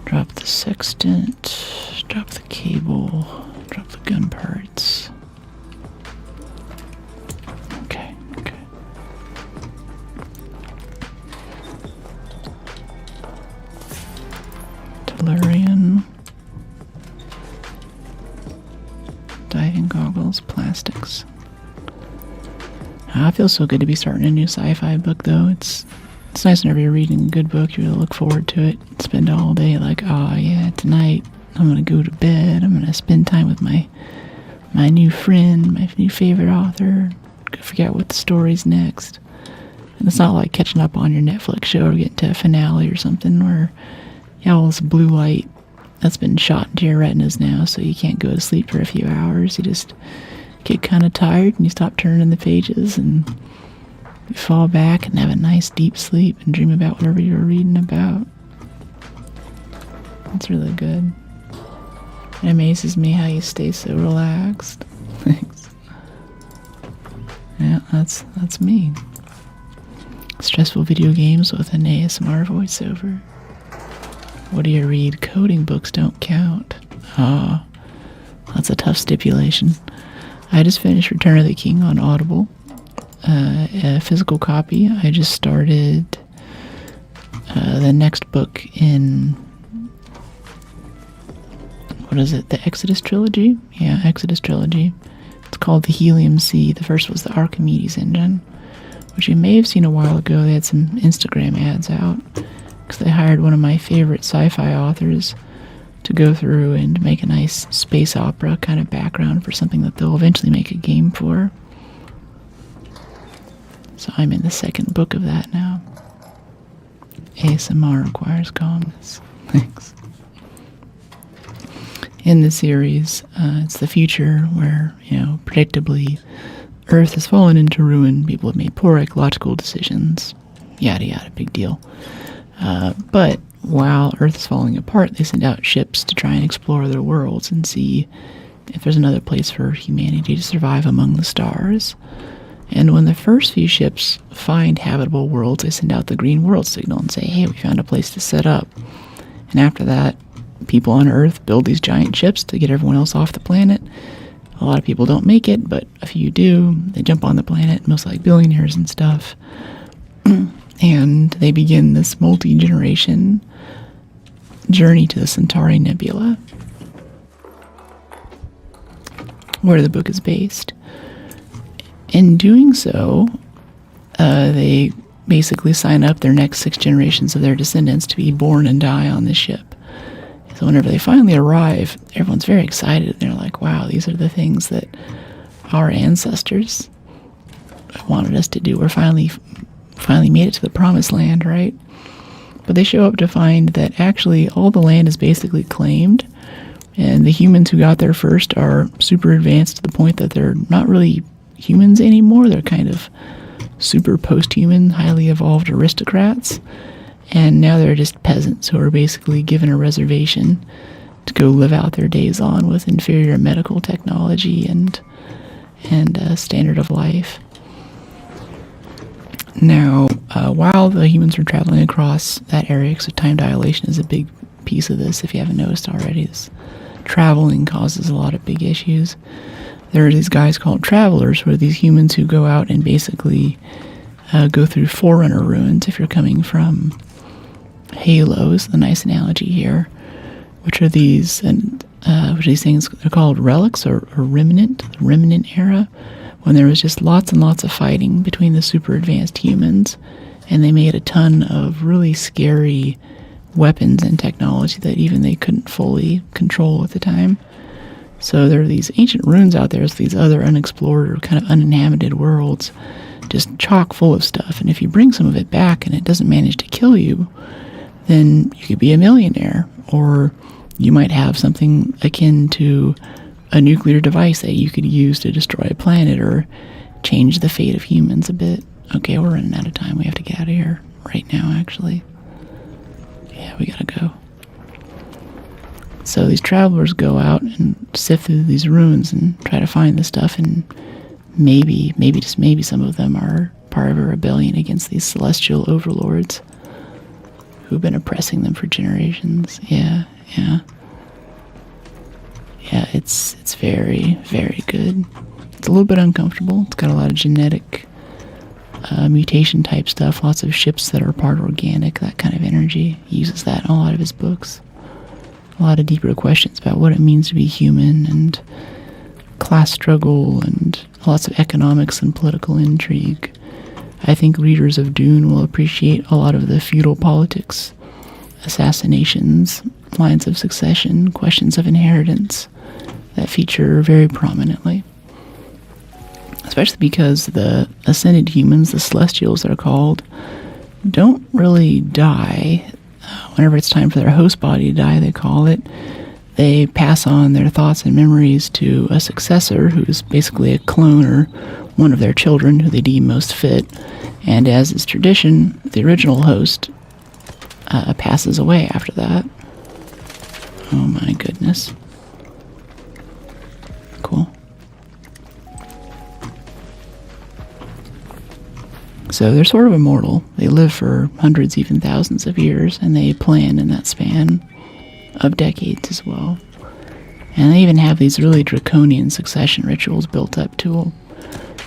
Drop the sextant. Drop the cable. Drop the gun parts. Okay. Tellurian. Diving goggles, plastics. I feel so good to be starting a new sci-fi book, though. It's nice whenever you're reading a good book, you really look forward to it. Spend all day like, oh yeah, tonight I'm gonna go to bed. I'm gonna spend time with my new friend, my new favorite author. Forget what the story's next. And it's not like catching up on your Netflix show or getting to a finale or something where you have all this blue light that's been shot into your retinas now, so you can't go to sleep for a few hours. You just get kind of tired and you stop turning the pages and you fall back and have a nice deep sleep and dream about whatever you were reading about. It's really good. It amazes me how you stay so relaxed. Thanks. Yeah, that's me. Stressful video games with an ASMR voiceover. What do you read? Coding books don't count. Oh, that's a tough stipulation. I just finished Return of the King on Audible. A physical copy. I just started the next book in, what is it, the Exodus trilogy? Yeah, Exodus trilogy. It's called the Helium Sea. The first was the Archimedes engine, which you may have seen a while ago. They had some Instagram ads out because they hired one of my favorite sci-fi authors to go through and make a nice space opera kind of background for something that they'll eventually make a game for. So I'm in the second book of that now. ASMR requires calmness. Thanks. In the series, it's the future where, predictably, Earth has fallen into ruin. People have made poor ecological decisions. Yada yada, big deal. But while Earth is falling apart, they send out ships to try and explore other worlds and see if there's another place for humanity to survive among the stars. And when the first few ships find habitable worlds, they send out the green world signal and say, hey, we found a place to set up. And after that, people on Earth build these giant ships to get everyone else off the planet. A lot of people don't make it, but a few do. They jump on the planet, most like billionaires and stuff. And they begin this multi-generation journey to the Centauri Nebula, where the book is based. In doing so, they basically sign up their next 6 generations of their descendants to be born and die on this ship. So whenever they finally arrive, everyone's very excited. They're like, wow, these are the things that our ancestors wanted us to do. We're finally made it to the promised land, right? But they show up to find that actually all the land is basically claimed, and the humans who got there first are super advanced to the point that they're not really humans anymore. They're kind of super post-human, highly evolved aristocrats. And now they're just peasants who are basically given a reservation to go live out their days on with inferior medical technology and standard of life. Now, while the humans are traveling across that area, because time dilation is a big piece of this, if you haven't noticed already, this traveling causes a lot of big issues. There are these guys called travelers, who are these humans who go out and basically go through Forerunner ruins if you're coming from Halo is the nice analogy here, which are these things. They're called relics or remnant, the remnant era, when there was just lots and lots of fighting between the super advanced humans, and they made a ton of really scary weapons and technology that even they couldn't fully control at the time. So there are these ancient ruins out there, so these other unexplored or kind of uninhabited worlds, just chock full of stuff. And if you bring some of it back and it doesn't manage to kill you, then you could be a millionaire, or you might have something akin to a nuclear device that you could use to destroy a planet or change the fate of humans a bit. Okay, we're running out of time. We have to get out of here right now, actually. Yeah, we gotta go. So these travelers go out and sift through these ruins and try to find the stuff, and maybe just maybe some of them are part of a rebellion against these celestial overlords who've been oppressing them for generations. Yeah, it's very, very good. It's a little bit uncomfortable. It's got a lot of genetic mutation type stuff, lots of ships that are part organic, that kind of energy. He uses that in a lot of his books. A lot of deeper questions about what it means to be human, and class struggle, and lots of economics and political intrigue. I think readers of Dune will appreciate a lot of the feudal politics, assassinations, lines of succession, questions of inheritance that feature very prominently. Especially because the ascended humans, the celestials they're called, don't really die. Whenever it's time for their host body to die, they call it, they pass on their thoughts and memories to a successor who's basically a clone or one of their children who they deem most fit. And as is tradition, the original host passes away after that. Oh my goodness. Cool. So they're sort of immortal. They live for hundreds, even thousands of years, and they plan in that span of decades as well. And they even have these really draconian succession rituals built up to them,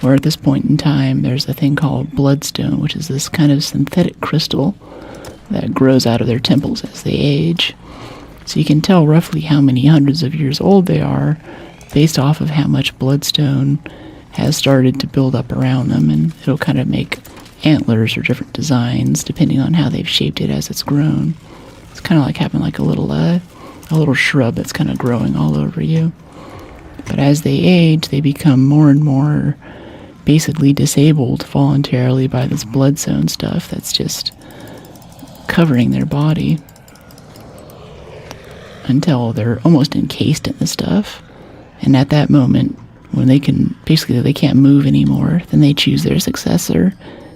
where at this point in time there's a thing called bloodstone, which is this kind of synthetic crystal that grows out of their temples as they age. So you can tell roughly how many hundreds of years old they are based off of how much bloodstone has started to build up around them, and it'll kind of make antlers or different designs depending on how they've shaped it as it's grown. It's kind of like having like a little shrub that's kind of growing all over you. But as they age, they become more and more basically disabled voluntarily by this bloodstone stuff that's just covering their body until they're almost encased in the stuff. And at that moment, when they can't move anymore, then they choose their successor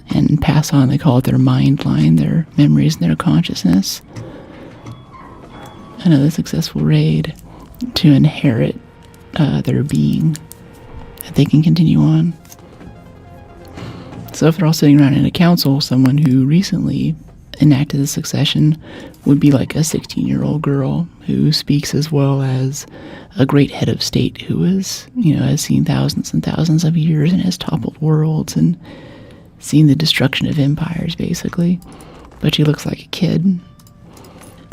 and pass on, they call it their mind line, their memories and their consciousness. Another successful raid to inherit their being, that they can continue on. So if they're all sitting around in a council, someone who recently enacted the succession would be like a 16-year-old girl who speaks as well as a great head of state who is, has seen thousands and thousands of years and has toppled worlds and seen the destruction of empires, basically. But she looks like a kid.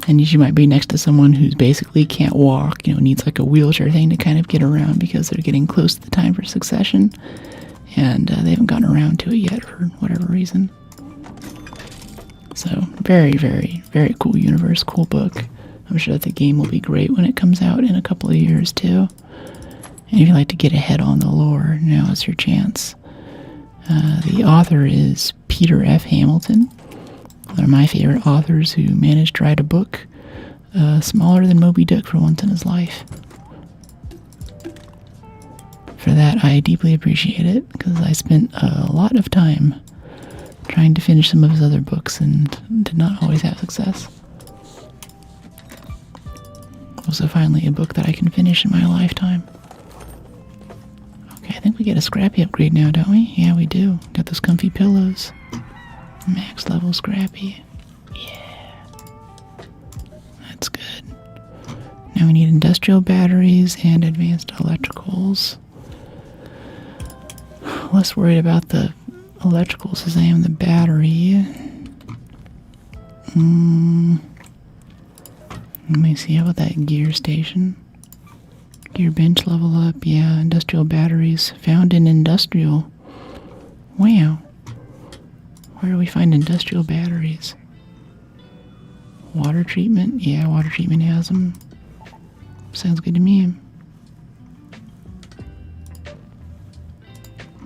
And she might be next to someone who's basically can't walk, needs like a wheelchair thing to kind of get around because they're getting close to the time for succession. And they haven't gotten around to it yet for whatever reason. So, very, very, very cool universe, cool book. I'm sure that the game will be great when it comes out in a couple of years, too. And if you like to get ahead on the lore, now is your chance. The author is Peter F. Hamilton. One of my favorite authors who managed to write a book smaller than Moby Dick for once in his life. For that, I deeply appreciate it, because I spent a lot of time trying to finish some of his other books and did not always have success. Also, finally, a book that I can finish in my lifetime. Okay, I think we get a Scrappy upgrade now, don't we? Yeah, we do. Got those comfy pillows. Max level Scrappy. Yeah. That's good. Now we need industrial batteries and advanced electricals. Less worried about the electricals as I am the battery. Let me see, how about that gear station? Gear bench level up, yeah, industrial batteries found in industrial. Wow. Where do we find industrial batteries? Water treatment? Yeah, water treatment has them. Sounds good to me.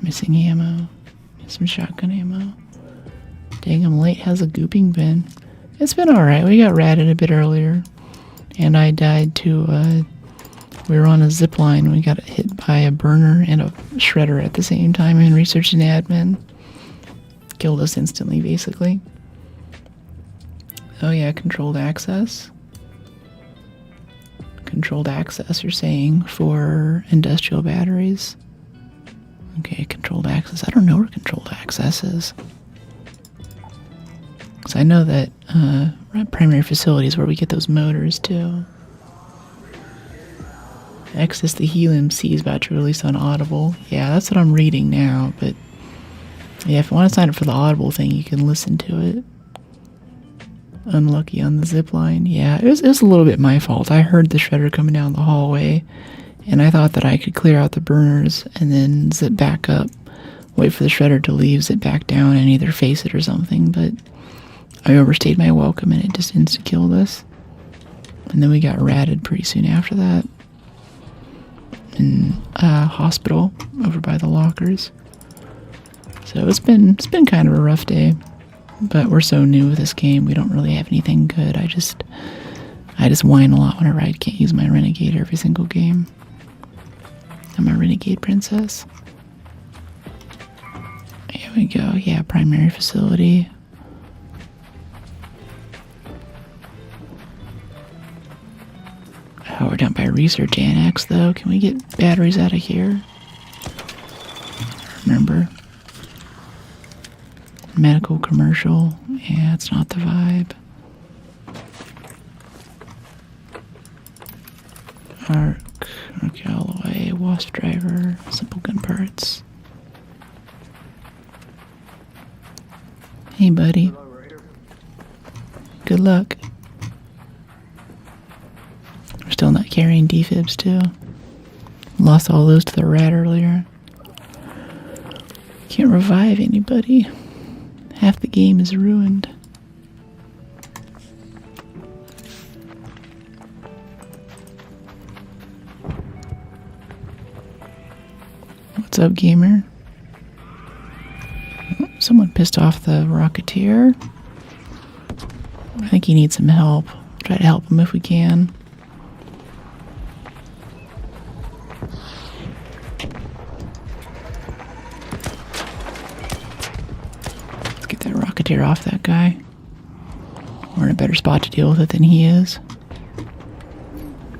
Missing ammo. Some shotgun ammo. Dang, I'm late. Has a gooping been? It's been alright. We got ratted a bit earlier. And I died to, we were on a zip line. We got hit by a burner and a shredder at the same time in research and admin. Killed us instantly, basically. Oh yeah, controlled access. Controlled access, you're saying, for industrial batteries. Okay, controlled access. I don't know where controlled access is. Because I know that primary facilities where we get those motors too. Access the Helium C is about to release on Audible. Yeah, that's what I'm reading now, but yeah, if you want to sign up for the Audible thing, you can listen to it. Unlucky on the zip line. Yeah, it was a little bit my fault. I heard the shredder coming down the hallway, and I thought that I could clear out the burners and then zip back up, wait for the shredder to leave, zip back down, and either face it or something, but I overstayed my welcome and it just insta-killed us. And then we got ratted pretty soon after that. In a hospital over by the lockers. So it's been kind of a rough day. But we're so new with this game, we don't really have anything good. I just whine a lot whenever I can't use my Renegade every single game. I'm a Renegade princess. Here we go. Yeah, primary facility. Oh, we're down by research annex, though. Can we get batteries out of here? Remember? Medical commercial. Yeah, it's not the vibe. Arc Galloway, Wasp Driver, Simple Gun Parts. Hey, buddy. Good luck. We're still not carrying defibs, too. Lost all those to the rat earlier. Can't revive anybody. Half the game is ruined. What's up, gamer? Oh, someone pissed off the Rocketeer. I think he needs some help. Try to help him if we can. Let's get that Rocketeer off that guy. We're in a better spot to deal with it than he is.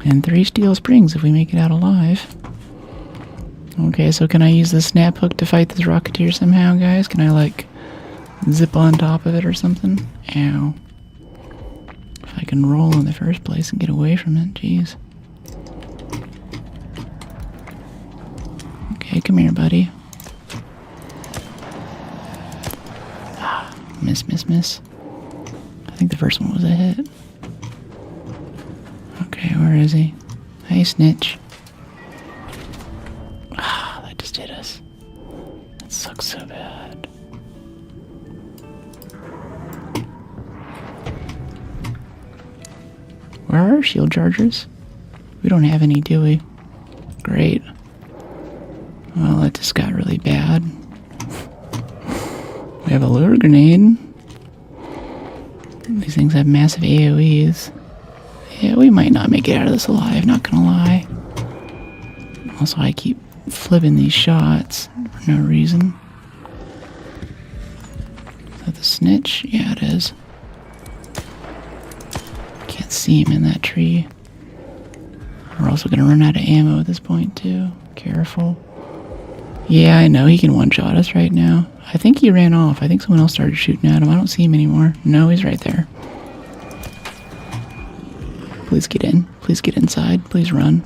And 3 steel springs if we make it out alive. Okay, so can I use the snap hook to fight this Rocketeer somehow, guys? Can I, like, zip on top of it or something. Ow. If I can roll in the first place and get away from it, jeez. Okay, come here, buddy. Ah, miss, miss, miss. I think the first one was a hit. Okay, where is he? Hey, snitch. Ah, that just hit us. That sucks so bad. Where are our shield chargers? We don't have any, do we? Great. Well, that just got really bad. We have a lure grenade. These things have massive AoEs. Yeah, we might not make it out of this alive, not gonna lie. Also, I keep flipping these shots for no reason. Is that the snitch? Yeah, it is. Can't see him in that tree. We're also gonna run out of ammo at this point, too. Careful. Yeah, I know, he can one-shot us right now. I think he ran off. I think someone else started shooting at him. I don't see him anymore. No, he's right there. Please get in. Please get inside. Please run.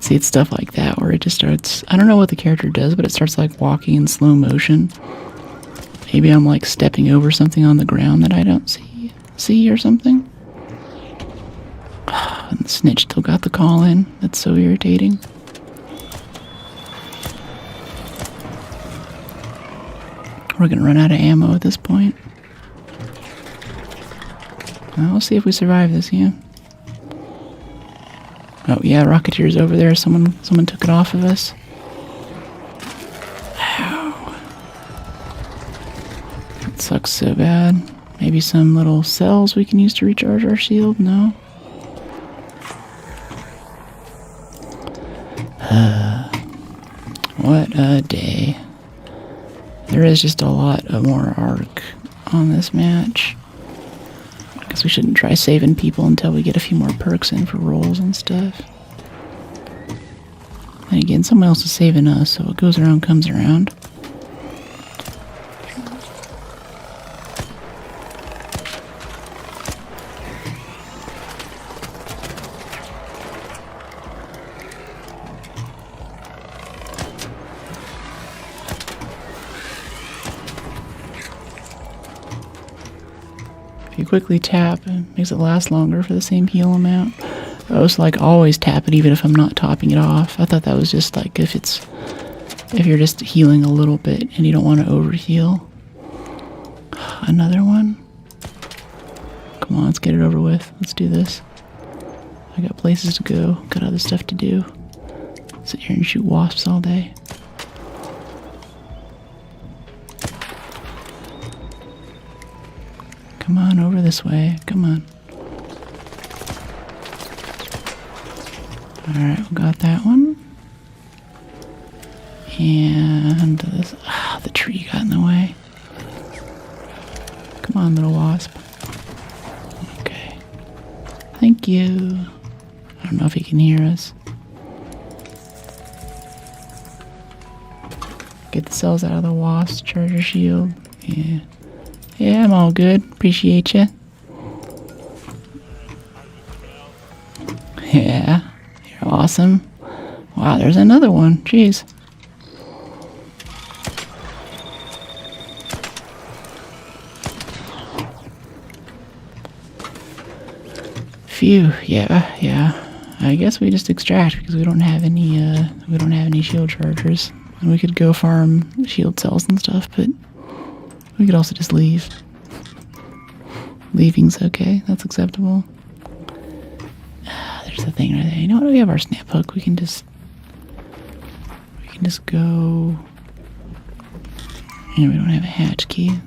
See, it's stuff like that where it just starts... I don't know what the character does, but it starts like walking in slow motion. Maybe I'm like stepping over something on the ground that I don't see or something. And the snitch still got the call in. That's so irritating. We're gonna run out of ammo at this point. Well, we'll see if we survive this, yeah. Oh yeah, Rocketeer's over there. Someone took it off of us. Ow. That sucks so bad. Maybe some little cells we can use to recharge our shield? No? What a day. There is just a lot of more Arc on this match. I guess we shouldn't try saving people until we get a few more perks in for rolls and stuff. And again, someone else is saving us, so what goes around comes around. If you quickly tap, it makes it last longer for the same heal amount. Oh, so like always tap it even if I'm not topping it off. I thought that was just like if you're just healing a little bit and you don't want to overheal. Another one. Come on, let's get it over with. Let's do this. I got places to go, got other stuff to do. Sit here and shoot wasps all day. Come on, over this way. Come on. Alright, we got that one. And this... Ah, the tree got in the way. Come on, little wasp. Okay. Thank you. I don't know if he can hear us. Get the cells out of the wasp. Charge your shield. Yeah. Yeah, I'm all good. Appreciate you. Yeah, you're awesome. Wow, there's another one. Jeez. Phew. Yeah. I guess we just extract because we don't have any shield chargers, and we could go farm shield cells and stuff, but. We could also just leave. Leaving's okay. That's acceptable. There's the thing right there. You know what? We have our snap hook. We can just go. And we don't have a hatch key.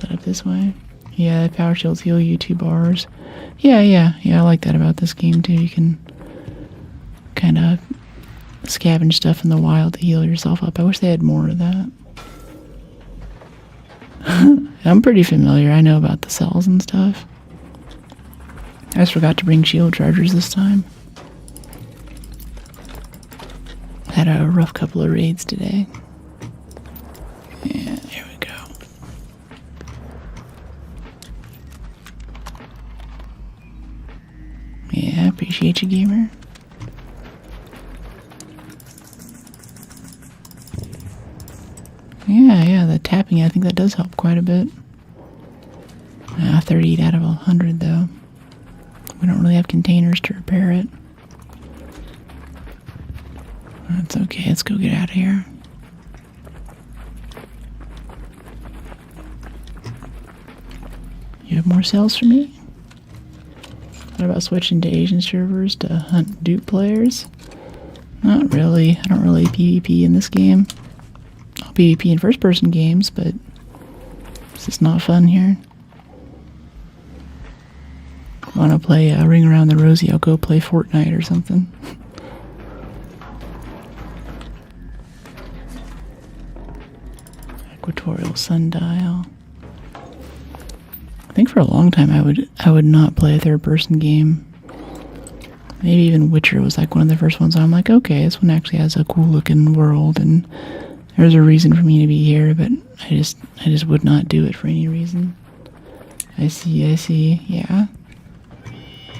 Set up this way. Yeah, power shields heal you 2 bars. Yeah. I like that about this game too. You can kind of scavenge stuff in the wild to heal yourself up. I wish they had more of that. I'm pretty familiar. I know about the cells and stuff. I just forgot to bring shield chargers this time. Had a rough couple of raids today. Yeah, Appreciate you, gamer. Yeah, the tapping, I think that does help quite a bit. 38 out of 100, though. We don't really have containers to repair it. That's okay, let's go get out of here. You have more cells for me? What about switching to Asian servers to hunt dupe players? Not really. I don't really PvP in this game. I'll PvP in first-person games, but it's just not fun here. I want to play Ring Around the Rosie, I'll go play Fortnite or something. Equatorial sundial. I think for a long time I would not play a third-person game. Maybe even Witcher was like one of the first ones. I'm like, okay, this one actually has a cool-looking world, and there's a reason for me to be here. But I just would not do it for any reason. I see. Yeah.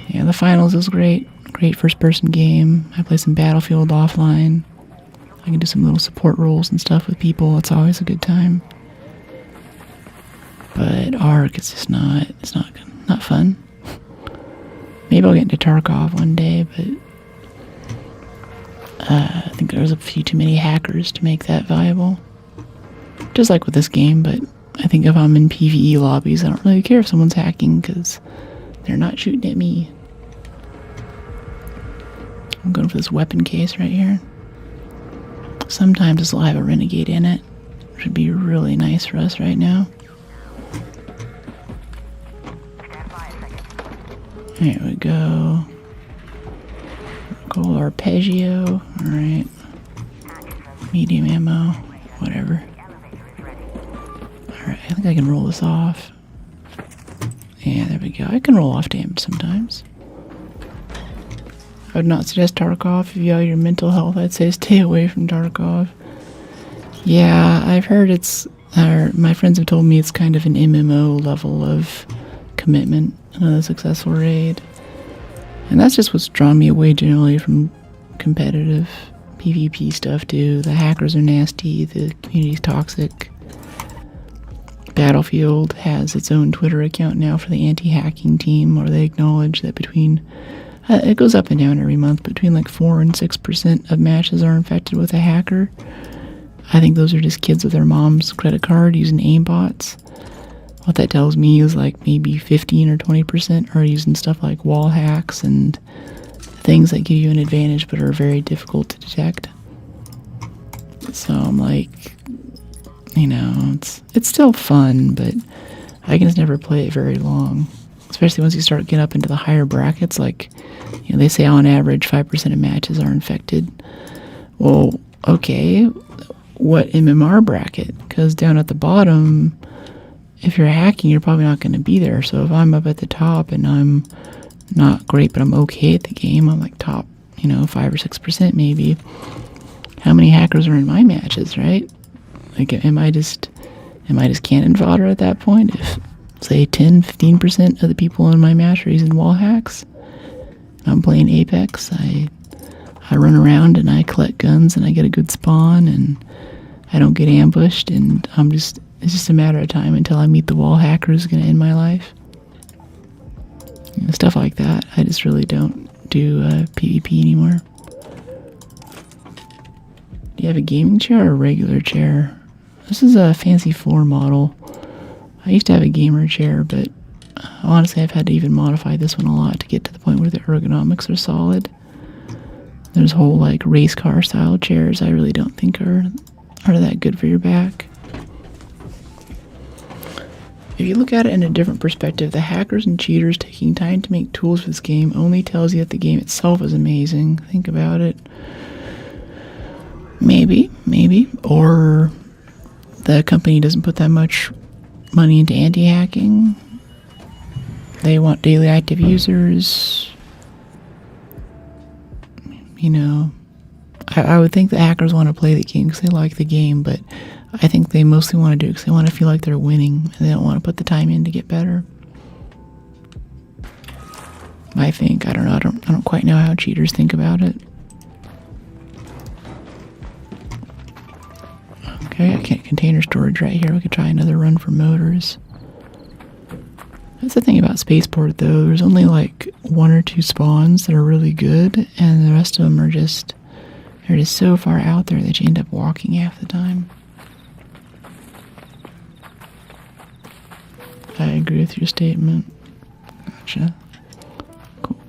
Yeah, the finals is great. Great first-person game. I play some Battlefield offline. I can do some little support roles and stuff with people. It's always a good time. But Arc, it's just not fun. Maybe I'll get into Tarkov one day, but I think there's a few too many hackers to make that viable. Just like with this game, but I think if I'm in PvE lobbies, I don't really care if someone's hacking because they're not shooting at me. I'm going for this weapon case right here. Sometimes this will have a renegade in it, which would be really nice for us right now. There we go. Cool arpeggio. Alright. Medium ammo. Whatever. Alright, I think I can roll this off. Yeah, there we go. I can roll off damage sometimes. I would not suggest Tarkov. If you value your mental health, I'd say stay away from Tarkov. Yeah, I've heard my friends have told me it's kind of an MMO level of commitment, a successful raid. And that's just what's drawn me away generally from competitive PvP stuff too. The hackers are nasty, the community's toxic. Battlefield has its own Twitter account now for the anti-hacking team, where they acknowledge that between it goes up and down every month, between like 4 and 6% of matches are infected with a hacker. I think those are just kids with their mom's credit card using aimbots. What that tells me is like maybe 15 or 20% are using stuff like wall hacks and things that give you an advantage but are very difficult to detect. So I'm like, it's still fun, but I can just never play it very long. Especially once you start getting up into the higher brackets, like, they say on average 5% of matches are infected. Well, okay, what MMR bracket? Because down at the bottom, if you're hacking, you're probably not going to be there. So if I'm up at the top and I'm not great, but I'm okay at the game, I'm like top, 5 or 6% maybe. How many hackers are in my matches, right? Like, am I just cannon fodder at that point? If, say, 10-15% of the people in my match are using wall hacks, I'm playing Apex, I run around and I collect guns and I get a good spawn and I don't get ambushed, and it's just a matter of time until I meet the wall hacker who's going to end my life. Stuff like that. I just really don't do PvP anymore. Do you have a gaming chair or a regular chair? This is a fancy floor model. I used to have a gamer chair, but honestly I've had to even modify this one a lot to get to the point where the ergonomics are solid. There's whole like race car style chairs I really don't think are that good for your back. If you look at it in a different perspective, the hackers and cheaters taking time to make tools for this game only tells you that the game itself is amazing. Think about it. Maybe. Or the company doesn't put that much money into anti-hacking. They want daily active users. I would think the hackers want to play the game because they like the game, but I think they mostly want to do it because they want to feel like they're winning and they don't want to put the time in to get better. I think. I don't know. I don't quite know how cheaters think about it. Okay, I can't container storage right here. We could try another run for motors. That's the thing about Spaceport, though. There's only like 1 or 2 spawns that are really good, and the rest of them are just, they're just so far out there that you end up walking half the time. I agree with your statement. Gotcha.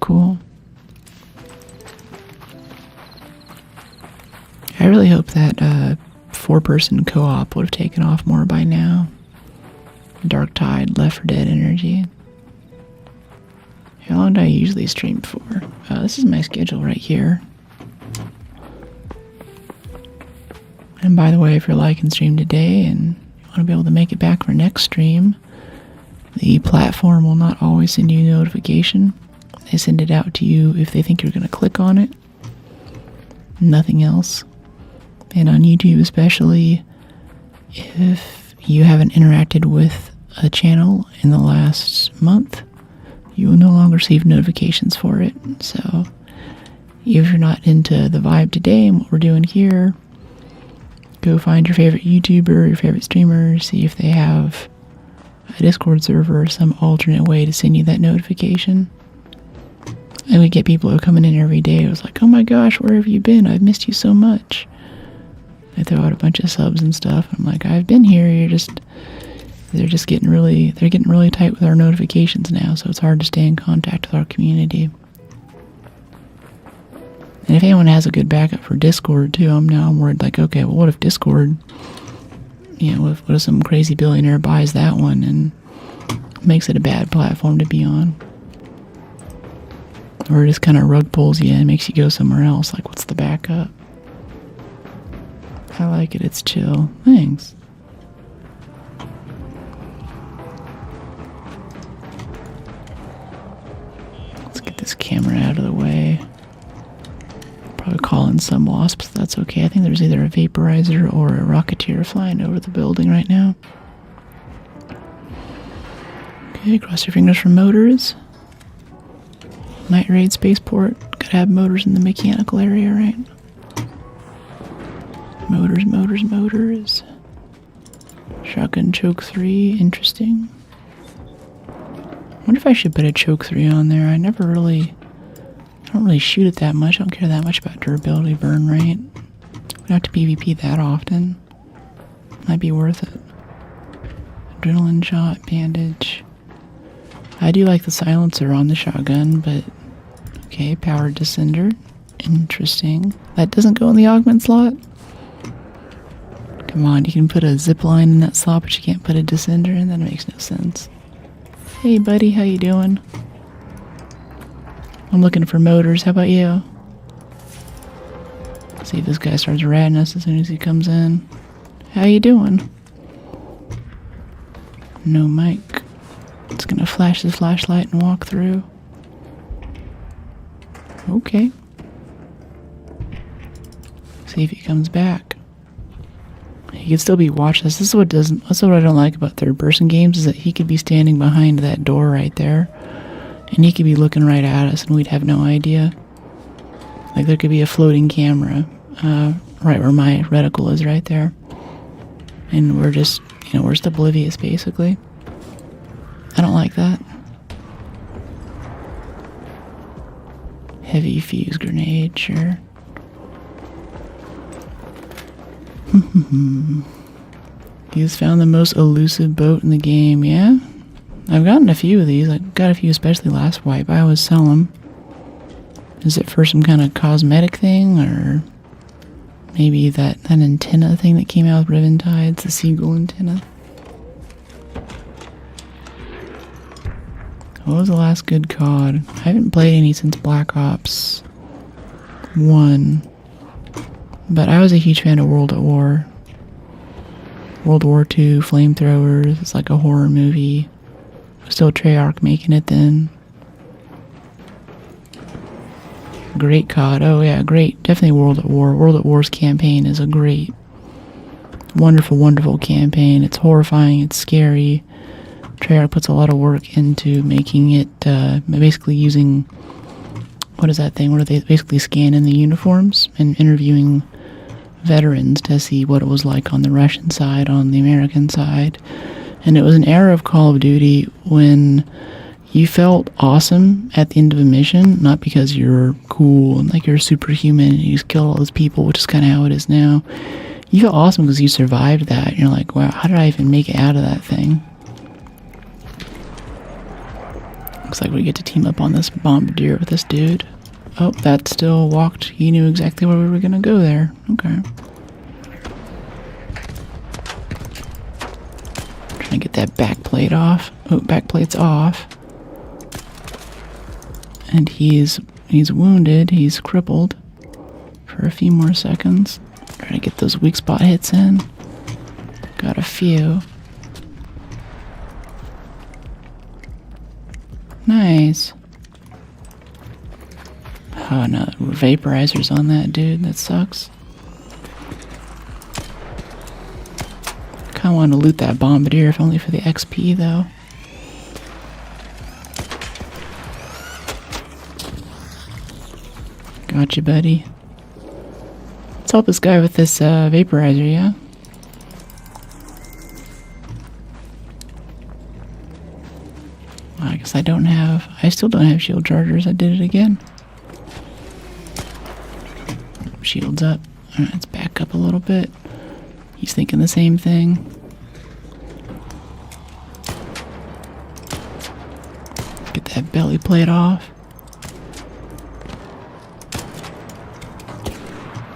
Cool. I really hope that 4-person co-op would have taken off more by now. Dark Tide, Left 4 Dead energy. How long do I usually stream for? This is my schedule right here. And by the way, if you're liking stream today and you want to be able to make it back for next stream, the platform will not always send you a notification. They send it out to you if they think you're going to click on it. Nothing else. And on YouTube especially, if you haven't interacted with a channel in the last month, you will no longer receive notifications for it. So if you're not into the vibe today and what we're doing here, go find your favorite YouTuber, your favorite streamer, see if they have a Discord server or some alternate way to send you that notification. And we get people who are coming in every day. It was like, oh my gosh, where have you been? I've missed you so much. They throw out a bunch of subs and stuff. I'm like, I've been here. They're getting really tight with our notifications now, so it's hard to stay in contact with our community. And if anyone has a good backup for Discord too, I'm worried like, okay, well, what if Discord, what if some crazy billionaire buys that one and makes it a bad platform to be on? Or it just kind of rug pulls you and makes you go somewhere else. Like, what's the backup? I like it. It's chill. Thanks. Let's get this camera out of the way. Probably call in some wasps. That's okay. I think there's either a vaporizer or a rocketeer flying over the building right now. Okay, cross your fingers for motors. Night raid spaceport. Gotta have motors in the mechanical area, right? Motors. Shotgun choke 3. Interesting. I wonder if I should put a choke 3 on there. I don't really shoot it that much. I don't care that much about durability, burn rate. We don't have to PvP that often. Might be worth it. Adrenaline shot, bandage. I do like the silencer on the shotgun, but okay, powered descender. Interesting. That doesn't go in the augment slot? Come on, you can put a zip line in that slot, but you can't put a descender in? That makes no sense. Hey buddy, how you doing? I'm looking for motors, how about you? See if this guy starts ratting us as soon as he comes in. How you doing? No mic. It's gonna flash his flashlight and walk through. Okay. See if he comes back. He could still be watching us. That's what I don't like about third-person games, is that he could be standing behind that door right there, and he could be looking right at us, and we'd have no idea. Like, there could be a floating camera right where my reticle is right there, and we're just, we're just oblivious, basically. I don't like that. Heavy fuse grenade, sure. He's found the most elusive boat in the game, yeah? I've gotten a few of these. I got a few, especially last wipe. I always sell them. Is it for some kind of cosmetic thing, or maybe that antenna thing that came out with Ribbon Tides, the seagull antenna? What was the last good COD? I haven't played any since Black Ops 1. But I was a huge fan of World at War. World War II, flamethrowers, it's like a horror movie. Still Treyarch making it then. Great COD, oh yeah, great. Definitely World at War. World at War's campaign is a great, wonderful, wonderful campaign. It's horrifying, it's scary. Treyarch puts a lot of work into making it, basically using, what is that thing, where they basically scan in the uniforms and interviewing veterans to see what it was like on the Russian side, on the American side. And it was an era of Call of Duty when you felt awesome at the end of a mission, not because you're cool and like you're superhuman and you just kill all those people, which is kind of how it is now. You feel awesome because you survived that. And you're like, wow, how did I even make it out of that thing? Looks like we get to team up on this bombardier with this dude. Oh, that still walked. He knew exactly where we were going to go there. Okay. Trying to get that back plate off. Oh, back plate's off. And he's wounded. He's crippled for a few more seconds. Trying to get those weak spot hits in. Got a few. Nice. Oh no, vaporizers on that dude. That sucks. Kinda want to loot that bombardier, if only for the XP though. Gotcha, buddy. Let's help this guy with this vaporizer, yeah? I guess I still don't have shield chargers. I did it again. Shields up. Alright, let's back up a little bit. He's thinking the same thing. Get that belly plate off.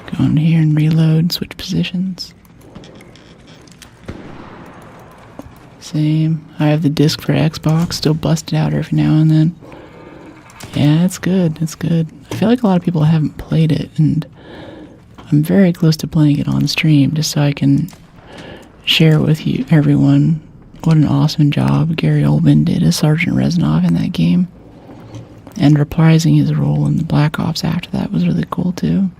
Go in here and reload, switch positions. Same. I have the disc for Xbox, still busted out every now and then. Yeah, it's good, it's good. I feel like a lot of people haven't played it, and I'm very close to playing it on stream, just so I can share with you, everyone, what an awesome job Gary Oldman did as Sergeant Reznov in that game. And reprising his role in the Black Ops after that was really cool too.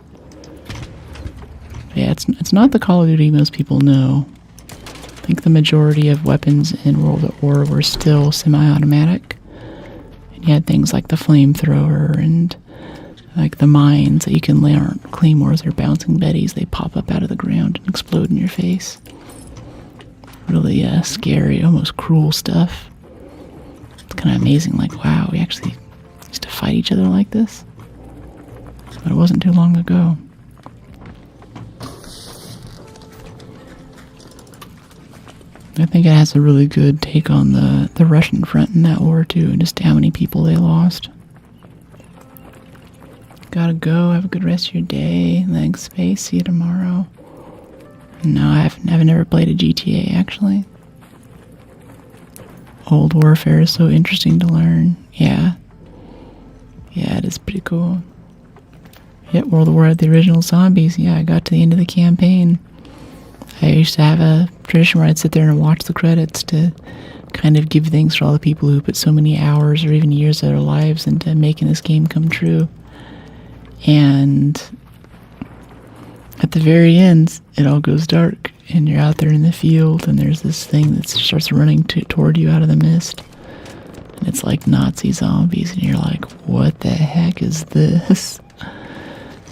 But yeah, it's not the Call of Duty most people know. I think the majority of weapons in World at War were still semi-automatic. And you had things like the flamethrower and like the mines that you can lay on claymores or bouncing betties. They pop up out of the ground and explode in your face. Really scary, almost cruel stuff. It's kind of amazing, like, wow, we actually used to fight each other like this? But it wasn't too long ago. I think it has a really good take on the Russian front in that war too, and just how many people they lost. Gotta go. Have a good rest of your day. Thanks, Space. See you tomorrow. No, I've never played a GTA, actually. Old Warfare is so interesting to learn. Yeah. Yeah, it is pretty cool. Yep, World War had the original zombies. Yeah, I got to the end of the campaign. I used to have a tradition where I'd sit there and watch the credits to kind of give thanks for all the people who put so many hours or even years of their lives into making this game come true. And at the very end, it all goes dark, and you're out there in the field, and there's this thing that starts running toward you out of the mist. And it's like Nazi zombies, and you're like, what the heck is this?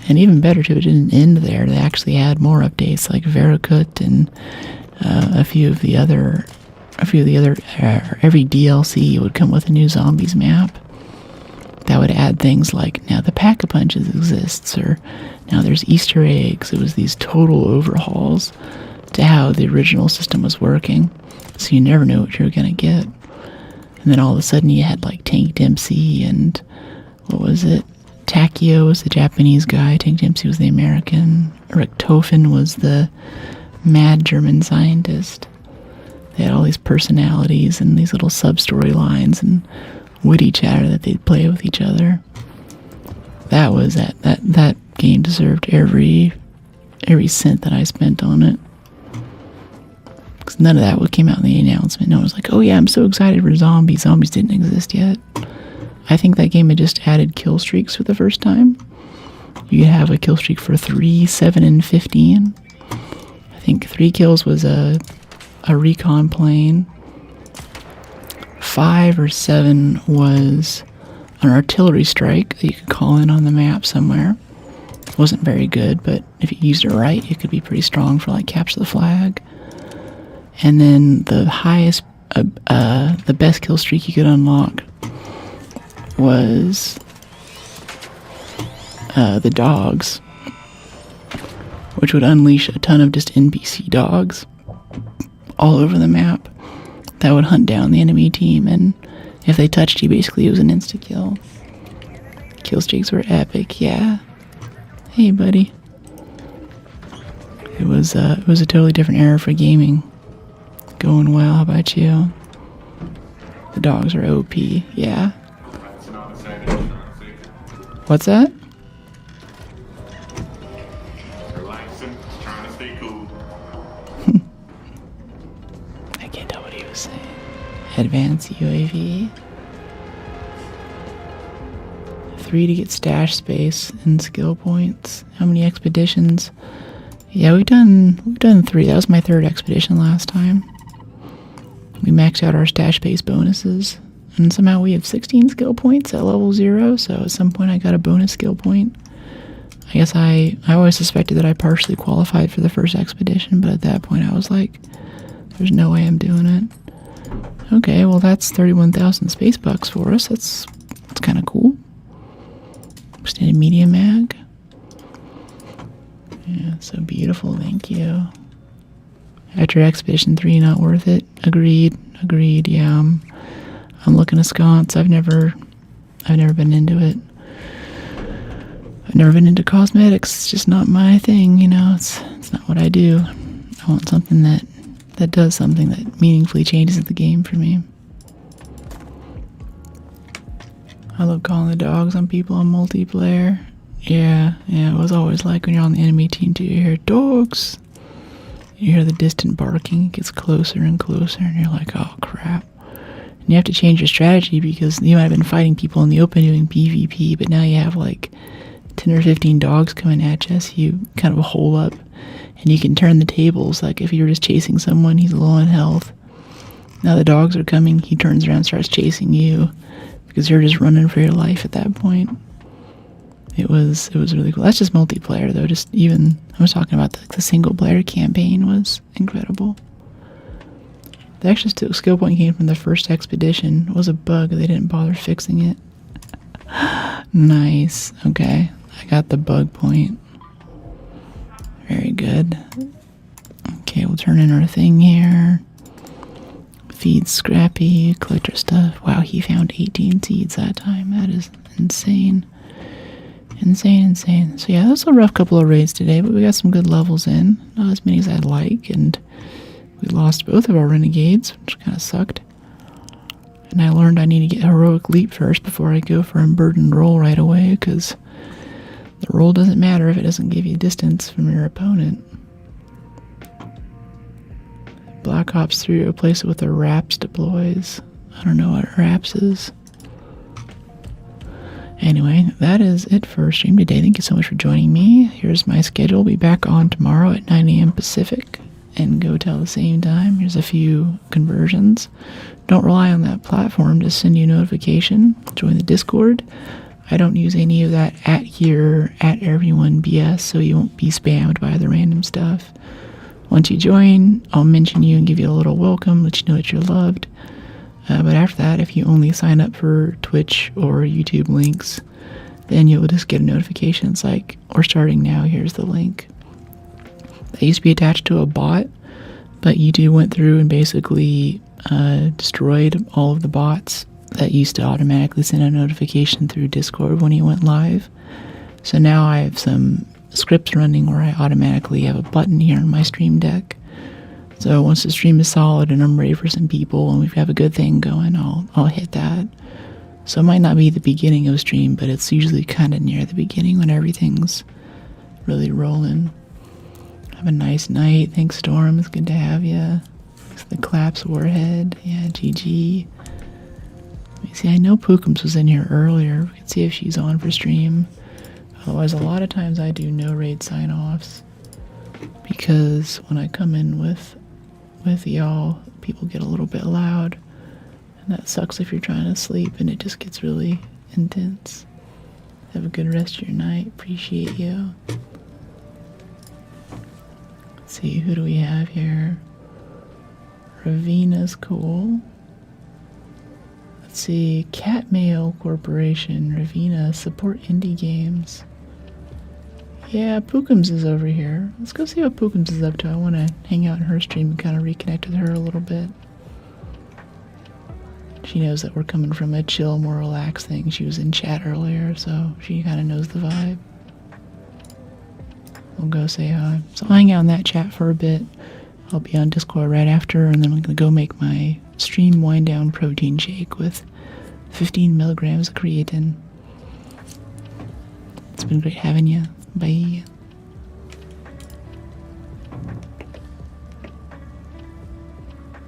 And even better too, it didn't end there. They actually had more updates, like Veracruz and every DLC would come with a new zombies map that would add things like, now the Pack-a-Punches exists, or now there's Easter eggs. It was these total overhauls to how the original system was working, so you never knew what you were gonna get. And then all of a sudden you had like Tank Dempsey and what was it? Takio was the Japanese guy, Tank Dempsey was the American, Richtofen was the mad German scientist. They had all these personalities and these little sub-storylines and witty chatter that they'd play with each other. That was that game deserved every cent that I spent on it. Because none of that what came out in the announcement. No one was like, oh yeah, I'm so excited for zombies. Zombies didn't exist yet. I think that game had just added kill streaks for the first time. You could have a kill streak for 3, 7, and 15. I think 3 kills was a recon plane. 5 or 7 was an artillery strike that you could call in on the map somewhere. It wasn't very good, but if you used it right, it could be pretty strong for like capture the flag. And then the highest, the best kill streak you could unlock was the dogs, which would unleash a ton of just NPC dogs all over the map that would hunt down the enemy team, and if they touched you, basically it was an insta-kill. Kill streaks were epic, yeah. Hey, buddy. It was a totally different era for gaming. Going well, how about you? The dogs are OP, yeah. What's that? Relaxing, trying to stay cool. I can't tell what he was saying. Advanced UAV. 3 to get stash space and skill points. How many expeditions? Yeah, we've done 3. That was my 3rd expedition last time. We maxed out our stash space bonuses, and somehow we have 16 skill points at level 0, so at some point I got a bonus skill point. I guess I always suspected that I partially qualified for the first expedition, but at that point I was like, there's no way I'm doing it. Okay, well that's 31,000 space bucks for us. That's kind of cool. Extended media mag. Yeah, so beautiful, thank you. After Expedition 3, not worth it. Agreed, yeah. I'm looking askance. I've never been into it. I've never been into cosmetics. It's just not my thing, you know. It's not what I do. I want something that does something that meaningfully changes the game for me. I love calling the dogs on people on multiplayer. Yeah, it was always like when you're on the enemy team too, you hear dogs. You hear the distant barking, it gets closer and closer, and you're like, oh crap. And you have to change your strategy because you might have been fighting people in the open doing PvP, but now you have like 10 or 15 dogs coming at you, so you kind of hole up, and you can turn the tables. Like if you're just chasing someone, he's low on health. Now the dogs are coming, he turns around and starts chasing you, because you're just running for your life at that point. It was really cool. That's just multiplayer though. Just even I was talking about the single player campaign was incredible. The extra skill point came from the first expedition. It was a bug. They didn't bother fixing it. Nice. Okay, I got the bug point. Very good. Okay, we'll turn in our thing here. Feed Scrappy, collect our stuff. Wow, he found 18 seeds that time. That is insane. Insane. So yeah, that was a rough couple of raids today, but we got some good levels in. Not as many as I'd like, and we lost both of our renegades, which kind of sucked. And I learned I need to get heroic leap first before I go for unburdened roll right away, because the roll doesn't matter if it doesn't give you distance from your opponent. Black Ops 3 replace it with a RAPS deploys. I don't know what RAPS is. Anyway, that is it for stream today. Thank you so much for joining me. Here's my schedule. I'll be back on tomorrow at 9 a.m. Pacific and go till the same time. Here's a few conversions. Don't rely on that platform to send you a notification. Join the Discord. I don't use any of that at everyone BS, so you won't be spammed by the random stuff. Once you join, I'll mention you and give you a little welcome, let you know that you're loved. But after that, if you only sign up for Twitch or YouTube links, then you'll just get a notification. It's like, we're starting now, here's the link. That used to be attached to a bot, but YouTube went through and basically destroyed all of the bots that used to automatically send a notification through Discord when you went live. So now I have some scripts running where I automatically have a button here on my stream deck. So once the stream is solid and I'm ready for some people and we have a good thing going, I'll hit that. So it might not be the beginning of a stream, but it's usually kind of near the beginning when everything's really rolling. Have a nice night. Thanks, Storm. It's good to have you. Thanks, the Claps Warhead. Yeah, GG. Let me see. I know Pookums was in here earlier. We can see if she's on for stream. Otherwise, a lot of times I do no raid sign-offs because when I come in with y'all, people get a little bit loud, That sucks if you're trying to sleep and it just gets really intense. Have a good rest of your night. Appreciate you. Let's see, who do we have here? Ravina's cool. Let's see, Cat Mail Corporation, Ravina, support indie games. Yeah, Pookums is over here. Let's go see what Pookums is up to. I want to hang out in her stream and kind of reconnect with her a little bit. She knows that we're coming from a chill, more relaxed thing. She was in chat earlier, so she kind of knows the vibe. We'll go say hi. So I'll hang out in that chat for a bit. I'll be on Discord right after, and then I'm going to go make my stream wind down protein shake with 15 milligrams of creatine. It's been great having you. Bye.